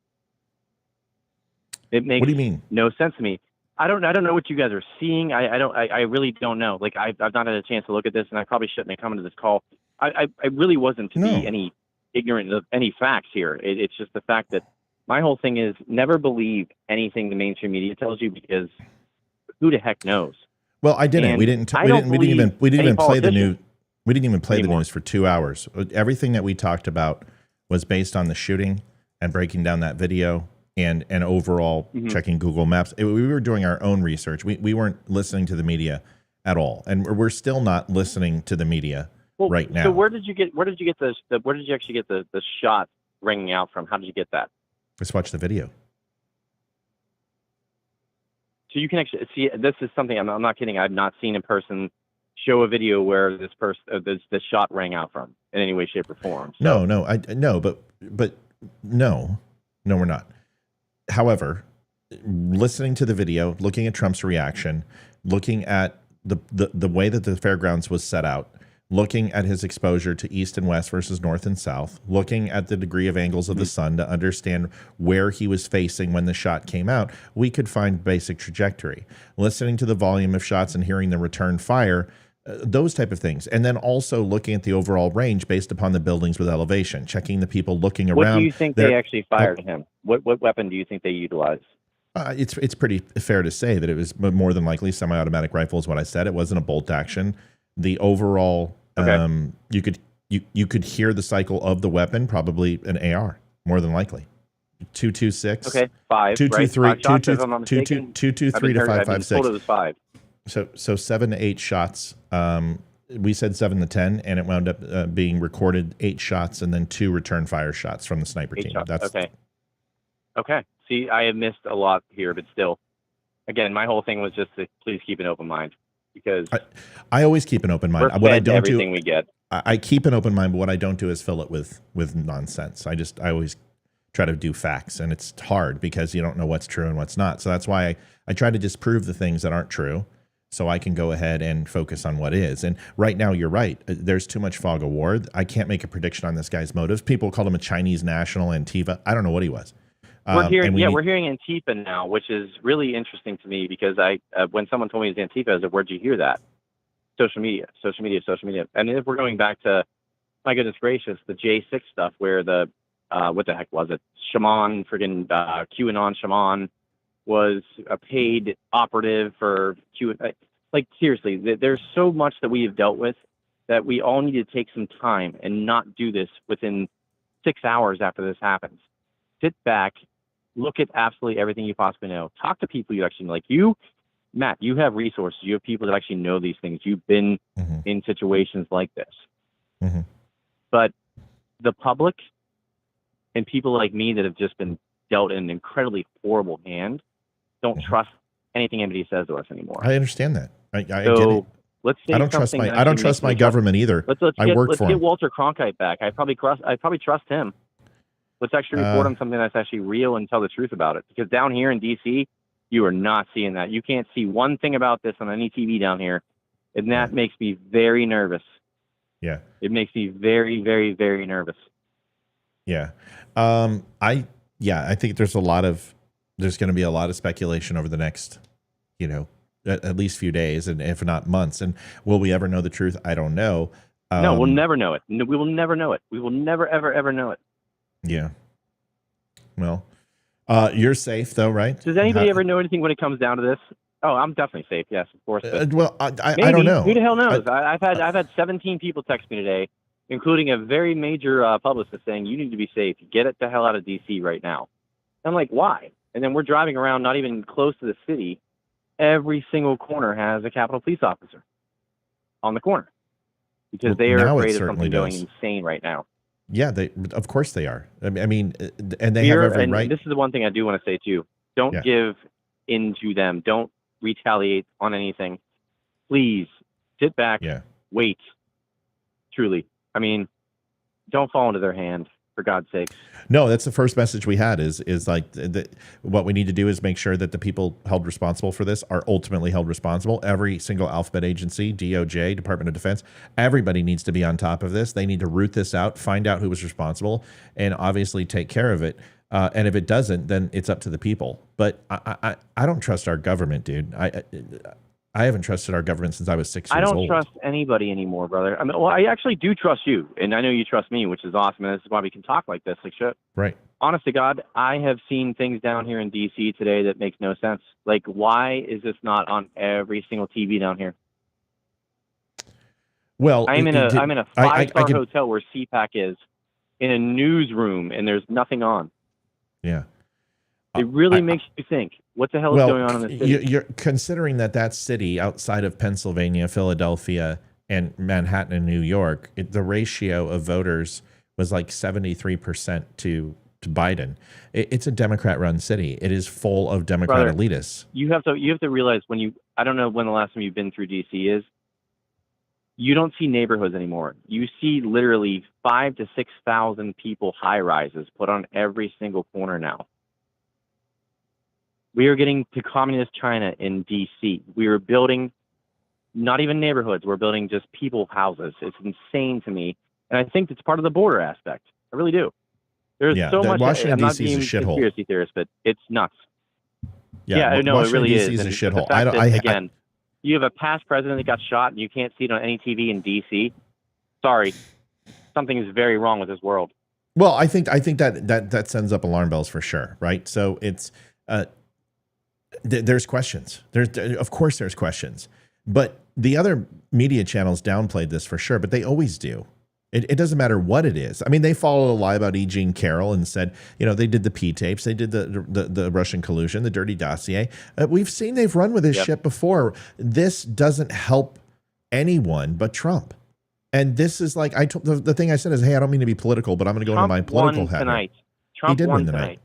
It makes what do you mean? No sense to me. I don't know what you guys are seeing. I really don't know. Like I've not had a chance to look at this, and I probably shouldn't have come into this call. I really wasn't to be any ignorant of any facts here. It's just the fact that my whole thing is never believe anything the mainstream media tells you, because who the heck knows? Well, I didn't. We didn't even play the news. We didn't even play the news for 2 hours. Everything that we talked about was based on the shooting and breaking down that video and overall checking Google Maps. We were doing our own research. We weren't listening to the media at all, and we're still not listening to the media right now. So where did you actually get the shot ringing out from? How did you get that? Just watch the video. So you can actually see. This is something I'm not kidding. I've not seen in person show a video where this shot rang out from in any way, shape, or form. So. No, we're not. However, listening to the video, looking at Trump's reaction, looking at the way that the fairgrounds was set out, looking at his exposure to east and west versus north and south, looking at the degree of angles of the sun to understand where he was facing when the shot came out, we could find basic trajectory. Listening to the volume of shots and hearing the return fire, those type of things. And then also looking at the overall range based upon the buildings with elevation, checking the people looking around. What do you think they actually fired at him? What weapon do you think they utilized? It's pretty fair to say that it was more than likely semi-automatic rifle is what I said. It wasn't a bolt action. The overall, you could hear the cycle of the weapon, probably an AR, more than likely. 226. Okay, 5. 223. 223 to 556. Told it was 5. So 7 to 8 shots. We said 7 to 10, and it wound up being recorded 8 shots and then 2 return fire shots from the sniper team. That's okay. See, I have missed a lot here, but still, again, my whole thing was just to please keep an open mind, because I always keep an open mind. We're What I fed don't everything do, we get. I keep an open mind, but what I don't do is fill it with nonsense. I always try to do facts, and it's hard because you don't know what's true and what's not. So that's why I try to disprove the things that aren't true, so I can go ahead and focus on what is. And right now, you're right. There's too much fog of war. I can't make a prediction on this guy's motives. People called him a Chinese national, Antifa. I don't know what he was. We're hearing Antifa now, which is really interesting to me, because when someone told me it was Antifa, I said, "Where'd you hear that?" Social media. And if we're going back to, my goodness gracious, the J6 stuff, where the what the heck was it? Shaman, friggin' QAnon Shaman was a paid operative for Q. Like, seriously, there's so much that we have dealt with that we all need to take some time and not do this within 6 hours after this happens. Sit back, look at absolutely everything you possibly know. Talk to people you actually know. Like you, Matt, you have resources. You have people that actually know these things. You've been in situations like this. But the public and people like me that have just been dealt an incredibly horrible hand don't trust anything anybody says to us anymore. I understand that. I get it. Let's say I don't trust my government either. Let's get Walter Cronkite back. I probably trust him. Let's actually report on something that's actually real and tell the truth about it. Because down here in D.C., you are not seeing that. You can't see one thing about this on any TV down here, and that makes me very nervous. Yeah, it makes me very, very, very nervous. Yeah, I think there's going to be a lot of speculation over the next, at least few days, and if not months. And will we ever know the truth? I don't know. No, we'll never know it. We will never know it. We will never, ever, ever know it. Yeah. Well, You're safe though, right? Does anybody ever know anything when it comes down to this? Oh, I'm definitely safe. Yes, of course. Well, I maybe. don't know. Who the hell knows? I've had 17 people text me today, including a very major publicist, saying you need to be safe. Get it the hell out of DC right now. I'm like, why? And then we're driving around, not even close to the city. Every single corner has a Capitol Police officer on the corner because they are afraid of something going insane right now. Yeah, of course they are. I mean, and they Fear, have every and right. This is the one thing I do want to say too. Don't give in to them. Don't retaliate on anything. Please sit back. Wait. Truly, I mean, don't fall into their hand, for God's sake. No, that's the first message we had is like what we need to do is make sure that the people held responsible for this are ultimately held responsible. Every single alphabet agency, DOJ, Department of Defense, everybody needs to be on top of this. They need to root this out, find out who was responsible, and obviously take care of it. And if it doesn't, then it's up to the people. But I don't trust our government, dude. I haven't trusted our government since I was 6 years old. I don't trust anybody anymore, brother. I mean, well, I actually do trust you, and I know you trust me, which is awesome, and this is why we can talk like this. Like, shit. Right. Honest to God, I have seen things down here in D.C. today that makes no sense. Like, why is this not on every single TV down here? Well, I'm in a 5-star hotel where CPAC is, in a newsroom, and there's nothing on. Yeah. It really makes you think, what the hell is going on in this city? You're considering that city outside of Pennsylvania, Philadelphia, and Manhattan and New York, the ratio of voters was like 73% to Biden. It's a Democrat-run city. It is full of Democrat elitists. You have to realize I don't know when the last time you've been through DC is. You don't see neighborhoods anymore. You see literally 5,000 to 6,000 people high rises put on every single corner now. We are getting to communist China in DC. We are building not even neighborhoods. We're building just people houses. It's insane to me. And I think it's part of the border aspect. I really do. There's so much. Washington, I'm not D.C. is a being shithole. Conspiracy theorist, but it's nuts. Yeah, no, Washington, it really D.C. is. is a And shithole. the fact that, you have a past president that got shot and you can't see it on any TV in DC. Sorry. Something is very wrong with this world. Well, I think that sends up alarm bells for sure, right? So it's there's questions. Of course there's questions, but the other media channels downplayed this for sure, but they always do. It doesn't matter what it is. I mean, they followed a lie about E. Jean Carroll and said, they did the P tapes, they did the Russian collusion, the dirty dossier. We've seen they've run with this shit before. This doesn't help anyone but Trump. And this is like the thing I said is, hey, I don't mean to be political, but I'm going to go into my political hat. Tonight. Trump he did won win tonight.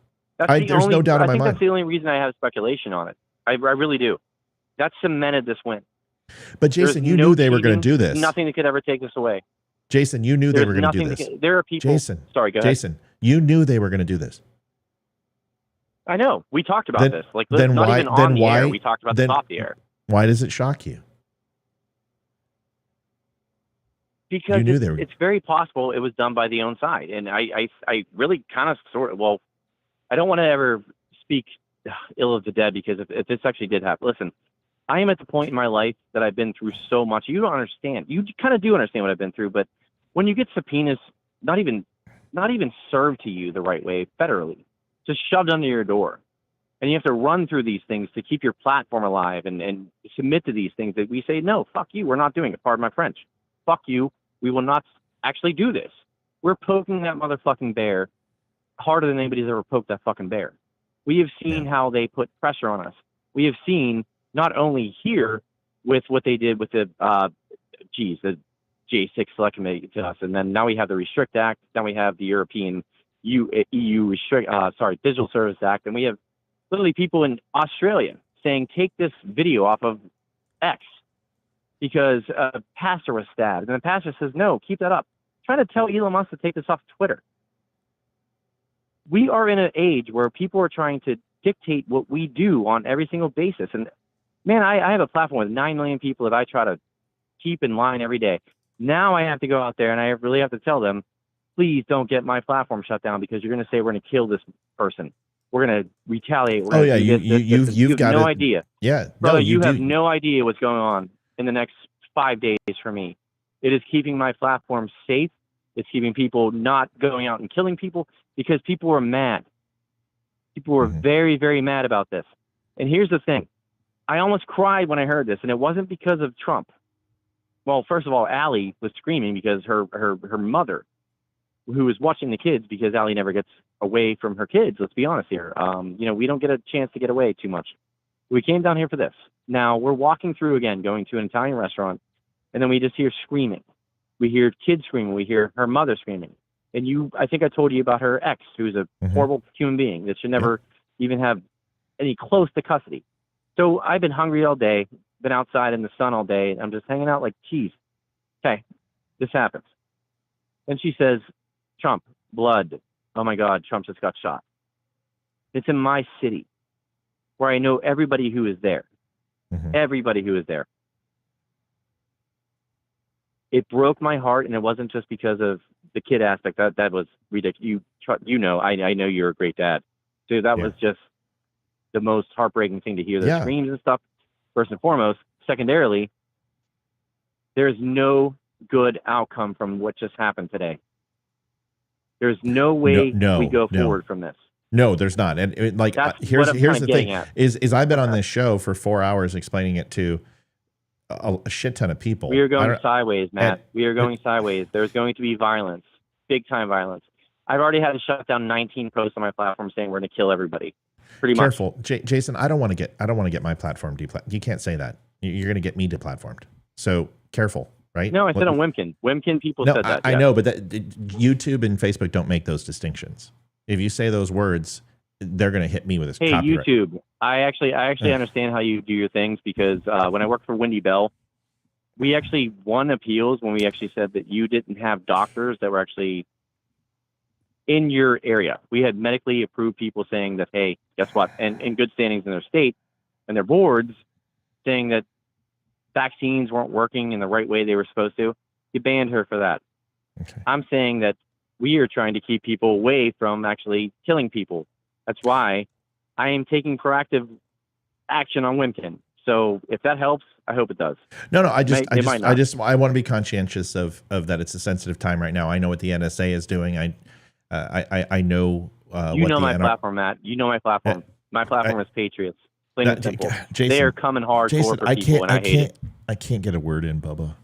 There's no doubt in my mind. I think that's the only reason I have speculation on it. I really do. That cemented this win. But Jason, you knew they were going to do this. Nothing that could ever take this away. Jason, you knew they were going to do this. There are people. Jason, sorry, go ahead. Jason, you knew they were going to do this. I know. We talked about this. Like, not even on the air. We talked about this off the air. Why does it shock you? Because it's very possible it was done by the own side. And I really kind of I don't want to ever speak ill of the dead, because if this actually did happen, listen, I am at the point in my life that I've been through so much. You don't understand. You kind of do understand what I've been through, but when you get subpoenas, not even served to you the right way federally, just shoved under your door, and you have to run through these things to keep your platform alive and submit to these things that we say, no, fuck you, we're not doing it. Pardon my French. Fuck you. We will not actually do this. We're poking that motherfucking bear harder than anybody's ever poked that fucking bear. We have seen how they put pressure on us. We have seen not only here with what they did with the J6 Select Committee to us, and then now we have the Restrict Act, then we have the European EU Digital Service Act, and we have literally people in Australia saying, take this video off of X because a pastor was stabbed. And the pastor says, no, keep that up. Trying to tell Elon Musk to take this off Twitter. We are in an age where people are trying to dictate what we do on every single basis. And man, I have a platform with 9 million people that I try to keep in line every day. Now I have to go out there and I really have to tell them, please don't get my platform shut down because you're going to say we're going to kill this person. We're going to retaliate. You've got no idea. Yeah. Brother, you have no idea what's going on in the next 5 days for me. It is keeping my platform safe. It's keeping people not going out and killing people because people are mad. People were very, very mad about this. And here's the thing. I almost cried when I heard this, and it wasn't because of Trump. Well, first of all, Allie was screaming because her mother, who was watching the kids, because Allie never gets away from her kids. Let's be honest here. We don't get a chance to get away too much. We came down here for this. Now we're walking through again, going to an Italian restaurant, and then we just hear screaming. We hear kids screaming. We hear her mother screaming. And I think I told you about her ex, who's a horrible human being that should never even have any close to custody. So I've been hungry all day, been outside in the sun all day. I'm just hanging out like, geez, okay, this happens. And she says, Trump, blood. Oh my God, Trump just got shot. It's in my city where I know everybody who is there. Everybody who is there. It broke my heart, and it wasn't just because of the kid aspect. That was ridiculous. I know you're a great dad. So that was just the most heartbreaking thing to hear, the screams and stuff, first and foremost. Secondarily, there's no good outcome from what just happened today. There's no way we go forward from this. No, there's not. And here's the thing is I've been on this show for 4 hours explaining it to a shit ton of people. We are going sideways, Matt. We are going sideways. There's going to be violence, big time violence. I've already had to shut down 19 posts on my platform saying we're going to kill everybody. Pretty much. Careful, Jason. I don't want to get my platform deplatformed. You can't say that. You're going to get me deplatformed. So careful, right? No, I said on Wimkin. Wimkin people said that. I know, but YouTube and Facebook don't make those distinctions. If you say those words, they're going to hit me with this. Hey, copyright. YouTube. I actually understand how you do your things, because when I worked for Wendy Bell, we actually won appeals when we actually said that you didn't have doctors that were actually in your area. We had medically approved people saying that, hey, guess what? And in good standings in their state and their boards, saying that vaccines weren't working in the right way they were supposed to. You banned her for that. Okay. I'm saying that we are trying to keep people away from actually killing people. That's why I am taking proactive action on Wimkin. So if that helps, I hope it does. No, I want to be conscientious of that. It's a sensitive time right now. I know what the NSA is doing. I know. You know my platform, Matt. You know my platform. My platform is Patriots. Plain and simple. Jason, they are coming hard for people, and I hate it. I can't get a word in, Bubba.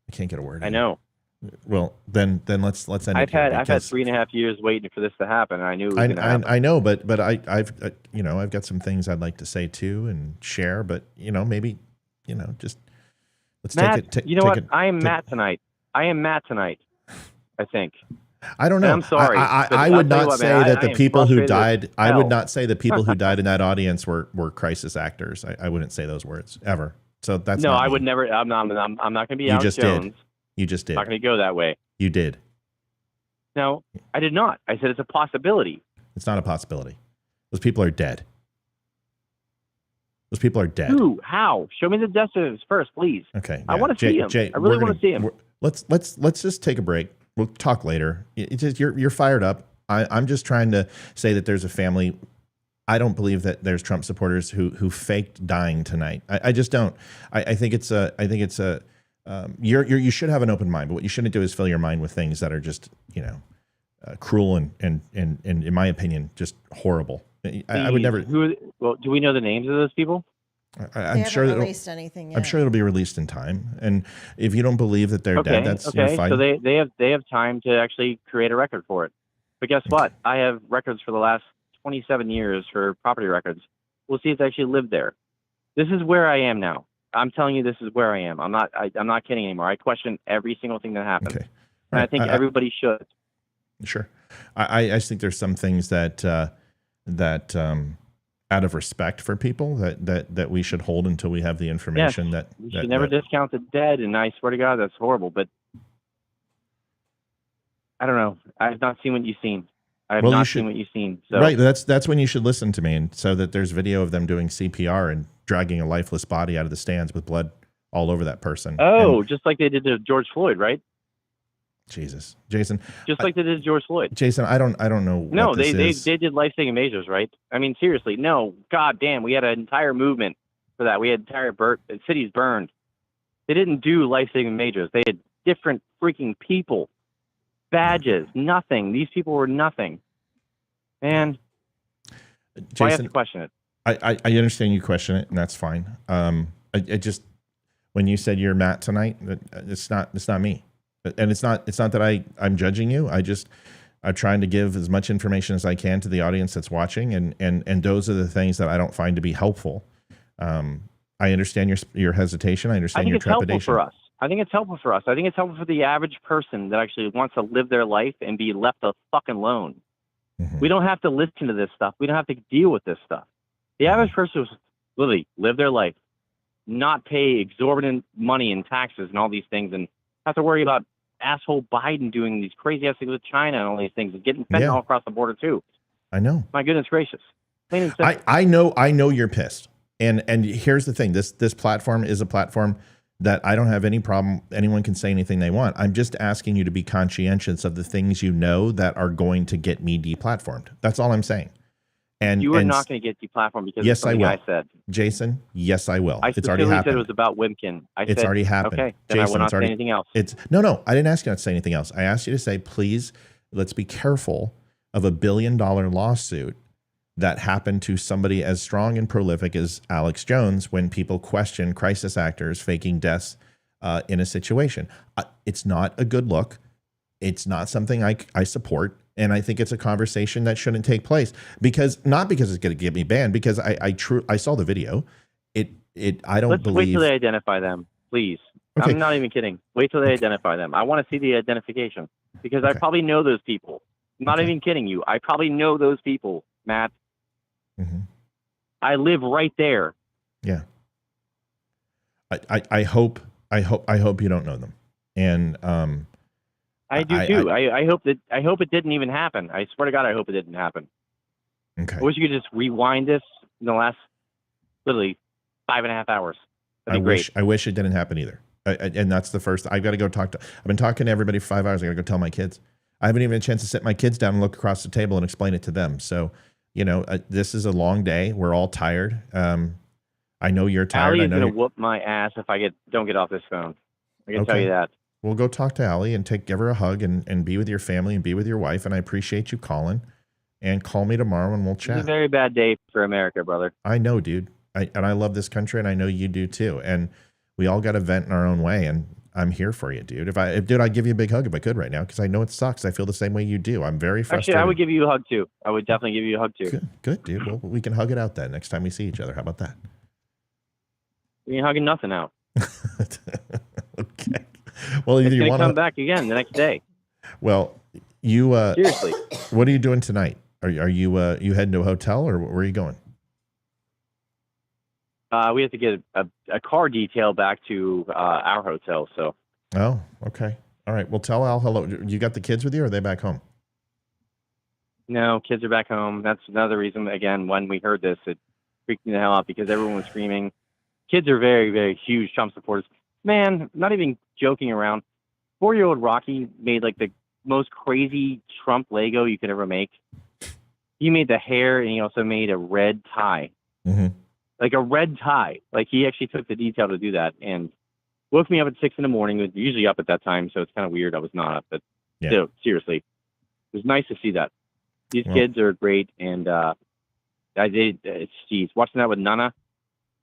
I can't get a word in. I know. Well, then let's end it. I've had 3.5 years waiting for this to happen. And I knew it was going to happen. I know, but I've got some things I'd like to say too and share. But maybe just let's Matt, take it. You know what? I am Matt tonight. I think. I don't know. And I'm sorry. I would not say that the people who died. I would not say the people who died in that audience were crisis actors. I wouldn't say those words ever. So that's no. I would never. I'm not going to be you Alex just Jones. did. You just did. I'm not going to go that way. You did. No, I did not. I said it's a possibility. It's not a possibility. Those people are dead. Those people are dead. Who? How? Show me the death certificates first, please. Okay. I want to see them. I really want to see them. Let's just take a break. We'll talk later. It's just, you're fired up. I'm just trying to say that there's a family. I don't believe that there's Trump supporters who faked dying tonight. I just don't. I think it's a. You should have an open mind, but what you shouldn't do is fill your mind with things that are just cruel and in my opinion just horrible. I would never. Well, do we know the names of those people? I'm sure that released anything yet. I'm sure it'll be released in time. And if you don't believe that they're dead, that's okay. fine. So they have time to actually create a record for it. But guess what? I have records for the last 27 years for property records. We'll see if they actually lived there. This is where I am now. I'm telling you, this is where I am. I'm not kidding anymore. I question every single thing that happens. Okay. And I think everybody should. Sure. I just think there's some things that out of respect for people that we should hold until we have the information. Yes, we should never discount the dead. And I swear to God, that's horrible. But I don't know. I've not seen what you've seen. I have not seen what you've seen. So. Right. That's when you should listen to me. And so that there's video of them doing CPR and dragging a lifeless body out of the stands with blood all over that person. Oh, just like they did to George Floyd, right? Jesus, Jason. Just like they did to George Floyd. Jason, I don't know. No, they did life-saving measures, right? I mean, seriously, no. God damn, we had an entire movement for that. We had entire cities burned. They didn't do life-saving measures. They had different freaking people, badges, nothing. These people were nothing. Man, Why I have Jason, to question it? I understand you question it, and that's fine. I just when you said you're Matt tonight, it's not me, and it's not that I'm judging you. I'm trying to give as much information as I can to the audience that's watching, and those are the things that I don't find to be helpful. I understand your hesitation. I understand your trepidation. I think it's helpful for us. I think it's helpful for the average person that actually wants to live their life and be left alone. Mm-hmm. We don't have to listen to this stuff. We don't have to deal with this stuff. The average person was literally live their life, not pay exorbitant money in taxes and all these things, and have to worry about asshole Biden doing these crazy ass things with China and all these things, and getting fentanyl across the border too. I know. My goodness gracious. I know you're pissed. And here's the thing. This platform is a platform that I don't have any problem. Anyone can say anything they want. I'm just asking you to be conscientious of the things you know that are going to get me deplatformed. That's all I'm saying. And you are not going to get deplatformed because yes, of something I said. Jason, yes, I will. It's already happened. Said it was about Wimkin. It's already happened. Okay, then Jason, I will not say anything else. No, I didn't ask you not to say anything else. I asked you to say, please, let's be careful of a $1 billion lawsuit that happened to somebody as strong and prolific as Alex Jones when people question crisis actors faking deaths in a situation. It's not a good look. It's not something I support. And I think it's a conversation that shouldn't take place not because it's going to get me banned, because I saw the video. Let's wait till they identify them, please. Okay. I'm not even kidding. Wait till they identify them. I want to see the identification because I probably know those people. I'm not even kidding you. I probably know those people, Matt. Mm-hmm. I live right there. Yeah. I hope you don't know them. And I do too. I hope it didn't even happen. I swear to God, I hope it didn't happen. Okay. I wish you could just rewind this in the last literally 5.5 hours. That'd be great. I wish it didn't happen either. And that's the first. I've got to go talk to. I've been talking to everybody for 5 hours. I got to go tell my kids. I haven't even had a chance to sit my kids down and look across the table and explain it to them. So, this is a long day. We're all tired. I know you're tired. Allie's going to whoop my ass if I don't get off this phone. I can tell you that. We'll go talk to Allie and give her a hug and be with your family and be with your wife. And I appreciate you calling. And call me tomorrow and we'll chat. It's a very bad day for America, brother. I know, dude. I love this country, and I know you do too. And we all got to vent in our own way. And I'm here for you, dude. Dude, I'd give you a big hug if I could right now, because I know it sucks. I feel the same way you do. I'm very frustrated. Actually, I would give you a hug too. I would definitely give you a hug too. Good, dude. Well, we can hug it out then next time we see each other. How about that? You ain't hugging nothing out. Okay. Well, either you want to come back again the next day. Well, you seriously. What are you doing tonight? Are you heading to a hotel, or where are you going? We have to get a car detail back to our hotel. So. Oh, okay. All right. Well, tell Al hello. You got the kids with you, or are they back home? No, kids are back home. That's another reason. Again, when we heard this, it freaked me the hell out because everyone was screaming. Kids are very, very huge Trump supporters. Man, not even joking around. 4-year-old Rocky made like the most crazy Trump Lego you could ever make. He made the hair, and he also made a red tie. Mm-hmm. Like a red tie. Like he actually took the detail to do that, and woke me up at 6 a.m. I was usually up at that time, so it's kind of weird I was not up. But still, seriously, it was nice to see that. These kids are great, and geez, watching that with Nana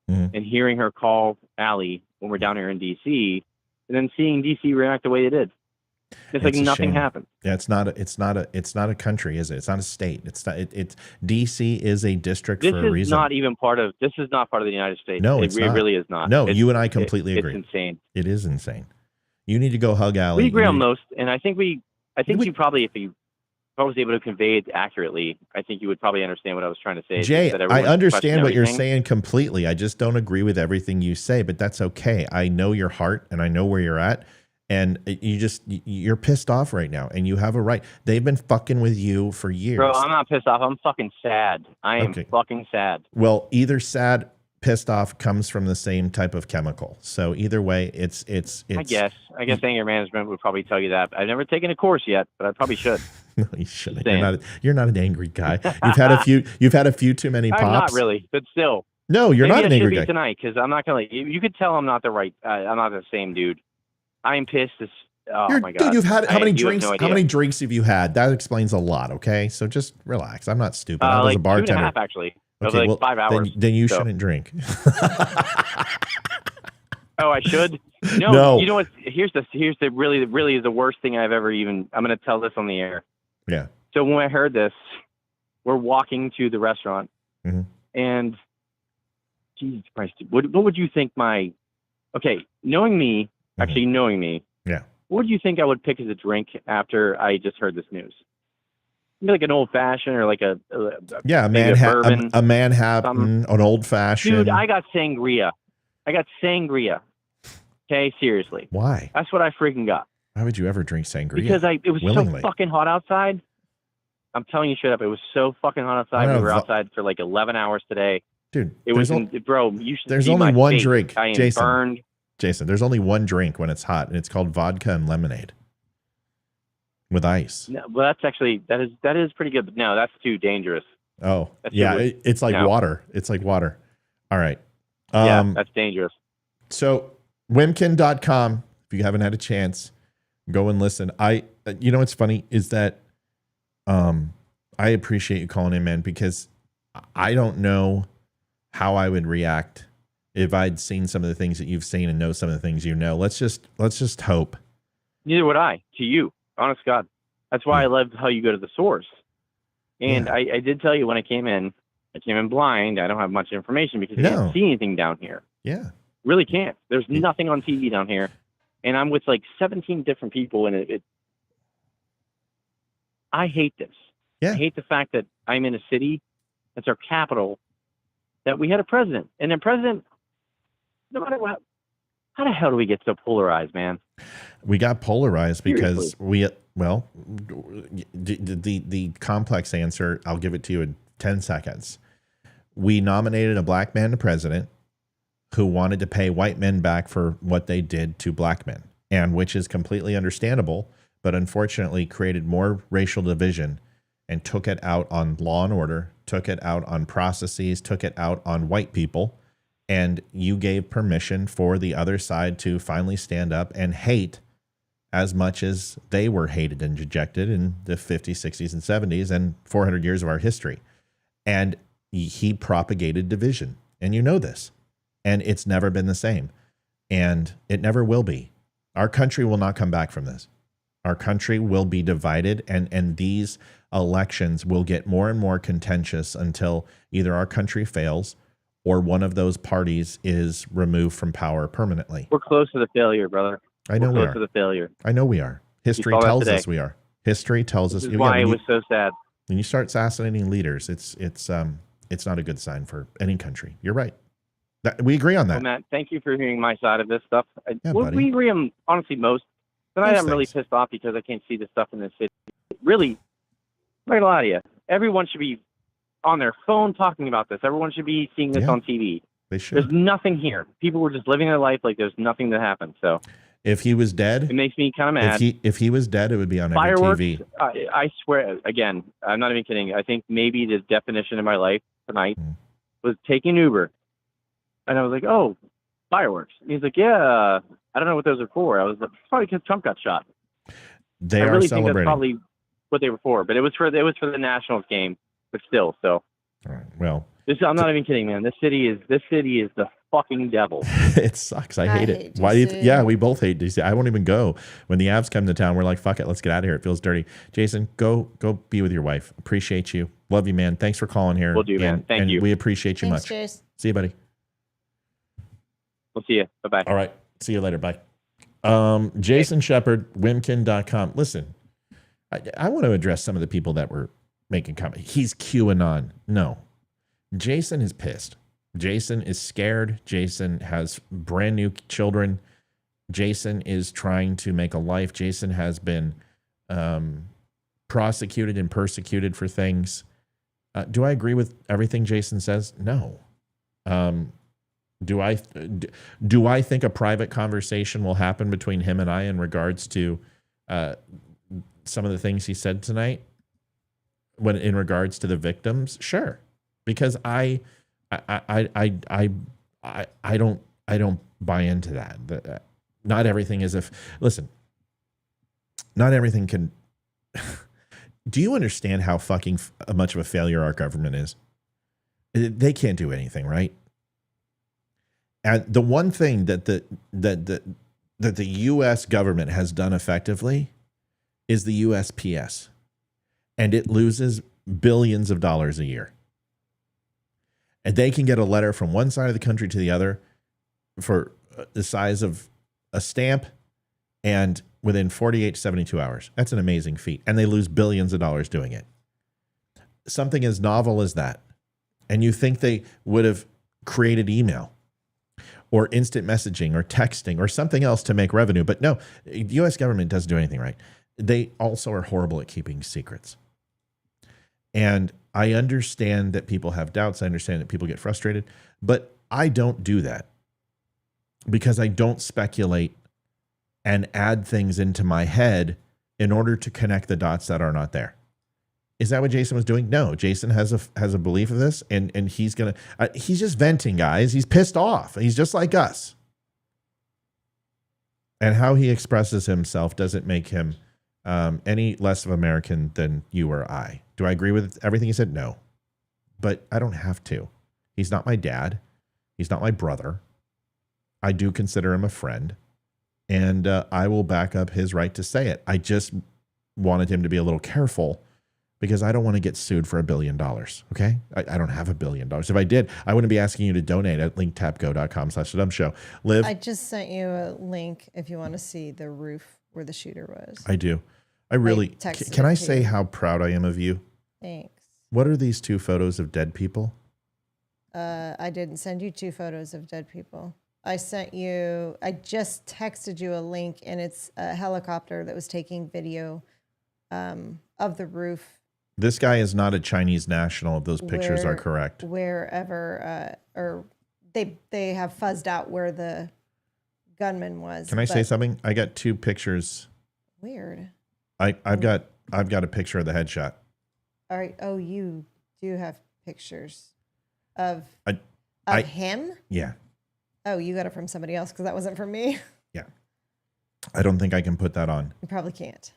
and hearing her call Allie when we're down here in D.C., and then seeing D.C. react the way it did. It's like nothing happened. Yeah, it's not a country, is it? It's not a state. It's not. It's D.C. is a district for a reason. This is not part of the United States. No, it really is not. No, you and I completely agree. It's insane. It is insane. You need to go hug Allie. We agree on most, and I think you probably, if I was able to convey it accurately, I think you would probably understand what I was trying to say. Jay, I understand what you're saying completely. I just don't agree with everything you say, but that's okay. I know your heart, and I know where you're at. And you're pissed off right now, and you have a right. They've been fucking with you for years. Bro, I'm not pissed off. I'm fucking sad. I am fucking sad. Well, either sad, pissed off comes from the same type of chemical. So either way, it's. I guess anger management would probably tell you that. I've never taken a course yet, but I probably should. No, you shouldn't. You're not an angry guy. You've had a few too many pops. I'm not really, but still. No, you're not an angry guy tonight, because I'm not gonna. You could tell I'm not the right. I'm not the same dude. I'm pissed Oh my God. Dude, you've had how many you have drinks? no How idea. many drinks have you had? That explains a lot. Okay, so just relax. I'm not stupid. I was Like a bartender. 2.5 actually. It was Okay, like 5 hours. Then you so. shouldn't drink. Oh, I should? No, No. You know what? Here's the really is the worst thing I've ever even. I'm going to tell this on the air. Yeah. So when I heard this, we're walking to the restaurant, and Jesus Christ, what would you think my? Okay, knowing me, knowing me. Yeah. What would you think I would pick as a drink after I just heard this news? Maybe like an old fashioned or like a bourbon, a Manhattan, an old fashioned. Dude, I got sangria. Okay, seriously. Why? That's what I freaking got. Why would you ever drink sangria? Because it was willingly? so fucking hot outside. I'm telling you straight up, it was so fucking hot outside. We were outside for like 11 hours today. Dude, it was, bro. You should. There's see only my one face. drink, I am Jason. burned. Jason, there's only one drink when it's hot, and it's called vodka and lemonade with ice. No, well, that is pretty good. But no, that's too dangerous. Oh, that's yeah, it's like water. It's like water. All right. Yeah, that's dangerous. So Wimkin.com, if you haven't had a chance, go and listen. You know what's funny is that I appreciate you calling in, man, because I don't know how I would react if I'd seen some of the things that you've seen and know some of the things you know. Let's just hope. Neither would I. To you, honest God. That's why I love how you go to the source. And I did tell you when I came in blind. I don't have much information because I didn't see anything down here. Yeah. Really can't. There's nothing on TV down here. And I'm with like 17 different people, and I hate this. Yeah. I hate the fact that I'm in a city that's our capital, that we had a president. And the president, no matter what, how the hell do we get so polarized, man? We got polarized because the complex answer, I'll give it to you in 10 seconds. We nominated a black man to president who wanted to pay white men back for what they did to black men, and which is completely understandable, but unfortunately created more racial division and took it out on law and order, took it out on processes, took it out on white people. And you gave permission for the other side to finally stand up and hate as much as they were hated and rejected in the 50s, 60s, and 70s and 400 years of our history. And he propagated division. And you know this. And it's never been the same. And it never will be. Our country will not come back from this. Our country will be divided, and these elections will get more and more contentious until either our country fails or one of those parties is removed from power permanently. We're close to the failure, brother. I know we're we close are. to the failure. I know we are. History saw that tells today. us we are. History tells us. This is why it was so sad. When you start assassinating leaders, it's not a good sign for any country. You're right. We agree on that. Well, Matt, thank you for hearing my side of this stuff. Yeah, Well, buddy. we agree on, honestly, most. Tonight Most I'm really things. pissed off because I can't see the stuff in this city. Really, I'm not gonna lie to you. Everyone should be on their phone talking about this. Everyone should be seeing this on TV. They should. There's nothing here. People were just living their life like there's nothing that happened. So If he was dead, it makes me kind of mad. If he was dead, it would be on every Fireworks. TV. I swear, again, I'm not even kidding. I think maybe the definition of my life tonight was taking Uber, and I was like, "Oh, fireworks." And he's like, "Yeah, I don't know what those are for." I was like, "Probably because Trump got shot." They I are really think that's celebrating. probably what they were for, but it was for the Nationals game. But still, so All right. Well, I'm not even kidding, man. This city is the fucking devil. it sucks. I hate it. Why? Yeah, we both hate DC. I won't even go when the Avs come to town. We're like, fuck it, let's get out of here. It feels dirty. Jason, go be with your wife. Appreciate you. Love you, man. Thanks for calling here. Will do, man. Thank you. We appreciate you Thanks, much. Jace. See you, buddy. We'll see you. Bye bye. All right. See you later. Bye. Jason Shepard, Wimkin.com. Listen, I want to address some of the people that were making comments. He's QAnon. No. Jason is pissed. Jason is scared. Jason has brand new children. Jason is trying to make a life. Jason has been prosecuted and persecuted for things. Do I agree with everything Jason says? No. Do I think a private conversation will happen between him and I in regards to some of the things he said tonight? When in regards to the victims, sure, because I don't buy into that. Not everything is listen. not everything can. Do you understand how fucking much of a failure our government is? They can't do anything, right? And the one thing that the U.S. government has done effectively is the USPS, and it loses billions of dollars a year. And they can get a letter from one side of the country to the other for the size of a stamp, and within 48 to 72 hours. That's an amazing feat. And they lose billions of dollars doing it. Something as novel as that. And you think they would have created email or instant messaging or texting or something else to make revenue. But no, the U.S. government doesn't do anything right. They also are horrible at keeping secrets. And I understand that people have doubts. I understand that people get frustrated. But I don't do that because I don't speculate and add things into my head in order to connect the dots that are not there. Is that what Jason was doing? No, Jason has a belief of this, and he's gonna he's just venting, guys. He's pissed off. He's just like us. And how he expresses himself doesn't make him any less of American than you or I. Do I agree with everything he said? No, but I don't have to. He's not my dad. He's not my brother. I do consider him a friend. And I will back up his right to say it. I just wanted him to be a little careful because I don't want to get sued for $1 billion. Okay? I don't have $1 billion. If I did, I wouldn't be asking you to donate at linktapgo.com/thedumbshow. Liv? I just sent you a link if you want to see the roof where the shooter was. I do. I really, can I say how proud I am of you? Thanks. What are these 2 photos of dead people? I didn't send you 2 photos of dead people. I just texted you a link, and it's a helicopter that was taking video of the roof. This guy is not a Chinese national. If those pictures are correct. Wherever, or they have fuzzed out where the gunman was. Can I say something? I got 2 pictures. Weird. I've got a picture of the headshot. All right. Oh, you do have pictures of him? Yeah. Oh, you got it from somebody else because that wasn't from me. Yeah. I don't think I can put that on. You probably can't.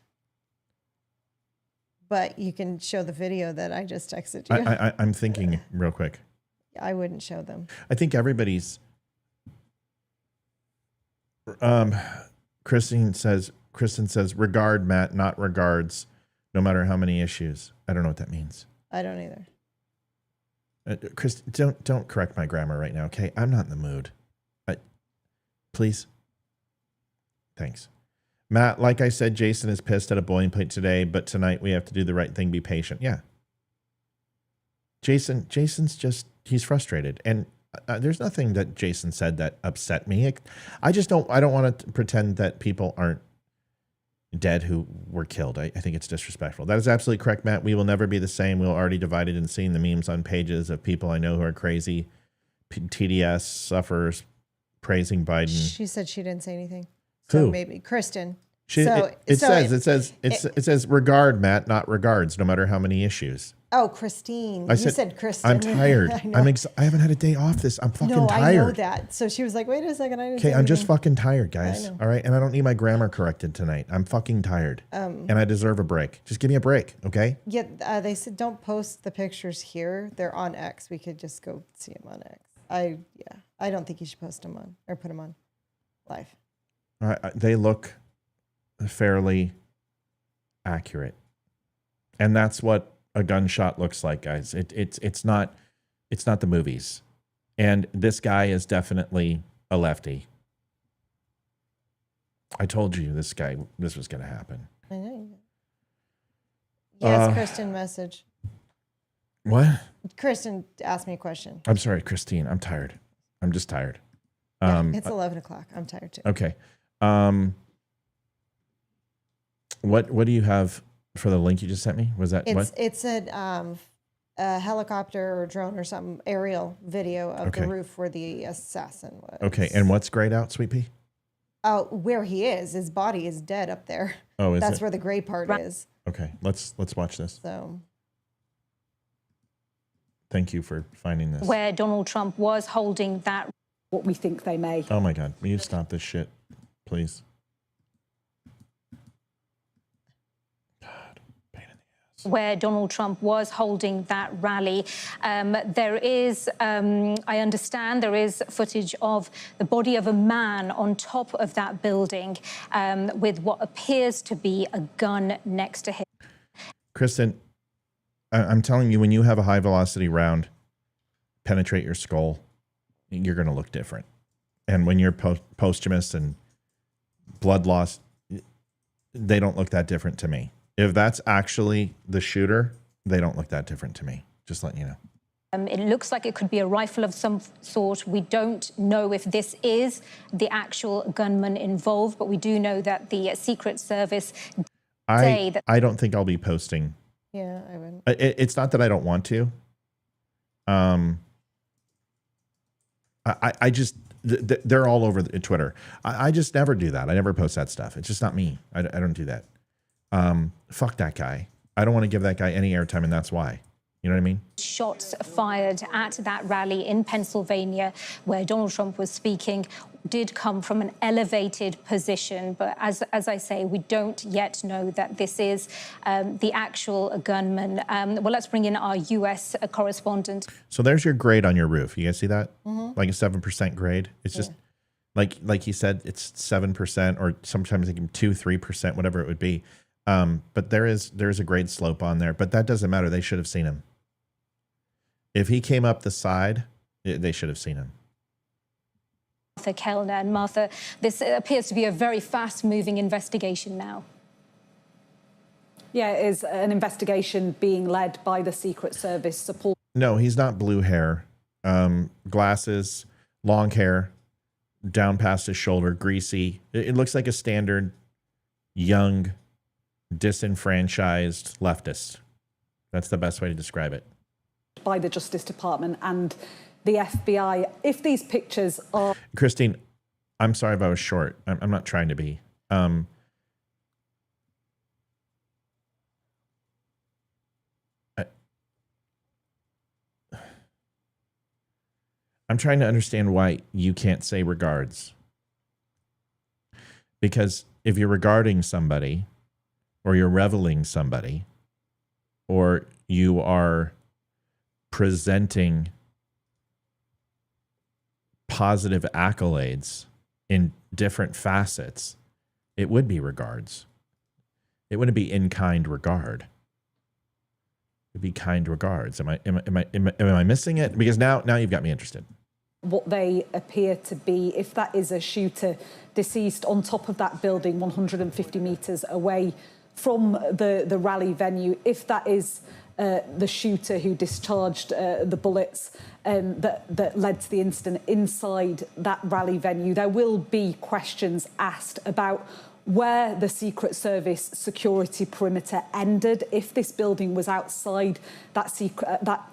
But you can show the video that I just texted you. I'm thinking real quick. I wouldn't show them. I think everybody's. Kristen says, regard, Matt, not regards, no matter how many issues. I don't know what that means. I don't either. Chris, don't correct my grammar right now, okay? I'm not in the mood. Please. Thanks. Matt, like I said, Jason is pissed at a boiling point today, but tonight we have to do the right thing, be patient. Yeah. Jason's just, he's frustrated. And there's nothing that Jason said that upset me. I don't want to pretend that people aren't dead who were killed. I think it's disrespectful. That is absolutely correct, Matt. We will never be the same. We're already divided and seeing the memes on pages of people I know who are crazy. TDS suffers praising Biden. She said she didn't say anything. Who? So maybe Kristen. It says regard, Matt, not regards, no matter how many issues. Oh, Christine. You said Kristen. I'm tired. I haven't had a day off this. I'm fucking tired. I know that. So she was like, wait a second. Okay, I'm just fucking tired, guys. All right. And I don't need my grammar corrected tonight. I'm fucking tired. And I deserve a break. Just give me a break. Okay. Yeah. They said, don't post the pictures here. They're on X. We could just go see them on X. I don't think you should post them on or put them on live. They look fairly accurate. And that's what a gunshot looks like, guys. It's not the movies. And this guy is definitely a lefty. I told you this was going to happen. I know. Yes, Kristen message. What? Kristen asked me a question. I'm sorry, Christine. I'm tired. I'm just tired. Yeah, it's 11 o'clock. I'm tired too. Okay. What do you have for the link you just sent me? Was that what? It's a helicopter or drone or something aerial video of the roof where the assassin was. Okay, and what's grayed out, Sweet Pea? Oh, where he is. His body is dead up there. Oh, is That's it? where the gray part is. Okay, let's watch this. So. Thank you for finding this. Where Donald Trump was holding that, what we think they may. Oh my God, will you stop this shit, please? where Donald Trump was holding that rally. There is, I understand, there is footage of the body of a man on top of that building with what appears to be a gun next to him. Kristen, I'm telling you, when you have a high velocity round penetrate your skull, you're going to look different. And when you're posthumous and blood loss, they don't look that different to me. If that's actually the shooter, they don't look that different to me. Just letting you know. It looks like it could be a rifle of some sort. We don't know if this is the actual gunman involved, but we do know that the Secret Service say that. I don't think I'll be posting. Yeah, I wouldn't. It's not that I don't want to. I just, they're all over Twitter. I just never do that. I never post that stuff. It's just not me. I don't do that. Fuck that guy. I don't want to give that guy any airtime, and that's why. You know what I mean? Shots fired at that rally in Pennsylvania where Donald Trump was speaking did come from an elevated position. But as I say, we don't yet know that this is the actual gunman. Well, let's bring in our U.S. correspondent. So there's your grade on your roof. You guys see that? Mm-hmm. Like a 7% grade. It's just like he said, it's 7% or sometimes like 2-3%, whatever it would be. But there's a grade slope on there. But that doesn't matter. They should have seen him. If he came up the side, they should have seen him. Martha Kellner. And Martha, this appears to be a very fast-moving investigation now. Yeah, it is an investigation being led by the Secret Service support. No, he's not blue hair. Glasses, long hair, down past his shoulder, greasy. It looks like a standard young, disenfranchised leftist. That's the best way to describe it. By the Justice Department and the FBI. If these pictures are... Christine, I'm sorry if I was short. I'm not trying to be. I'm trying to understand why you can't say regards. Because if you're regarding somebody, or you're reveling somebody, or you are presenting positive accolades in different facets, it would be regards. It wouldn't be in kind regard. It'd be kind regards. Am I missing it? Because now you've got me interested. What they appear to be, if that is a shooter deceased on top of that building 150 meters away from the rally venue, if that is the shooter who discharged the bullets that led to the incident inside that rally venue, there will be questions asked about where the Secret Service security perimeter ended, if this building was outside that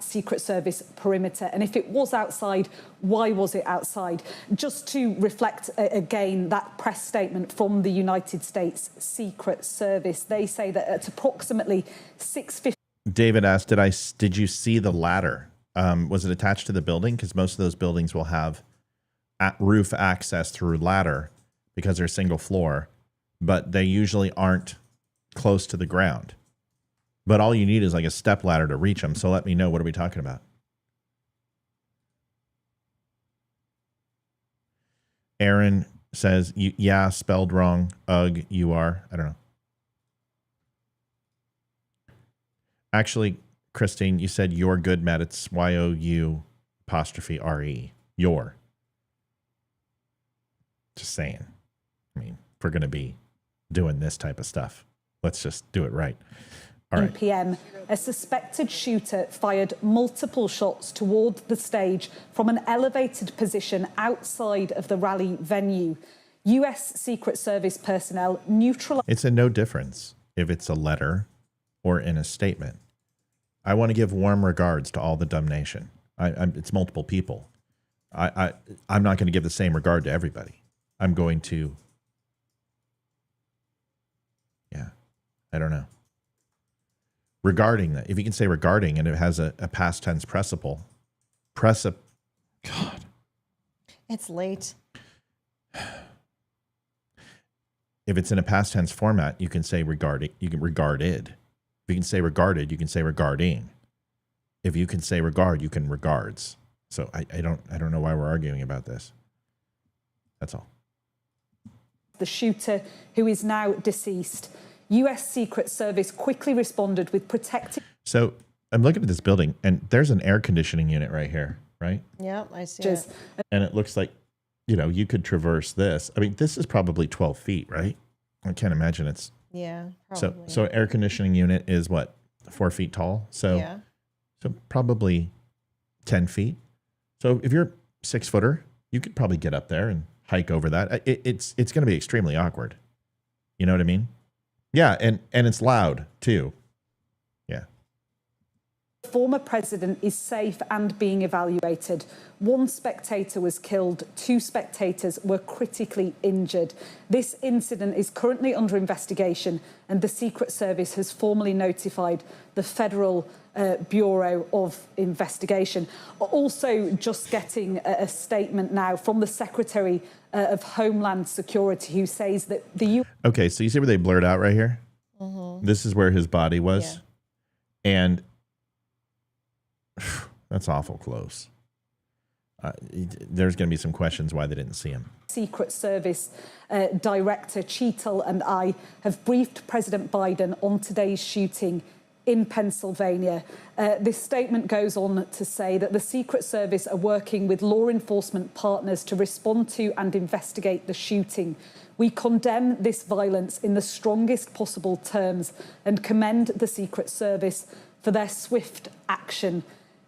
Secret Service perimeter. And if it was outside, why was it outside? Just to reflect again that press statement from the United States Secret Service, they say that at approximately 6:50. David asked, did you see the ladder? Was it attached to the building? Because most of those buildings will have roof access through ladder because they're single floor, but they usually aren't close to the ground. But all you need is like a step ladder to reach them. So let me know, what are we talking about? Aaron says, yeah, spelled wrong. Ugh, you are. I don't know. Actually, Christine, you said you're good, Matt. It's YOU''RE. Your. Just saying. I mean, if we're going to be doing this type of stuff, let's just do it right. All right. p.m. A suspected shooter fired multiple shots toward the stage from an elevated position outside of the rally venue. U.S. Secret Service personnel neutralized. It's a no difference if it's a letter or in a statement. I want to give warm regards to all the dumb nation. It's multiple people. I'm not going to give the same regard to everybody. I'm going to, I don't know. Regarding that, if you can say regarding and it has a past tense participle, God. It's late. If it's in a past tense format, you can say regarding, you can regarded. If you can say regarded, you can say regarding. If you can say regard, you can regards. So I don't know why we're arguing about this. That's all. The shooter, who is now deceased. US Secret Service quickly responded with protective. So I'm looking at this building, and there's an air conditioning unit right here, right? Yeah, I see it. And it looks like, you know, you could traverse this. I mean, this is probably 12 feet, right? I can't imagine it's. Yeah, probably. So air conditioning unit is what, 4 feet tall? So, yeah. So probably 10 feet. So if you're 6 footer, you could probably get up there and hike over that. It's going to be extremely awkward. You know what I mean? Yeah, and it's loud too. Yeah. The former president is safe and being evaluated. One spectator was killed, 2 spectators were critically injured. This incident is currently under investigation, and the Secret Service has formally notified the Federal Bureau of Investigation. Also just getting a statement now from the Secretary of Homeland Security, who says that the Okay, so you see where they blurred out right here? Mm-hmm. This is where his body was. Yeah. And that's awful close. There's going to be some questions why they didn't see him. Secret Service Director Cheetal and I have briefed President Biden on today's shooting in Pennsylvania. This statement goes on to say that the Secret Service are working with law enforcement partners to respond to and investigate the shooting. We condemn this violence in the strongest possible terms and commend the Secret Service for their swift action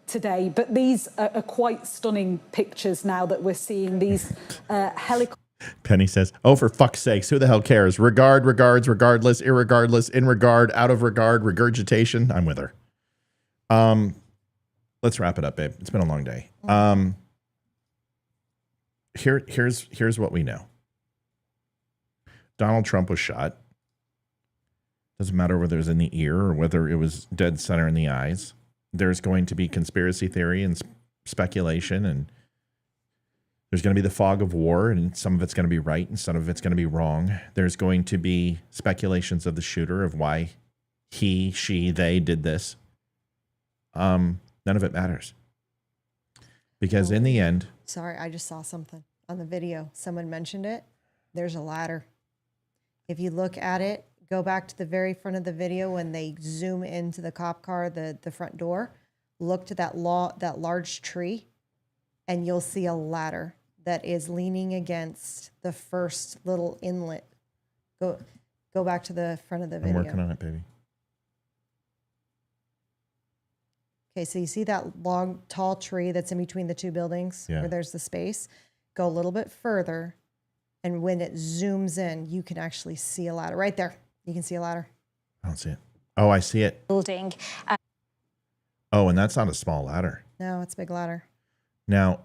today. But these are quite stunning pictures now that we're seeing. These helicopters. Penny says, oh, for fuck's sakes, who the hell cares? Regard, regards, regardless, irregardless, in regard, out of regard, regurgitation. I'm with her. Let's wrap it up, babe. It's been a long day. Here's what we know. Donald Trump was shot. Doesn't matter whether it was in the ear or whether it was dead center in the eyes. There's going to be conspiracy theory and speculation, and there's going to be the fog of war, and some of it's going to be right and some of it's going to be wrong. There's going to be speculations of the shooter, of why he, she, they did this. None of it matters. Because in the end... Sorry, I just saw something on the video. Someone mentioned it. There's a ladder. If you look at it, go back to the very front of the video when they zoom into the cop car, the front door, look to that large tree, and you'll see a ladder that is leaning against the first little inlet. Go back to the front of the video. I'm working on it, baby. Okay, so you see that long, tall tree that's in between the 2 buildings where there's the space? Go a little bit further, and when it zooms in, you can actually see a ladder. Right there, you can see a ladder. I don't see it. Oh, I see it. Building. Oh, and that's not a small ladder. No, it's a big ladder. Now...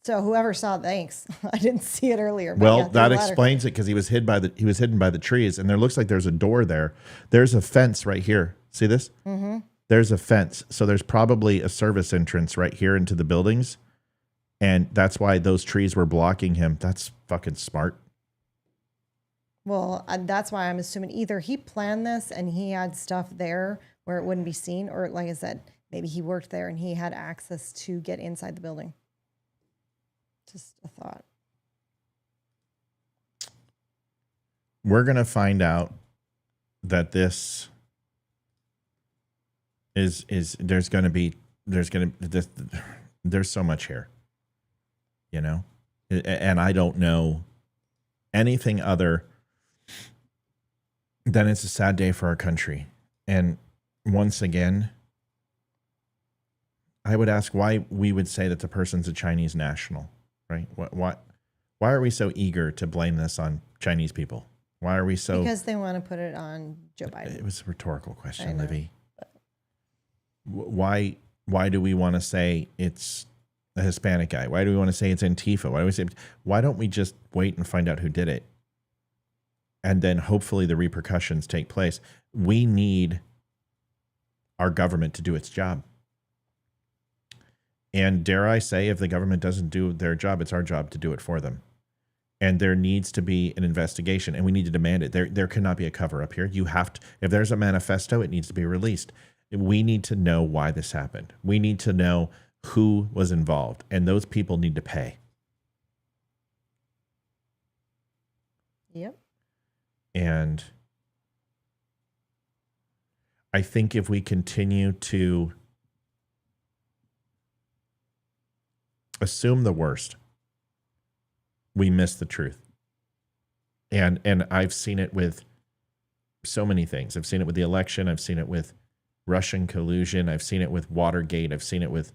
So whoever saw it, thanks. I didn't see it earlier. But well, yeah, that explains it, because he was hidden by the trees, and there looks like there's a door there. There's a fence right here. See this? Mm-hmm. There's a fence, so there's probably a service entrance right here into the buildings, and that's why those trees were blocking him. That's fucking smart. Well, that's why I'm assuming either he planned this and he had stuff there where it wouldn't be seen, or like I said, maybe he worked there and he had access to get inside the building. Just a thought. We're going to find out that this is there's so much here, you know, and I don't know anything other than it's a sad day for our country. And once again, I would ask why we would say that the person's a Chinese national. Right? Why are we so eager to blame this on Chinese people? Why are we so... Because they want to put it on Joe Biden. It was a rhetorical question, Livy. Why do we want to say it's a Hispanic guy? Why do we want to say it's Antifa? Why don't we just wait and find out who did it? And then hopefully the repercussions take place. We need our government to do its job. And dare I say, if the government doesn't do their job, it's our job to do it for them. And there needs to be an investigation, and we need to demand it. There cannot be a cover up here. You have to, if there's a manifesto, it needs to be released. We need to know why this happened. We need to know who was involved, and those people need to pay. Yep. And I think if we continue to assume the worst, we miss the truth. And I've seen it with so many things. I've seen it with the election. I've seen it with Russian collusion. I've seen it with Watergate. I've seen it with,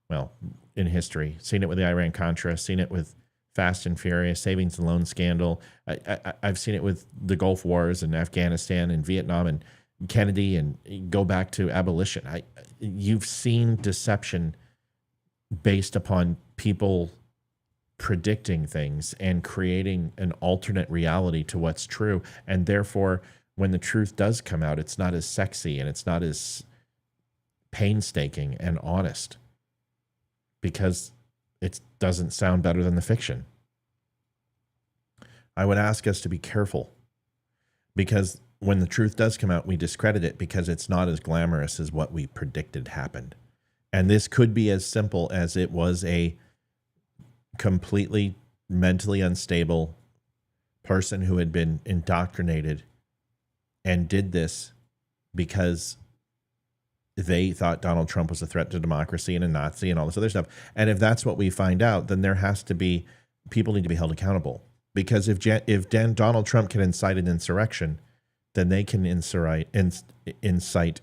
well, in history, seen it with the Iran-Contra, seen it with Fast and Furious, savings and loan scandal. I've seen it with the Gulf Wars and Afghanistan and Vietnam and Kennedy, and go back to abolition. You've seen deception based upon people predicting things and creating an alternate reality to what's true. And therefore, when the truth does come out, it's not as sexy and it's not as painstaking and honest because it doesn't sound better than the fiction. I would ask us to be careful, because when the truth does come out, we discredit it because it's not as glamorous as what we predicted happened. And this could be as simple as it was a completely mentally unstable person who had been indoctrinated and did this because they thought Donald Trump was a threat to democracy and a Nazi and all this other stuff. And if that's what we find out, then there has to be, people need to be held accountable. Because if Donald Trump can incite an insurrection, then they can incite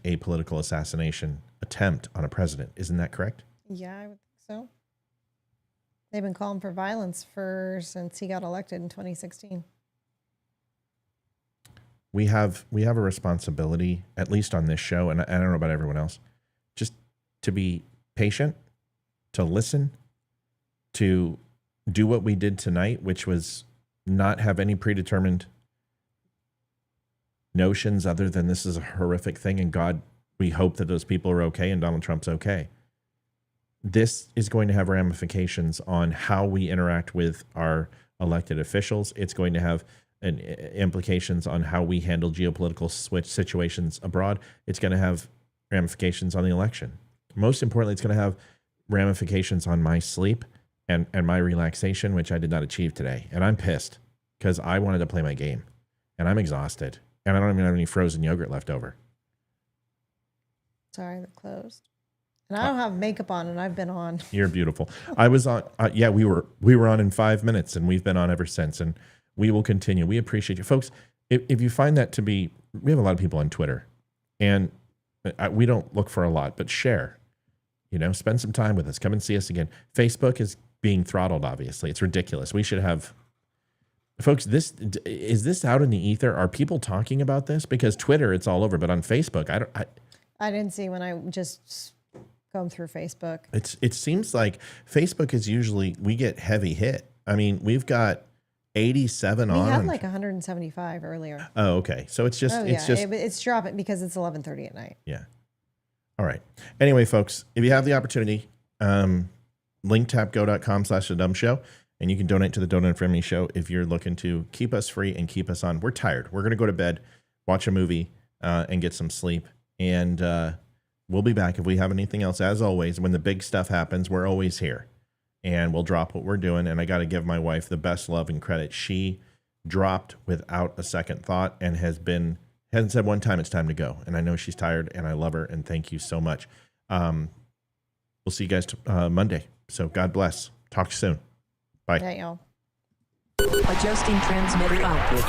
a political assassination attempt on a president. Isn't that correct? Yeah, I would think so. They've been calling for violence since he got elected in 2016. We have a responsibility, at least on this show, and I don't know about everyone else, just to be patient, to listen, to do what we did tonight, which was not have any predetermined notions other than this is a horrific thing, and God, we hope that those people are okay and Donald Trump's okay. This is going to have ramifications on how we interact with our elected officials. It's going to have implications on how we handle geopolitical situations abroad. It's going to have ramifications on the election. Most importantly, it's going to have ramifications on my sleep and my relaxation, which I did not achieve today. And I'm pissed because I wanted to play my game and I'm exhausted and I don't even have any frozen yogurt left over. Sorry, they're closed. And I don't have makeup on, and I've been on. You're beautiful. I was on. Yeah, we were on in 5 minutes, and we've been on ever since, and we will continue. We appreciate you, folks. If you find that to be, we have a lot of people on Twitter, and we don't look for a lot, but share. Spend some time with us. Come and see us again. Facebook is being throttled. Obviously, it's ridiculous. We should have, folks. Is this out in the ether? Are people talking about this? Because Twitter, it's all over, but on Facebook, I didn't see when I just going through Facebook. It seems like Facebook is usually, we get heavy hit. I mean, we've got 87 on. We had like 175 earlier. Oh, okay. So it's just, it's dropping because it's 11:30 at night. Yeah. All right. Anyway, folks, if you have the opportunity, linktapgo.com/thedumbshow, and you can donate to the Donut Friendly Show if you're looking to keep us free and keep us on. We're tired. We're going to go to bed, watch a movie, and get some sleep. And, we'll be back if we have anything else. As always, when the big stuff happens, we're always here. And we'll drop what we're doing. And I got to give my wife the best love and credit. She dropped without a second thought and hasn't said one time it's time to go. And I know she's tired, and I love her. And thank you so much. We'll see you guys Monday. So God bless. Talk soon. Bye. Yeah, y'all. Adjusting transmitter output.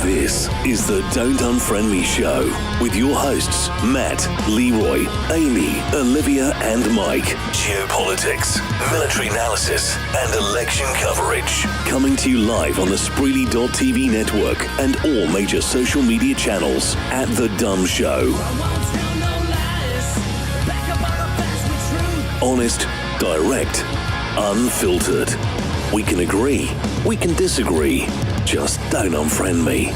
This is the Don't Unfriend Me Show with your hosts, Matt, Leroy, Amy, Olivia, and Mike. Geopolitics, military analysis, and election coverage. Coming to you live on the Spreely.tv network and all major social media channels at The Dumb Show. Honest, direct, unfiltered. We can agree, we can disagree. Just don't unfriend me.